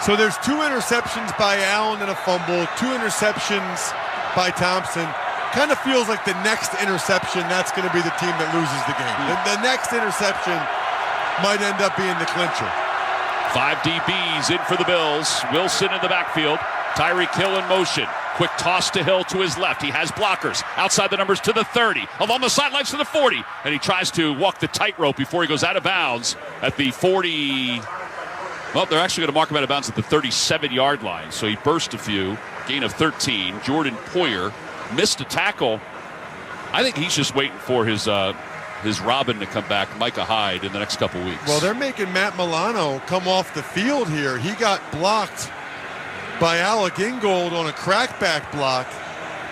Speaker 29: So there's 2 interceptions by Allen and a fumble, 2 interceptions by Thompson. Kind of feels like the next interception, that's going to be the team that loses the game. The next interception might end up being the clincher.
Speaker 5: 5 DBs in for the Bills. Wilson in the backfield. Tyreek Hill in motion. Quick toss to Hill to his left. He has blockers. Outside the numbers to the 30. Along the sidelines to the 40. And he tries to walk the tightrope before he goes out of bounds at the 40. Well, they're actually going to mark him out of bounds at the 37-yard line. So he burst a few. Gain of 13. Jordan Poyer missed a tackle. I think he's just waiting for his Robin to come back, Micah Hyde, in the next couple weeks.
Speaker 29: Well, they're making Matt Milano come off the field here. He got blocked by Alec Ingold on a crackback block,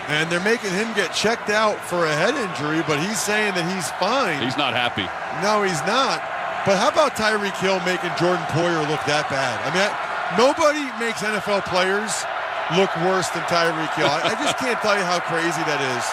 Speaker 29: and they're making him get checked out for a head injury, but he's saying that he's fine.
Speaker 5: He's not happy.
Speaker 29: No, he's not. But how about Tyreek Hill making Jordan Poyer look that bad? I mean, nobody makes NFL players look worse than Tyreek Hill. I just can't tell you how crazy that is.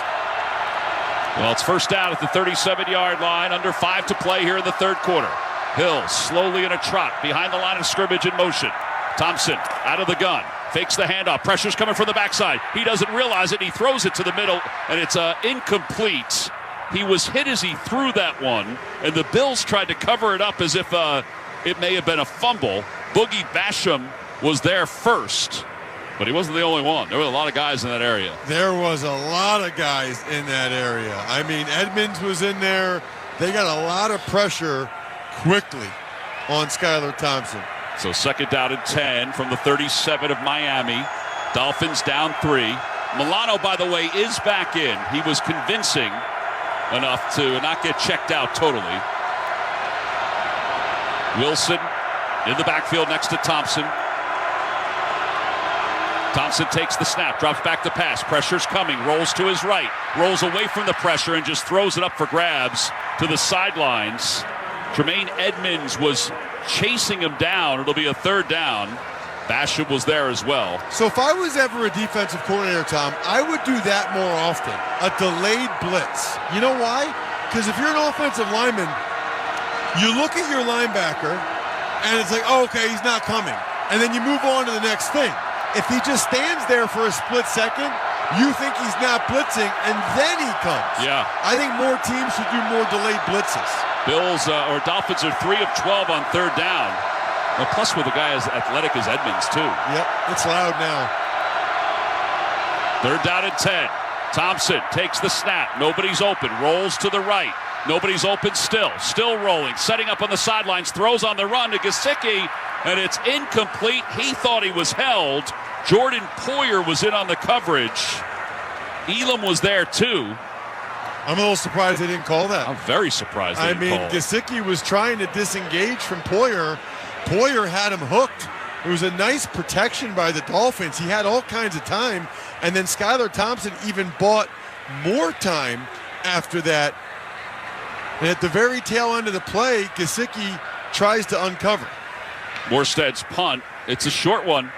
Speaker 5: Well, it's first down at the 37-yard line, under 5 to play here in the 3rd quarter. Hill slowly in a trot behind the line of scrimmage in motion. Thompson out of the gun, fakes the handoff. Pressure's coming from the backside. He doesn't realize it. He throws it to the middle, and it's incomplete. He was hit as he threw that one, and the Bills tried to cover it up as if it may have been a fumble. Boogie Basham was there first. But he wasn't the only one. There were a lot of guys in that area.
Speaker 29: There was a lot of guys in that area. I mean, Edmonds was in there. They got a lot of pressure quickly on Skylar Thompson.
Speaker 5: So 2nd down and 10 from the 37 of Miami. Dolphins down 3. Milano, by the way, is back in. He was convincing enough to not get checked out totally. Wilson in the backfield next to Thompson. Thompson takes the snap, drops back to pass. Pressure's coming, rolls to his right, rolls away from the pressure and just throws it up for grabs to the sidelines. Tremaine Edmonds was chasing him down. It'll be a 3rd down. Basham was there as well.
Speaker 29: So if I was ever a defensive coordinator, Tom, I would do that more often. A delayed blitz. You know why? Because if you're an offensive lineman, You look at your linebacker, and it's like, oh, okay, he's not coming. And then you move on to the next thing. If he just stands there for a split second, you think he's not blitzing, and then he comes.
Speaker 5: Yeah.
Speaker 29: I think more teams should do more delayed blitzes.
Speaker 5: Dolphins are 3 of 12 on third down. Well, plus with a guy as athletic as Edmonds, too.
Speaker 29: Yep, it's loud now.
Speaker 5: Third down and 10. Thompson takes the snap. Nobody's open. Rolls to the right. Nobody's open still. Still rolling. Setting up on the sidelines. Throws on the run to Gesicki, and it's incomplete. He thought he was held. Jordan Poyer was in on the coverage. Elam was there, too.
Speaker 29: I'm a little surprised they didn't call that.
Speaker 5: I'm very surprised they didn't call it.
Speaker 29: Gesicki was trying to disengage from Poyer. Poyer had him hooked. It was a nice protection by the Dolphins. He had all kinds of time. And then Skylar Thompson even bought more time after that. And at the very tail end of the play, Gesicki tries to uncover.
Speaker 5: Morstead's punt. It's a short one.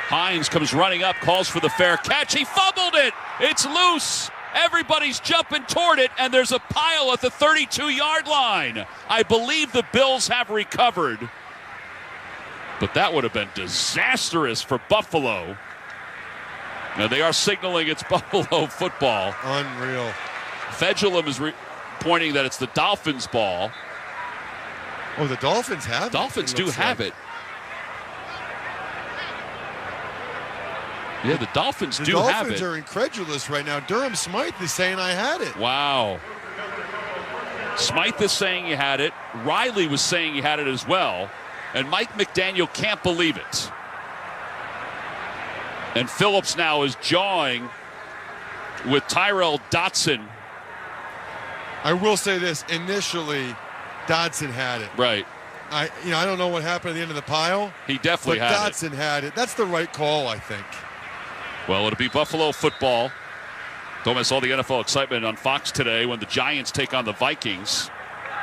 Speaker 5: Hines comes running up, calls for the fair catch. He fumbled it. It's loose. Everybody's jumping toward it, and there's a pile at the 32-yard line. I believe the Bills have recovered. But that would have been disastrous for Buffalo. Now they are signaling it's Buffalo football.
Speaker 29: Unreal.
Speaker 5: Fedulum is pointing that it's the Dolphins' ball.
Speaker 29: Oh, the Dolphins have it.
Speaker 5: Dolphins do have it. Yeah, the Dolphins do have it.
Speaker 29: The Dolphins are incredulous right now. Durham Smythe is saying I had it.
Speaker 5: Wow. Smythe is saying you had it. Riley was saying you had it as well. And Mike McDaniel can't believe it. And Phillips now is jawing with Tyrell Dotson.
Speaker 29: I will say this. Initially, Dotson had it.
Speaker 5: Right.
Speaker 29: I don't know what happened at the end of the pile.
Speaker 5: He definitely had it.
Speaker 29: Dotson had it. That's the right call, I think.
Speaker 5: Well, it'll be Buffalo football. Don't miss all the NFL excitement on Fox today when the Giants take on the Vikings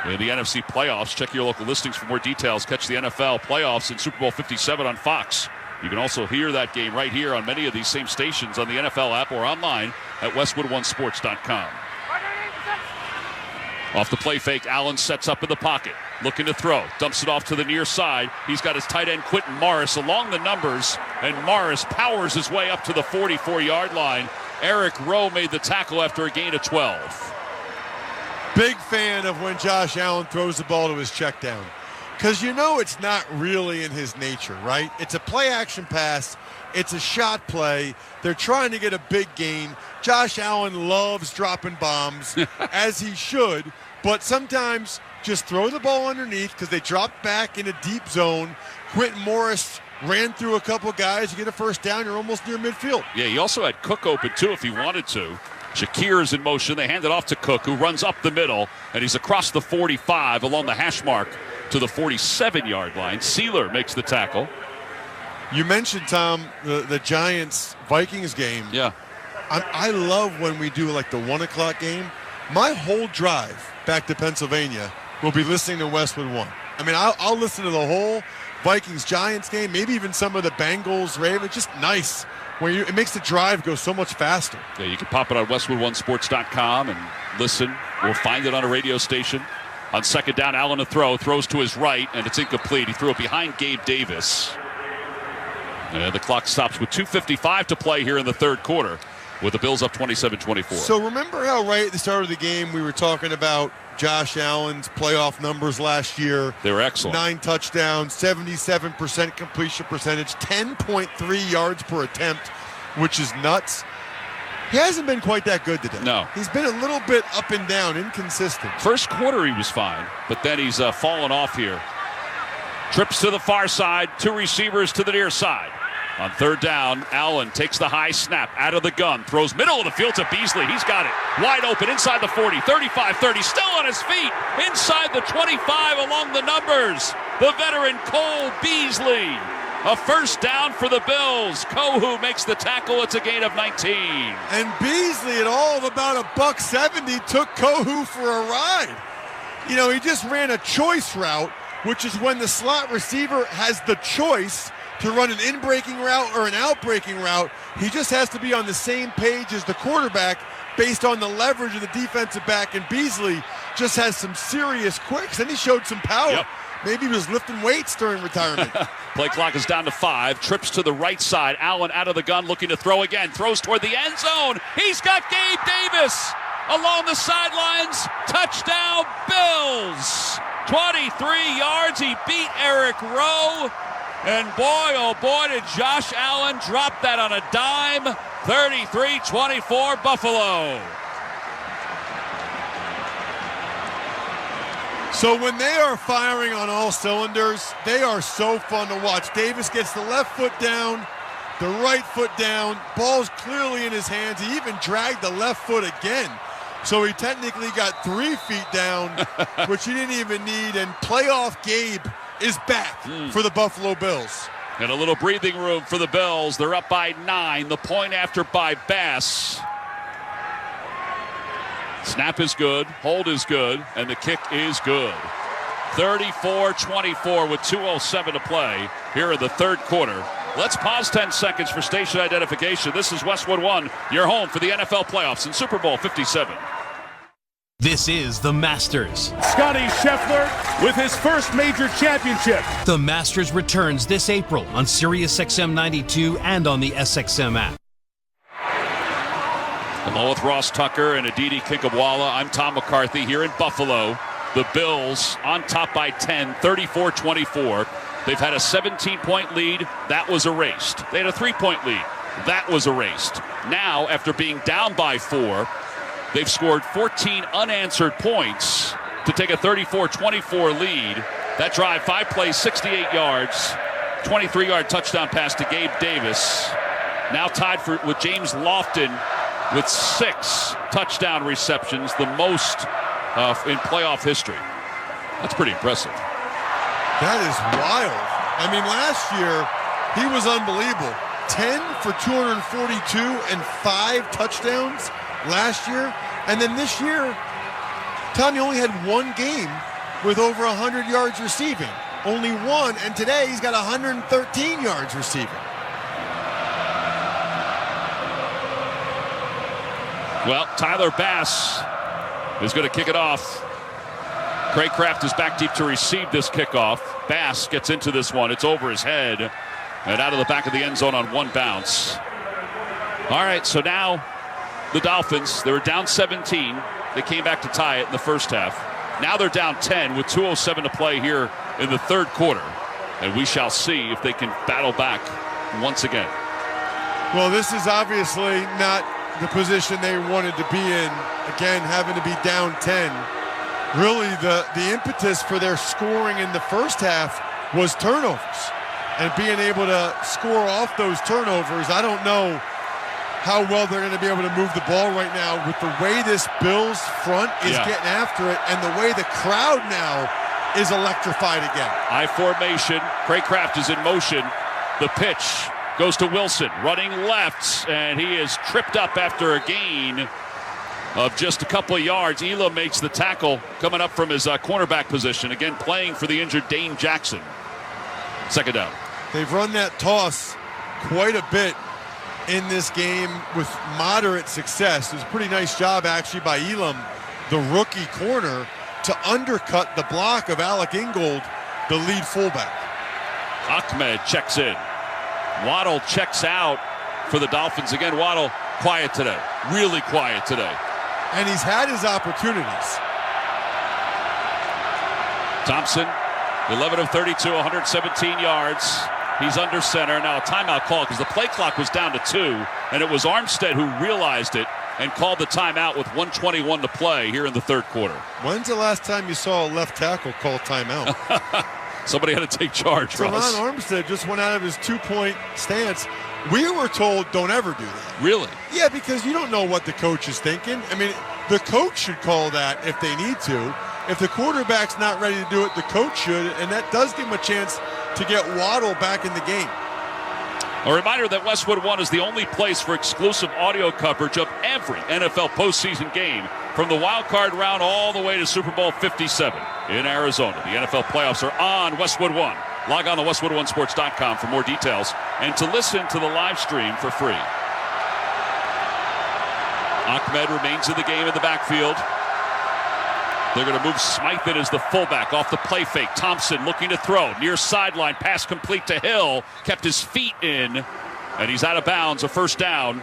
Speaker 5: in the NFC playoffs. Check your local listings for more details. Catch the NFL playoffs in Super Bowl 57 on Fox. You can also hear that game right here on many of these same stations on the NFL app or online at westwood1sports.com. Off the play fake, Allen sets up in the pocket, looking to throw. Dumps it off to the near side. He's got his tight end Quentin Morris along the numbers, and Morris powers his way up to the 44-yard line. Eric Rowe made the tackle after a gain of 12.
Speaker 29: Big fan of when Josh Allen throws the ball to his check down. Because it's not really in his nature, right? It's a play-action pass. It's a shot play. They're trying to get a big gain. Josh Allen loves dropping bombs, as he should. But sometimes just throw the ball underneath because they dropped back in a deep zone. Quentin Morris ran through a couple guys. You get a first down, you're almost near midfield.
Speaker 5: Yeah, he also had Cook open, too, if he wanted to. Shakir is in motion. They hand it off to Cook, who runs up the middle, and he's across the 45 along the hash mark to the 47-yard line. Sealer makes the tackle.
Speaker 29: You mentioned, Tom, the Giants-Vikings game.
Speaker 5: Yeah.
Speaker 29: I love when we do like the 1 o'clock game. My whole drive back to Pennsylvania will be listening to Westwood 1. I mean, I'll listen to the whole Vikings-Giants game, maybe even some of the Bengals-Ravens. Just nice. It makes the drive go so much faster.
Speaker 5: Yeah, you can pop it on westwood1sports.com and listen. We'll find it on a radio station. On second down, Allen to throw. Throws to his right, and it's incomplete. He threw it behind Gabe Davis. And the clock stops with 2:55 to play here in the third quarter, with the Bills up 27-24.
Speaker 29: So remember how right at the start of the game we were talking about Josh Allen's playoff numbers last year?
Speaker 5: They were excellent.
Speaker 29: 9 touchdowns, 77% completion percentage, 10.3 yards per attempt, which is nuts. He hasn't been quite that good today.
Speaker 5: No.
Speaker 29: He's been a little bit up and down, inconsistent.
Speaker 5: First quarter he was fine, but then he's fallen off here. Trips to the far side, 2 receivers to the near side. On third down, Allen takes the high snap out of the gun, throws middle of the field to Beasley. He's got it wide open inside the 40, 35, 30, still on his feet, inside the 25 along the numbers. The veteran Cole Beasley. A first down for the Bills. Kohu makes the tackle. It's a gain of 19.
Speaker 29: And Beasley, at all of about $170, took Kohu for a ride. He just ran a choice route, which is when the slot receiver has the choice to run an in-breaking route or an out-breaking route. He just has to be on the same page as the quarterback based on the leverage of the defensive back. And Beasley just has some serious quicks. Then he showed some power.
Speaker 5: Yep.
Speaker 29: Maybe he was lifting weights during retirement.
Speaker 5: Play clock is down to 5. Trips to the right side. Allen out of the gun, looking to throw again. Throws toward the end zone. He's got Gabe Davis along the sidelines. Touchdown, Bills. 23 yards. He beat Eric Rowe. And boy, oh boy, did Josh Allen drop that on a dime. 33-24 Buffalo.
Speaker 29: So when they are firing on all cylinders, they are so fun to watch. Davis gets the left foot down, the right foot down. Ball's clearly in his hands. He even dragged the left foot again. So he technically got 3 feet down, which he didn't even need. And playoff Gabe is back for the Buffalo Bills.
Speaker 5: And a little breathing room for the Bills. They're up by 9. The point after by Bass. Snap is good, hold is good, and the kick is good. 34-24 with 2:07 to play here in the third quarter. Let's pause 10 seconds for station identification. This is Westwood 1, your home for the NFL playoffs in Super Bowl 57.
Speaker 1: This is the Masters.
Speaker 9: Scotty Scheffler with his first major championship.
Speaker 1: The Masters returns this April on SiriusXM 92 and on the SXM app.
Speaker 5: Along with Ross Tucker and Aditi Kinkhabwala, I'm Tom McCarthy here in Buffalo. The Bills on top by 10, 34-24. They've had a 17-point lead. That was erased. They had a 3-point lead. That was erased. Now, after being down by 4, they've scored 14 unanswered points to take a 34-24 lead. That drive, 5 plays, 68 yards, 23-yard touchdown pass to Gabe Davis. Now tied with James Lofton with 6 touchdown receptions, the most in playoff history. That's pretty impressive.
Speaker 29: That is wild. I mean, last year, he was unbelievable. 10 for 242 and 5 touchdowns last year. And then this year, Tommy only had 1 game with over 100 yards receiving. Only 1, and today he's got 113 yards receiving.
Speaker 5: Well, Tyler Bass is going to kick it off. Craig Kraft is back deep to receive this kickoff. Bass gets into this one. It's over his head and out of the back of the end zone on 1 bounce. All right, so now the Dolphins, they were down 17. They came back to tie it in the first half. Now they're down 10 with 2:07 to play here in the third quarter. And we shall see if they can battle back once again.
Speaker 29: Well, this is obviously not the position they wanted to be in. Again, having to be down 10. Really, the impetus for their scoring in the first half was turnovers. And being able to score off those turnovers, I don't know how well they're going to be able to move the ball right now with the way this Bills front is getting after it and the way the crowd now is electrified again.
Speaker 5: I formation. Craig Kraft is in motion. The pitch goes to Wilson, running left, and he is tripped up after a gain of just a couple of yards. Elam makes the tackle coming up from his cornerback position. Again, playing for the injured Dane Jackson. Second down.
Speaker 29: They've run that toss quite a bit in this game with moderate success. It was a pretty nice job, actually, by Elam, the rookie corner, to undercut the block of Alec Ingold, the lead fullback.
Speaker 5: Ahmed checks in. Waddle checks out for the Dolphins. Again, Waddle quiet today. Really quiet today.
Speaker 29: And he's had his opportunities.
Speaker 5: Thompson, 11 of 32, 117 yards. He's under center. Now a timeout call because the play clock was down to 2, and it was Armstead who realized it and called the timeout with 1:21 to play here in the third quarter.
Speaker 29: When's the last time you saw a left tackle call timeout?
Speaker 5: Somebody had to take charge, Ross.
Speaker 29: Teron Armstead just went out of his 2-point stance. We were told don't ever do that.
Speaker 5: Really?
Speaker 29: Yeah, because you don't know what the coach is thinking. I mean, the coach should call that if they need to. If the quarterback's not ready to do it, the coach should, and that does give him a chance to get Waddle back in the game.
Speaker 5: A reminder that Westwood 1 is the only place for exclusive audio coverage of every NFL postseason game, from the Wildcard round all the way to Super Bowl 57 in Arizona. The NFL playoffs are on Westwood 1. Log on to westwood1sports.com for more details and to listen to the live stream for free. Ahmed remains in the game in the backfield. They're going to move Smythe in as the fullback off the play fake. Thompson looking to throw. Near sideline. Pass complete to Hill. Kept his feet in. And he's out of bounds. A first down.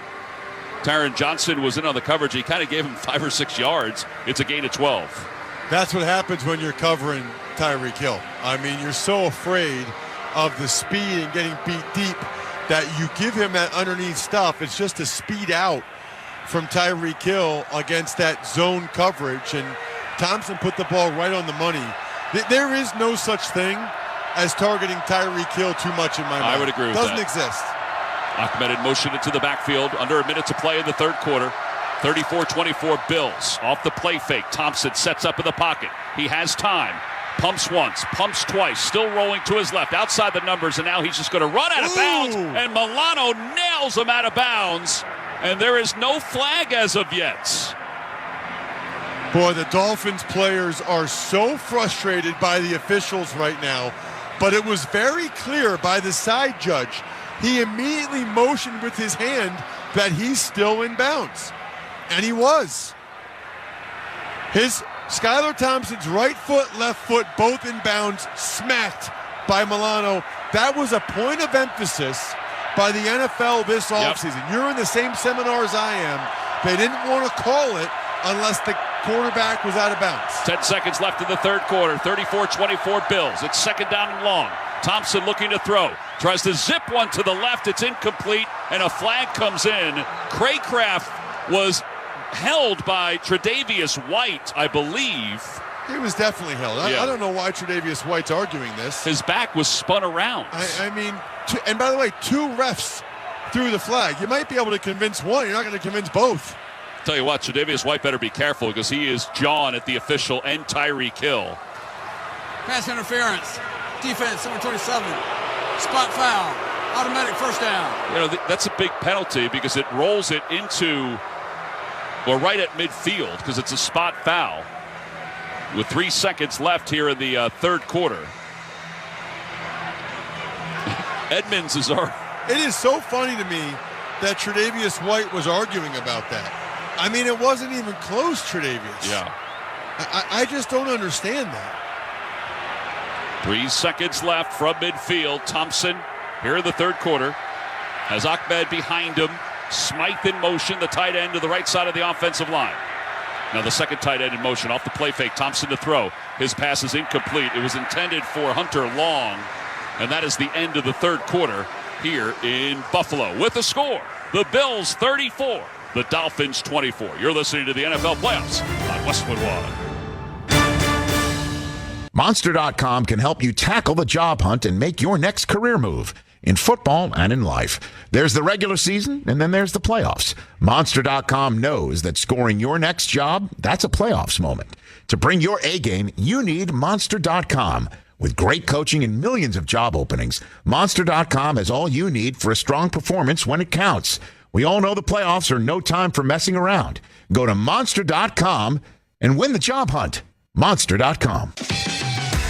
Speaker 5: Tyron Johnson was in on the coverage. He kind of gave him 5 or 6 yards. It's a gain of 12.
Speaker 29: That's what happens when you're covering Tyreek Hill. I mean, you're so afraid of the speed and getting beat deep that you give him that underneath stuff. It's just to speed out from Tyreek Hill against that zone coverage. And Thompson put the ball right on the money. There is no such thing as targeting Tyreek Hill too much in my mind.
Speaker 5: I would agree with that.
Speaker 29: Doesn't exist.
Speaker 5: Ahmed in motion into the backfield. Under a minute to play in the third quarter. 34-24 Bills. Off the play fake. Thompson sets up in the pocket. He has time. Pumps once, pumps twice. Still rolling to his left. Outside the numbers, and now he's just going to run out of bounds. And Milano nails him out of bounds. And there is no flag as of yet.
Speaker 29: Boy, the Dolphins players are so frustrated by the officials right now. But it was very clear by the side judge. He immediately motioned with his hand that he's still in bounds. And he was. Skylar Thompson's right foot, left foot, both in bounds, smacked by Milano. That was a point of emphasis by the NFL this offseason. You're in the same seminar as I am. They didn't want to call it unless the quarterback was out of bounds.
Speaker 5: 10 seconds left in the third quarter. 34-24 Bills. It's second down and long. Thompson looking to throw. Tries to zip one to the left. It's incomplete, and a flag comes in. Craycraft was held by Tre'Davious White, I believe.
Speaker 29: He was definitely held. I don't know why Tre'Davious White's arguing this.
Speaker 5: His back was spun around.
Speaker 29: I mean, and by the way, 2 refs threw the flag. You might be able to convince one. You're not going to convince both.
Speaker 5: Tell you what, Tre'Davious White better be careful because he is jawing at the official and Tyreek Hill.
Speaker 3: Pass interference. Defense, number 27. Spot foul. Automatic first down.
Speaker 5: You know, that's a big penalty because it rolls it into, or right at midfield because it's a spot foul. With 3 seconds left here in the third quarter. Edmonds is our...
Speaker 29: It is so funny to me that Tre'Davious White was arguing about that. I mean, it wasn't even close, Tre'Davious.
Speaker 5: Yeah.
Speaker 29: I just don't understand that.
Speaker 5: 3 seconds left from midfield. Thompson here in the third quarter has Ahmed behind him. Smythe in motion, the tight end to the right side of the offensive line. Now the second tight end in motion off the play fake. Thompson to throw. His pass is incomplete. It was intended for Hunter Long. And that is the end of the third quarter here in Buffalo. With the score, the Bills 34, the Dolphins 24. You're listening to the NFL Playoffs on Westwood One.
Speaker 6: Monster.com can help you tackle the job hunt and make your next career move in football and in life. There's the regular season, and then there's the playoffs. Monster.com knows that scoring your next job, that's a playoffs moment. To bring your A game, you need Monster.com. With great coaching and millions of job openings, Monster.com has all you need for a strong performance when it counts. We all know the playoffs are no time for messing around. Go to Monster.com and win the job hunt. Monster.com.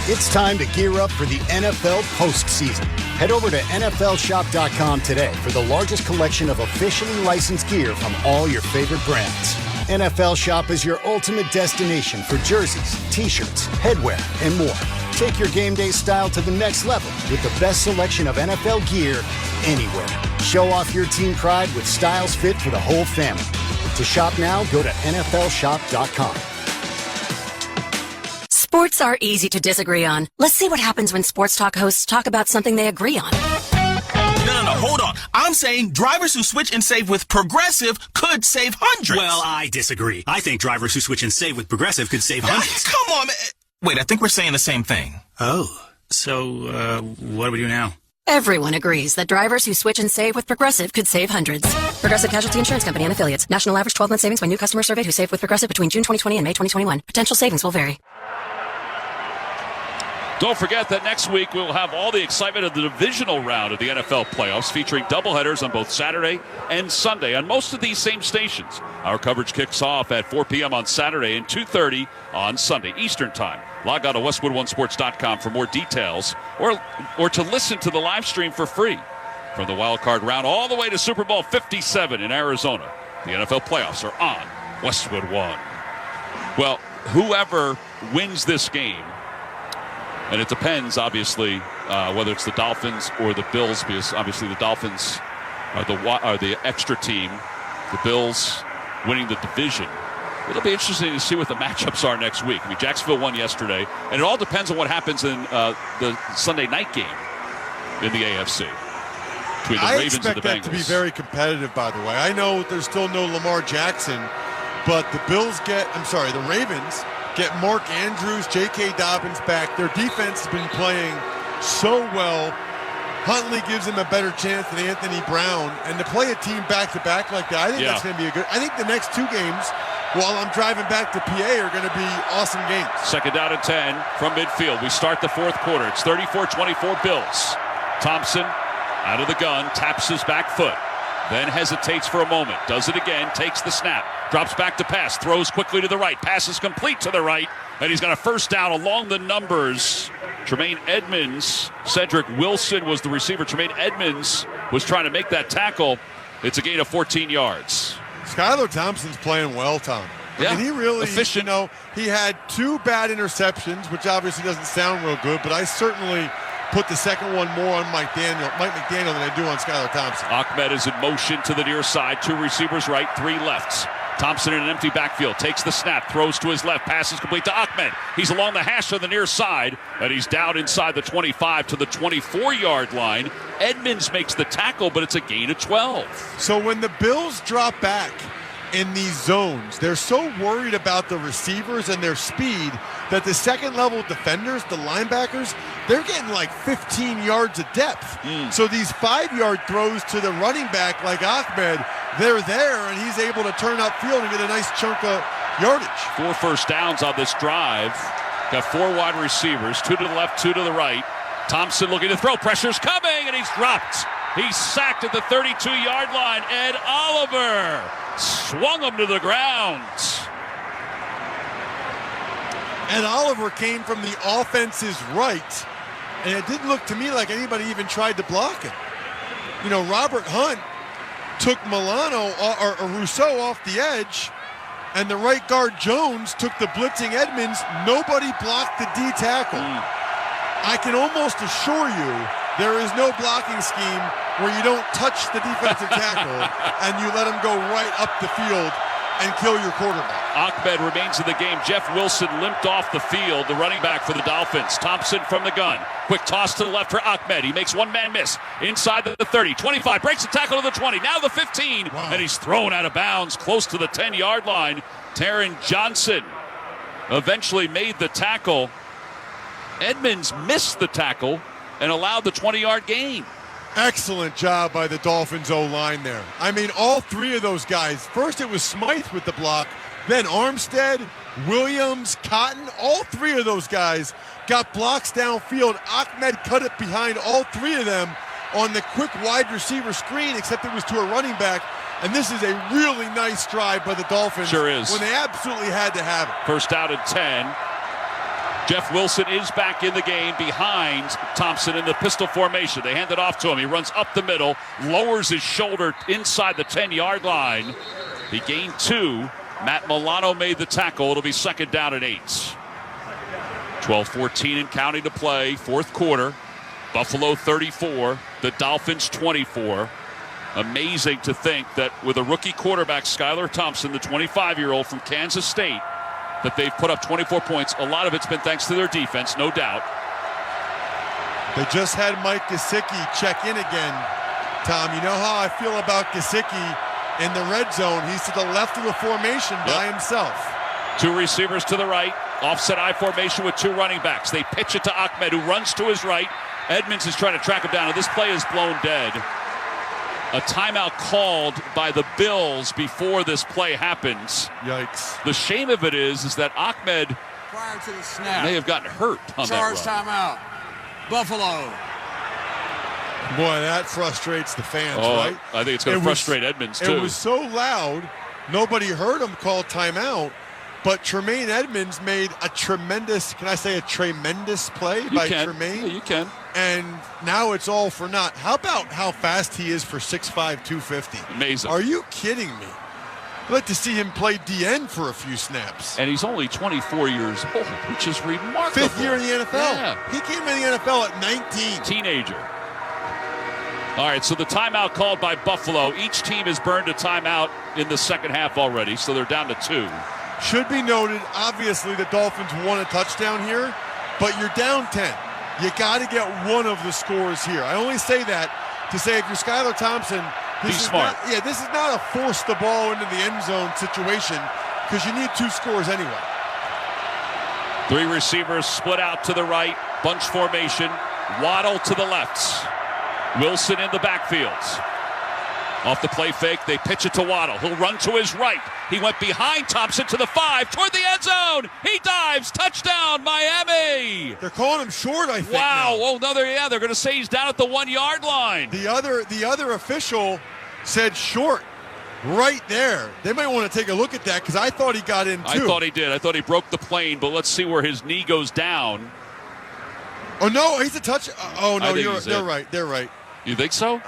Speaker 12: It's time to gear up for the NFL postseason. Head over to NFLshop.com today for the largest collection of officially licensed gear from all your favorite brands. NFL Shop is your ultimate destination for jerseys, t-shirts, headwear, and more. Take your game day style to the next level with the best selection of NFL gear anywhere. Show off your team pride with styles fit for the whole family. To shop now, go to NFLshop.com.
Speaker 21: Sports are easy to disagree on. Let's see what happens when sports talk hosts talk about something they agree on.
Speaker 22: No, hold on. I'm saying drivers who switch and save with Progressive could save hundreds.
Speaker 23: Well, I disagree. I think drivers who switch and save with Progressive could save hundreds.
Speaker 22: Come on, man. Wait, I think we're saying the same thing.
Speaker 23: Oh, so what do we do now?
Speaker 21: Everyone agrees that drivers who switch and save with Progressive could save hundreds. Progressive Casualty Insurance Company and Affiliates. National average 12-month savings by new customer surveyed who saved with Progressive between June 2020 and May 2021. Potential savings will vary.
Speaker 5: Don't forget that next week we'll have all the excitement of the divisional round of the NFL playoffs featuring doubleheaders on both Saturday and Sunday on most of these same stations. Our coverage kicks off at 4 p.m. on Saturday and 2:30 on Sunday Eastern Time. Log on to WestwoodOneSports.com for more details or to listen to the live stream for free. From the Wildcard round all the way to Super Bowl 57 in Arizona, the NFL playoffs are on Westwood One. Well, whoever wins this game, and it depends, obviously, whether it's the Dolphins or the Bills, because obviously the Dolphins are the extra team. The Bills winning the division. It'll be interesting to see what the matchups are next week. I mean, Jacksonville won yesterday, and it all depends on what happens in the Sunday night game in the AFC between the Ravens and the Bengals.
Speaker 29: I expect that to be very competitive, by the way. I know there's still no Lamar Jackson, but the Ravens get Mark Andrews, J.K. Dobbins back. Their defense has been playing so well. Huntley gives them a better chance than Anthony Brown. And to play a team back-to-back like that, I think that's going to be I think the next two games, while I'm driving back to PA, are going to be awesome games.
Speaker 5: Second down and 10 from midfield. We start the fourth quarter. It's 34-24 Bills. Thompson out of the gun, taps his back foot. Then hesitates for a moment. Does it again, takes the snap. Drops back to pass, throws quickly to the right. Pass is complete to the right. And he's got a first down along the numbers. Tremaine Edmonds, Cedric Wilson was the receiver. Tremaine Edmonds was trying to make that tackle. It's a gain of 14 yards.
Speaker 29: Skylar Thompson's playing well, Tom. I mean, he really,
Speaker 5: efficient.
Speaker 29: He had two bad interceptions, which obviously doesn't sound real good, but I certainly put the second one more on Mike McDaniel than I do on Skylar Thompson.
Speaker 5: Ahmed is in motion to the near side. Two receivers right, three lefts. Thompson in an empty backfield, takes the snap, throws to his left, passes complete to Ahmed. He's along the hash on the near side, and he's down inside the 25 to the 24-yard line. Edmonds makes the tackle, but it's a gain of 12.
Speaker 29: So when the Bills drop back in these zones, they're so worried about the receivers and their speed that the second-level defenders, the linebackers, they're getting like 15 yards of depth. So these 5-yard throws to the running back like Ahmed, they're there, and he's able to turn upfield and get a nice chunk of yardage.
Speaker 5: 4 first downs on this drive. Got 4 wide receivers, 2 to the left, 2 to the right. Thompson looking to throw. Pressure's coming, and he's dropped. He's sacked at the 32-yard line. Ed Oliver swung him to the ground.
Speaker 29: Ed Oliver came from the offense's right, and it didn't look to me like anybody even tried to block him. Robert Hunt took Milano or Rousseau off the edge, and the right guard Jones took the blitzing Edmonds. Nobody blocked the D tackle. I can almost assure you there is no blocking scheme where you don't touch the defensive tackle and you let him go right up the field and kill your quarterback.
Speaker 5: Ahmed remains in the game. Jeff Wilson limped off the field, the running back for the Dolphins. Thompson from the gun. Quick toss to the left for Ahmed. He makes one-man miss inside the 30. 25, breaks the tackle to the 20. Now the 15, and he's thrown out of bounds close to the 10-yard line. Taron Johnson eventually made the tackle. Edmonds missed the tackle and allowed the 20-yard gain.
Speaker 29: Excellent job by the Dolphins O-line there. I mean, all three of those guys. First it was Smythe with the block, then Armstead, Williams, Cotton. All three of those guys got blocks downfield. Ahmed cut it behind all three of them on the quick wide receiver screen, except it was to a running back. And this is a really nice drive by the Dolphins.
Speaker 5: Sure is.
Speaker 29: When they absolutely had to have it.
Speaker 5: First down and 10. Jeff Wilson is back in the game behind Thompson in the pistol formation. They hand it off to him. He runs up the middle, lowers his shoulder inside the 10-yard line. He gained 2. Matt Milano made the tackle. It'll be second down and 8. 12-14 and counting to play. Fourth quarter. Buffalo 34, the Dolphins 24. Amazing to think that with a rookie quarterback, Skylar Thompson, the 25-year-old from Kansas State, that they've put up 24 points. A lot of it's been thanks to their defense, no doubt.
Speaker 29: They just had Mike Gesicki check in again. Tom, you know how I feel about Gesicki in the red zone. He's to the left of the formation by himself.
Speaker 5: 2 receivers to the right. Offset I formation with 2 running backs. They pitch it to Ahmed, who runs to his right. Edmonds is trying to track him down, and this play is blown dead. A timeout called by the Bills before this play happens.
Speaker 29: Yikes.
Speaker 5: The shame of it is that Ahmed
Speaker 3: prior to the snap
Speaker 5: may have gotten hurt on
Speaker 3: charge
Speaker 5: that run.
Speaker 3: Timeout. Buffalo.
Speaker 29: Boy, that frustrates the fans, right?
Speaker 5: I think it's going to frustrate Edmonds, too.
Speaker 29: It was so loud, nobody heard him call timeout, but Tremaine Edmonds made a tremendous, can I say a tremendous play by Tremaine?
Speaker 5: Yeah, you can.
Speaker 29: And now it's all for naught. How about how fast he is for 6'5", 250?
Speaker 5: Amazing.
Speaker 29: Are you kidding me? I'd like to see him play DN for a few snaps.
Speaker 5: And he's only 24 years old, which is remarkable.
Speaker 29: Fifth year in the NFL.
Speaker 5: Yeah.
Speaker 29: He came in the NFL at 19.
Speaker 5: Teenager. All right, so the timeout called by Buffalo. Each team has burned a timeout in the second half already, so they're down to 2.
Speaker 29: Should be noted, obviously, the Dolphins won a touchdown here, but you're down 10. You got to get one of the scores here. I only say that to say if you're Skylar Thompson,
Speaker 5: Be smart.
Speaker 29: This is not a force the ball into the end zone situation because you need 2 scores anyway.
Speaker 5: 3 receivers split out to the right, bunch formation, Waddle to the left. Wilson in the backfield. Off the play fake, they pitch it to Waddle. He'll run to his right. He went behind Thompson to the 5, toward the end zone. He dives, touchdown, Miami.
Speaker 29: They're calling him short, I think.
Speaker 5: Wow.
Speaker 29: Now.
Speaker 5: Oh, no, they're going to say he's down at the 1-yard line.
Speaker 29: The other official said short right there. They might want to take a look at that because I thought he got in too.
Speaker 5: I thought he did. I thought he broke the plane, but let's see where his knee goes down.
Speaker 29: Oh, no, he's a touch. Oh, no, they're right. They're right.
Speaker 5: You think so?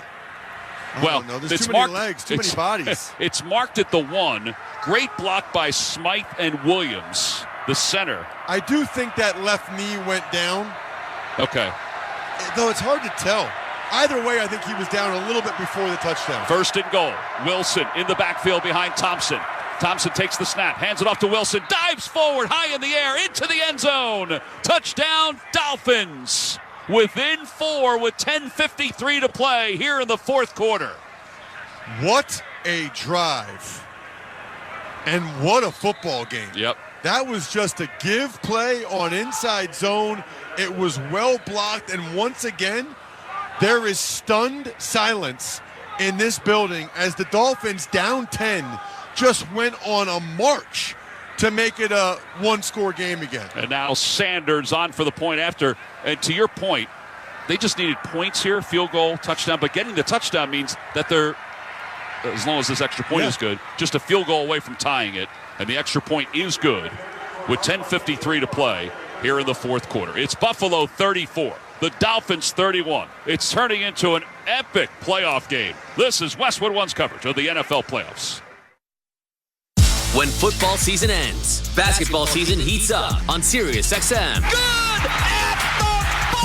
Speaker 5: Well,
Speaker 29: there's
Speaker 5: it's
Speaker 29: too
Speaker 5: marked,
Speaker 29: many legs, too many bodies.
Speaker 5: It's marked at the 1. Great block by Smythe and Williams, the center.
Speaker 29: I do think that left knee went down.
Speaker 5: Okay.
Speaker 29: Though it's hard to tell. Either way, I think he was down a little bit before the touchdown.
Speaker 5: 1st and goal. Wilson in the backfield behind Thompson. Thompson takes the snap, hands it off to Wilson, dives forward, high in the air, into the end zone. Touchdown, Dolphins. Within 4 with 10:53 to play here in the 4th quarter.
Speaker 29: What a drive. And what a football game.
Speaker 5: Yep.
Speaker 29: That was just a give play on inside zone. It was well blocked. And once again, there is stunned silence in this building as the Dolphins, down 10, just went on a march to make it a 1-score game again.
Speaker 5: And now Sanders on for the point after. And to your point, they just needed points here, field goal, touchdown. But getting the touchdown means that they're, as long as this extra point is good, just a field goal away from tying it. And the extra point is good with 10:53 to play here in the 4th quarter. It's Buffalo 34, the Dolphins 31. It's turning into an epic playoff game. This is Westwood One's coverage of the NFL playoffs.
Speaker 2: When football season ends, basketball season heats up on SiriusXM.
Speaker 22: Good at the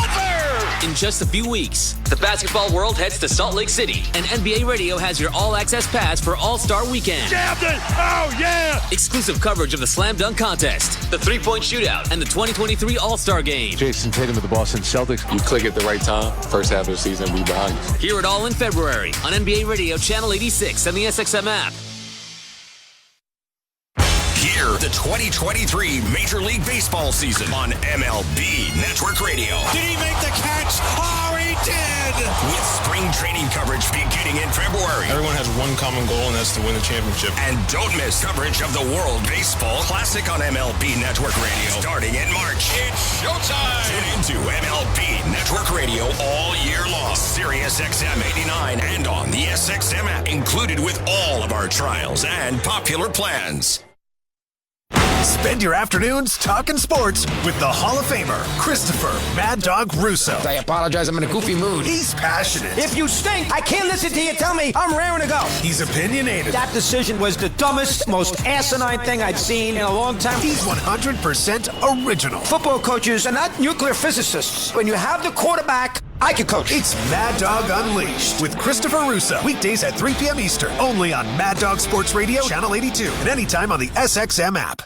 Speaker 22: buzzer!
Speaker 2: In just a few weeks, the basketball world heads to Salt Lake City, and NBA Radio has your all-access pass for All-Star Weekend.
Speaker 9: Jammed it! Oh, yeah!
Speaker 2: Exclusive coverage of the Slam Dunk Contest, the three-point shootout, and the 2023 All-Star Game.
Speaker 8: Jason Tatum of the Boston Celtics. You click at the right time, first half of the season, we behind you.
Speaker 2: Hear it all in February on NBA Radio Channel 86 and the SXM app.
Speaker 15: Hear the 2023 Major League Baseball season on MLB Network Radio.
Speaker 7: Did he make the catch? Oh, he did!
Speaker 15: With spring training coverage beginning in February.
Speaker 8: Everyone has one common goal, and that's to win the championship.
Speaker 15: And don't miss coverage of the World Baseball Classic on MLB Network Radio starting in March. It's showtime! Tune into MLB Network Radio all year long. SiriusXM 89 and on the SXM app, included with all of our trials and popular plans.
Speaker 17: Spend your afternoons talking sports with the Hall of Famer, Christopher Mad Dog Russo.
Speaker 20: I apologize, I'm in a goofy mood.
Speaker 17: He's passionate.
Speaker 20: If you stink, I can't listen to you tell me I'm raring to go.
Speaker 17: He's opinionated.
Speaker 20: That decision was the dumbest, most asinine thing I've seen in a long time.
Speaker 17: He's 100% original.
Speaker 20: Football coaches are not nuclear physicists. When you have the quarterback, I can coach.
Speaker 17: It's Mad Dog Unleashed with Christopher Russo. Weekdays at 3 p.m. Eastern, only on Mad Dog Sports Radio, Channel 82, and anytime on the SXM app.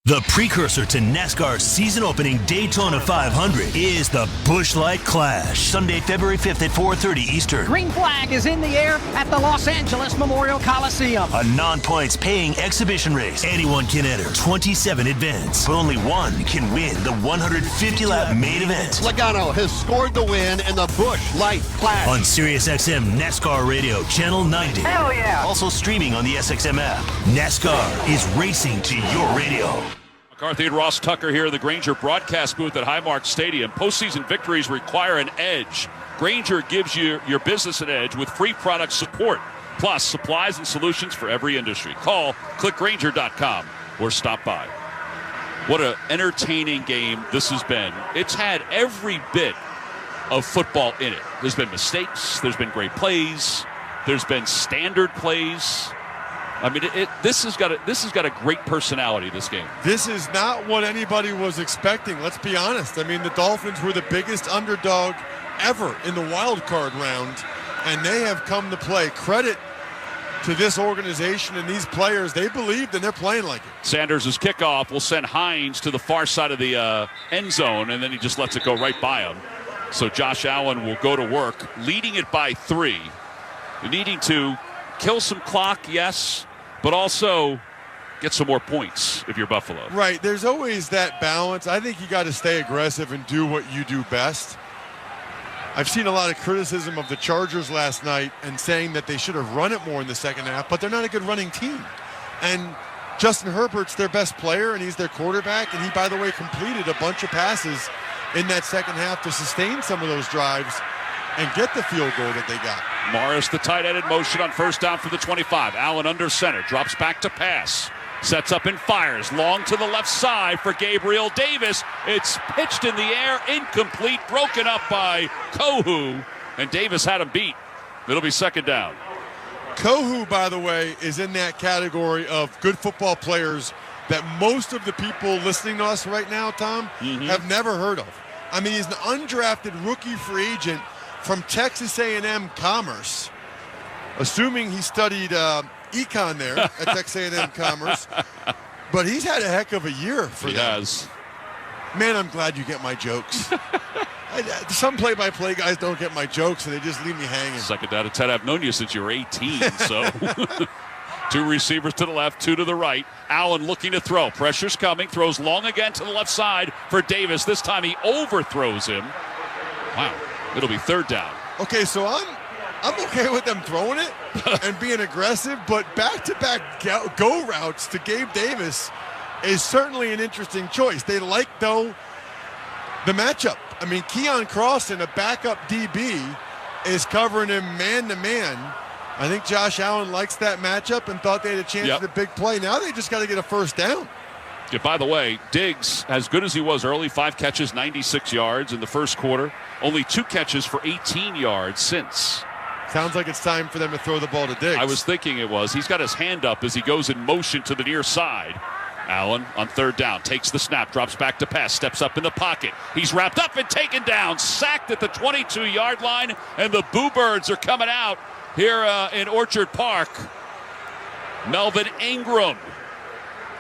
Speaker 25: The precursor to NASCAR's season-opening Daytona 500 is the Busch Light Clash, Sunday, February 5th at 4:30 Eastern.
Speaker 26: Green flag is in the air at the Los Angeles Memorial Coliseum.
Speaker 25: A non-points paying exhibition race. Anyone can enter 27 events, but only one can win the 150-lap main event.
Speaker 27: Logano has scored the win in the Busch Light Clash.
Speaker 25: On SiriusXM NASCAR Radio, Channel 90.
Speaker 26: Hell yeah!
Speaker 25: Also streaming on the SXM app. NASCAR is racing to your radio.
Speaker 5: McCarthy and Ross Tucker here in the Grainger broadcast booth at Highmark Stadium. Postseason victories require an edge. Grainger gives you your business an edge with free product support, plus supplies and solutions for every industry. Call clickgrainger.com or stop by. What an entertaining game this has been. It's had every bit of football in it. There's been mistakes. There's been great plays. There's been standard plays. I mean, this has got a great personality, this game.
Speaker 29: This is not what anybody was expecting. Let's be honest. I mean, the Dolphins were the biggest underdog ever in the Wildcard round, and they have come to play. Credit to this organization and these players. They believed and they're playing like it.
Speaker 5: Sanders' kickoff will send Hines to the far side of the end zone, and then he just lets it go right by him. So Josh Allen will go to work, leading it by 3. Needing to kill some clock, yes, but also get some more points if you're Buffalo.
Speaker 29: Right. There's always that balance. I think you got to stay aggressive and do what you do best. I've seen a lot of criticism of the Chargers last night and saying that they should have run it more in the second half, but they're not a good running team. And Justin Herbert's their best player, and he's their quarterback, and he, by the way, completed a bunch of passes in that second half to sustain some of those drives and get the field goal that they got.
Speaker 5: Morris, the tight end in motion on first down for the 25. Allen under center, drops back to pass. Sets up and fires. Long to the left side for Gabriel Davis. It's pitched in the air, incomplete, broken up by Kohu, and Davis had him beat. It'll be second down.
Speaker 29: Kohu, by the way, is in that category of good football players that most of the people listening to us right now, Tom, have never heard of. I mean, he's an undrafted rookie free agent from Texas A&M Commerce, assuming he studied econ there at Texas A&M Commerce. But he's had a heck of a year for them. He has. Man, I'm glad you get my jokes. Some play-by-play guys don't get my jokes, and they just leave me hanging.
Speaker 5: Second down to 10. I've known you since you were 18, so 2 receivers to the left, 2 to the right. Allen looking to throw. Pressure's coming. Throws long again to the left side for Davis. This time he overthrows him. Wow. It'll be third down.
Speaker 29: Okay, so I'm okay with them throwing it and being aggressive, but back-to-back go routes to Gabe Davis is certainly an interesting choice. They like, though, the matchup. I mean, Keon Cross in a backup DB is covering him man-to-man. I think Josh Allen likes that matchup and thought they had a chance at a big play. Now they just got to get a first down.
Speaker 5: Yeah, by the way, Diggs, as good as he was early, 5 catches, 96 yards in the first quarter. Only 2 catches for 18 yards since.
Speaker 29: Sounds like it's time for them to throw the ball to Diggs.
Speaker 5: I was thinking it was. He's got his hand up as he goes in motion to the near side. Allen on third down, takes the snap, drops back to pass, steps up in the pocket. He's wrapped up and taken down, sacked at the 22-yard line, and the Boo Birds are coming out here in Orchard Park. Melvin Ingram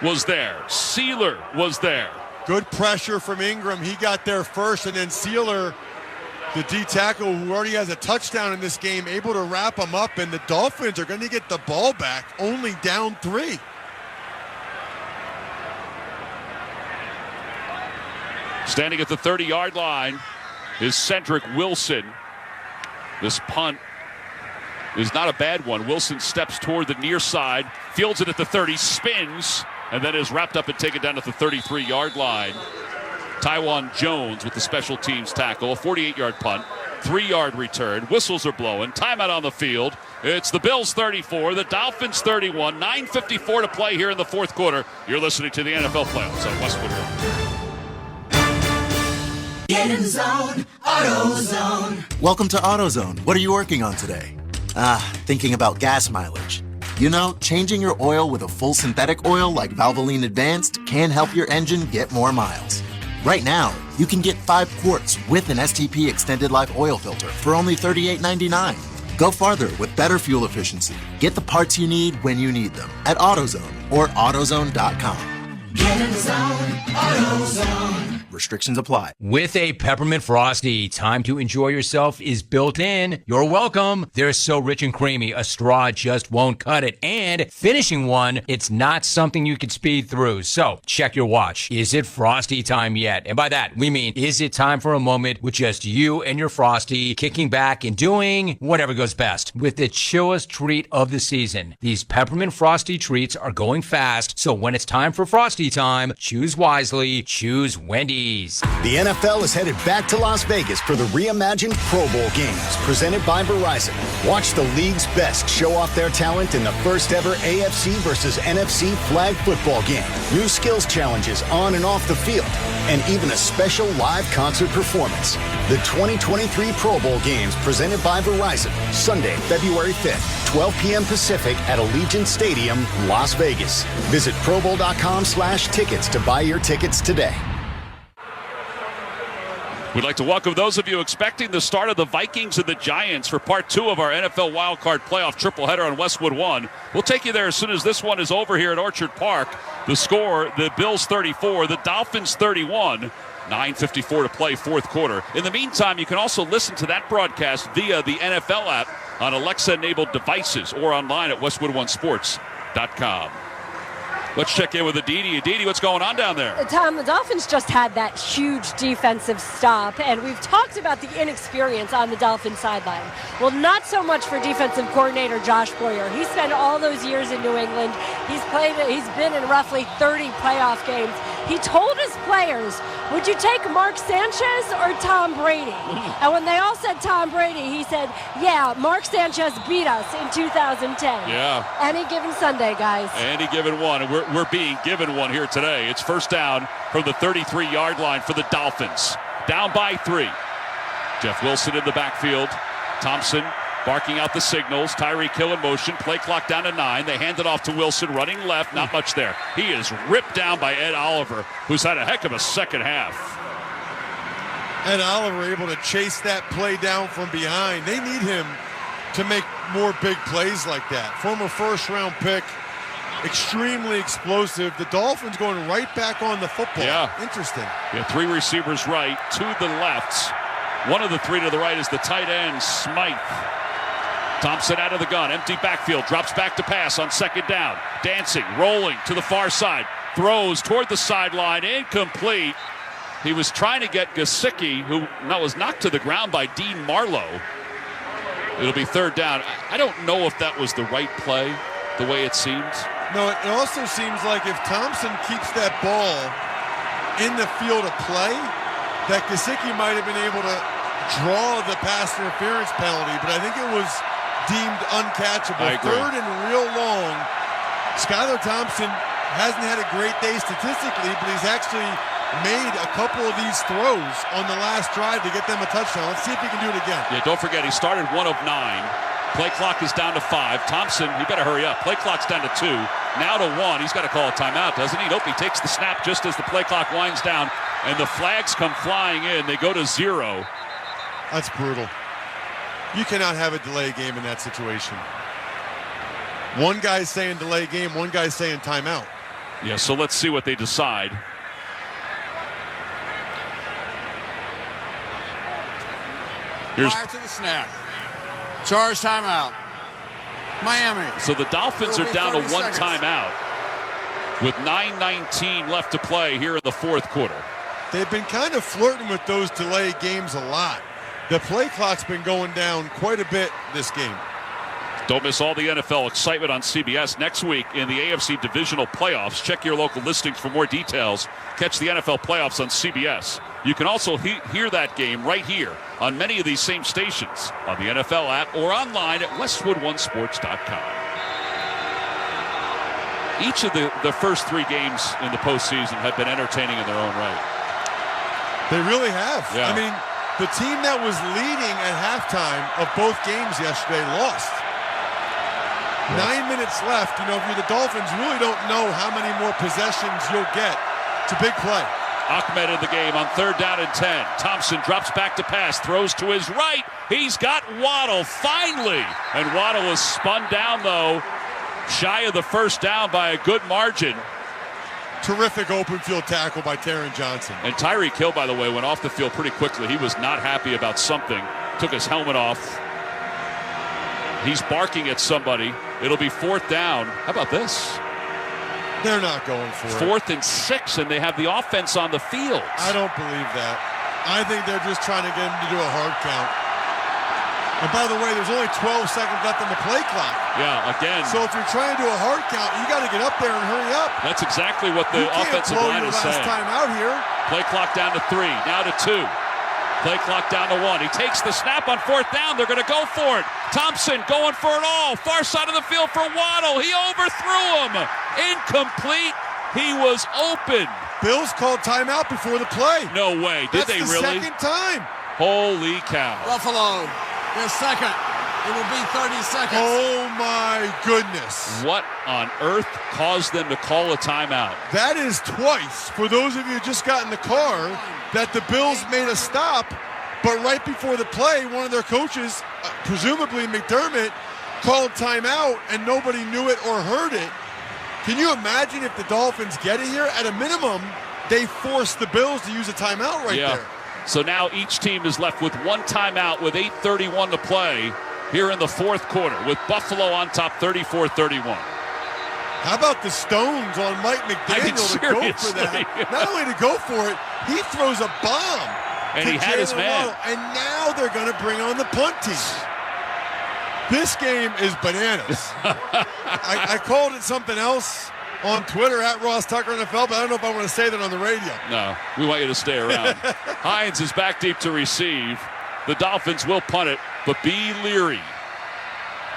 Speaker 5: was there. Sealer was there.
Speaker 29: Good pressure from Ingram. He got there first, and then Sealer, the D tackle who already has a touchdown in this game, able to wrap him up, and the Dolphins are going to get the ball back, only down 3.
Speaker 5: Standing at the 30-yard line is Cedric Wilson. This punt is not a bad one. Wilson steps toward the near side, fields it at the 30, spins, and then is wrapped up and taken down at the 33-yard line. Tywan Jones with the special teams tackle, a 48-yard punt, 3-yard return. Whistles are blowing. Timeout on the field. It's the Bills 34, the Dolphins 31. 9:54 to play here in the fourth quarter. You're listening to the NFL Playoffs on Westwood Road.
Speaker 4: Get in the zone, AutoZone.
Speaker 10: Welcome to AutoZone. What are you working on today? Thinking about gas mileage. You know, changing your oil with a full synthetic oil like Valvoline Advanced can help your engine get more miles. Right now, you can get 5 quarts with an STP Extended Life Oil Filter for only $38.99. Go farther with better fuel efficiency. Get the parts you need when you need them at AutoZone or AutoZone.com.
Speaker 4: Get in the zone, AutoZone.
Speaker 10: Restrictions apply.
Speaker 11: With a Peppermint Frosty, time to enjoy yourself is built in. You're welcome. They're so rich and creamy, a straw just won't cut it. And finishing one, it's not something you could speed through. So check your watch. Is it Frosty time yet? And by that, we mean, is it time for a moment with just you and your Frosty kicking back and doing whatever goes best with the chillest treat of the season? These Peppermint Frosty treats are going fast. So when it's time for Frosty time, choose wisely. Choose Wendy's. Wendy's.
Speaker 12: The NFL is headed back to Las Vegas for the reimagined Pro Bowl games presented by Verizon. Watch the league's best show off their talent in the first ever AFC versus NFC flag football game. New skills challenges on and off the field, and even a special live concert performance. The 2023 Pro Bowl games presented by Verizon, Sunday, February 5th, 12 p.m. Pacific at Allegiant Stadium, Las Vegas. Visit probowl.com/tickets to buy your tickets today.
Speaker 5: We'd like to welcome those of you expecting the start of the Vikings and the Giants for part 2 of our NFL Wildcard playoff triple header on Westwood 1. We'll take you there as soon as this one is over here at Orchard Park. The score, the Bills 34, the Dolphins 31. 9:54 to play, fourth quarter. In the meantime, you can also listen to that broadcast via the NFL app on Alexa-enabled devices or online at westwood1sports.com. Let's check in with Aditi. Aditi, what's going on down there?
Speaker 1: Tom, the Dolphins just had that huge defensive stop, and we've talked about the inexperience on the Dolphins sideline. Well, not so much for defensive coordinator Josh Boyer. He spent all those years in New England. He's been in roughly 30 playoff games. He told his players, would you take Mark Sanchez or Tom Brady? And when they all said Tom Brady, he said, yeah, Mark Sanchez beat us in 2010.
Speaker 5: Yeah.
Speaker 1: Any given Sunday, guys.
Speaker 5: Any given one. And we're being given one here today. It's first down from the 33-yard line for the Dolphins. Down by 3. Jeff Wilson in the backfield. Thompson barking out the signals. Tyreek Hill in motion. Play clock down to 9. They hand it off to Wilson, running left. Not much there. He is ripped down by Ed Oliver, who's had a heck of a second half.
Speaker 29: Ed Oliver able to chase that play down from behind. They need him to make more big plays like that. Former first-round pick, extremely explosive. The Dolphins going right back on the football.
Speaker 5: Yeah.
Speaker 29: Interesting.
Speaker 5: Yeah, 3 receivers right, 2 to the left. One of the 3 to the right is the tight end, Smythe. Thompson out of the gun, empty backfield, drops back to pass on second down. Dancing, rolling to the far side, throws toward the sideline, incomplete. He was trying to get Gesicki, who was knocked to the ground by Dean Marlowe. It'll be third down. I don't know if that was the right play, the way it seems.
Speaker 29: No, it also seems like if Thompson keeps that ball in the field of play, that Gesicki might have been able to draw the pass interference penalty, but I think it was deemed uncatchable. Third and real long. Skylar Thompson hasn't had a great day statistically, but he's actually made a couple of these throws on the last drive to get them a touchdown. Let's see if he can do it again.
Speaker 5: Yeah, don't forget, he started 1 of 9. Play clock is down to 5. Thompson, he better hurry up. Play clock's down to 2. Now to 1. He's got to call a timeout, doesn't he? Nope, he takes the snap just as the play clock winds down, and the flags come flying in. They go to 0.
Speaker 29: That's brutal. You cannot have a delay game in that situation. One guy's saying delay game, one guy's saying timeout.
Speaker 5: Yeah, so let's see what they decide.
Speaker 3: Prior to the snap. Charge timeout. Miami.
Speaker 5: So the Dolphins are down to 1 timeout with 9:19 left to play here in the fourth quarter.
Speaker 29: They've been kind of flirting with those delay games a lot. The play clock's been going down quite a bit this game.
Speaker 5: Don't miss all the NFL excitement on CBS next week in the AFC Divisional Playoffs. Check your local listings for more details. Catch the NFL Playoffs on CBS. You can also hear that game right here on many of these same stations on the NFL app or online at westwood1sports.com. Each of the first 3 games in the postseason have been entertaining in their own right.
Speaker 29: They really have.
Speaker 5: Yeah.
Speaker 29: I mean, the team that was leading at halftime of both games yesterday lost. 9 minutes left. You know, if you're the Dolphins, you really don't know how many more possessions you'll get. It's a big play.
Speaker 5: Ahmed in the game on third down and 10. Thompson drops back to pass, throws to his right. He's got Waddle finally. And Waddle is spun down, though, shy of the first down by a good margin.
Speaker 29: Terrific open field tackle by Taron Johnson.
Speaker 5: And Tyreek Hill, by the way, went off the field pretty quickly. He was not happy about something. Took his helmet off. He's barking at somebody. It'll be fourth down. How about this?
Speaker 29: They're not going for it.
Speaker 5: 4th and 6, and they have the offense on the field.
Speaker 29: I don't believe that. I think they're just trying to get him to do a hard count. And by the way, there's only 12 seconds left on the play clock.
Speaker 5: Yeah, again.
Speaker 29: So if you're trying to do a hard count, you got to get up there and hurry up.
Speaker 5: That's exactly what the offensive line is saying.
Speaker 29: Time out here.
Speaker 5: Play clock down to 3, now to 2. Play clock down to 1. He takes the snap on 4th down. They're going to go for it. Thompson going for it all. Far side of the field for Waddle. He overthrew him. Incomplete. He was open.
Speaker 29: Bills called timeout before the play.
Speaker 5: No way. Did they really?
Speaker 29: Second time.
Speaker 5: Holy cow.
Speaker 3: Buffalo, their second. It will be 30 seconds.
Speaker 29: Oh, my goodness.
Speaker 5: What on earth caused them to call a timeout?
Speaker 29: That is twice, for those of you who just got in the car, that the Bills made a stop, but right before the play, one of their coaches, presumably McDermott, called timeout, and nobody knew it or heard it. Can you imagine if the Dolphins get it here? At a minimum, they force the Bills to use a timeout right there.
Speaker 5: So now each team is left with one timeout with 8:31 to play here in the fourth quarter, with Buffalo on top 34-31.
Speaker 29: How about the stones on Mike McDaniel to go for that? Not only to go for it, he throws a bomb.
Speaker 5: And he had his man.
Speaker 29: Waddle, and now they're going to bring on the punt team. This game is bananas. I called it something else on Twitter at Ross Tucker NFL, but I don't know if I want to say that on the radio.
Speaker 5: No, we want you to stay around. Hines is back deep to receive. The Dolphins will punt it, but be leery.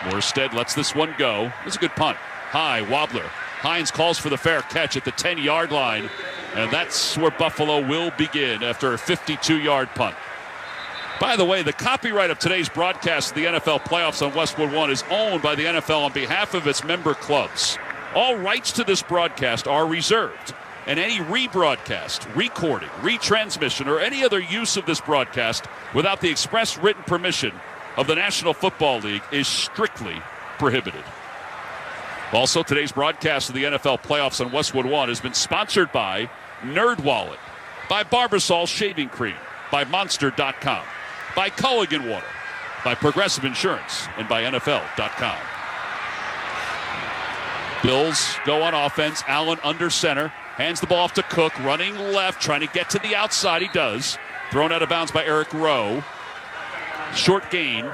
Speaker 5: Morstead lets this one go. It's a good punt. High, wobbler. Hines calls for the fair catch at the 10-yard line, and that's where Buffalo will begin after a 52-yard punt. By the way, the copyright of today's broadcast of the NFL playoffs on Westwood 1 is owned by the NFL on behalf of its member clubs. All rights to this broadcast are reserved, and any rebroadcast, recording, retransmission, or any other use of this broadcast without the express written permission of the National Football League is strictly prohibited. Also, today's broadcast of the NFL playoffs on Westwood 1 has been sponsored by NerdWallet, by Barbasol Shaving Cream, by Monster.com, by Culligan Water, by Progressive Insurance, and by NFL.com. Bills go on offense. Allen under center. Hands the ball off to Cook. Running left. Trying to get to the outside. He does. Thrown out of bounds by Eric Rowe. Short gain.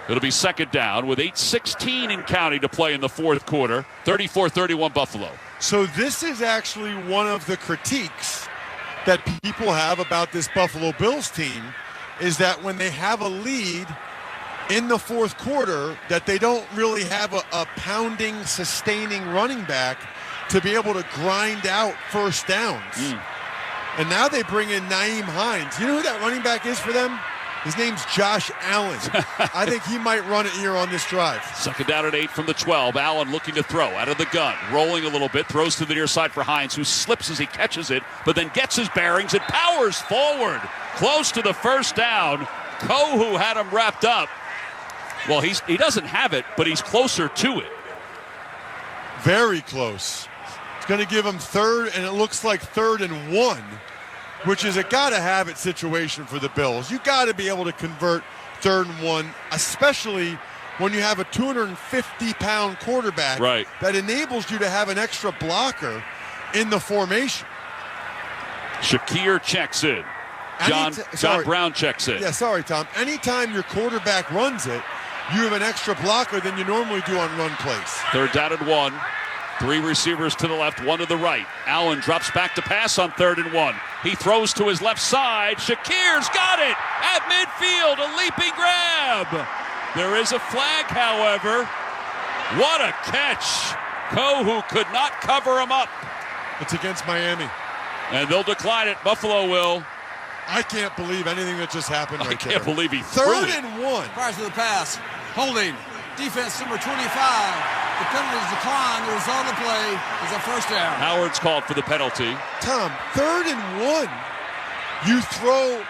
Speaker 5: It'll be second down with 8:16 in counting to play in the fourth quarter. 34-31 Buffalo.
Speaker 29: So this is actually one of the critiques that people have about this Buffalo Bills team, is that when they have a lead in the fourth quarter, that they don't really have a pounding, sustaining running back to be able to grind out first downs. And now they bring in Nyheim Hines. You know who that running back is for them? His name's Josh Allen. I think he might run it here on this drive.
Speaker 5: Second down at 8 from the 12. Allen looking to throw out of the gun. Rolling a little bit. Throws to the near side for Hines, who slips as he catches it, but then gets his bearings and powers forward. Close to the first down. Kohu had him wrapped up. Well, he doesn't have it, but he's closer to it.
Speaker 29: Very close. It's going to give him third, and it looks like 3rd and 1, which is a gotta-have-it situation for the Bills. You got to be able to convert 3rd and 1, especially when you have a 250-pound quarterback that enables you to have an extra blocker in the formation.
Speaker 5: Shakir checks in. John Brown checks in.
Speaker 29: Yeah, sorry, Tom. Anytime your quarterback runs it, you have an extra blocker than you normally do on run plays.
Speaker 5: Third down and 1. 3 receivers to the left, 1 to the right. Allen drops back to pass on 3rd and 1. He throws to his left side. Shakir's got it at midfield. A leaping grab. There is a flag, however. What a catch. Kohu could not cover him up.
Speaker 29: It's against Miami.
Speaker 5: And they'll decline it. Buffalo will.
Speaker 29: I can't believe anything that just happened right there.
Speaker 5: I can't believe he threw it.
Speaker 29: 3rd and 1.
Speaker 3: Prior to the pass. Holding. Defense number 25. The penalty is declined. The result of the play is a first down.
Speaker 5: Howard's called for the penalty.
Speaker 29: Tom, 3rd and 1. You throw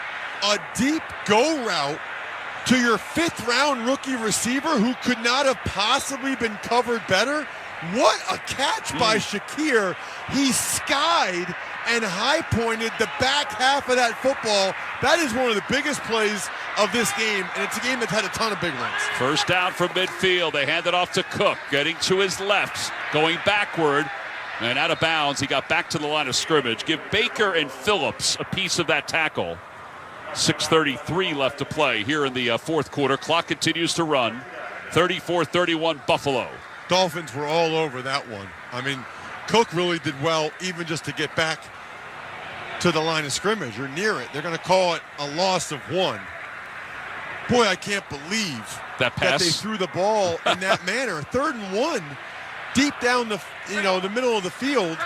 Speaker 29: a deep go route to your 5th-round rookie receiver who could not have possibly been covered better. What a catch by Shakir. He skied and high-pointed the back half of that football. That is one of the biggest plays of this game, and it's a game that's had a ton of big runs.
Speaker 5: First down from midfield. They hand it off to Cook, getting to his left, going backward, and out of bounds. He got back to the line of scrimmage. Give Baker and Phillips a piece of that tackle. 6:33 left to play here in the fourth quarter. Clock continues to run. 34-31 Buffalo.
Speaker 29: Dolphins were all over that one. I mean, Cook really did well even just to get back to the line of scrimmage or near it. They're going to call it a loss of 1. Boy, I can't believe
Speaker 5: that pass.
Speaker 29: That they threw the ball in that manner. 3rd and 1, deep down the middle of the field,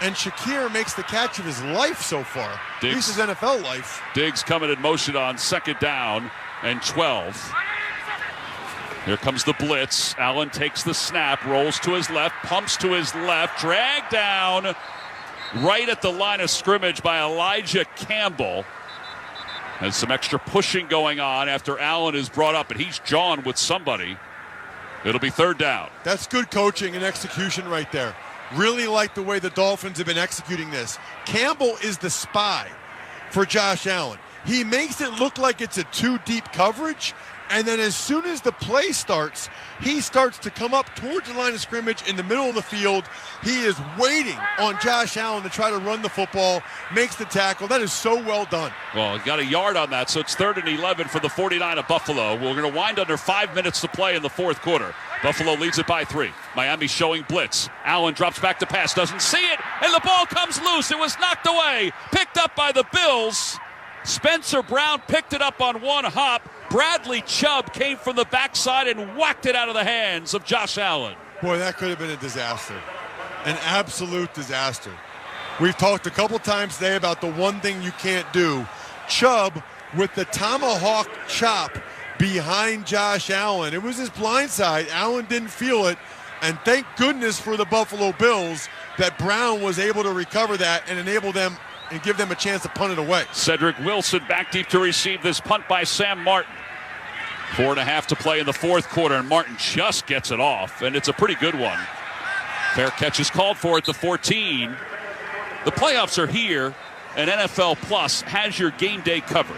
Speaker 29: and Shakir makes the catch of his life so far. At least his NFL life.
Speaker 5: Diggs coming in motion on 2nd down and 12. Here comes the blitz. Allen takes the snap, rolls to his left, pumps to his left, dragged down right at the line of scrimmage by Elijah Campbell. There's some extra pushing going on after Allen is brought up, and he's jawing with somebody. It'll be 3rd down.
Speaker 29: That's good coaching and execution right there. Really like the way the Dolphins have been executing this. Campbell is the spy for Josh Allen. He makes it look like it's a 2-deep coverage, and then as soon as the play starts, he starts to come up towards the line of scrimmage in the middle of the field. He is waiting on Josh Allen to try to run the football, makes the tackle. That is so well done.
Speaker 5: Well, he got a yard on that, so it's 3rd and 11 for the 49 of Buffalo. We're going to wind under 5 minutes to play in the fourth quarter. Buffalo leads it by 3. Miami showing blitz. Allen drops back to pass, doesn't see it, and the ball comes loose. It was knocked away, picked up by the Bills. Spencer Brown picked it up on one hop. Bradley Chubb came from the backside and whacked it out of the hands of Josh Allen.
Speaker 29: Boy, that could have been a disaster. An absolute disaster. We've talked a couple times today about the one thing you can't do. Chubb with the tomahawk chop behind Josh Allen. It was his blind side. Allen didn't feel it. And thank goodness for the Buffalo Bills that Brown was able to recover that and enable them and give them a chance to punt it away.
Speaker 5: Cedric Wilson back deep to receive this punt by Sam Martin. 4.5 to play in the fourth quarter, and Martin just gets it off, and it's a pretty good one. Fair catch is called for at the 14. The playoffs are here, and NFL Plus has your game day covered.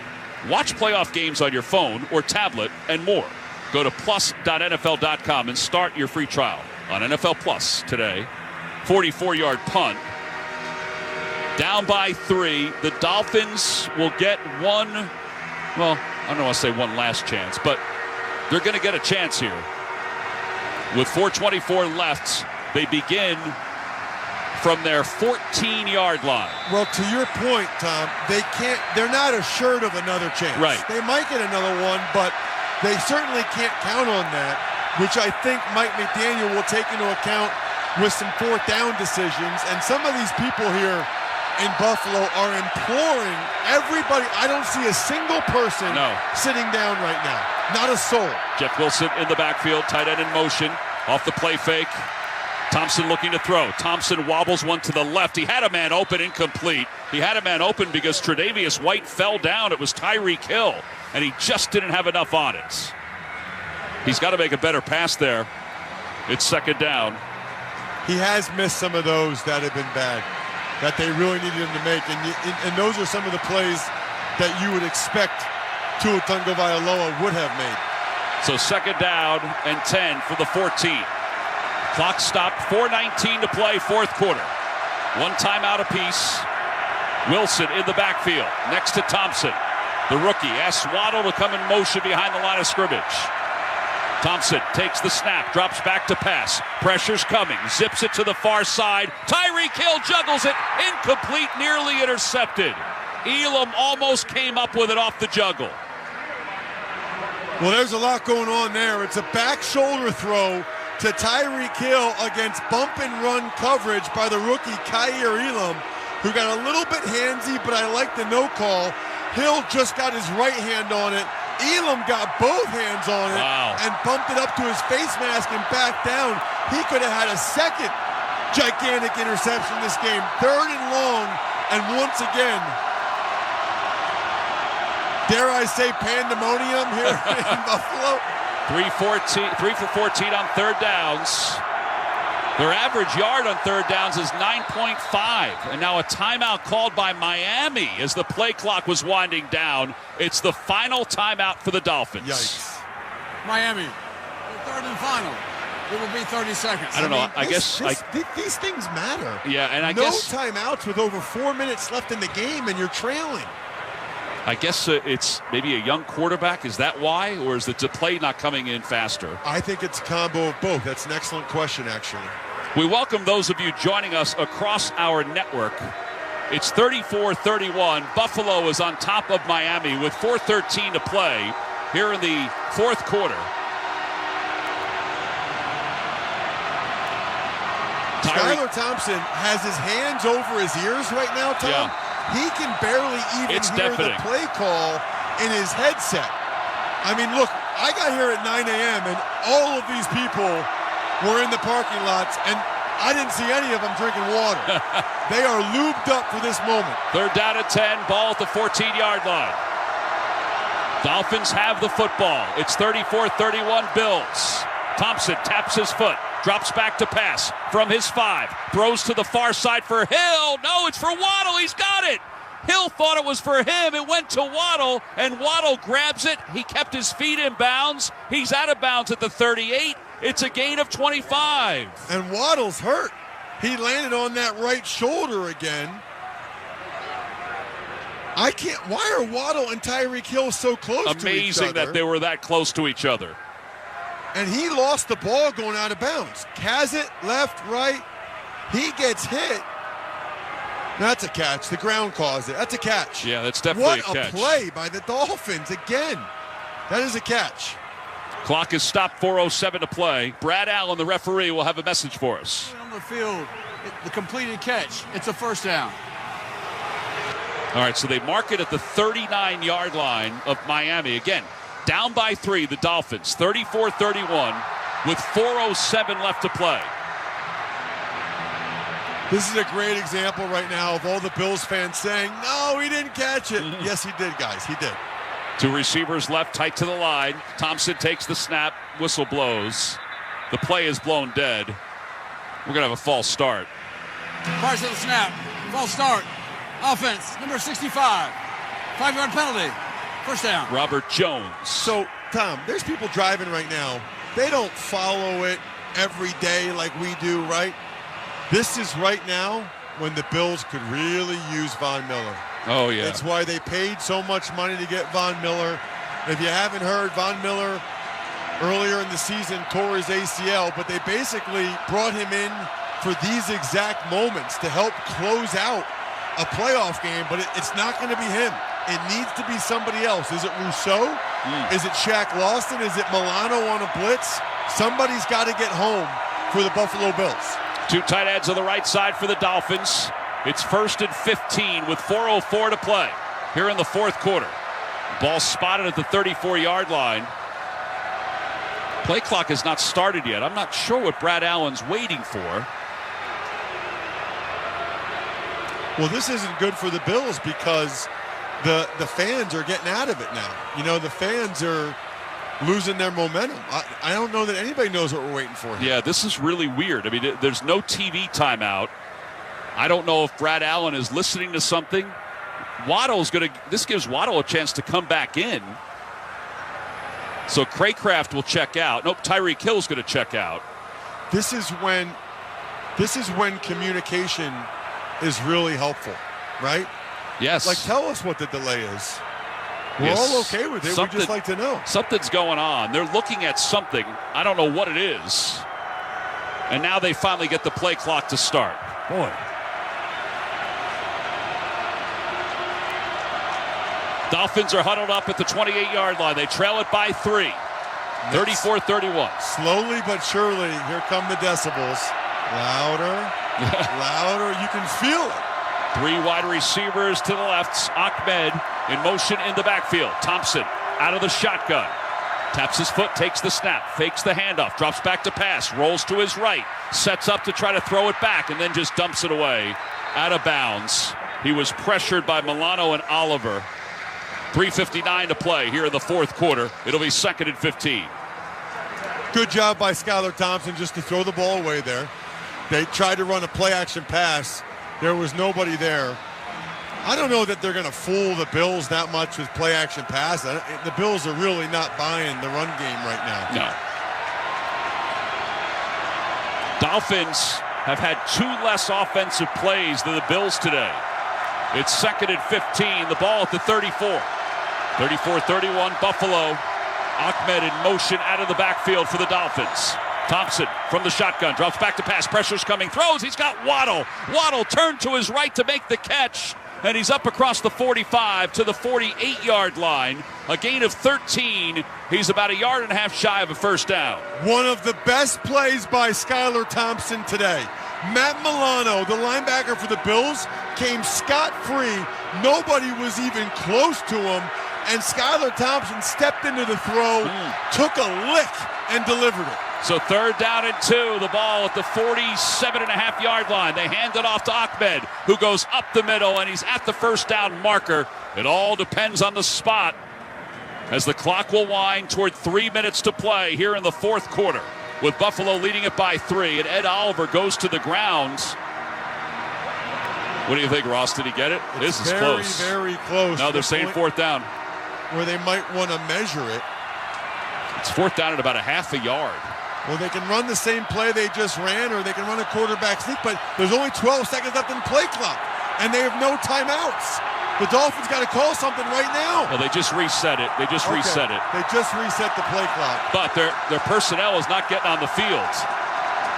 Speaker 5: Watch playoff games on your phone or tablet and more. Go to plus.nfl.com and start your free trial on NFL Plus today. 44-yard punt. Down by 3. The Dolphins will get one, well, I don't want to say one last chance, but they're going to get a chance here. With 4:24 left, they begin from their 14-yard line.
Speaker 29: Well, to your point, Tom, they're not assured of another chance.
Speaker 5: Right.
Speaker 29: They might get another one, but they certainly can't count on that, which I think Mike McDaniel will take into account with some 4th down decisions. And some of these people here in Buffalo are imploring everybody. I don't see a single person sitting down right now. Not a soul.
Speaker 5: Jeff Wilson in the backfield, tight end in motion, off the play fake. Thompson looking to throw. Thompson wobbles one to the left. He had a man open, incomplete. He had a man open because Tre'Davious White fell down. It was Tyreek Hill, and he just didn't have enough on it. He's got to make a better pass there. It's 2nd down.
Speaker 29: He has missed some of those that have been bad, that they really needed him to make. And those are some of the plays that you would expect Tua Tagovailoa would have made.
Speaker 5: So 2nd down and 10 for the 14. Clock stopped, 4:19 to play, fourth quarter. One timeout apiece. Wilson in the backfield, next to Thompson. The rookie asks Waddle to come in motion behind the line of scrimmage. Thompson takes the snap, drops back to pass. Pressure's coming, zips it to the far side. Tyreek Hill juggles it, incomplete, nearly intercepted. Elam almost came up with it off the juggle.
Speaker 29: Well, there's a lot going on there. It's a back shoulder throw to Tyreek Hill against bump and run coverage by the rookie Kaiir Elam, who got a little bit handsy, but I like the no call. Hill just got his right hand on it. Elam got both hands on it and bumped it up to his face mask and back down. He could have had a second gigantic interception this game. 3rd and long, and once again, dare I say pandemonium here in Buffalo.
Speaker 5: 3 for 14 on 3rd downs. Their average yard on 3rd downs is 9.5. And now a timeout called by Miami as the play clock was winding down. It's the final timeout for the Dolphins.
Speaker 29: Yikes.
Speaker 3: Miami, 3rd and final. It will be 30 seconds.
Speaker 5: I don't know.
Speaker 29: These things matter.
Speaker 5: Yeah, and I
Speaker 29: no
Speaker 5: guess
Speaker 29: timeouts with over 4 minutes left in the game, and you're trailing.
Speaker 5: I guess it's maybe a young quarterback. Is that why? Or is the play not coming in faster?
Speaker 29: I think it's a combo of both. That's an excellent question, actually.
Speaker 5: We welcome those of you joining us across our network. It's 34-31. Buffalo is on top of Miami with 4:13 to play here in the fourth quarter.
Speaker 29: Skylar Thompson has his hands over his ears right now, Tom.
Speaker 5: Yeah.
Speaker 29: He can barely even hear the play call in his headset. I mean, look, I got here at 9 a.m. and all of these people were in the parking lots, and I didn't see any of them drinking water. They are lubed up for this moment.
Speaker 5: Third down at 10, ball at the 14-yard line. Dolphins have the football. It's 34-31 Bills. Thompson taps his foot, drops back to pass from his 5, throws to the far side for Hill. No, it's for Waddle. He's got it. Hill thought it was for him. It went to Waddle, and Waddle grabs it. He kept his feet in bounds. He's out of bounds at the 38. It's a gain of 25.
Speaker 29: And Waddle's hurt. He landed on that right shoulder again. I can't. Why are Waddle and Tyreek Hill so close to each other?
Speaker 5: Amazing that they were that close to each other.
Speaker 29: And he lost the ball going out of bounds. Has it, left, right. He gets hit. That's a catch. The ground caused it. That's a catch.
Speaker 5: Yeah, that's definitely a catch.
Speaker 29: What a play by the Dolphins again. That is a catch.
Speaker 5: Clock is stopped, 4:07 to play. Brad Allen, the referee, will have a message for us.
Speaker 3: On the field, the completed catch. It's a first down.
Speaker 5: All right, so they mark it at the 39-yard line of Miami. Again, down by 3, the Dolphins, 34-31, with 4:07 left to play.
Speaker 29: This is a great example right now of all the Bills fans saying, no, he didn't catch it. Yes, he did, guys. He did.
Speaker 5: 2 receivers left, tight to the line. Thompson takes the snap. Whistle blows. The play is blown dead. We're going to have a false start.
Speaker 3: Prior to the snap. False start. Offense, number 65. 5-yard penalty. First down.
Speaker 5: Robert Jones.
Speaker 29: So, Tom, there's people driving right now. They don't follow it every day like we do, right? This is right now when the Bills could really use Von Miller.
Speaker 5: Oh, yeah.
Speaker 29: That's why they paid so much money to get Von Miller. If you haven't heard, Von Miller earlier in the season tore his ACL, but they basically brought him in for these exact moments to help close out a playoff game, but it's not going to be him. It needs to be somebody else. Is it Rousseau? Is it Shaq Lawson? Is it Milano on a blitz? Somebody's got to get home for the Buffalo Bills.
Speaker 5: 2 tight ends on the right side for the Dolphins. It's 1st and 15 with 4:04 to play here in the fourth quarter. Ball spotted at the 34-yard line. Play clock has not started yet. I'm not sure what Brad Allen's waiting for.
Speaker 29: Well, this isn't good for the Bills because the fans are getting out of it now. You know, the fans are losing their momentum. I don't know that anybody knows what we're waiting for here.
Speaker 5: Yeah, this is really weird. I mean, there's no TV timeout. I don't know if Brad Allen is listening to something. This gives Waddle a chance to come back in. So Craycraft will check out. Nope, Tyreek Hill's going to check out.
Speaker 29: This is when communication is really helpful, right?
Speaker 5: Yes.
Speaker 29: Like, tell us what the delay is. We're
Speaker 5: Yes.
Speaker 29: all okay with it. We'd just like to know.
Speaker 5: Something's going on. They're looking at something. I don't know what it is. And now they finally get the play clock to start.
Speaker 29: Boy.
Speaker 5: Dolphins are huddled up at the 28-yard line. They trail it by 3. 34-31.
Speaker 29: Slowly but surely, here come the decibels. Louder, louder. You can feel it.
Speaker 5: 3 wide receivers to the left. Ahmed in motion in the backfield. Thompson out of the shotgun. Taps his foot, takes the snap, fakes the handoff, drops back to pass, rolls to his right, sets up to try to throw it back, and then just dumps it away out of bounds. He was pressured by Milano and Oliver. 3:59 to play here in the fourth quarter. It'll be 2nd and 15.
Speaker 29: Good job by Skylar Thompson just to throw the ball away there. They tried to run a play-action pass. There was nobody there. I don't know that they're going to fool the Bills that much with play-action pass. The Bills are really not buying the run game right now.
Speaker 5: No. Dolphins have had 2 less offensive plays than the Bills today. It's 2nd and 15. The ball at the 34. 34-31 Buffalo. Ahmed in motion out of the backfield for the Dolphins. Thompson from the shotgun. Drops back to pass. Pressure's coming. Throws. He's got Waddle. Waddle turned to his right to make the catch. And he's up across the 45 to the 48-yard line. A gain of 13. He's about a yard and a half shy of a first down.
Speaker 29: One of the best plays by Skylar Thompson today. Matt Milano, the linebacker for the Bills, came scot-free. Nobody was even close to him. And Skylar Thompson stepped into the throw, took a lick, and delivered it.
Speaker 5: So 3rd down and 2. The ball at the 47.5-yard line. They hand it off to Ahmed, who goes up the middle, and he's at the first down marker. It all depends on the spot as the clock will wind toward 3 minutes to play here in the 4th quarter, with Buffalo leading it by 3. And Ed Oliver goes to the ground. What do you think, Ross? Did he get it? This is close.
Speaker 29: Very, very close.
Speaker 5: Now they're saying 4th down.
Speaker 29: Where they might want to measure it.
Speaker 5: It's 4th down at about a half a yard.
Speaker 29: Well, they can run the same play they just ran, or they can run a quarterback sneak, but there's only 12 seconds left in the play clock, and they have no timeouts. The Dolphins got to call something right now.
Speaker 5: Well, they just reset it. They just reset it.
Speaker 29: They just reset the play clock.
Speaker 5: But their personnel is not getting on the field.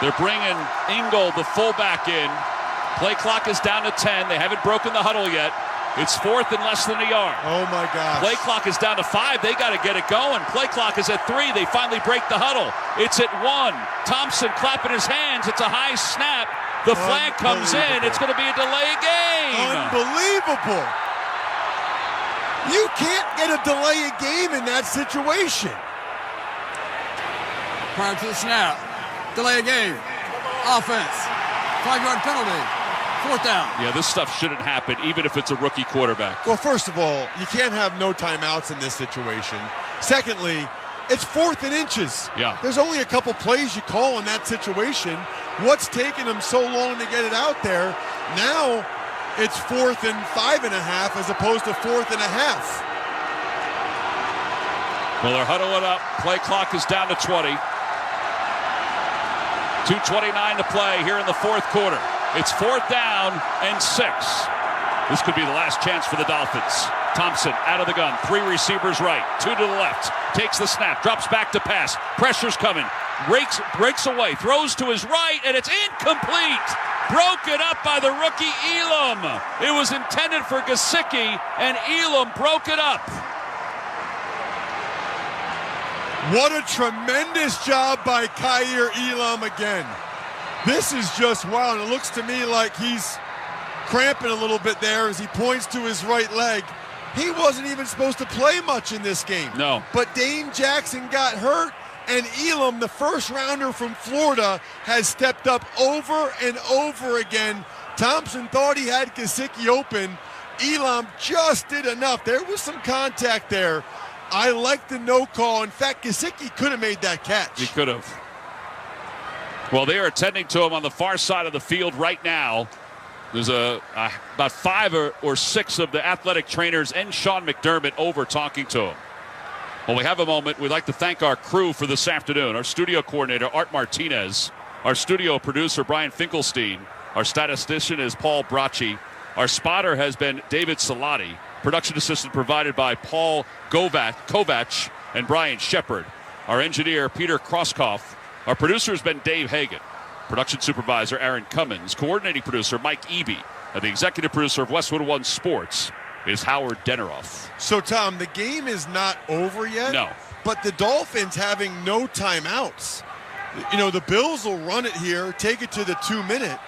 Speaker 5: They're bringing Ingold, the fullback, in. Play clock is down to 10. They haven't broken the huddle yet. It's 4th and less than a yard.
Speaker 29: Oh, my gosh.
Speaker 5: Play clock is down to 5. They got to get it going. Play clock is at 3. They finally break the huddle. It's at 1. Thompson clapping his hands. It's a high snap. The flag comes in. It's going to be a delay game.
Speaker 29: Unbelievable. You can't get a delay of game in that situation.
Speaker 3: Prior to the snap, delay of game. Offense. 5-yard penalty. 4th down.
Speaker 5: Yeah, this stuff shouldn't happen, even if it's a rookie quarterback.
Speaker 29: Well, first of all, you can't have no timeouts in this situation. Secondly, it's 4th and inches.
Speaker 5: Yeah.
Speaker 29: There's only a couple plays you call in that situation. What's taking them so long to get it out there? Now it's 4th and 5.5 as opposed to 4th and a half.
Speaker 5: Well, they're huddling up. Play clock is down to 20. 2:29 to play here in the 4th quarter. It's 4th down and 6. This could be the last chance for the Dolphins. Thompson out of the gun. 3 receivers right. 2 to the left. Takes the snap. Drops back to pass. Pressure's coming. Breaks away. Throws to his right, and it's incomplete. Broken up by the rookie Elam. It was intended for Gesicki, and Elam broke it up.
Speaker 29: What a tremendous job by Kaiir Elam again. This is just wild. It looks to me like he's cramping a little bit there as he points to his right leg. He wasn't even supposed to play much in this game.
Speaker 5: No.
Speaker 29: But Dane Jackson got hurt, and Elam, the first rounder from Florida, has stepped up over and over again. Thompson thought he had Gesicki open. Elam just did enough. There was some contact there. I like the no call. In fact, Gesicki could have made that catch.
Speaker 5: He could have. Well, they are attending to him on the far side of the field right now. There's about 5 or 6 of the athletic trainers and Sean McDermott over talking to him. Well, we have a moment. We'd like to thank our crew for this afternoon. Our studio coordinator, Art Martinez. Our studio producer, Brian Finkelstein. Our statistician is Paul Bracci. Our spotter has been David Salati. Production assistant provided by Paul Kovac and Brian Shepard. Our engineer, Peter Krosskoff. Our producer has been Dave Hagan. Production supervisor, Aaron Cummins. Coordinating producer, Mike Eby. And the executive producer of Westwood One Sports is Howard Deneroff.
Speaker 29: So, Tom, the game is not over yet.
Speaker 5: No.
Speaker 29: But the Dolphins having no timeouts. You know, the Bills will run it here, take it to the 2-minute,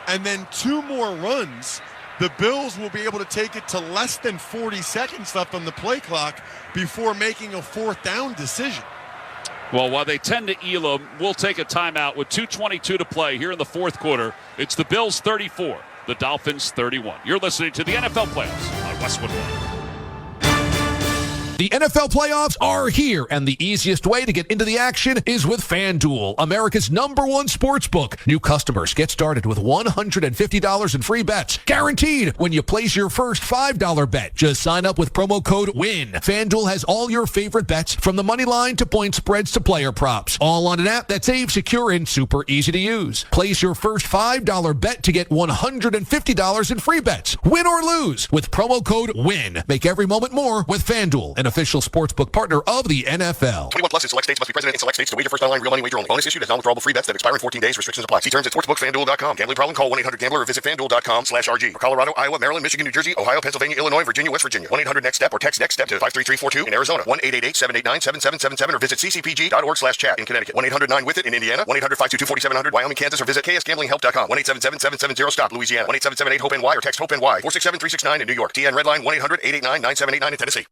Speaker 29: and then 2 more runs. The Bills will be able to take it to less than 40 seconds left on the play clock before making a 4th down decision.
Speaker 5: Well, while they tend to Elam, we'll take a timeout with 2:22 to play here in the 4th quarter. It's the Bills 34, the Dolphins 31. You're listening to the NFL Playoffs on Westwood One.
Speaker 6: The NFL playoffs are here, and the easiest way to get into the action is with FanDuel, America's #1 sportsbook. New customers get started with $150 in free bets, guaranteed when you place your first $5 bet. Just sign up with promo code WIN. FanDuel has all your favorite bets, from the money line to point spreads to player props, all on an app that's safe, secure, and super easy to use. Place your first $5 bet to get $150 in free bets. Win or lose with promo code WIN. Make every moment more with FanDuel, an official sportsbook partner of the NFL.
Speaker 13: 21 plus in select states. Must be present in select states to wager. First online real money wager only. Bonus issued as non-withdrawable free bets that expire in 14 days. Restrictions apply. See terms at sportsbookfanduel.com. Gambling problem? Call 1-800-GAMBLER or visit fanduel.com/RG. For Colorado, Iowa, Maryland, Michigan, New Jersey, Ohio, Pennsylvania, Illinois, Virginia, West Virginia. 1-800-NEXT-STEP or text NEXT-STEP to 53342 in Arizona. 1-888-789-7777 or visit ccpg.org/chat in Connecticut. 1-800-9-WITH-IT in Indiana. 1-800-522-4700 Wyoming, Kansas, or visit ksgamblinghelp.com. 1-877-770-STOP Louisiana. 1-877-8-HOPE-NY or text HOPE-NY 467-369 in New York. TN Redline 1-800-889-9789 in Tennessee.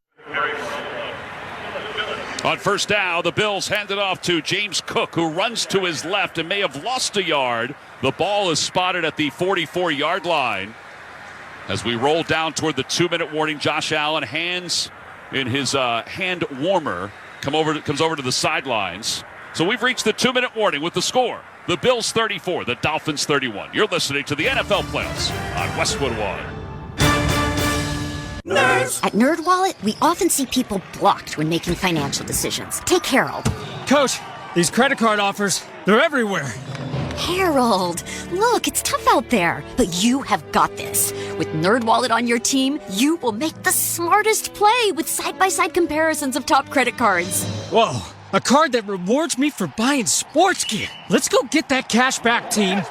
Speaker 5: On first down, the Bills hand it off to James Cook, who runs to his left and may have lost a yard. The ball is spotted at the 44-yard line. As we roll down toward the 2-minute warning, Josh Allen, hands in his hand warmer, comes over to the sidelines. So we've reached the 2-minute warning with the score. The Bills 34, the Dolphins 31. You're listening to the NFL Playoffs on Westwood One.
Speaker 14: Nerds. At NerdWallet, we often see people blocked when making financial decisions. Take Harold.
Speaker 16: Coach, these credit card offers, they're everywhere.
Speaker 14: Harold, look, it's tough out there, but you have got this. With NerdWallet on your team, you will make the smartest play with side-by-side comparisons of top credit cards.
Speaker 16: Whoa, a card that rewards me for buying sports gear. Let's go get that cash back, team.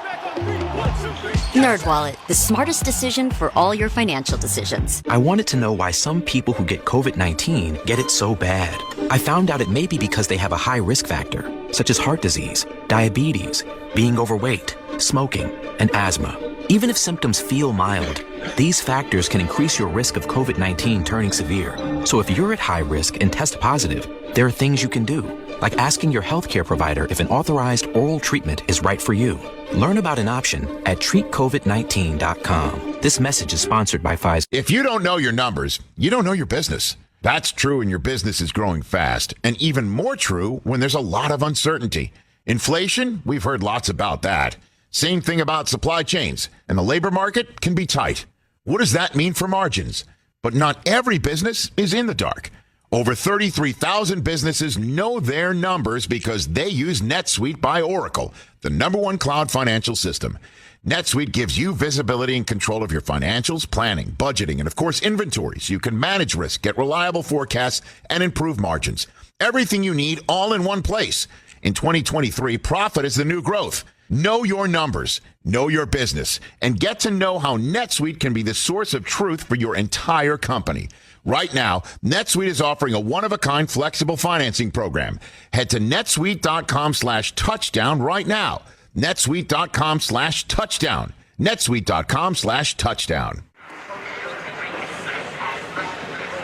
Speaker 14: NerdWallet, the smartest decision for all your financial decisions.
Speaker 18: I wanted to know why some people who get COVID-19 get it so bad. I found out it may be because they have a high risk factor, such as heart disease, diabetes, being overweight, smoking, and asthma. Even if symptoms feel mild, these factors can increase your risk of COVID-19 turning severe. So if you're at high risk and test positive, there are things you can do, like asking your healthcare provider if an authorized oral treatment is right for you. Learn about an option at treatcovid19.com. This message is sponsored by Pfizer.
Speaker 19: If you don't know your numbers, you don't know your business. That's true when your business is growing fast, and even more true when there's a lot of uncertainty. Inflation, we've heard lots about that. Same thing about supply chains, and the labor market can be tight. What does that mean for margins? But not every business is in the dark. Over 33,000 businesses know their numbers because they use NetSuite by Oracle, the #1 cloud financial system. NetSuite gives you visibility and control of your financials, planning, budgeting, and of course inventory, so you can manage risk, get reliable forecasts, and improve margins. Everything you need all in one place. In 2023, profit is the new growth. Know your numbers, know your business, and get to know how NetSuite can be the source of truth for your entire company. Right now, NetSuite is offering a one-of-a-kind flexible financing program. Head to netsuite.com/touchdown right now. netsuite.com/touchdown. netsuite.com/touchdown.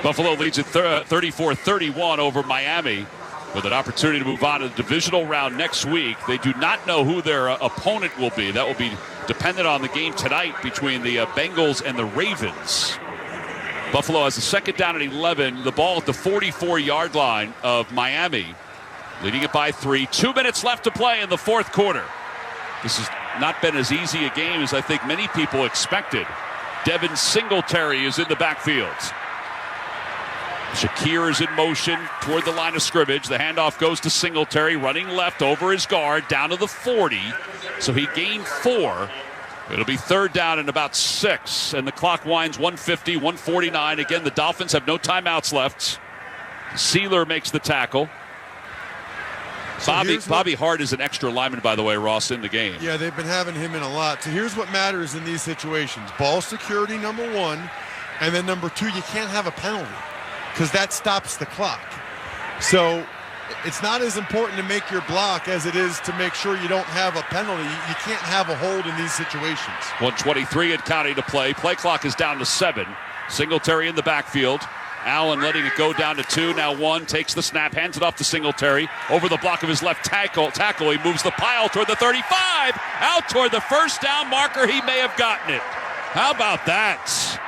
Speaker 5: Buffalo leads at 34-31 over Miami, with an opportunity to move on to the divisional round next week. They do not know who their opponent will be. That will be dependent on the game tonight between the Bengals and the Ravens. Buffalo has a second down at 11. The ball at the 44-yard line of Miami, leading it by 3. 2 minutes left to play in the fourth quarter. This has not been as easy a game as I think many people expected. Devin Singletary is in the backfield. Shakir is in motion toward the line of scrimmage. The handoff goes to Singletary, running left over his guard, down to the 40. So he gained 4. It'll be third down and about 6, and the clock winds 150, 149. Again, the Dolphins have no timeouts left. Sealer makes the tackle. Bobby Hart is an extra lineman, by the way, Ross, in the game.
Speaker 29: Yeah, they've been having him in a lot. So here's what matters in these situations. Ball security, number 1, and then number 2, you can't have a penalty because that stops the clock. So it's not as important to make your block as it is to make sure you don't have a penalty. You can't have a hold in these situations.
Speaker 5: 1:23 and counting to play. Play clock is down to 7. Singletary in the backfield. Allen letting it go down to 2. Now 1 takes the snap, hands it off to Singletary. Over the block of his left tackle. He moves the pile toward the 35. Out toward the first down marker. He may have gotten it. How about that?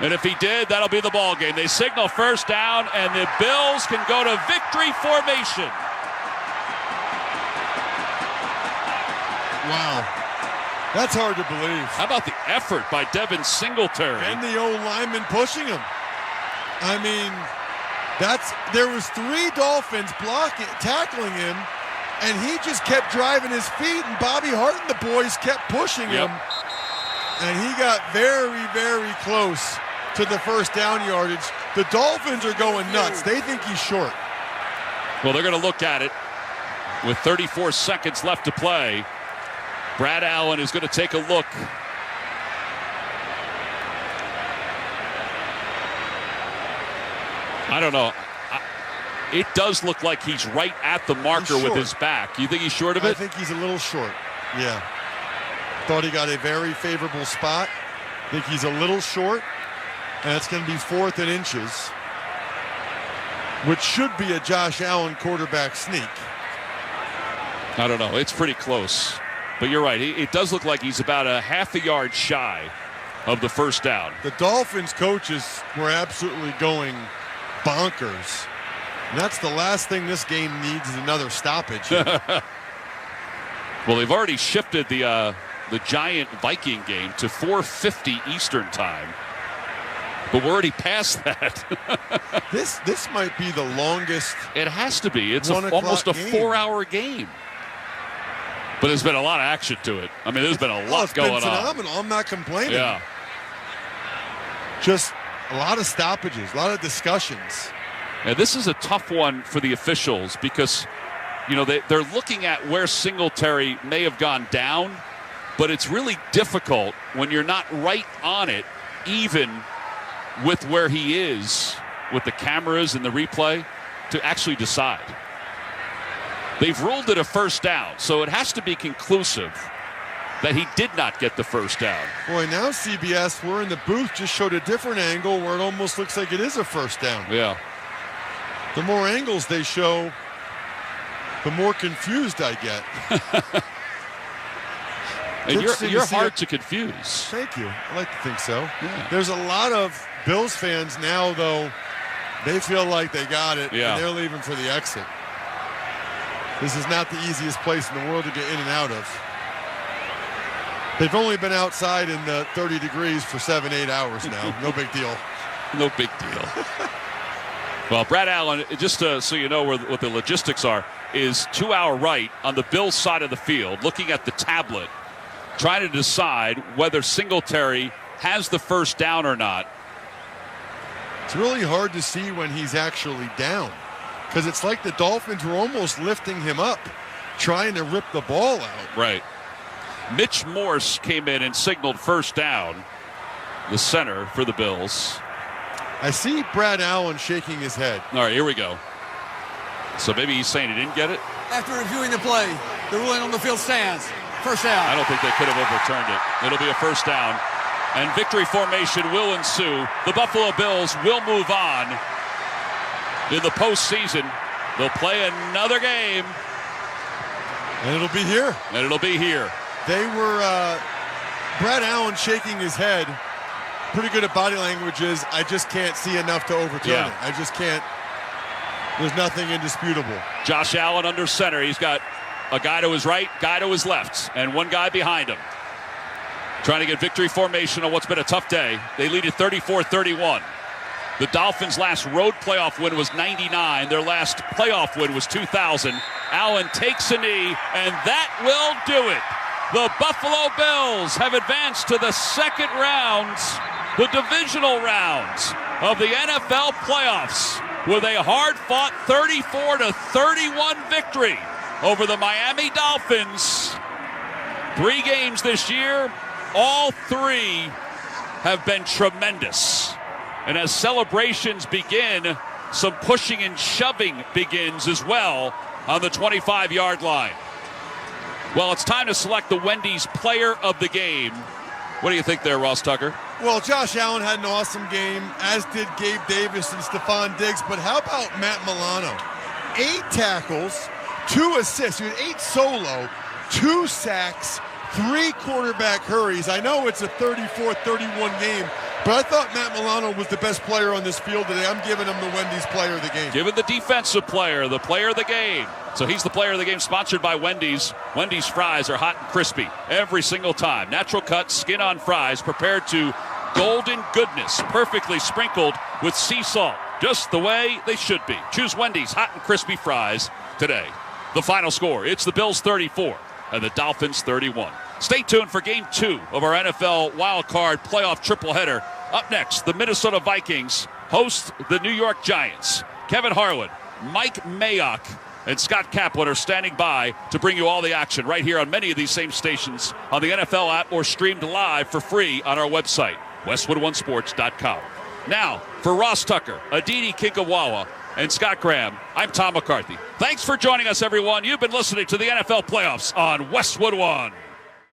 Speaker 5: And if he did, that'll be the ball game. They signal first down, and the Bills can go to victory formation.
Speaker 29: Wow. That's hard to believe.
Speaker 5: How about the effort by Devin Singletary?
Speaker 29: And the old lineman pushing him. I mean, there was 3 Dolphins tackling him, and he just kept driving his feet, and Bobby Hart and the boys kept pushing him. And he got very, very close to the first down yardage. The Dolphins are going nuts. They think he's short.
Speaker 5: Well, they're going to look at it with 34 seconds left to play. Brad Allen is going to take a look. I don't know. It does look like he's right at the marker with his back. You think he's short of it?
Speaker 29: I think he's a little short, yeah. Thought he got a very favorable spot. I think he's a little short, and it's going to be 4th and inches, which should be a Josh Allen quarterback sneak.
Speaker 5: I don't know. It's pretty close. But you're right. It does look like he's about a half a yard shy of the first down.
Speaker 29: The Dolphins coaches were absolutely going bonkers. And that's the last thing this game needs is another stoppage.
Speaker 5: Well, they've already shifted the Giant Viking game to 4:50 Eastern time. But we're already past that.
Speaker 29: This might be the longest.
Speaker 5: It has to be. It's almost a 4-hour game. But there's been a lot of action to it. I mean, there's been a lot going on.
Speaker 29: It's been phenomenal. I'm not complaining.
Speaker 5: Yeah.
Speaker 29: Just a lot of stoppages, a lot of discussions.
Speaker 5: And this is a tough one for the officials because, you know, they're looking at where Singletary may have gone down, but it's really difficult when you're not right on it, even with where he is, with the cameras and the replay, to actually decide. They've ruled it a first down, so it has to be conclusive that he did not get the first down.
Speaker 29: Boy, now CBS, we're in the booth, just showed a different angle where it almost looks like it is a first down.
Speaker 5: Yeah.
Speaker 29: The more angles they show, the more confused I get.
Speaker 5: And you're hard to confuse.
Speaker 29: Thank you. I like to think so.
Speaker 5: Yeah.
Speaker 29: There's a lot of Bills fans now, though, they feel like they got it, and they're leaving for the exit. This is not the easiest place in the world to get in and out of. They've only been outside in the 30 degrees for 7-8 hours now. No big deal.
Speaker 5: No big deal. Well, Brad Allen, just so you know what the logistics are, is to our right on the Bills side of the field, looking at the tablet, trying to decide whether Singletary has the first down or not.
Speaker 29: It's really hard to see when he's actually down because it's like the Dolphins were almost lifting him up, trying to rip the ball out.
Speaker 5: Right. Mitch Morse came in and signaled first down, the center for the Bills.
Speaker 29: I see Brad Allen shaking his head.
Speaker 5: All right, here we go. So maybe he's saying he didn't get it?
Speaker 3: After reviewing the play, the ruling on the field stands. First down.
Speaker 5: I don't think they could have overturned it. It'll be a first down. And victory formation will ensue. The Buffalo Bills will move on in the postseason. They'll play another game.
Speaker 29: And it'll be here.
Speaker 5: And it'll be here.
Speaker 29: They were, Brad Allen shaking his head. Pretty good at body languages. I just can't see enough to overturn it. I just can't. There's nothing indisputable.
Speaker 5: Josh Allen under center. He's got a guy to his right, guy to his left, and one guy behind him. Trying to get victory formation on what's been a tough day. They lead at 34-31. The Dolphins' last road playoff win was 99. Their last playoff win was 2000. Allen takes a knee, and that will do it. The Buffalo Bills have advanced to the second rounds, the divisional rounds of the NFL playoffs, with a hard-fought 34-31 victory over the Miami Dolphins. 3 games this year, all 3 have been tremendous. And as celebrations begin, some pushing and shoving begins as well on the 25-yard line. Well, it's time to select the Wendy's player of the game. What do you think there, Ross Tucker?
Speaker 29: Well, Josh Allen had an awesome game, as did Gabe Davis and Stephon Diggs. But how about Matt Milano? 8 tackles, 2 assists. He had 8 solo, 2 sacks, 3 quarterback hurries. I know it's a 34-31 game, But I thought Matt Milano was the best player on this field today. I'm giving him the Wendy's player of the game.
Speaker 5: Giving the defensive player the player of the game. So he's the player of the game, sponsored by Wendy's. Wendy's fries are hot and crispy every single time. Natural cut, skin-on fries prepared to golden goodness, perfectly sprinkled with sea salt, just the way they should be. Choose Wendy's hot and crispy fries today. The final score, it's the Bills 34 and the Dolphins 31. Stay tuned for Game 2 of our NFL Wildcard playoff tripleheader. Up next, the Minnesota Vikings host the New York Giants. Kevin Harlan, Mike Mayock, and Scott Kaplan are standing by to bring you all the action right here on many of these same stations on the NFL app or streamed live for free on our website, westwood1sports.com. Now, for Ross Tucker, Aditi Kinkawawa, and Scott Graham, I'm Tom McCarthy. Thanks for joining us, everyone. You've been listening to the NFL Playoffs on Westwood One.